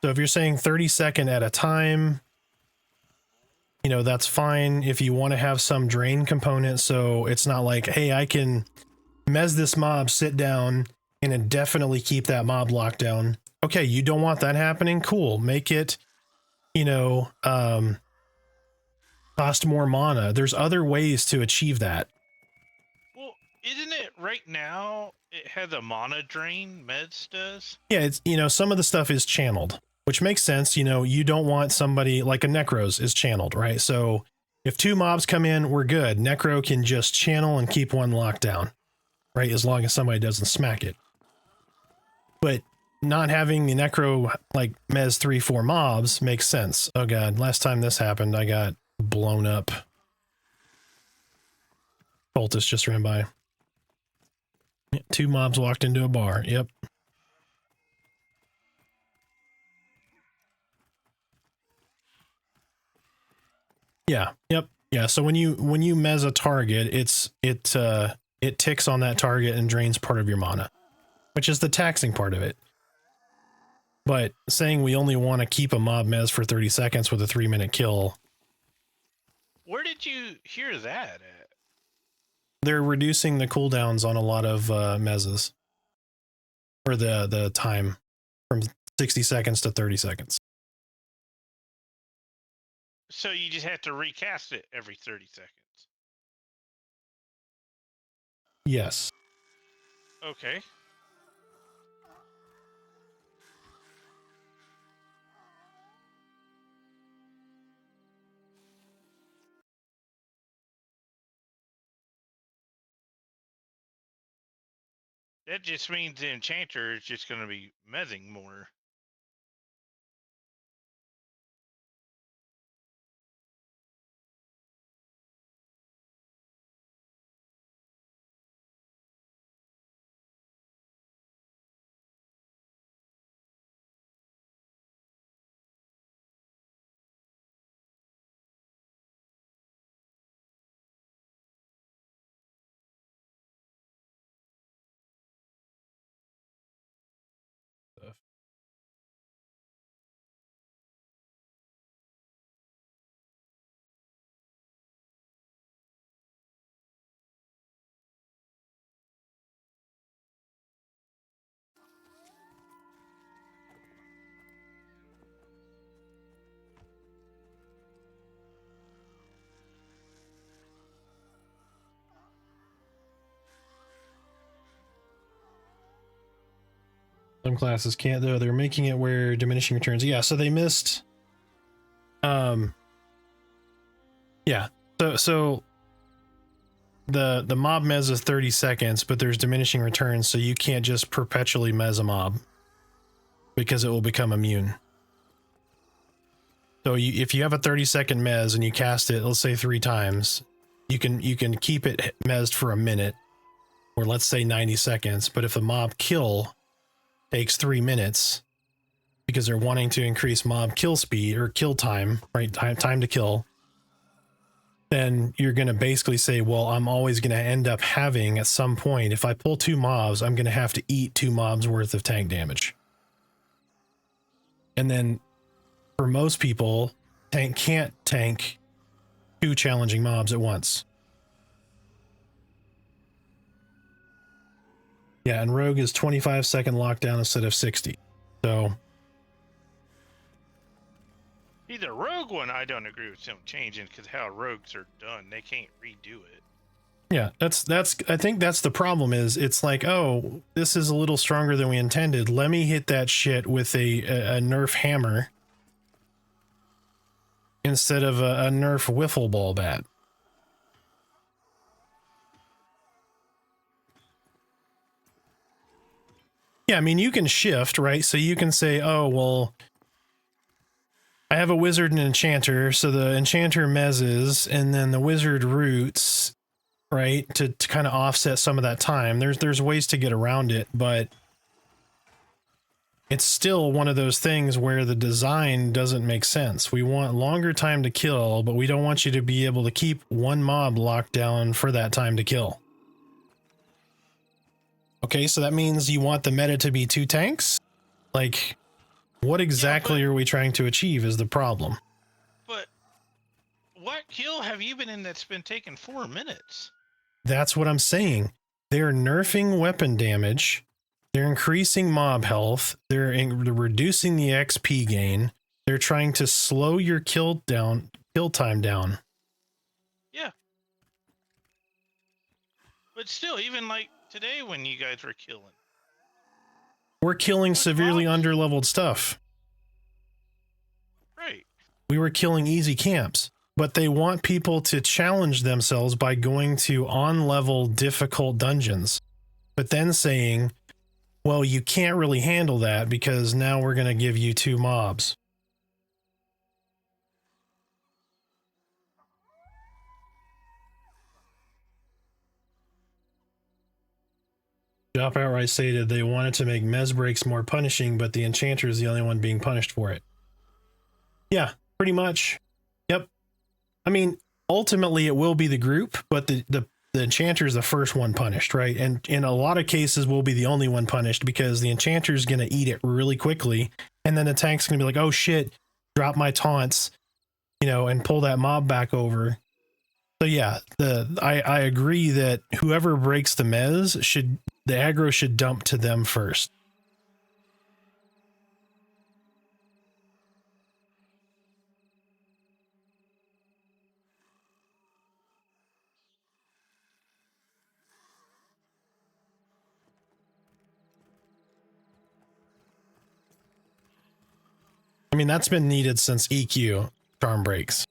So if you're saying 30-second at a time, you know, that's fine. If you want to have some drain component, so it's not like, hey, I can mez this mob, sit down, and indefinitely keep that mob locked down. Okay, you don't want that happening? Cool. Make it, you know, cost more mana. There's other ways to achieve that. Well, isn't it right now? It has a mana drain. Meds does. Yeah, it's, you know, some of the stuff is channeled, which makes sense. You know, you don't want somebody like a Necros is channeled, right? So if 2 mobs come in, we're good. Necro can just channel and keep one locked down, right? As long as somebody doesn't smack it. But not having the Necro like mez 3-4 mobs makes sense. Oh god, last time this happened, I got blown up. Cultist just ran by. 2 mobs walked into a bar. Yep. Yeah. Yep. Yeah. So when you mez a target, it ticks on that target and drains part of your mana, which is the taxing part of it. But saying we only want to keep a mob mez for 30 seconds with a 3-minute kill. Where did you hear that at? They're reducing the cooldowns on a lot of mezzes. Or the time from 60 seconds to 30 seconds. So you just have to recast it every 30 seconds. Yes. Okay. That just means the enchanter is just going to be mezzing more. Some classes can't though. They're making it where diminishing returns. Yeah, so they missed. Yeah. So the mob mez is 30 seconds, but there's diminishing returns, so you can't just perpetually mez a mob because it will become immune. So if you have a 30-second mez and you cast it, let's say 3 times, you can keep it mezzed for a minute, or let's say 90 seconds. But if the mob kill takes 3 minutes because they're wanting to increase mob kill speed or kill time, right? Time to kill. Then you're going to basically say, well, I'm always going to end up having at some point, if I pull 2 mobs, I'm going to have to eat 2 mobs worth of tank damage. And then for most people, can't tank 2 challenging mobs at once. Yeah, and Rogue is 25-second lockdown instead of 60. So See, the rogue one, I don't agree with them changing because how rogues are done, they can't redo it. Yeah, that's I think that's the problem. Is it's like, oh, this is a little stronger than we intended. Let me hit that shit with a Nerf hammer instead of a Nerf wiffle ball bat. Yeah, I mean, you can shift, right? So you can say, oh, well, I have a wizard and enchanter, so the enchanter mezzes, and then the wizard roots, right, to kind of offset some of that time. There's ways to get around it, but it's still one of those things where the design doesn't make sense. We want longer time to kill, but we don't want you to be able to keep one mob locked down for that time to kill. Okay, so that means you want the meta to be 2 tanks? Like, what exactly are we trying to achieve is the problem. But what kill have you been in that's been taking 4 minutes? That's what I'm saying. They're nerfing weapon damage. They're increasing mob health. They're reducing the XP gain. They're trying to slow your kill time down. Yeah. But still, even like today when you guys were killing. We're killing severely underleveled stuff. Right. We were killing easy camps, but they want people to challenge themselves by going to on-level difficult dungeons, but then saying, well, you can't really handle that because now we're going to give you 2 mobs. Drop outright stated they wanted to make mez breaks more punishing, but the enchanter is the only one being punished for it. Yeah, pretty much. Yep. I mean, ultimately it will be the group, but the enchanter is the first one punished, right? And in a lot of cases will be the only one punished because the enchanter is going to eat it really quickly. And then the tank's going to be like, oh shit, drop my taunts, you know, and pull that mob back over. So yeah, I agree that whoever breaks the mez the aggro should dump to them first. I mean, that's been needed since EQ charm breaks.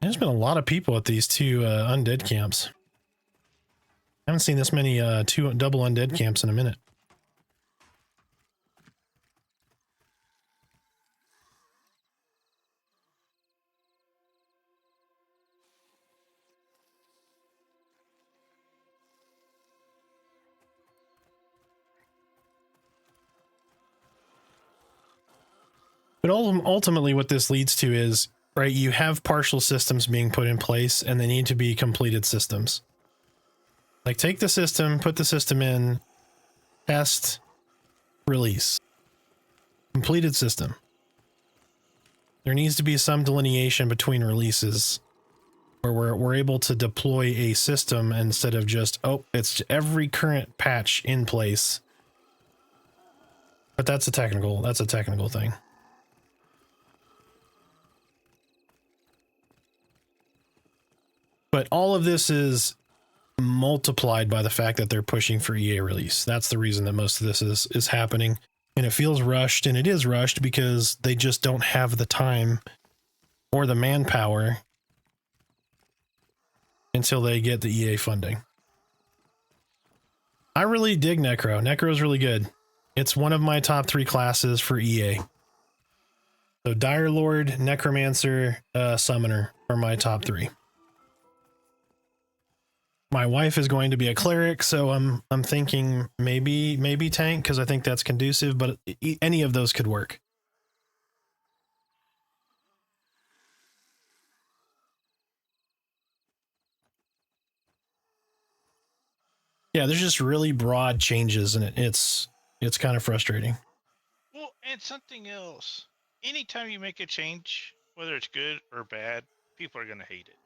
There's been a lot of people at these 2 undead camps. I haven't seen this many 2 double undead camps in a minute. But ultimately what this leads to is, right, you have partial systems being put in place and they need to be completed systems. Like, take the system, put the system in, test, release. Completed system. There needs to be some delineation between releases where we're able to deploy a system instead of just, oh, it's every current patch in place. But that's a technical thing. But all of this is multiplied by the fact that they're pushing for EA release. That's the reason that most of this is happening. And it feels rushed, and it is rushed because they just don't have the time or the manpower until they get the EA funding. I really dig Necro. Necro's really good. It's one of my top 3 classes for EA. So Dire Lord, Necromancer, Summoner are my top 3. My wife is going to be a cleric, so I'm thinking maybe tank because I think that's conducive, but any of those could work. Yeah, there's just really broad changes, and it's kind of frustrating. Well, and something else. Anytime you make a change, whether it's good or bad, people are going to hate it.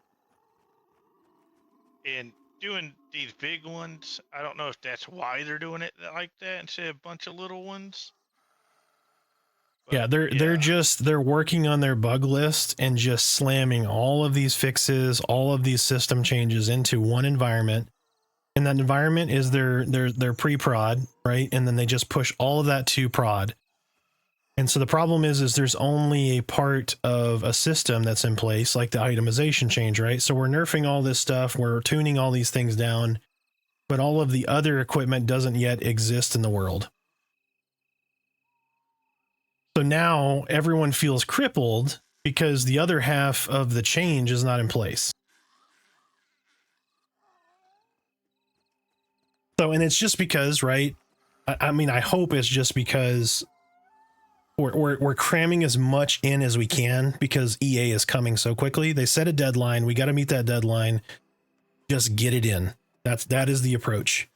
And doing these big ones, I don't know if that's why they're doing it like that instead of a bunch of little ones. Yeah, they're working on their bug list and just slamming all of these fixes, all of these system changes into one environment. And that environment is their pre-prod, right? And then they just push all of that to prod. And so the problem is there's only a part of a system that's in place, like the itemization change, right? So we're nerfing all this stuff, we're tuning all these things down, but all of the other equipment doesn't yet exist in the world. So now everyone feels crippled because the other half of the change is not in place. So, and it's just because, right? I mean, I hope it's just because we're cramming as much in as we can because EA is coming so quickly. They set a deadline. We got to meet that deadline. Just get it in. That is the approach.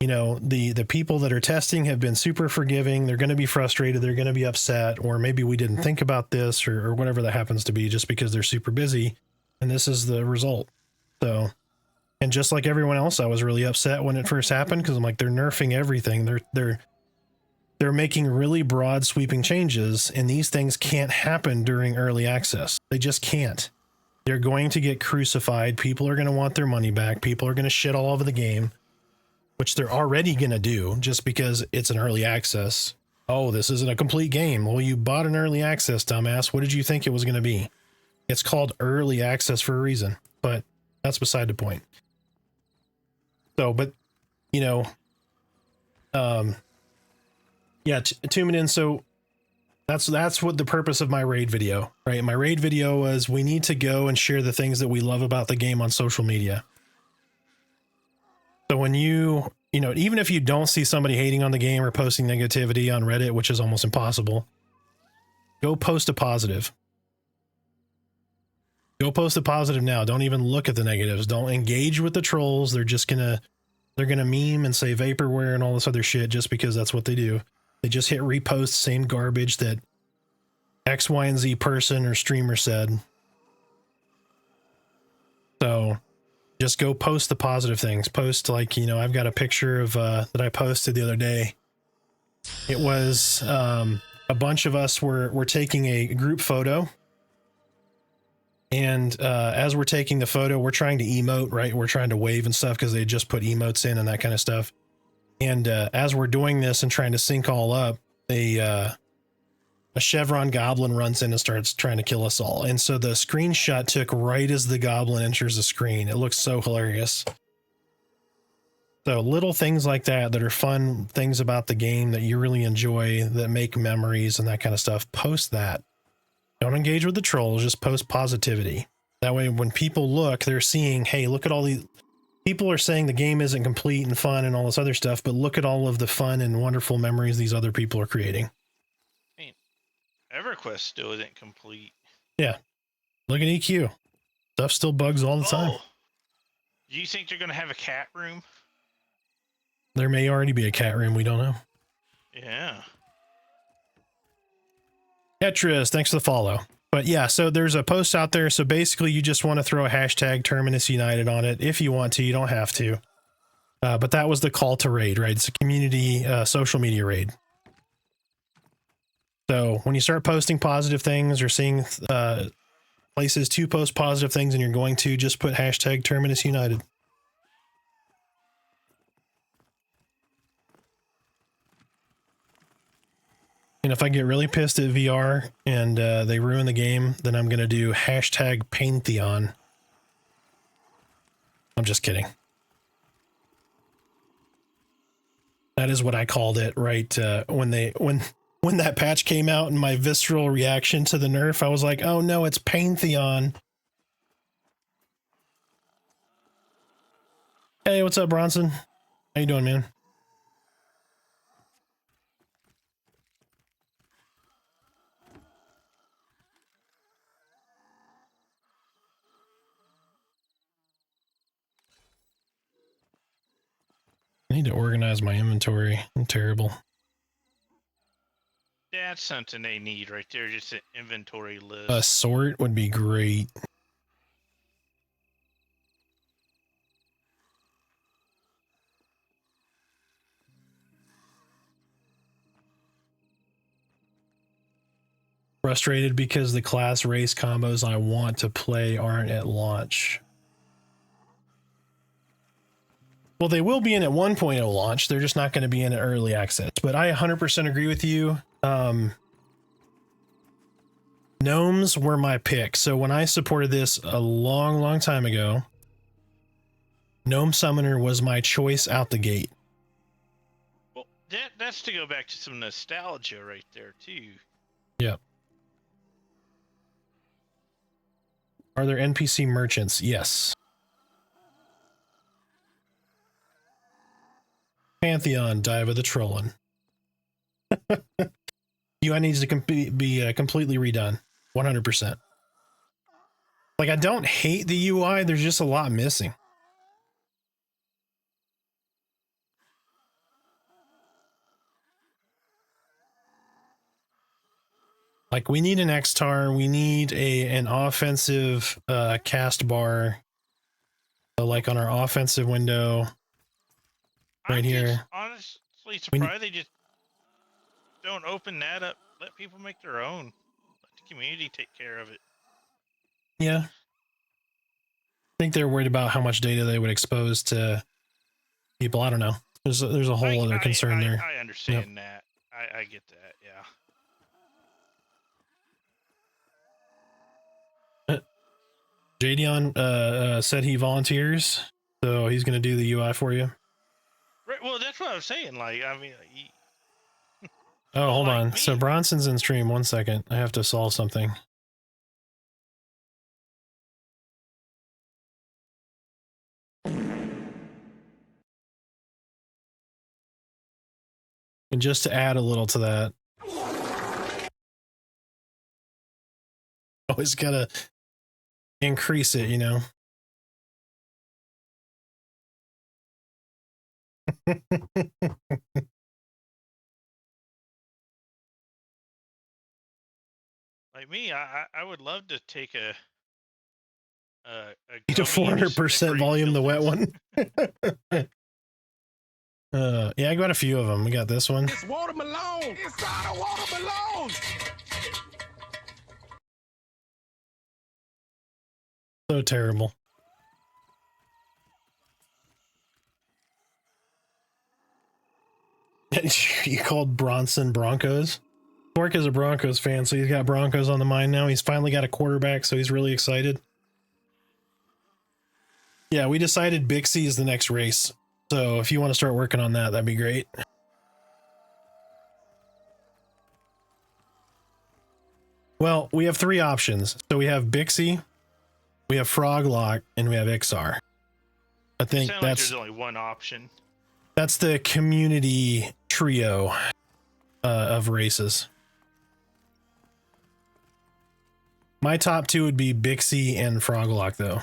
You know, the people that are testing have been super forgiving. They're going to be frustrated. They're going to be upset, or maybe we didn't think about this or whatever that happens to be just because they're super busy. And this is the result. So, and just like everyone else, I was really upset when it first happened because I'm like, they're nerfing everything. They're making really broad sweeping changes, and these things can't happen during early access. They just can't. They're going to get crucified. People are going to want their money back. People are going to shit all over the game, which they're already going to do just because it's an early access. Oh, this isn't a complete game. Well, you bought an early access, dumbass. What did you think it was going to be? It's called early access for a reason, but that's beside the point. So, but, you know, yeah, tune in. So that's what the purpose of my raid video, right? My raid video was we need to go and share the things that we love about the game on social media. So when you know, even if you don't see somebody hating on the game or posting negativity on Reddit, which is almost impossible, go post a positive. Go post a positive now. Don't even look at the negatives. Don't engage with the trolls. They're gonna meme and say vaporware and all this other shit just because that's what they do. They just hit repost same garbage that X, Y, and Z person or streamer said. So just go post the positive things. Post, like, you know, I've got a picture of that I posted the other day. It was a bunch of us were taking a group photo. And as we're taking the photo, we're trying to emote, right? We're trying to wave and stuff because they just put emotes in and that kind of stuff. And as we're doing this and trying to sync all up, a Chevron goblin runs in and starts trying to kill us all. And so the screenshot took right as the goblin enters the screen. It looks so hilarious. So little things like that are fun things about the game that you really enjoy, that make memories and that kind of stuff. Post that. Don't engage with the trolls, just post positivity. That way when people look, they're seeing, hey, look at all these people are saying the game isn't complete and fun and all this other stuff, but look at all of the fun and wonderful memories these other people are creating. I mean, EverQuest still isn't complete. Yeah. Look at EQ. Stuff still bugs all the time. Do you think they're going to have a cat room? There may already be a cat room. We don't know. Yeah. Tetris, thanks for the follow. But yeah, so there's a post out there. So basically you just want to throw a hashtag Terminus United on it. If you want to, you don't have to. But that was the call to raid, right? It's a community social media raid. So when you start posting positive things or seeing places to post positive things and you're going to, just put hashtag Terminus United. And if I get really pissed at VR and they ruin the game, then I'm going to do hashtag Pantheon. I'm just kidding. That is what I called it, right? When that patch came out and my visceral reaction to the nerf, I was like, oh no, it's Pantheon. Hey, what's up, Bronson? How you doing, man? I need to organize my inventory. I'm terrible. Yeah, that's something they need right there. Just an inventory list. A sort would be great. Frustrated because the class race combos I want to play aren't at launch. Well, they will be in at 1.0 launch. They're just not going to be in at early access. But I 100% agree with you. Gnomes were my pick. So when I supported this a long, long time ago, Gnome Summoner was my choice out the gate. Well, that's to go back to some nostalgia right there too. Yeah. Are there NPC merchants? Yes. Pantheon, Dive of the Trollin. UI needs to be completely redone. 100%. Like, I don't hate the UI, there's just a lot missing. Like, we need an X-Tar, we need an offensive cast bar, like on our offensive window, right here. Honestly surprised they just don't open that up. Let people make their own. Let the community take care of it. Yeah. I think they're worried about how much data they would expose to people. I don't know. There's a whole other concern there. I understand that. I get that, yeah. Jadion said he volunteers, so he's going to do the UI for you. Right, well, that's what I was saying. Like, I mean, Oh, hold like on. me. So Bronson's in stream. 1 second. I have to solve something. And just to add a little to that, always gotta increase it, you know. Like me, I would love to take a Need a 400% volume, the wet one. Yeah, I got a few of them. We got this one. It's watermelon. It's not a watermelon. So terrible. You called Bronson Broncos? Torque is a Broncos fan, so he's got Broncos on the mind now. He's finally got a quarterback, so he's really excited. Yeah, we decided Bixie is the next race. So if you want to start working on that, that'd be great. Well, we have 3 options. So we have Bixie, we have Froglock, and we have Ixar. I think Like that's there's only one option. that's the community trio of races. My top 2 would be Bixie and Froglock, though.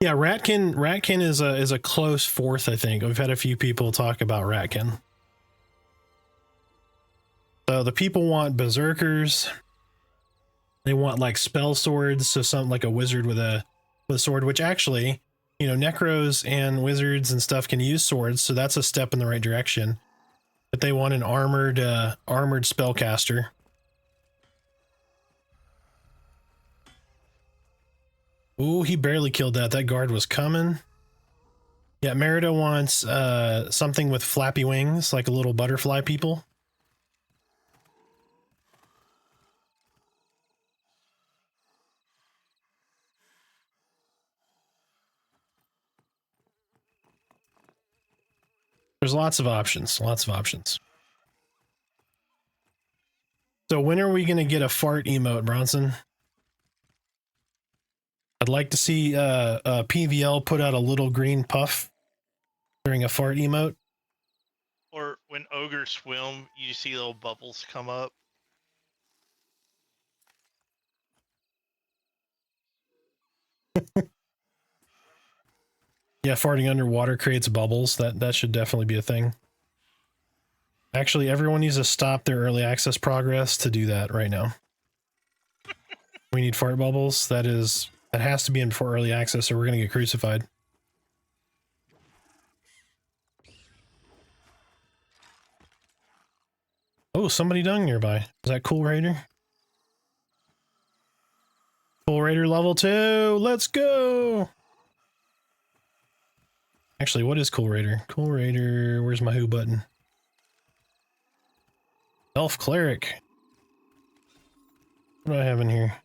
Yeah, Ratkin is a close 4th, I think. We've had a few people talk about Ratkin. So the people want berserkers. They want like spell swords, so something like a wizard with a sword, which actually, you know, necros and wizards and stuff can use swords, so that's a step in the right direction. But they want an armored spellcaster. Ooh, he barely killed that. That guard was coming. Yeah, Merida wants something with flappy wings, like a little butterfly people. There's lots of options, lots of options. So when are we going to get a fart emote, Bronson? I'd like to see PVL put out a little green puff during a fart emote. Or when ogres swim, you see little bubbles come up. Yeah, farting underwater creates bubbles. That should definitely be a thing. Actually, everyone needs to stop their early access progress to do that right now. We need fart bubbles. That has to be in before early access, or we're gonna get crucified. Oh, somebody dung nearby. Is that Cool Raider? Cool Raider level 2. Let's go. Actually, what is Cool Raider? Cool Raider, where's my who button? Elf Cleric. What do I have in here?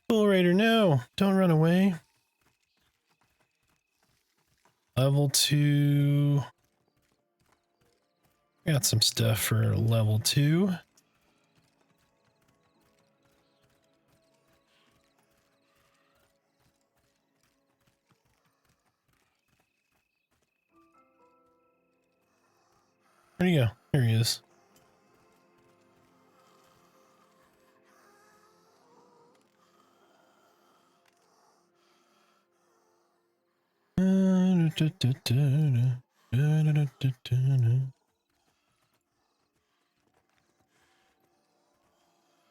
Cool Raider, no, don't run away. Level 2. Got some stuff for level 2. Where'd he go? There he is.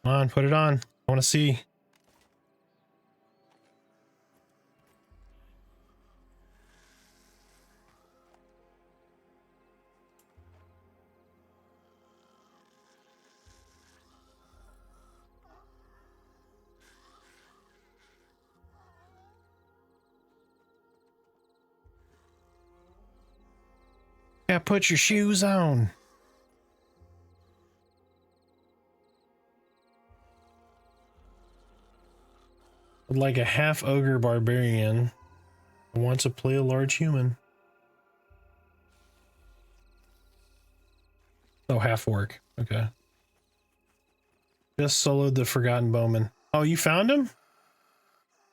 Come on, put it on. I want to see. Yeah, put your shoes on. Like a half ogre barbarian who wants to play a large human. Oh, half orc. Okay. Just soloed the Forgotten Bowman. Oh, you found him?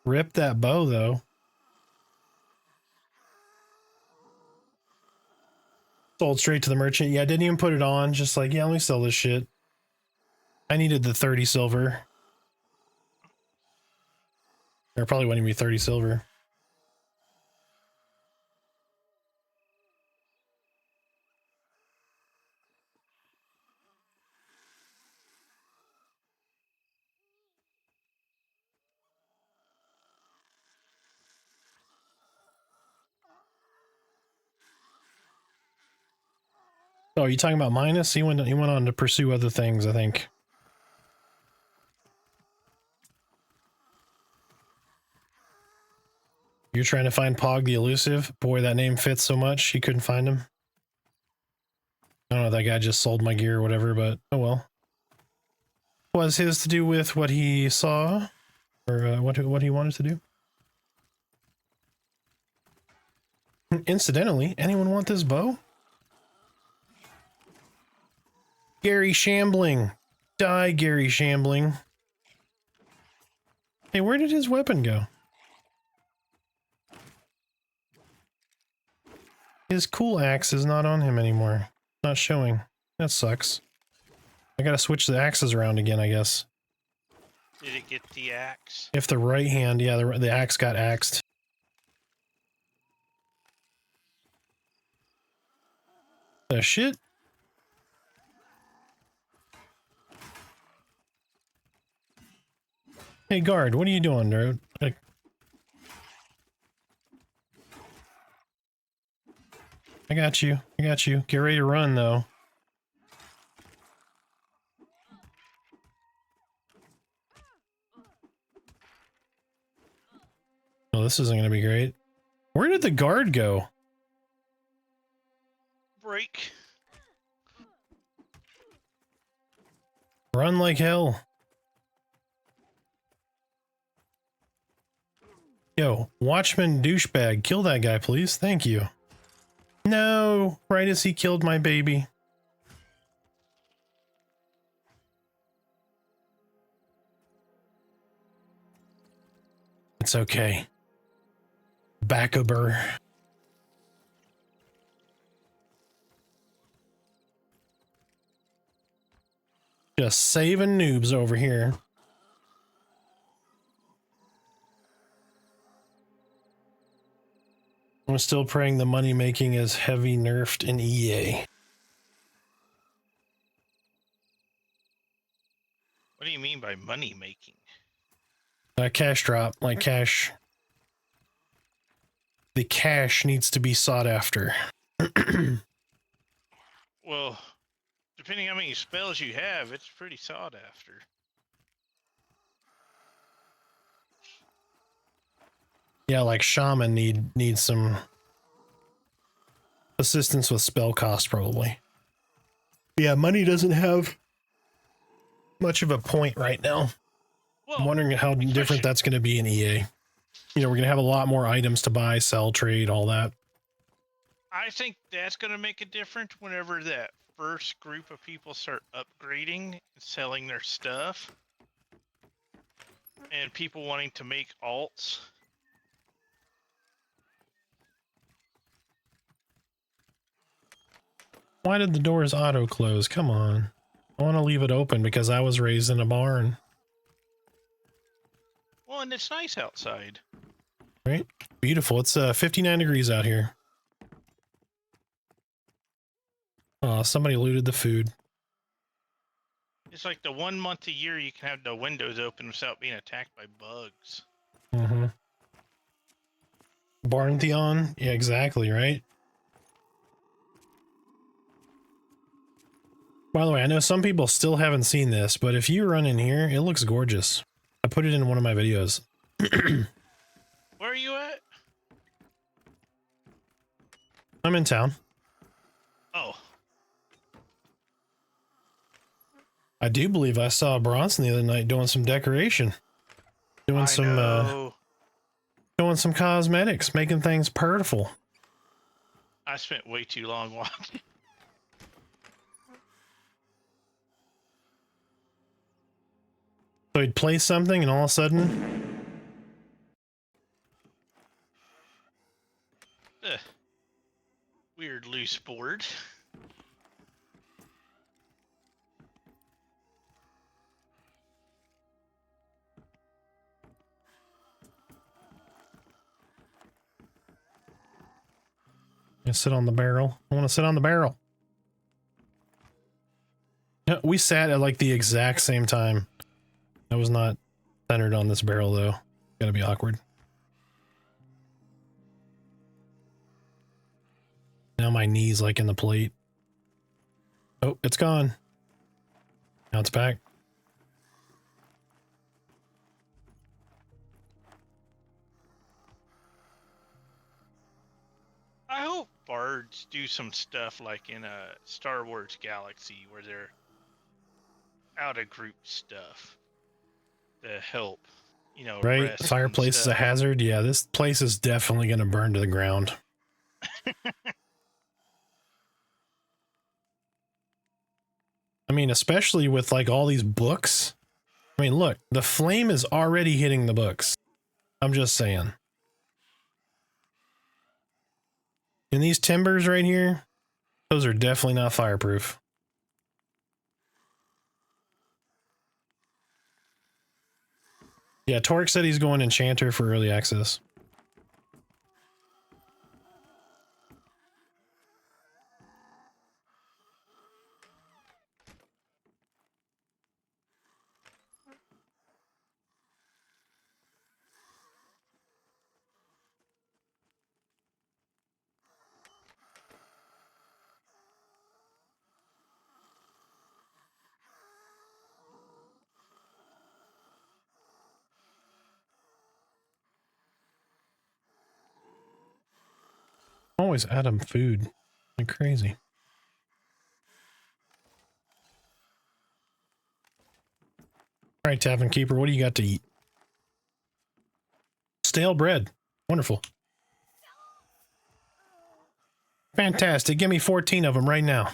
Rip that bow, though. Sold straight to the merchant. Yeah, I didn't even put it on. Just like, yeah, let me sell this shit. I needed the 30 silver. There probably wouldn't even be 30 silver. Oh, are you talking about Minus? He went on to pursue other things, I think. You're trying to find Pog the Elusive? Boy, that name fits so much, you couldn't find him. I don't know, that guy just sold my gear or whatever, but oh well. Was his to do with what he saw? Or what he wanted to do? Incidentally, anyone want this bow? Gary Shambling. Die, Gary Shambling. Hey, where did his weapon go? His cool axe is not on him anymore. Not showing. That sucks. I gotta switch the axes around again, I guess. Did it get the axe? If the right hand, yeah, the axe got axed. The shit? Hey, guard, what are you doing, dude? Like, I got you. I got you. Get ready to run, though. Oh, this isn't going to be great. Where did the guard go? Break. Run like hell. Yo, Watchman douchebag, kill that guy, please. Thank you. No, right as he killed my baby. It's okay. Backaber. Just saving noobs over here. I'm still praying the money making is heavy nerfed in EA. What do you mean by money making? Cash drop, like cash. The cash needs to be sought after. Well, depending how many spells you have, it's pretty sought after. Yeah, like shaman needs some assistance with spell cost probably. Yeah, money doesn't have much of a point right now. Well, I'm wondering how different that's going to be in EA. You know, we're going to have a lot more items to buy, sell, trade, all that. I think that's going to make a difference whenever that first group of people start upgrading and selling their stuff. And people wanting to make alts. Why did the doors auto close? Come on. I want to leave it open because I was raised in a barn. Well, and it's nice outside. Right? Beautiful. It's 59 degrees out here. Oh, somebody looted the food. It's like the 1 month a year you can have the windows open without being attacked by bugs. Mm-hmm. Barntheon? Yeah, exactly, right? By the way, I know some people still haven't seen this, but if you run in here, it looks gorgeous. I put it in one of my videos. Where are you at? I'm in town. Oh. I do believe I saw Bronson the other night doing some decoration. Doing doing some cosmetics, making things purtiful. I spent way too long watching. So he'd play something and all of a sudden... Weird loose board. I sit on the barrel. I want to sit on the barrel. Yeah, we sat at like the exact same time. I was not centered on this barrel though. Gonna be awkward. Now my knee's like in the plate. Oh, it's gone. Now it's back. I hope bards do some stuff like in a Star Wars Galaxy where they're out of group stuff to help, you know, Right? rest Fireplace is a hazard. Yeah, this place is definitely going to burn to the ground. I mean, especially with like all these books. I mean, look, the flame is already hitting the books. I'm just saying. And these timbers right here, those are definitely not fireproof. Yeah, Torque said he's going Enchanter for early access. Always Adam food. Like crazy. All right, Tavern Keeper, what do you got to eat? Stale bread. Wonderful. Fantastic. Give me 14 of them right now.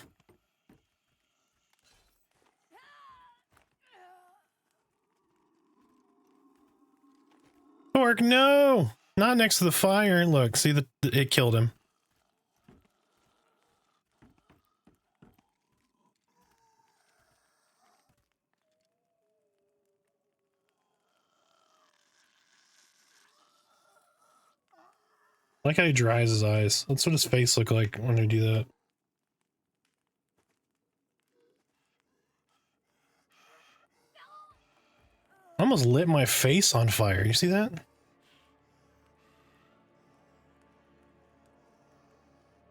Torque, no! Not next to the fire. Look, see, it killed him. I like how he dries his eyes. That's what his face look like when I do that. I almost lit my face on fire. You see that?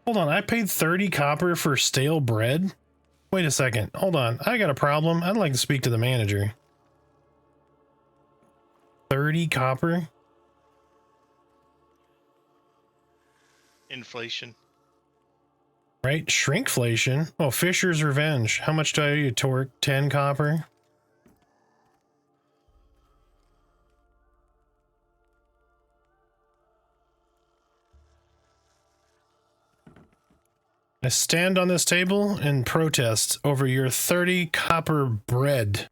Hold on, I paid 30 copper for stale bread? Wait a second. Hold on. I got a problem. I'd like to speak to the manager. 30 copper? Inflation. Right? Shrinkflation. Oh, Fisher's Revenge. How much do I owe you, Torque? 10 copper? I stand on this table and protest over your 30 copper bread.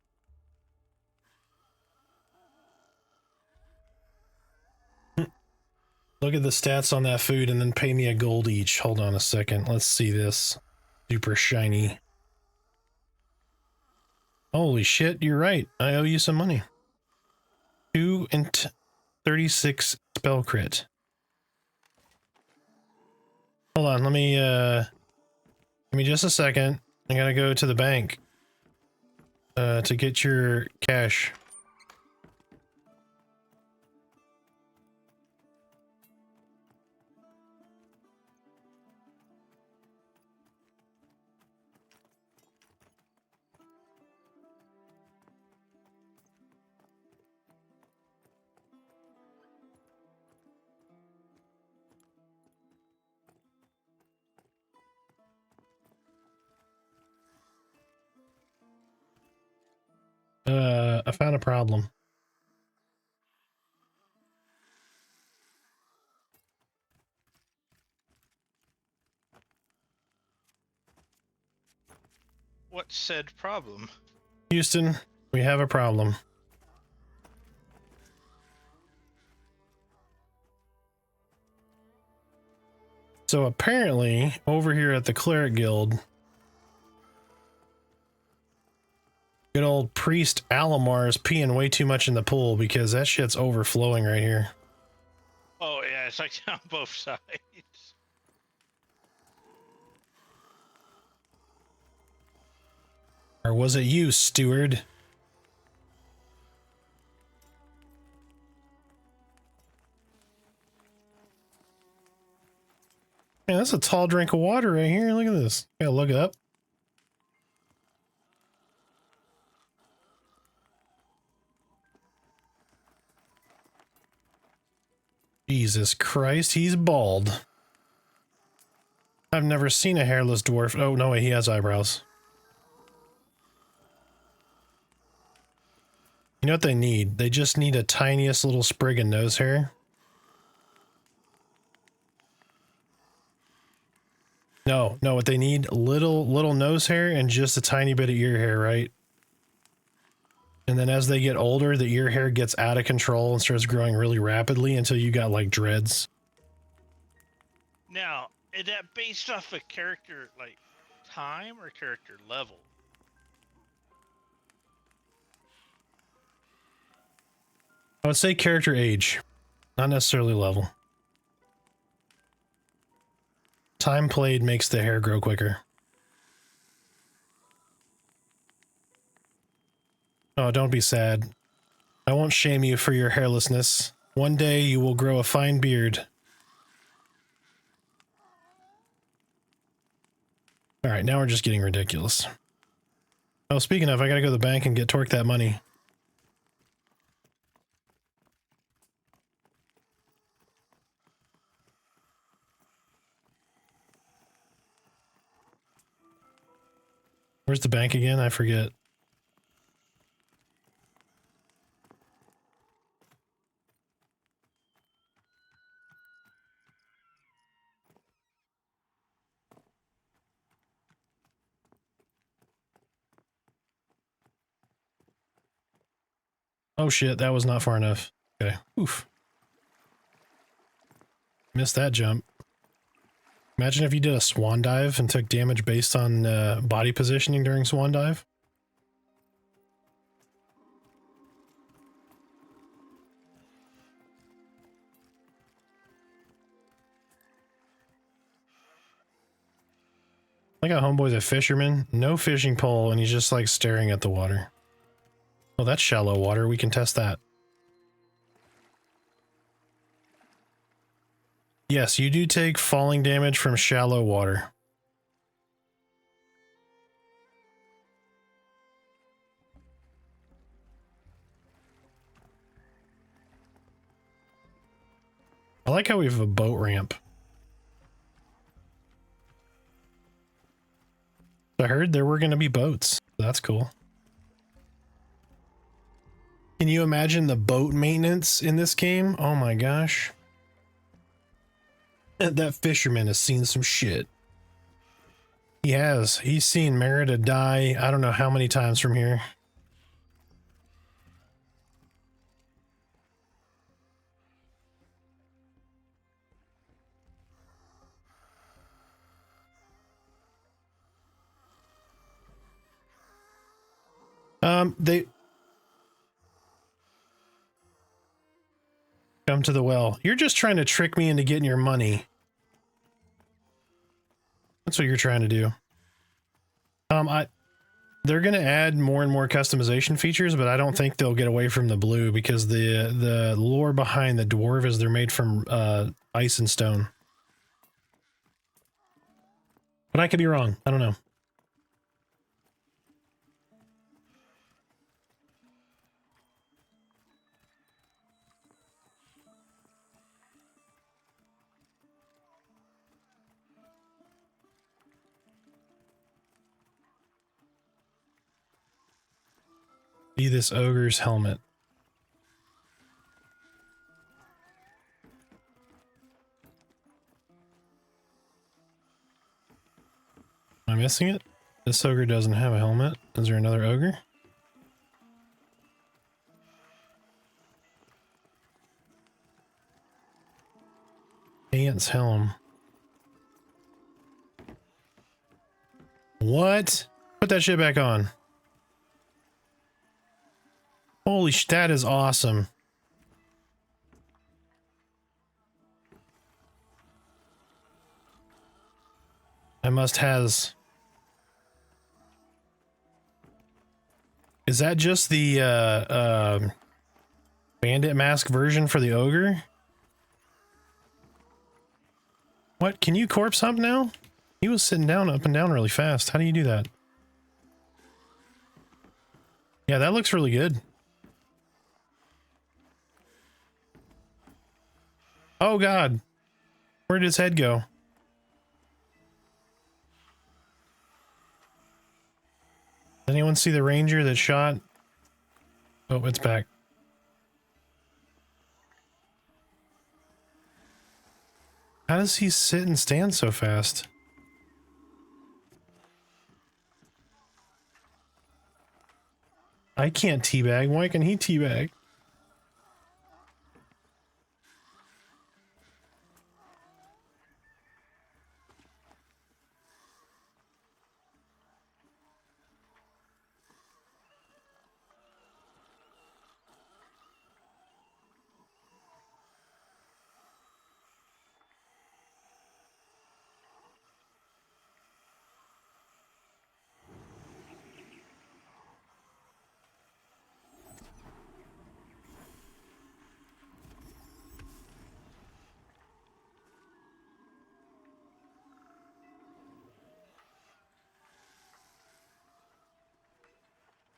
Look at the stats on that food and then pay me a gold each. Hold on a second. Let's see this. Super shiny. Holy shit, you're right. I owe you some money. 2 and 36 spell crit. Hold on, let me give me just a second. I gotta go to the bank to get your cash. I found a problem. What's said problem? Houston, we have a problem. So apparently, over here at the Cleric Guild, good old priest Alamar is peeing way too much in the pool because that shit's overflowing right here. Oh yeah, it's like down both sides. Or was it you, steward? Man, that's a tall drink of water right here. Look at this. Gotta look it up. Jesus Christ, he's bald. I've never seen a hairless dwarf. Oh, no, wait, he has eyebrows. You know what they need? They just need a tiniest little sprig of nose hair. No, what they need, little nose hair and just a tiny bit of ear hair, right? And then as they get older, the ear hair gets out of control and starts growing really rapidly until you got like dreads. Now, is that based off a character like time or character level? I would say character age, not necessarily level. Time played makes the hair grow quicker. Oh, don't be sad. I won't shame you for your hairlessness. One day you will grow a fine beard. Alright, now we're just getting ridiculous. Oh, speaking of, I gotta go to the bank and get Torque that money. Where's the bank again? I forget. Oh shit, that was not far enough. Okay, oof. Missed that jump. Imagine if you did a swan dive and took damage based on body positioning during swan dive. I got homeboy's a fisherman, no fishing pole, and he's just like staring at the water. Oh, that's shallow water. We can test that. Yes, you do take falling damage from shallow water. I like how we have a boat ramp. I heard there were going to be boats. That's cool. Can you imagine the boat maintenance in this game? Oh my gosh. That fisherman has seen some shit. He has. He's seen Merida die I don't know how many times from here. They come to the well. You're just trying to trick me into getting your money. That's what you're trying to do. They're going to add more and more customization features, but I don't think they'll get away from the blue because the lore behind the dwarf is they're made from ice and stone. But I could be wrong. I don't know. See this ogre's helmet. Am I missing it? This ogre doesn't have a helmet. Is there another ogre? Ant's helm. What? Put that shit back on. Holy sh, that is awesome. I must has. Is that just the bandit mask version for the ogre? What? Can you corpse hump now? He was sitting down up and down really fast. How do you do that? Yeah, that looks really good. Oh god. Where did his head go? Anyone see the ranger that shot? Oh, it's back. How does he sit and stand so fast? I can't teabag. Why can he teabag?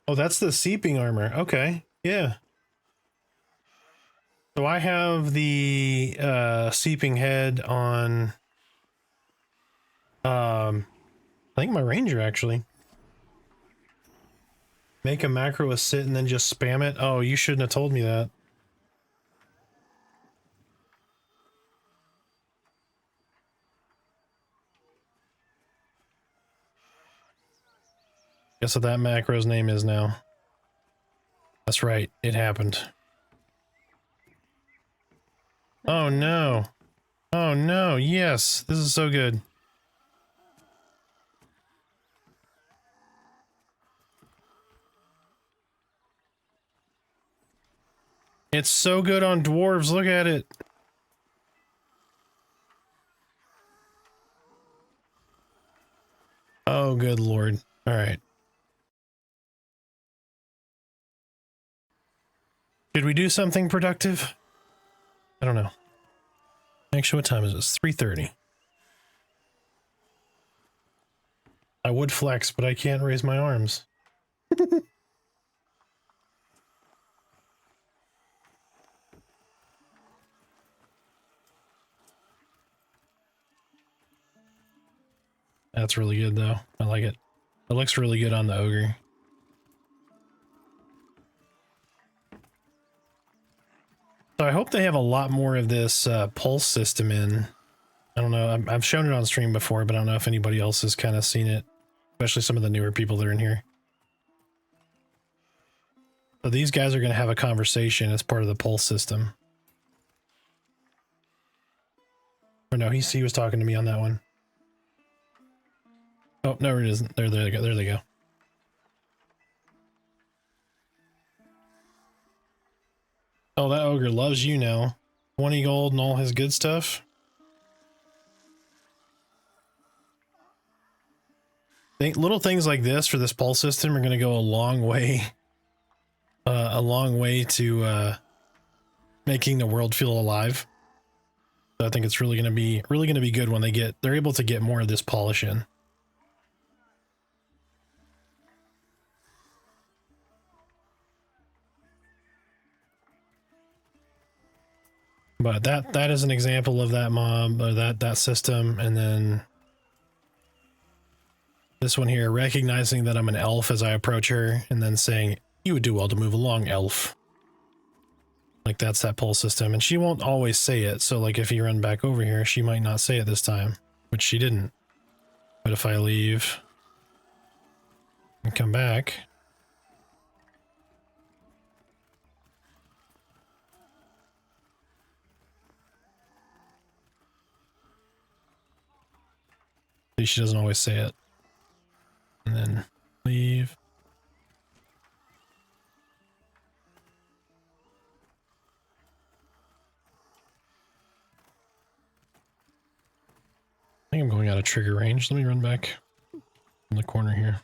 Oh, that's the seeping armor. Okay. Yeah. So I have the seeping head on I think my ranger actually. Make a macro a sit and then just spam it. Oh, you shouldn't have told me that. Guess what that macro's name is now. That's right, it happened. Oh no. Oh no, yes, this is so good. It's so good on dwarves, look at it. Oh, good lord. All right. Should we do something productive? I don't know. Actually, what time is this? 3:30. I would flex, but I can't raise my arms. That's really good, though. I like it. It looks really good on the ogre. So I hope they have a lot more of this pulse system in. I don't know. I've shown it on stream before, but I don't know if anybody else has kind of seen it, especially some of the newer people that are in here. So these guys are going to have a conversation as part of the pulse system. Or no, he was talking to me on that one. Oh, no, it isn't. There they go. There they go. Oh, that ogre loves you now. 20 gold and all his good stuff. Little things like this for this pulse system are going to go a long way. A long way to making the world feel alive. So I think it's really going to be good when they're able to get more of this polish in. But that is an example of that mob, or that system. And then this one here, recognizing that I'm an elf as I approach her, and then saying, "You would do well to move along, elf." Like, that's that pull system. And she won't always say it, so like if you run back over here, she might not say it this time, which she didn't. But if I leave and come back, see, she doesn't always say it. And then leave. I think I'm going out of trigger range. Let me run back in the corner here.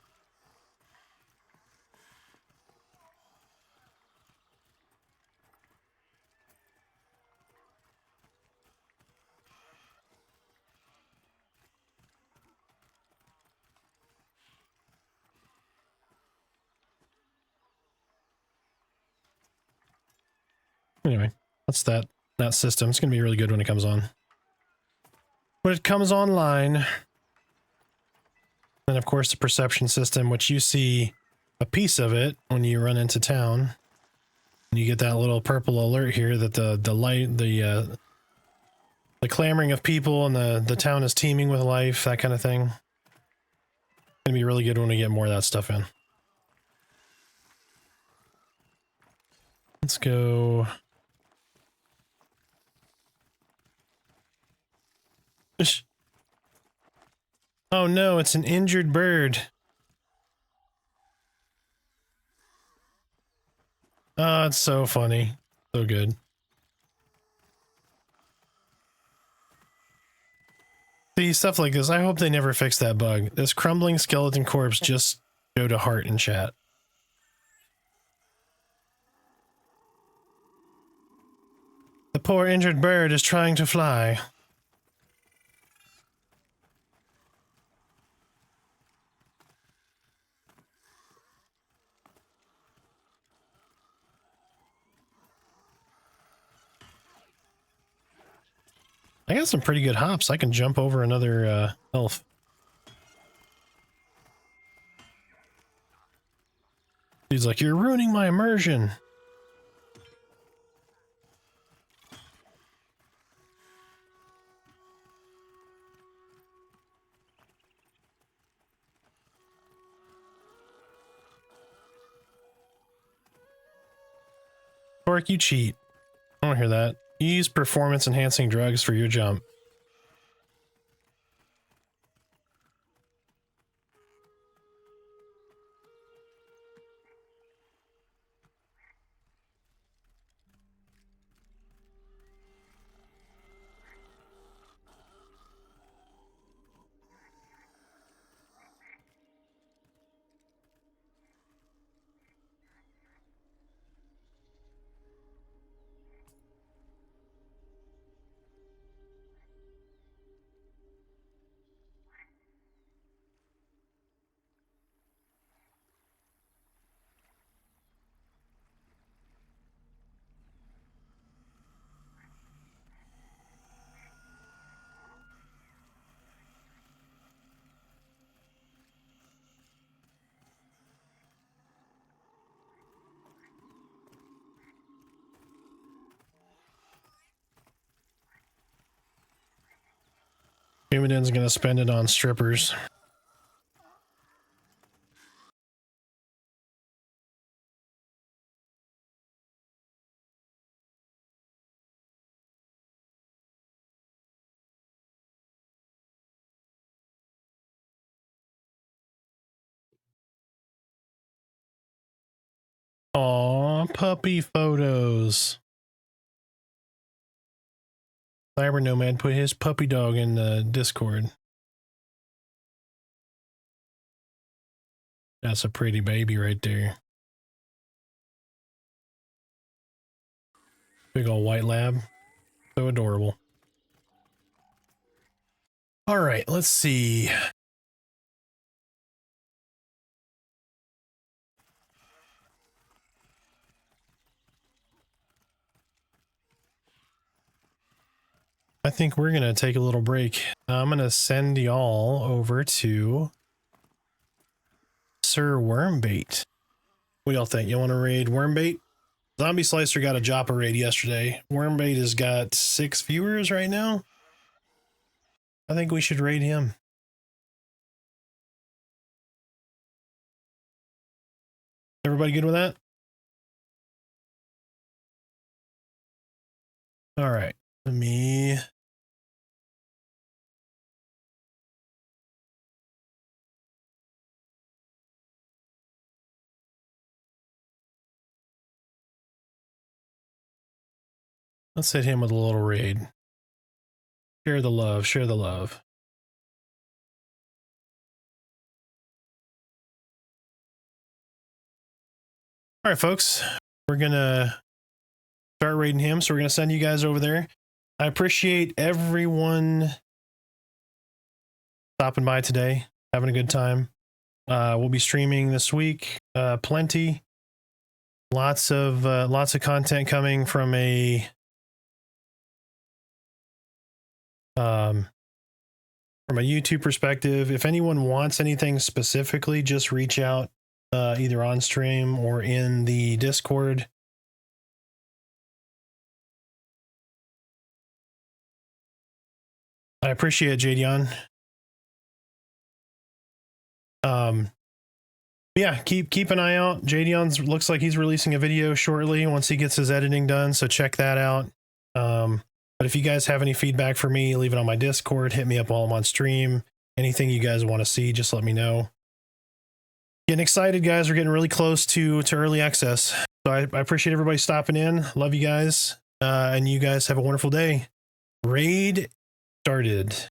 Anyway, that's that system. It's going to be really good when it comes on. When it comes online. And of course the perception system, which you see a piece of it when you run into town. And you get that little purple alert here that the light, the clamoring of people and the town is teeming with life, that kind of thing. It's going to be really good when we get more of that stuff in. Let's go. Oh no, it's an injured bird. Oh, it's so funny. So good. See, stuff like this, I hope they never fix that bug. This crumbling skeleton corpse just showed a heart in chat. The poor injured bird is trying to fly. I got some pretty good hops. I can jump over another elf. He's like, "You're ruining my immersion." Torque, you cheat. I don't hear that. You use performance enhancing drugs for your jump. Humadin's gonna spend it on strippers. Aw, puppy photos. Cyber Nomad put his puppy dog in the Discord. That's a pretty baby right there. Big old white lab. So adorable. All right, let's see. I think we're going to take a little break. I'm going to send y'all over to Sir Wormbait. What y'all think? You want to raid Wormbait? Zombie Slicer got a Joppa raid yesterday. Wormbait has got 6 viewers right now. I think we should raid him. Everybody good with that? All right. Let me... Let's hit him with a little raid. Share the love, share the love. All right, folks. We're going to start raiding him, so we're going to send you guys over there. I appreciate everyone stopping by today, having a good time. We'll be streaming this week, plenty. Lots of content coming from a YouTube perspective. If anyone wants anything specifically, just reach out either on stream or in the Discord. I appreciate it, Jadion. Yeah, keep an eye out. Jadion's looks like he's releasing a video shortly once he gets his editing done, so check that out. But if you guys have any feedback for me, leave it on my Discord. Hit me up while I'm on stream. Anything you guys want to see, just let me know. Getting excited, guys. We're getting really close to early access. So I appreciate everybody stopping in. Love you guys. And you guys have a wonderful day. Raid started.